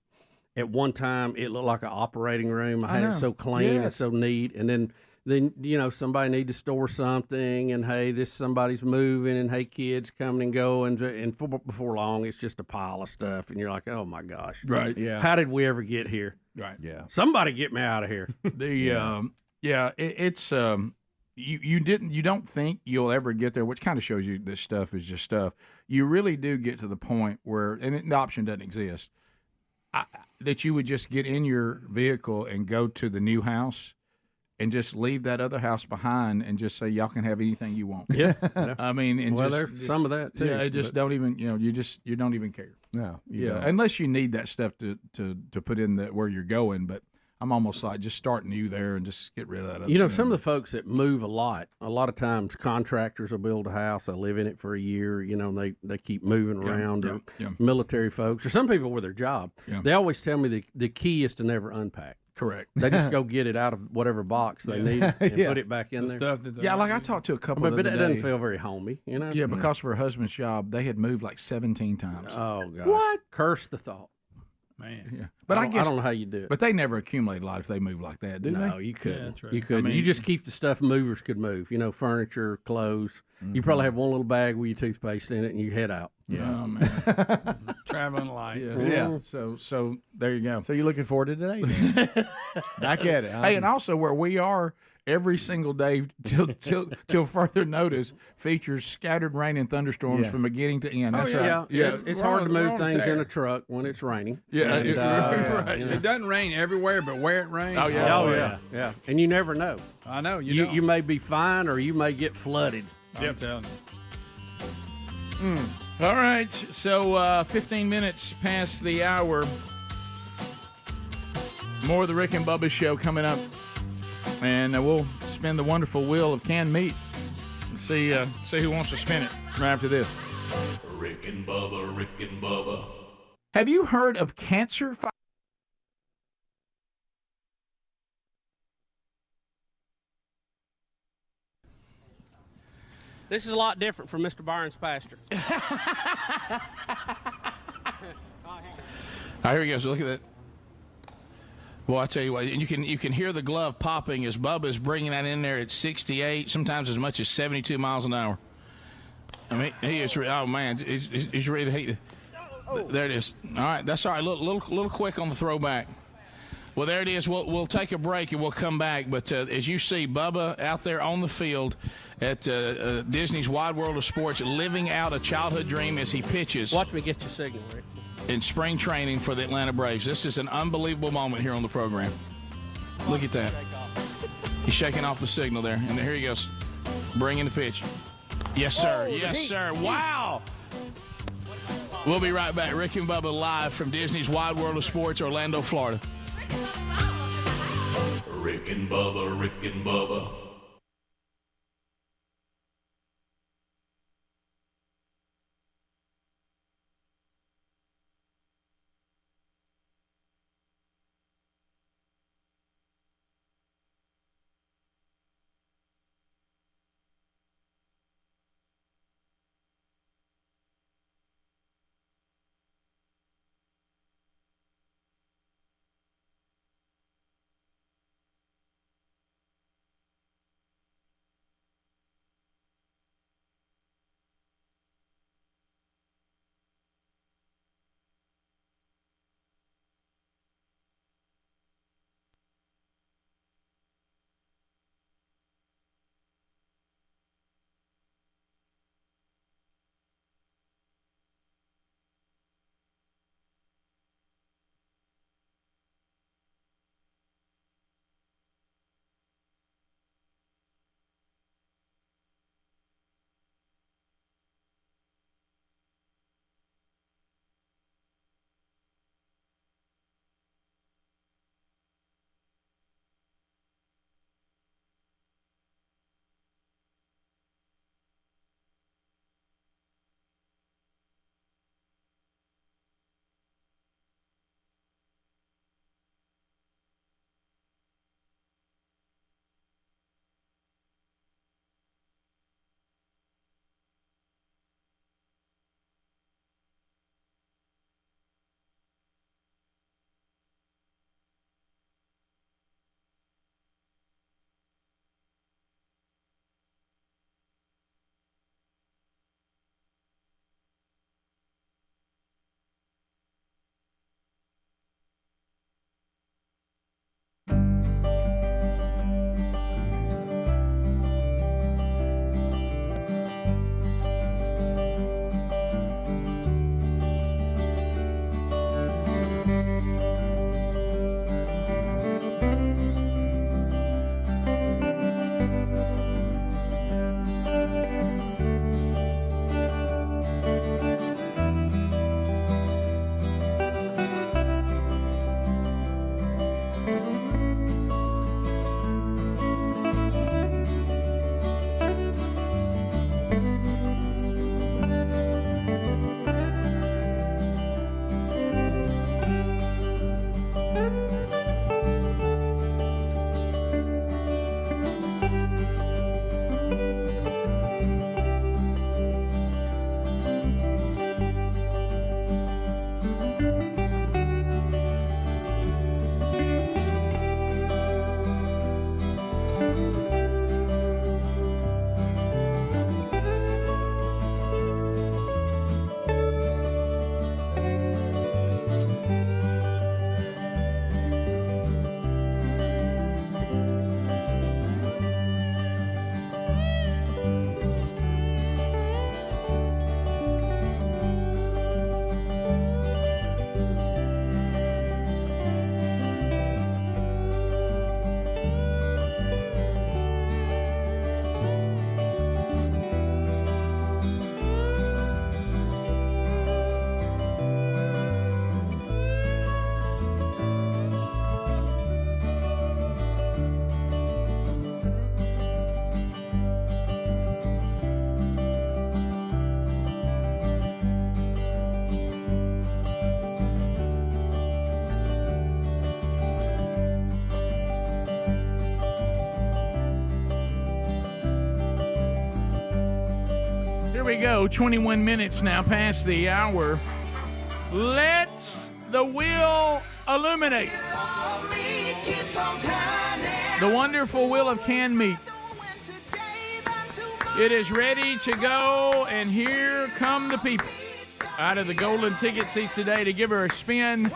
at one time it looked like an operating room. I had it so clean and so neat, and then somebody need to store something, and hey, somebody's moving, and hey, kids coming and going, and before long it's just a pile of stuff, and you're like, oh my gosh, right? Yeah. How did we ever get here? Right. Yeah. Somebody get me out of here. It's you don't think you'll ever get there, which kind of shows you this stuff is just stuff. You really do get to the point where, and the option doesn't exist, that you would just get in your vehicle and go to the new house and just leave that other house behind and just say, y'all can have anything you want. Yeah. I mean, and there's some of that too. Yeah, don't even, you don't even care. No. Don't. Unless you need that stuff to put in where you're going. But I'm almost like, just start new there and just get rid of that other stuff. Some of the folks that move a lot of times contractors will build a house, they'll live in it for a year, and they keep moving around, or military folks, or some people with their job. Yeah. They always tell me the key is to never unpack. Correct. They just go get it out of whatever box they need and put it back in there. Stuff like I talked to a couple of but it doesn't feel very homey, Yeah, because of her husband's job, they had moved like 17 times. Oh, God. What? Curse the thought. Man. Yeah. But I don't know how you do it. But they never accumulate a lot if they move like that, do they? No, you couldn't. Yeah, that's right. You couldn't. You just keep the stuff movers could move, furniture, clothes. You probably have one little bag with your toothpaste in it, and you head out. Yeah. Oh, man. Traveling light. Yeah. So there you go. So you're looking forward to today? Then? Back at it. Hey, and also where we are every single day till further notice features scattered rain and thunderstorms from beginning to end. That's right. Yeah. It's hard to move things in a truck when it's raining. Yeah. And, right. It doesn't rain everywhere, but where it rains. Oh yeah. And you never know. I know. You may be fine or you may get flooded. I'm telling you. All right, so 15 minutes past the hour. More of the Rick and Bubba show coming up, and we'll spin the wonderful wheel of canned meat and see who wants to spin it right after this. Rick and Bubba, Rick and Bubba. Have you heard of cancer? This is a lot different from Mr. Byron's pasture. All right, here we go. So look at that. Well, I tell you what, and you can hear the glove popping as Bubba's bringing that in there at 68, sometimes as much as 72 miles an hour. I mean, he is. Oh man, he's ready to hate. There it is. All right, that's all right. Little quick on the throwback. Well, there it is. We'll take a break and we'll come back. But as you see, Bubba out there on the field at Disney's Wide World of Sports, living out a childhood dream as he pitches. Watch me get your signal, Rick. In spring training for the Atlanta Braves. This is an unbelievable moment here on the program. Look at that. He's shaking off the signal there. And here he goes. Bringing the pitch. Yes, sir. Yes, sir. Wow. We'll be right back. Rick and Bubba live from Disney's Wide World of Sports, Orlando, Florida. Rick and Bubba, Rick and Bubba. here we go. 21 minutes now past the hour. Let the wheel illuminate. The wonderful wheel of canned meat. It is ready to go, and here come the people out of the golden ticket seats today to give her a spin.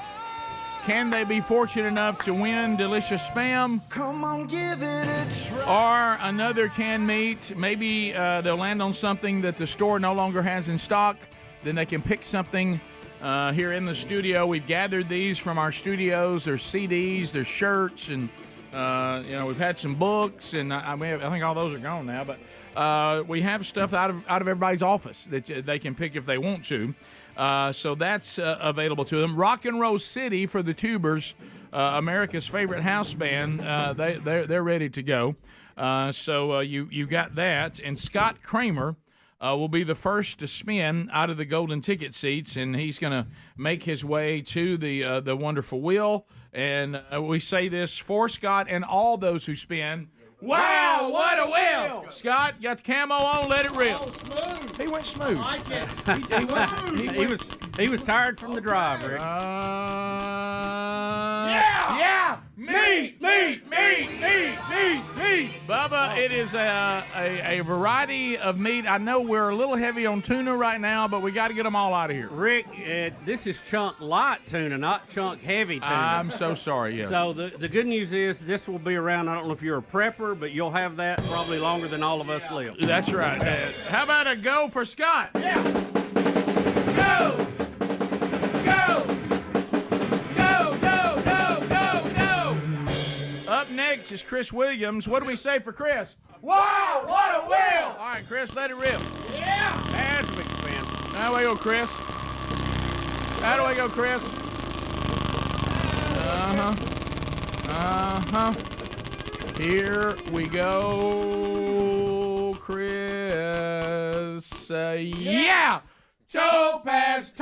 Can they be fortunate enough to win delicious Spam? Come on, give it a try. Or another canned meat. Maybe they'll land on something that the store no longer has in stock. Then they can pick something here in the studio. We've gathered these from our studios. There's CDs, there's shirts, and we've had some books, and I think all those are gone now. But we have stuff out of everybody's office that they can pick if they want to. So that's available to them. Rock and Roll City for the Tubers, America's favorite house band. They're ready to go. So you got that. And Scott Kramer will be the first to spin out of the golden ticket seats, and he's going to make his way to the wonderful wheel. And we say this for Scott and all those who spin. Wow, what a wheel! Scott, got the camo on, let it rip. Oh, smooth. He went smooth. I like it. He was tired from the drive, Rick. Yeah! Meat! Bubba, it is a variety of meat. I know we're a little heavy on tuna right now, but we got to get them all out of here. Rick, this is chunk light tuna, not chunk heavy tuna. I'm so sorry, yes. So the good news is this will be around, I don't know if you're a prepper, but you'll have that probably longer than all of us live. That's right. How about a go for Scott? Yeah. Go! Up next is Chris Williams. What do we say for Chris? Wow, what a wheel! All right, Chris, let it rip. Yeah! That's a big spin. How do we go, Chris? How do we go, Chris? Here we go, Chris. Yeah! Topaz.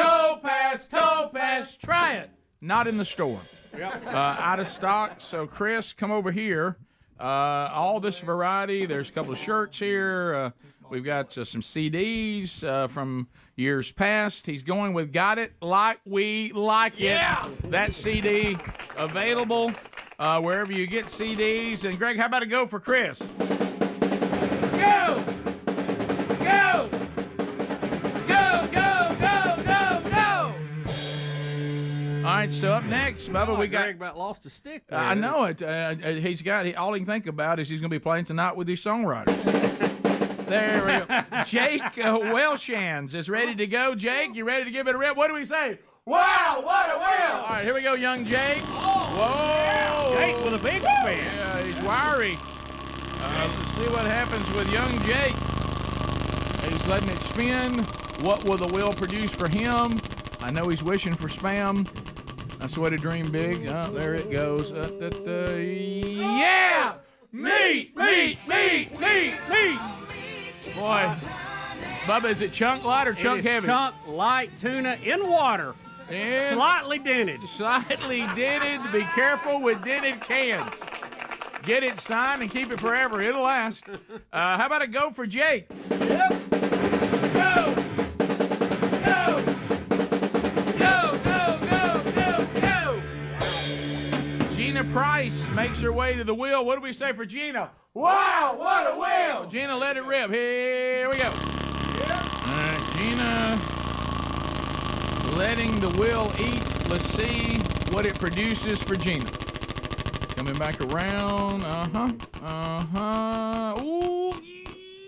Try it. Not in the store. Yep. Out of stock. So, Chris, come over here. All this variety. There's a couple of shirts here. We've got some CDs from years past. He's going with Got It Like We Like It. That CD available wherever you get CDs. And, Greg, how about a go for Chris? Go! All right, so up next, Bubba, we got. Greg about lost a stick there. I know it. All he can think about is he's going to be playing tonight with these songwriters. There we go. Jake Welshans is ready to go. Jake, you ready to give it a rip? What do we say? Wow, what a wheel! All right, here we go, young Jake. Whoa! Jake with a big spin. Yeah, he's wiry. Let's see what happens with young Jake. He's letting it spin. What will the wheel produce for him? I know he's wishing for Spam. That's the way to dream big. Oh, there it goes. Yeah! Meat! Boy. Bubba, is it chunk light or chunk heavy? Chunk light tuna in water. And slightly dented. Be careful with dented cans. Get it signed and keep it forever. It'll last. How about a go for Jake? Yep. Go! Gina Price makes her way to the wheel. What do we say for Gina? Wow, what a wheel! Gina, let it rip. Here we go. All right, Gina letting the wheel eat. Let's see what it produces for Gina. Coming back around. Ooh,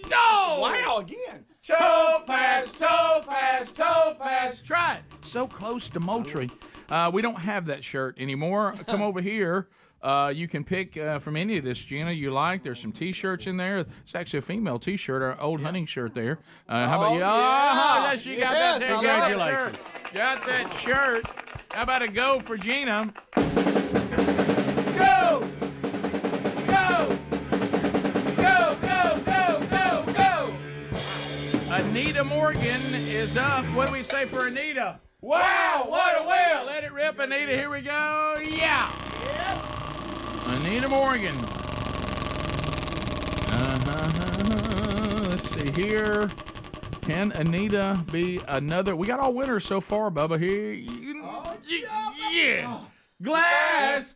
no! Wow, again. Topaz. Try it. So close to Moultrie. We don't have that shirt anymore. Come over here. You can pick from any of this, Gina, you like. There's some T-shirts in there. It's actually a female T-shirt, our old hunting shirt there. How about you? Yeah. She got that there. Congratulations. Got that shirt. How about a go for Gina? Go! Anita Morgan is up. What do we say for Anita? Wow, what a wheel! Let it rip, Anita. Here we go. Yeah! Yep. Anita Morgan. Let's see here. Can Anita be another? We got all winners so far, Bubba. Here, yeah. Glass,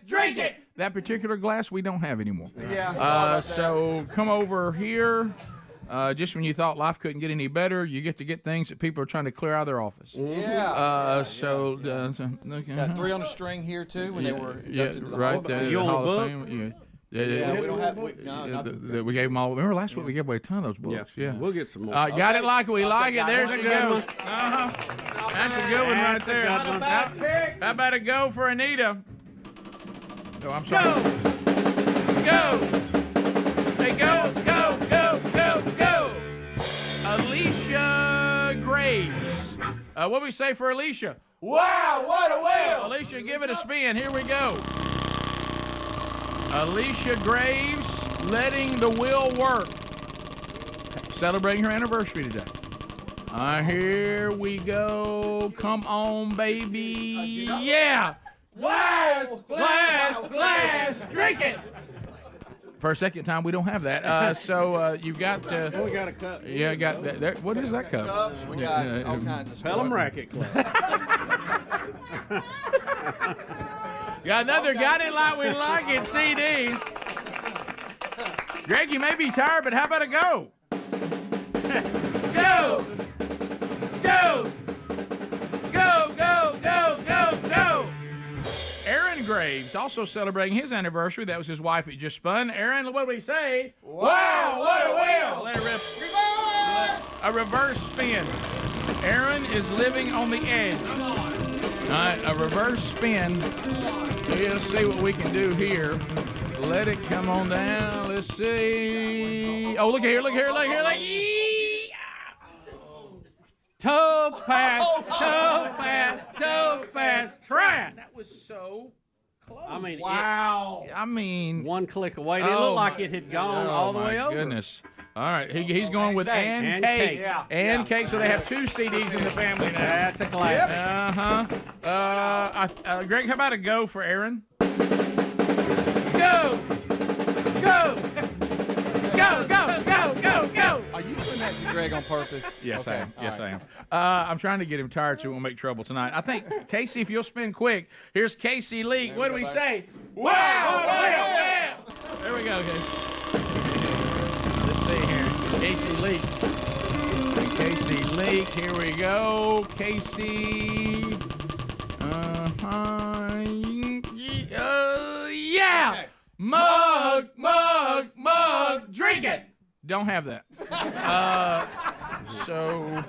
drink it. That particular glass we don't have anymore. Yeah. So come over here. Just when you thought life couldn't get any better, you get to get things that people are trying to clear out of their office. Yeah. Got 3 on the string here too when they were inducted to the right there. Hall The of Hall Fame. of Fame. Yeah, we don't have. We gave them all. Remember last week we gave away a ton of those books. Yeah. We'll get some more. Got it like we like it. There she goes. That's a good one right there. How about a go for Anita? Oh, I'm sorry. Go. Hey, go. Alicia Graves. What do we say for Alicia? Wow, what a wheel! Alicia, give it a spin. Here we go. Alicia Graves, letting the wheel work. Celebrating her anniversary today. Here we go. Come on, baby. Yeah. Glass, drink it. For a second time, we don't have that. So you've got. We got a cup. Yeah, got that. There. What is that cup? Cups. We got all kinds of stuff. Pelham Racket Club. Got another Got It Like We Like It CD. Greg, you may be tired, but how about a go? Go! Aaron Graves also celebrating his anniversary. That was his wife that just spun. Aaron, what do we say? Wow, what a wheel! Let it rip. A reverse spin. Aaron is living on the edge. All right, a reverse spin. Let's see what we can do here. Let it come on down. Let's see. Oh, look here. Toe pass. Try it. That was so close. Wow. One click away. It looked like it had gone all the way over. Oh, my goodness. All right, he's going with and cake. Cake, so they have 2 CDs in the family now. That's a classic. Greg, how about a go for Aaron? Go! Are you doing that to Greg on purpose? Yes, okay. I am. I'm trying to get him tired so he won't make trouble tonight. I think, Casey, if you'll spin quick, here's Casey Leak. What do we say? Wow! There we go, guys. Let's see here. Casey Leak. Here we go. Casey. Yeah! Okay. Mug, drink it! Don't have that. So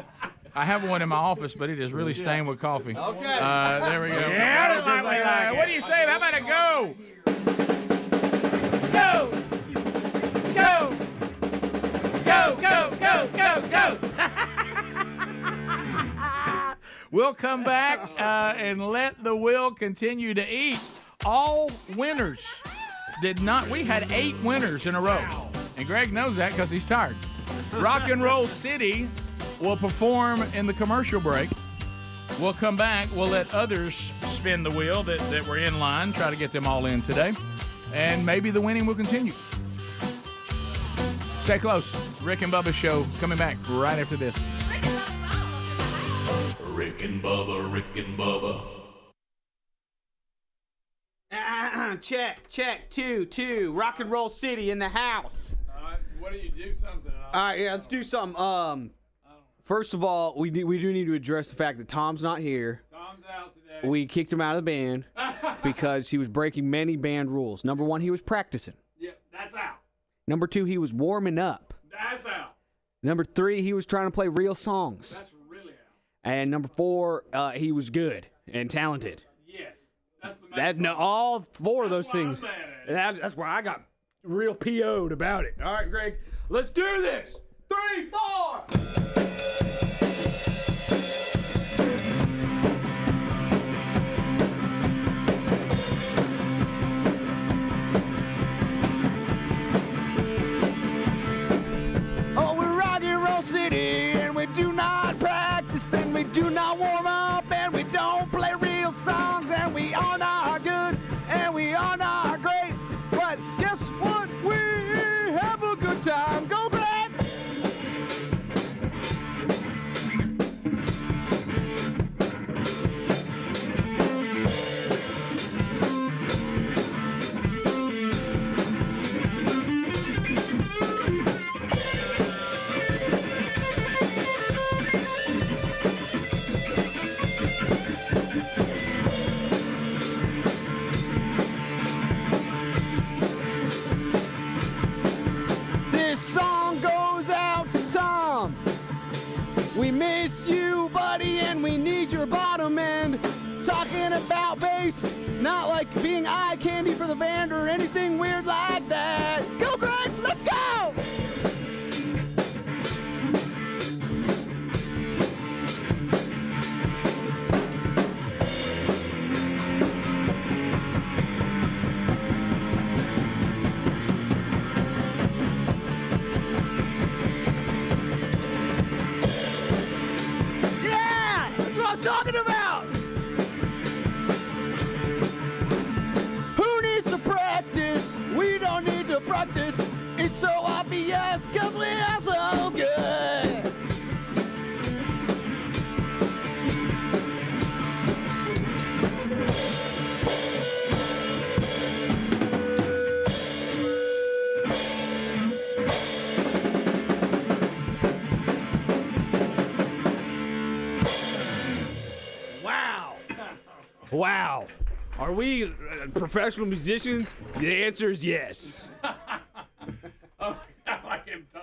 I have one in my office, but it is really stained with coffee. Okay. There we go. Yeah, what do you say? How about a go? Go! We'll come back and let the wheel continue to eat. All winners did not. We had 8 winners in a row. And Greg knows that because he's tired. Rock and Roll City will perform in the commercial break. We'll come back. We'll let others spin the wheel that were in line, try to get them all in today. And maybe the winning will continue. Stay close. Rick and Bubba Show coming back right after this. Rick and Bubba. Check. 2. Rock and Roll City in the house. All right, what do you do something? All right, yeah, let's do something. First of all, we do need to address the fact that Tom's not here. Tom's out today. We kicked him out of the band because he was breaking many band rules. Number 1, he was practicing. Yeah, that's out. Number 2, he was warming up. That's out. Number 3, he was trying to play real songs. That's really out. And number 4, he was good and talented. Yes, that's the main all 4 of those things. That's why I got real PO'd about it. All right, Greg, let's do this. 3, 4. City, and we do not practice, and we do not warm up, and we don't play real songs, and we are not good, and we are not great. But guess what? We have a good time. Go back. We miss you, buddy, and we need your bottom end. Talking about bass, not like being eye candy for the band or anything weird like that. Go, Greg, let's go! Yeah, that's what I'm talking about! Who needs to practice? We don't need to practice. It's so obvious, cause we are so good. Wow. Are we professional musicians? The answer is yes. Oh, I like him, Tom.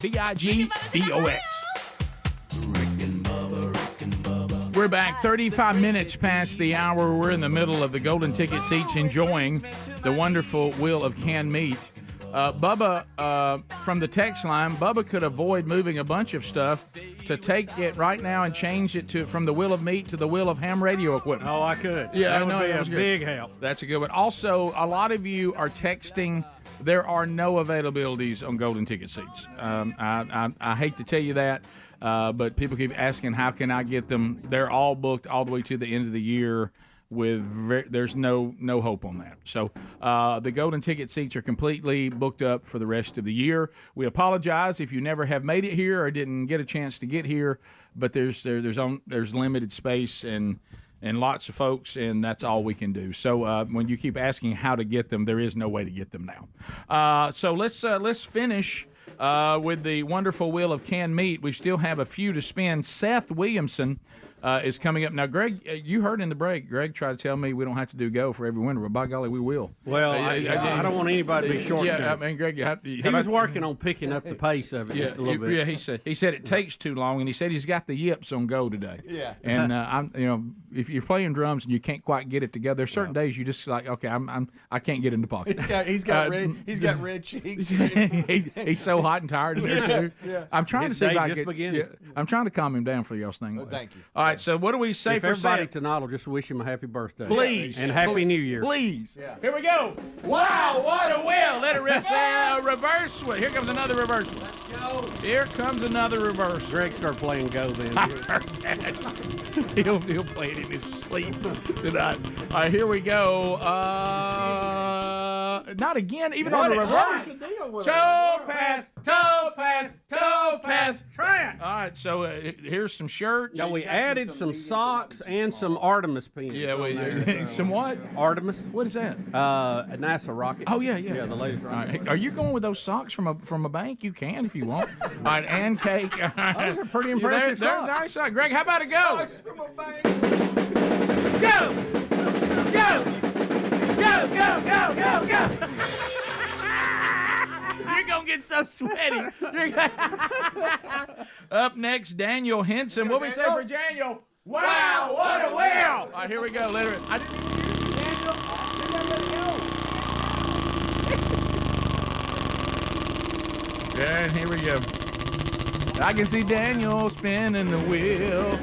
BIGBOX. We're back 35 minutes past the hour. We're in the middle of the golden tickets, each enjoying the wonderful wheel of canned meat. Bubba, from the text line, Bubba could avoid moving a bunch of stuff to take it right now and change it to from the wheel of meat to the wheel of ham radio equipment. Oh, I could. Yeah, that would be a big help. That's a good one. Also, a lot of you are texting. There are no availabilities on golden ticket seats. I hate to tell you that, but people keep asking, how can I get them? They're all booked all the way to the end of the year. There's no hope on that. So the golden ticket seats are completely booked up for the rest of the year. We apologize if you never have made it here or didn't get a chance to get here, but there's limited space and lots of folks, and that's all we can do. So when you keep asking how to get them, there is no way to get them now. So let's finish with the wonderful wheel of canned meat. We still have a few to spin. Seth Williamson is coming up. Now, Greg, you heard in the break, Greg tried to tell me we don't have to do go for every winner. Well, by golly, we will. Well, I don't want anybody to be short. Yeah, I mean, Greg, he was working on picking up the pace of it just a little bit. Yeah, he said it takes too long, and he said he's got the yips on go today. Yeah. And if you're playing drums and you can't quite get it together, there's certain days you just like, okay, I can't get in the pocket. He's got red cheeks. He's so hot and tired in there too. Yeah. I'm trying to see if I can. I'm trying to calm him down for y'all's thing. Well, thank you. All right, so what do we say if for everybody Sam? tonight will just wish him a happy birthday, Please, and happy New Year. Please. Yeah. Here we go. Wow, what a wheel! Let it rip. Reverse swing. Here comes another reverse swing. Let's go. Here comes another reverse. Greg started playing go then. I heard that. He'll play it in his sleep tonight. All right, here we go. Not again, even on the reverse. Toe pass. Try it. All right, so here's some shirts. Now we added some socks and some Artemis pins. Yeah, some what? Artemis. What is that? A NASA rocket. Oh yeah. Yeah, the latest rocket. Right. Are you going with those socks from a bank? You can if you want. All right, and cake. Those are pretty impressive They're socks. nice socks. Greg, how about a go? Socks from a bank. Go! You're going to get so sweaty. Up next, Daniel Henson. What we say for Daniel? Wow, what a wheel! All right, here we go. Let her. And here we go. I can see Daniel spinning the wheel.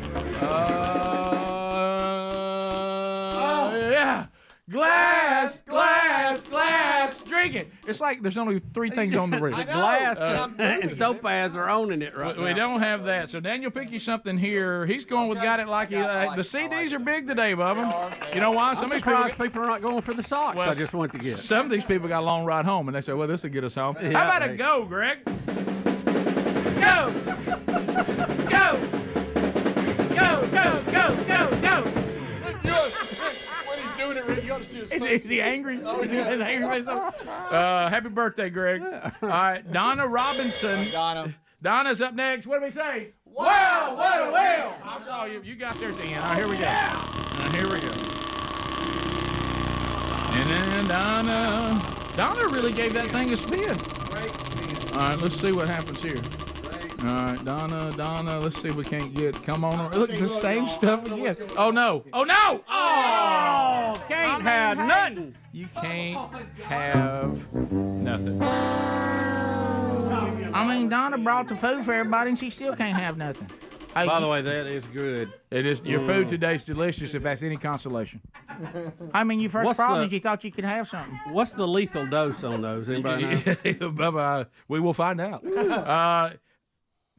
Yeah. Glass. Drink it. It's like there's only 3 things on the rim. Glass and topaz are owning it right now. We don't have that. So Daniel, pick you something here. He's going with Got It Like You. The CDs are big today, Bubba. You know why? Some of these people are not going for the socks. Well, I just went to get. Some of these people got a long ride home, and they say, well, this will get us home. Yeah, how about a go, Greg? Go! Is he angry? Oh, Is he angry? Happy birthday, Greg. All right, Donna Robinson. Donna's up next. What do we say? Wow, what a whale! I saw you. You got there at the end. All right, here we go. Here we go. And then Donna really gave that thing a spin. All right, let's see what happens here. All right, Donna, let's see if we can't get. Come on. Look, it's the same stuff again. Oh, no. Oh, can't have nothing. You can't have nothing. I mean, Donna brought the food for everybody, and she still can't have nothing. By the way, that is good. It is. Your food today's delicious, if that's any consolation. I mean, your first problem is you thought you could have something. What's the lethal dose on those? Anybody know? Bubba, we will find out.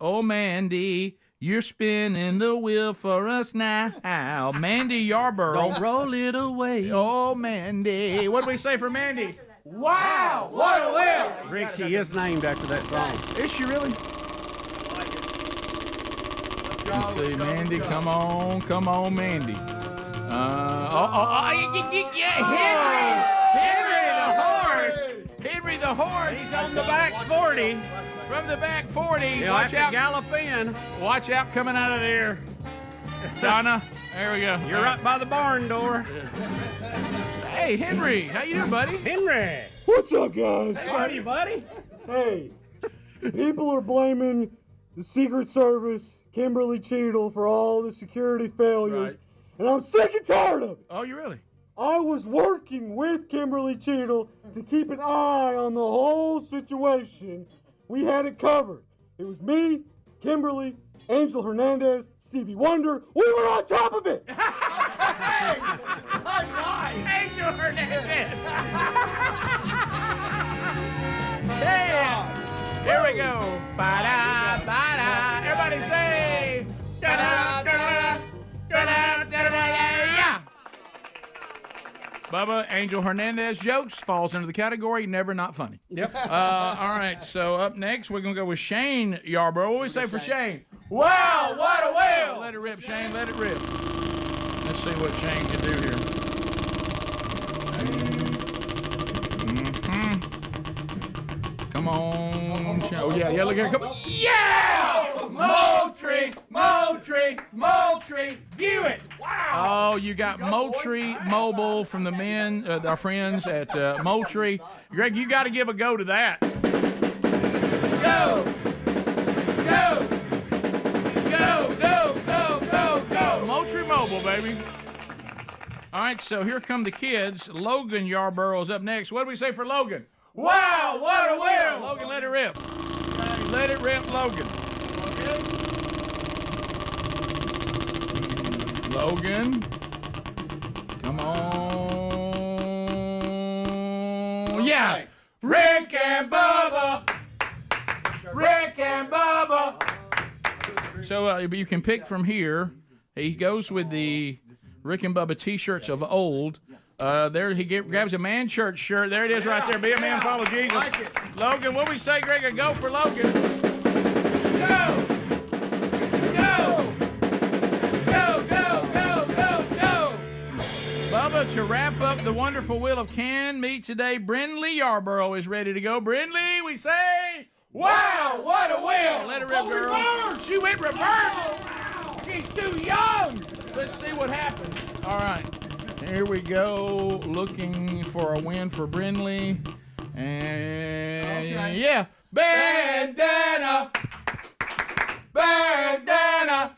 Oh, Mandy, you're spinning the wheel for us now. Mandy Yarborough. Don't roll it away. Oh, Mandy. What do we say for Mandy? Wow, what a wheel! Rick, she is named after that song. Is she really? Let's see, Mandy, come on, Mandy. Henry the horse. He's on the back 40. From the back 40. He'll Watch out. Gallop in. Watch out coming out of there. Donna, there we go. You're right by the barn door. Hey, Henry. How you doing, buddy? Henry. What's up, guys? How are you, buddy? Hey, people are blaming the Secret Service, Kimberly Cheadle, for all the security failures, and I'm sick and tired of it. Oh, you really? I was working with Kimberly Cheadle to keep an eye on the whole situation. We had it covered. It was me, Kimberly, Angel Hernandez, Stevie Wonder. We were on top of it. Hey! Angel Hernandez. Yeah. Here we go. Ba-da, ba-da. Everybody say. Da-da, da-da, da-da, da-da, yeah. Bubba, Angel Hernandez jokes falls into the category never not funny. Yep. All right, so up next we're going to go with Shane Yarborough. What do we say for Shane? Wow, what a whale! Let it rip, Shane, let it rip. Let's see what Shane can do here. Come on, Shane. Oh, yeah, look here. Come on. Yeah! Moultrie! Moultrie, view it. Wow. Oh, you got Moultrie Mobile from the men, our friends at Moultrie. Greg, you got to give a go to that. Go. Go. Go, go, go, go, go. Moultrie Mobile, baby. All right, so here come the kids. Logan Yarborough's up next. What do we say for Logan? Wow, what a win! Logan, let it rip. Let it rip, Logan. Logan. Come on. Yeah. Rick and Bubba. Rick and Bubba. So you can pick from here. He goes with the Rick and Bubba T-shirts of old. There he grabs a man church shirt. There it is right there. Be a man, follow Jesus. Like it. Logan, what we say, Greg? A go for Logan. Go! Go! Go, go, go, go, go! Bubba, to wrap up the wonderful wheel of canned meat today, Brindley Yarborough is ready to go. Brindley, we say, wow, what a wheel! Let her rip, girl. Reverse. She went reverse. Wow. She's too young. Let's see what happens. All right. Here we go, looking for a win for Brindley. And yeah, bandana, bandana.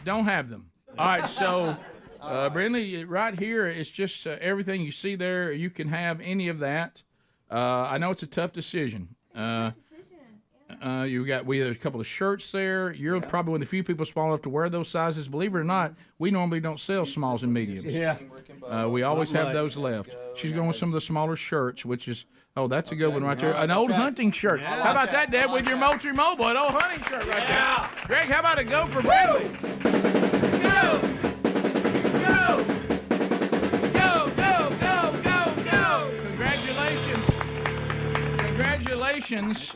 Don't have them. All right, so Brindley, right here, it's just everything you see there. You can have any of that. I know it's a tough decision. We have a couple of shirts there. You're probably one of the few people small enough to wear those sizes. Believe it or not, we normally don't sell smalls and mediums. Yeah. We always have those left. She's going with some of the smaller shirts, which is, that's a good one right there. An old hunting shirt. How about that, Deb, with your Moultrie Mobile? An old hunting shirt right there. Greg, how about a go for Brindley? Go! Go! Go, go, go, go, go! Congratulations. Congratulations.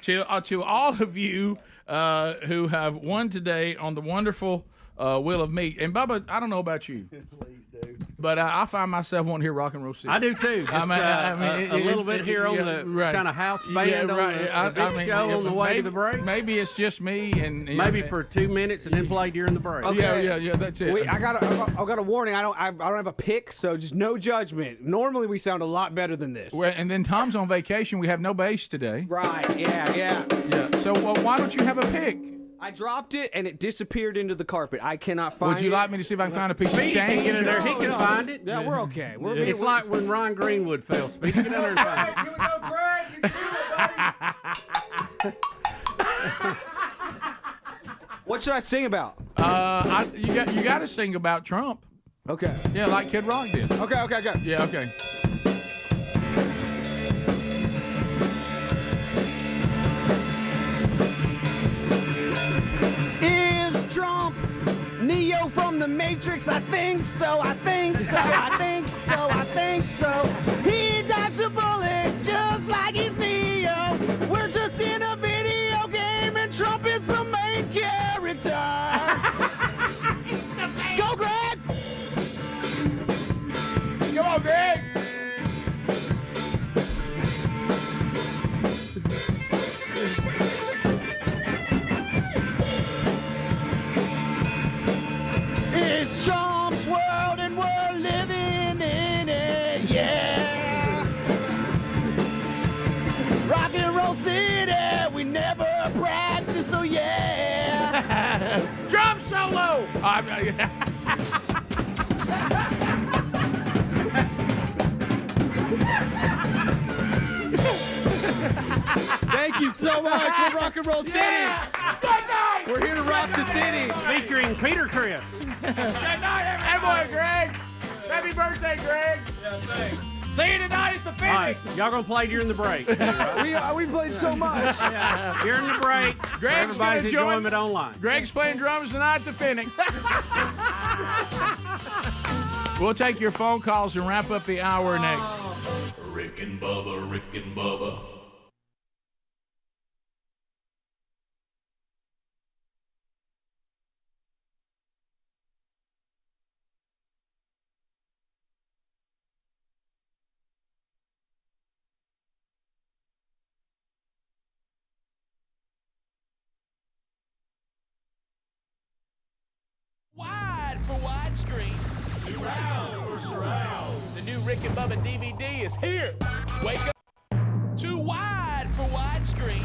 To all of you who have won today on the wonderful Wheel of Meat. And, Bubba, I don't know about you. Please do. But I find myself wanting to hear Rock and Roll City. I do, too. Just, a little bit here on the kind of house band on the show on the way to the break. Maybe it's just me. and Maybe for 2 minutes and then play during the break. Okay. Yeah, that's it. I got a warning. I don't have a pick, so just no judgment. Normally we sound a lot better than this. Well, and then Tom's on vacation. We have no bass today. Right, yeah. So why don't you have a pick? I dropped it and it disappeared into the carpet. I cannot find it. Would you like me to see if I can find a piece of change? Get in there. He can find it. Yeah, we're okay. It's like when Ron Greenwood fell. Speedy, get in there and find it. Here we go, Greg. You can do it, buddy. What should I sing about? You got to sing about Trump. Okay. Yeah, like Kid Rock did. Okay. Yeah, okay. Is Trump Neo from the Matrix? I think so. He dodged a bullet just like he's Neo. We're just in a video game and Trump is the main character. Go, Greg! Come on, Greg! It's Trump's world and we're living in it, yeah. Rock and Roll City, we never practice, so yeah. Drum solo! Thank you so much for Rock and Roll City. Yeah. We're here to rock the city. Featuring Peter Chris. Good night, everyone, Greg. Happy birthday, Greg. Yeah, thanks. See you tonight at the finish. All right, y'all gonna play during the break. We played so much. During the break, everybody's enjoying it online. Greg's playing drums tonight at the finish. We'll take your phone calls and wrap up the hour next. Rick and Bubba. widescreen. Surround for surround. The new Rick and Bubba DVD is here. Wake up. Too wide for widescreen.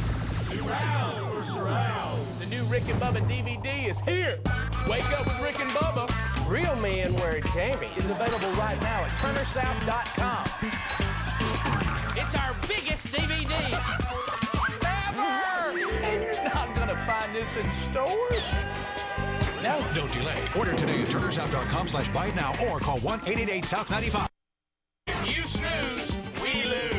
Surround for surround. The new Rick and Bubba DVD is here. Wake up with Rick and Bubba. Real Men Wear Jammies is available right now at turnersouth.com. It's our biggest DVD ever! And you're not gonna find this in stores. No. Don't delay. Order today at turnersouth.com/buy it now or call 1-888-SOUTH-95. If you snooze, we lose.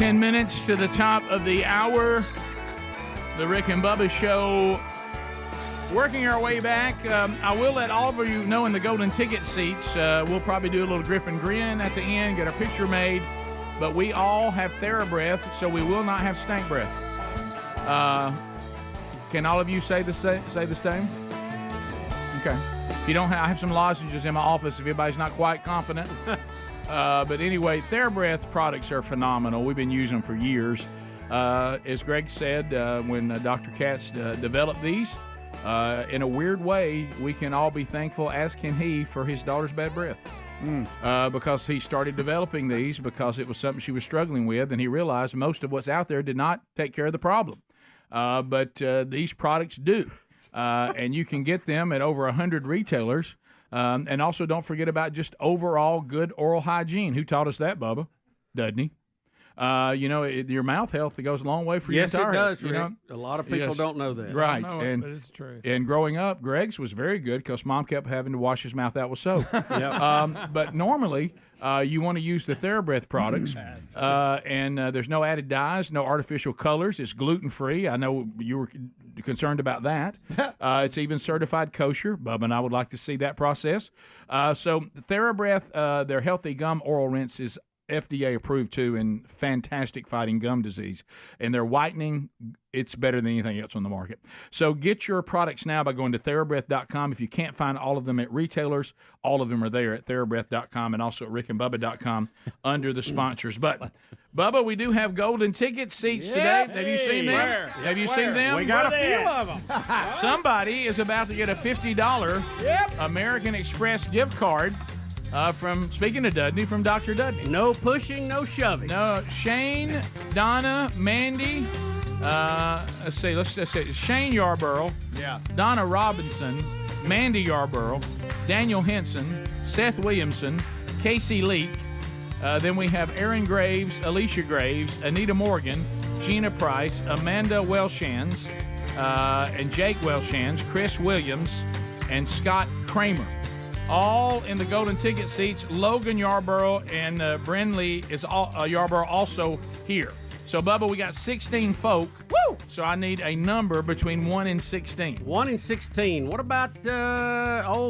Ten minutes to the top of the hour. The Rick and Bubba Show. Working our way back, I will let all of you know in the golden ticket seats, we'll probably do a little grip and grin at the end, get a picture made, but we all have TheraBreath, so we will not have stank breath. Can all of you say the same? Okay. If you don't have, I have some lozenges in my office if anybody's not quite confident. But anyway, TheraBreath products are phenomenal. We've been using them for years. As Greg said, when Dr. Katz developed these, in a weird way, we can all be thankful, as can he, for his daughter's bad breath. Because he started developing these because it was something she was struggling with, and he realized most of what's out there did not take care of the problem. But these products do. And you can get them at over 100 retailers. And also don't forget about just overall good oral hygiene. Who taught us that, Bubba? Doesn't he? Your mouth health, it goes a long way for your entire health. Yes, it does, Rick. A lot of people don't know that. Right. I know and but it's true. And growing up, Greg's was very good because Mom kept having to wash his mouth out with soap. But normally, you want to use the TheraBreath products, and there's no added dyes, no artificial colors. It's gluten-free. I know you were concerned about that. It's even certified kosher. Bubba and I would like to see that process. So TheraBreath, their healthy gum oral rinse is FDA approved too, and fantastic fighting gum disease. And their whitening, it's better than anything else on the market. So get your products now by going to TheraBreath.com. If you can't find all of them at retailers, all of them are there at TheraBreath.com and also at RickandBubba.com under the sponsors. But, Bubba, we do have golden ticket seats today. Have you seen them? Where? Have you seen them? We got a few of them. Somebody is about to get a $50 American Express gift card. Speaking of Dudney, from Dr. Dudney. No pushing, no shoving. No, Shane, Donna, Mandy, let's see, Shane Yarborough, Donna Robinson, Mandy Yarborough, Daniel Henson, Seth Williamson, Casey Leake, then we have Aaron Graves, Alicia Graves, Anita Morgan, Gina Price, Amanda Welshans, and Jake Welshans, Chris Williams, and Scott Kramer. All in the golden ticket seats. Logan Yarborough and Brenly is Yarborough also here. So, Bubba, we got 16 folk. Woo! So I need a number between 1 and 16. 1 and 16. What about,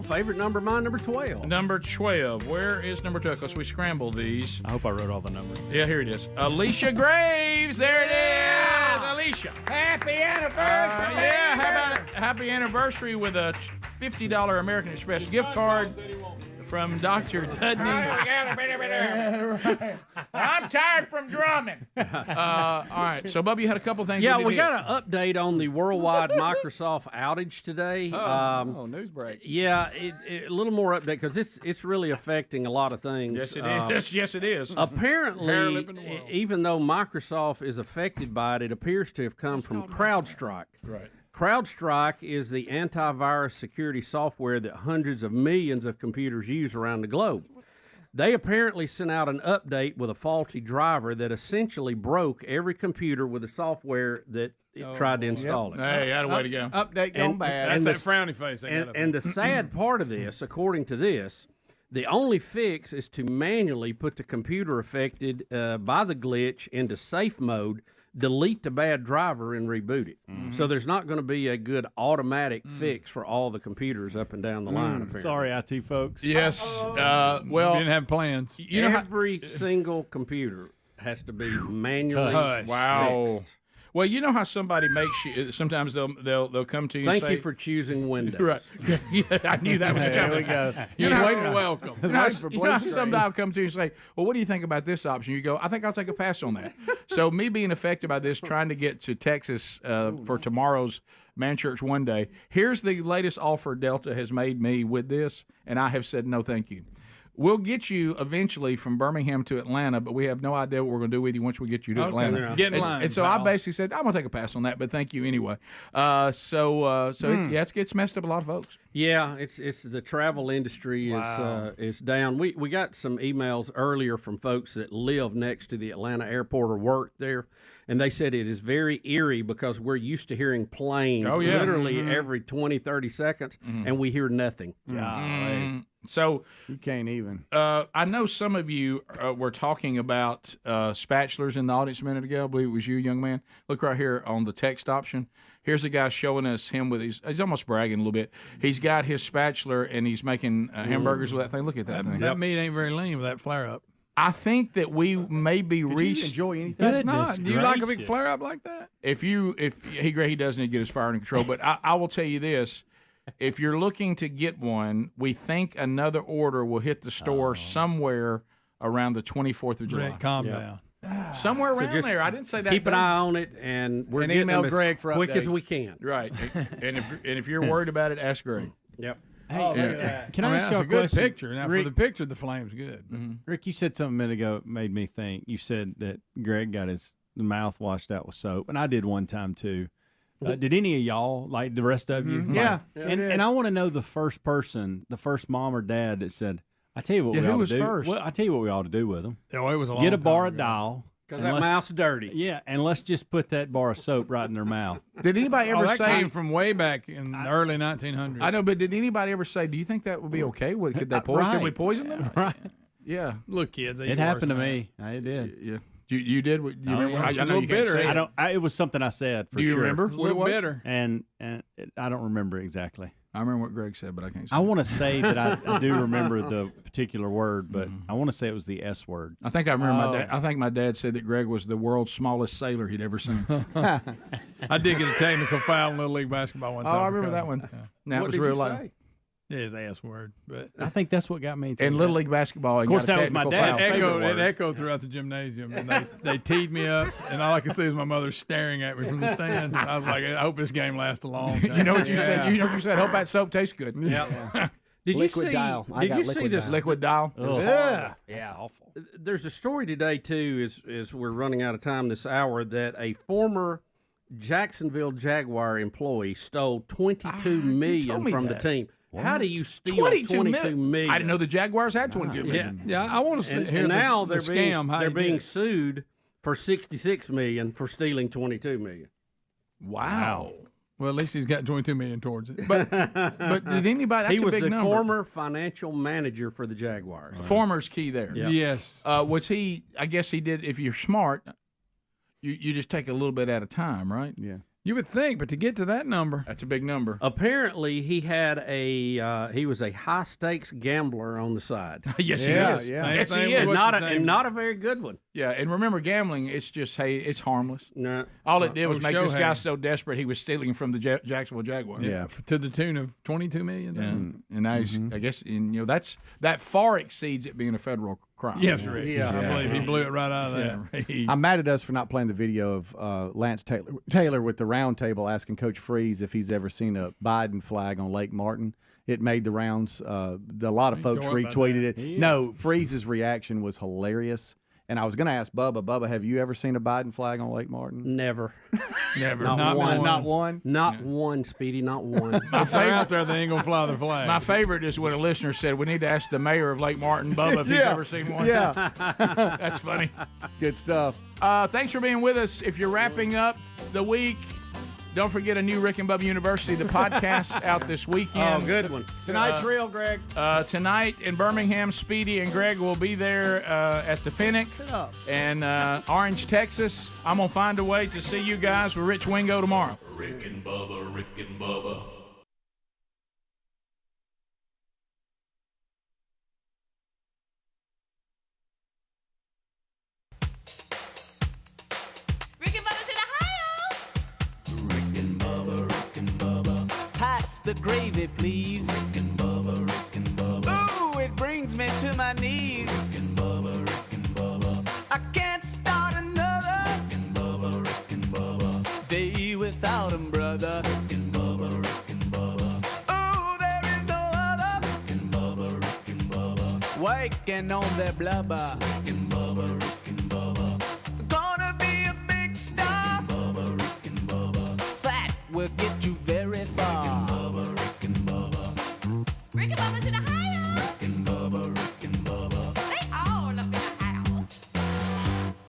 favorite number of mine, number 12? Number 12. Where is number 12? Because we scrambled these. I hope I wrote all the numbers. Yeah, here it is. Alicia Graves. There it is. Alicia. Happy anniversary. How about happy anniversary with a $50 American Express gift card from Dr. Dudney. I'm tired from drumming. All right. So, Bubba, you had a couple things. Yeah, we got an update on the worldwide Microsoft outage today. News break. Yeah, a little more update because it's really affecting a lot of things. Yes, it is. Yes, it is. Apparently, even though Microsoft is affected by it, it appears to have come from CrowdStrike. Right. CrowdStrike is the antivirus security software that hundreds of millions of computers use around the globe. They apparently sent out an update with a faulty driver that essentially broke every computer with the software that it tried to install it. Hey, that a way to go. Update gone bad. That's that frowny face. And the sad part of this, according to this, the only fix is to manually put the computer affected by the glitch into safe mode, delete the bad driver, and reboot it. Mm-hmm. So there's not going to be a good automatic fix for all the computers up and down the line, apparently. Sorry, IT folks. Yes. Well, we didn't have plans. Every single computer has to be manually fixed. Well, you know how somebody makes you. Sometimes they'll come to you. Thank and say, you for choosing Windows. Right. Yeah, I knew that was coming. There we go. You're welcome. You know how somebody will come to you and say, "Well, what do you think about this option?" You go, "I think I'll take a pass on that." So me being affected by this, trying to get to Texas for tomorrow's Man Church One Day. Here's the latest offer Delta has made me with this, and I have said no, thank you. We'll get you eventually from Birmingham to Atlanta, but we have no idea what we're going to do with you once we get you to Atlanta. Get in line. And so I basically said, I'm going to take a pass on that, but thank you anyway. It gets messed up a lot of folks. Yeah, it's the travel industry is down. We got some emails earlier from folks that live next to the Atlanta airport or work there, and they said it is very eerie because we're used to hearing planes literally every 20, 30 seconds, and we hear nothing. So you can't even. I know some of you were talking about spatulas in the audience a minute ago. I believe it was you, young man. Look right here on the text option. Here's a guy showing us him with his. He's almost bragging a little bit. He's got his spatula and he's making hamburgers with that thing. Look at that thing. That meat ain't very lean with that flare up. I think that we maybe reached. Enjoy anything? That's not. Do you like a big flare up like that? If he does need to get his fire under control. But I will tell you this. If you're looking to get one, we think another order will hit the store somewhere around the 24th of July. Greg, calm down. Somewhere around there. I didn't say that. Keep an eye on it, and we're getting email them Greg as for quick updates. as we can. Right. And if you're worried about it, ask Greg. Yep. Hey, can I ask that's you a good question? picture. Now, Rick, for the picture, the flame's good. Mm-hmm. Rick, you said something a minute ago that made me think. You said that Greg got his mouth washed out with soap, and I did one time too. Did any of y'all, like the rest of you? Mm-hmm. Like, Yeah. And I want to know the first person, the first mom or dad that said, I tell you what we ought to do. First? Well, I tell you what we ought to do with them. Oh, it was a long Get a bar time of ago. Dial. Because that mouth's dirty. Yeah, and let's just put that bar of soap right in their mouth. Did anybody ever that say? came from way back in the early 1900s. I know, but did anybody ever say? Do you think that would be okay? Could they poison? Right. Could we poison them? Right. Yeah. Look, kids, they It eat happened to worse than me. It did. Yeah. You did? You remember? yeah. I It's a know little you can't bitter, say ain't it. it? It was something I said for Do you sure. remember that. A what it little was? bitter. And I don't remember exactly. I remember what Greg said, but I can't say I it. want to say that I do remember the particular word, but I want to say it was the S word. I think I remember my dad. I think my dad said that Greg was the world's smallest sailor he'd ever seen. I did get a technical foul in Little League basketball one time. I for remember that Cousins. one. Yeah. Now it What was did real you life. say? Yeah, his ass word. But I think that's what got me. In Little League basketball, Of course, that was my dad's it favorite word. echoed throughout the gymnasium, and they teed me up, and all I could see was my mother staring at me from the stands. I was like, I hope this game lasts a long time. You know what you said? You know what you said? Hope that soap tastes good. Yeah. Did Liquid you see? Dial. I Did got you Liquid see this? Dial. Liquid Dial. Yeah. That's awful. There's a story today too. As we're running out of time this hour, that a former Jacksonville Jaguar employee stole $22 million me from that. the team. What? How do you steal 22 $22 million? I didn't know the Jaguars had 22 million. Yeah, I want to And, hear and now the they're being scam. How they're he did being it. sued for $66 million for stealing $22 million. Wow. Well, at least he's got $22 million towards it. But did anybody? That's He was a big the number. former financial manager for the Jaguars. Former's key there. Yeah. Yes. Was he? I guess he did. If you're smart, you just take a little bit at a time, right? Yeah. You would think, but to get to that number, That's a big number. Apparently, he had he was a high stakes gambler on the side. Yes, Yeah, he is. yeah. Yes, Same he thing is. with- And not a very good one. Yeah, and remember, gambling, it's just, hey, it's harmless. No. All it did was Oh, make this Shohei. guy so desperate he was stealing from the Jacksonville Jaguars. Yeah. to the tune of $22 million. And now he's, I guess, and, that far exceeds it being a federal crime. Yes, Rick. Yeah. I believe he blew it right out of that. Yeah. I'm mad at us for not playing the video of Lance Taylor with the round table asking Coach Freeze if he's ever seen a Biden flag on Lake Martin. It made the rounds. A lot of folks tore about retweeted that. it. No, Freeze's reaction was hilarious. And I was going to ask Bubba. Bubba, have you ever seen a Biden flag on Lake Martin? Never. Never. Not one. Not one? Not one, Speedy. Not one. If they're out there, they ain't going to fly the flag. My favorite is when a listener said, we need to ask the mayor of Lake Martin, Bubba, if he's ever seen one. Yeah. That's funny. Good stuff. Thanks for being with us. If you're wrapping up the week, don't forget a new Rick and Bubba University, the podcast out this weekend. Oh, good one. Tonight's real, Greg. Tonight in Birmingham, Speedy and Greg will be there at the Phoenix. Sit up. And Orange, Texas. I'm going to find a way to see you guys with Rich Wingo tomorrow. Rick and Bubba, Rick and Bubba. Rick and Bubba's in Ohio. Rick and Bubba, Rick and Bubba. Pass the gravy, please. Rick and Bubba, Rick and Bubba. Ooh, it brings me to my knees. Rick and Bubba, Rick and Bubba. I can't start another Rick and Bubba, Rick and Bubba. day without 'em, brother. Rick and Bubba, Rick and Bubba. Ooh, there is no other Rick and Bubba, Rick and Bubba. waking on their blubber. Rick and Bubba, Rick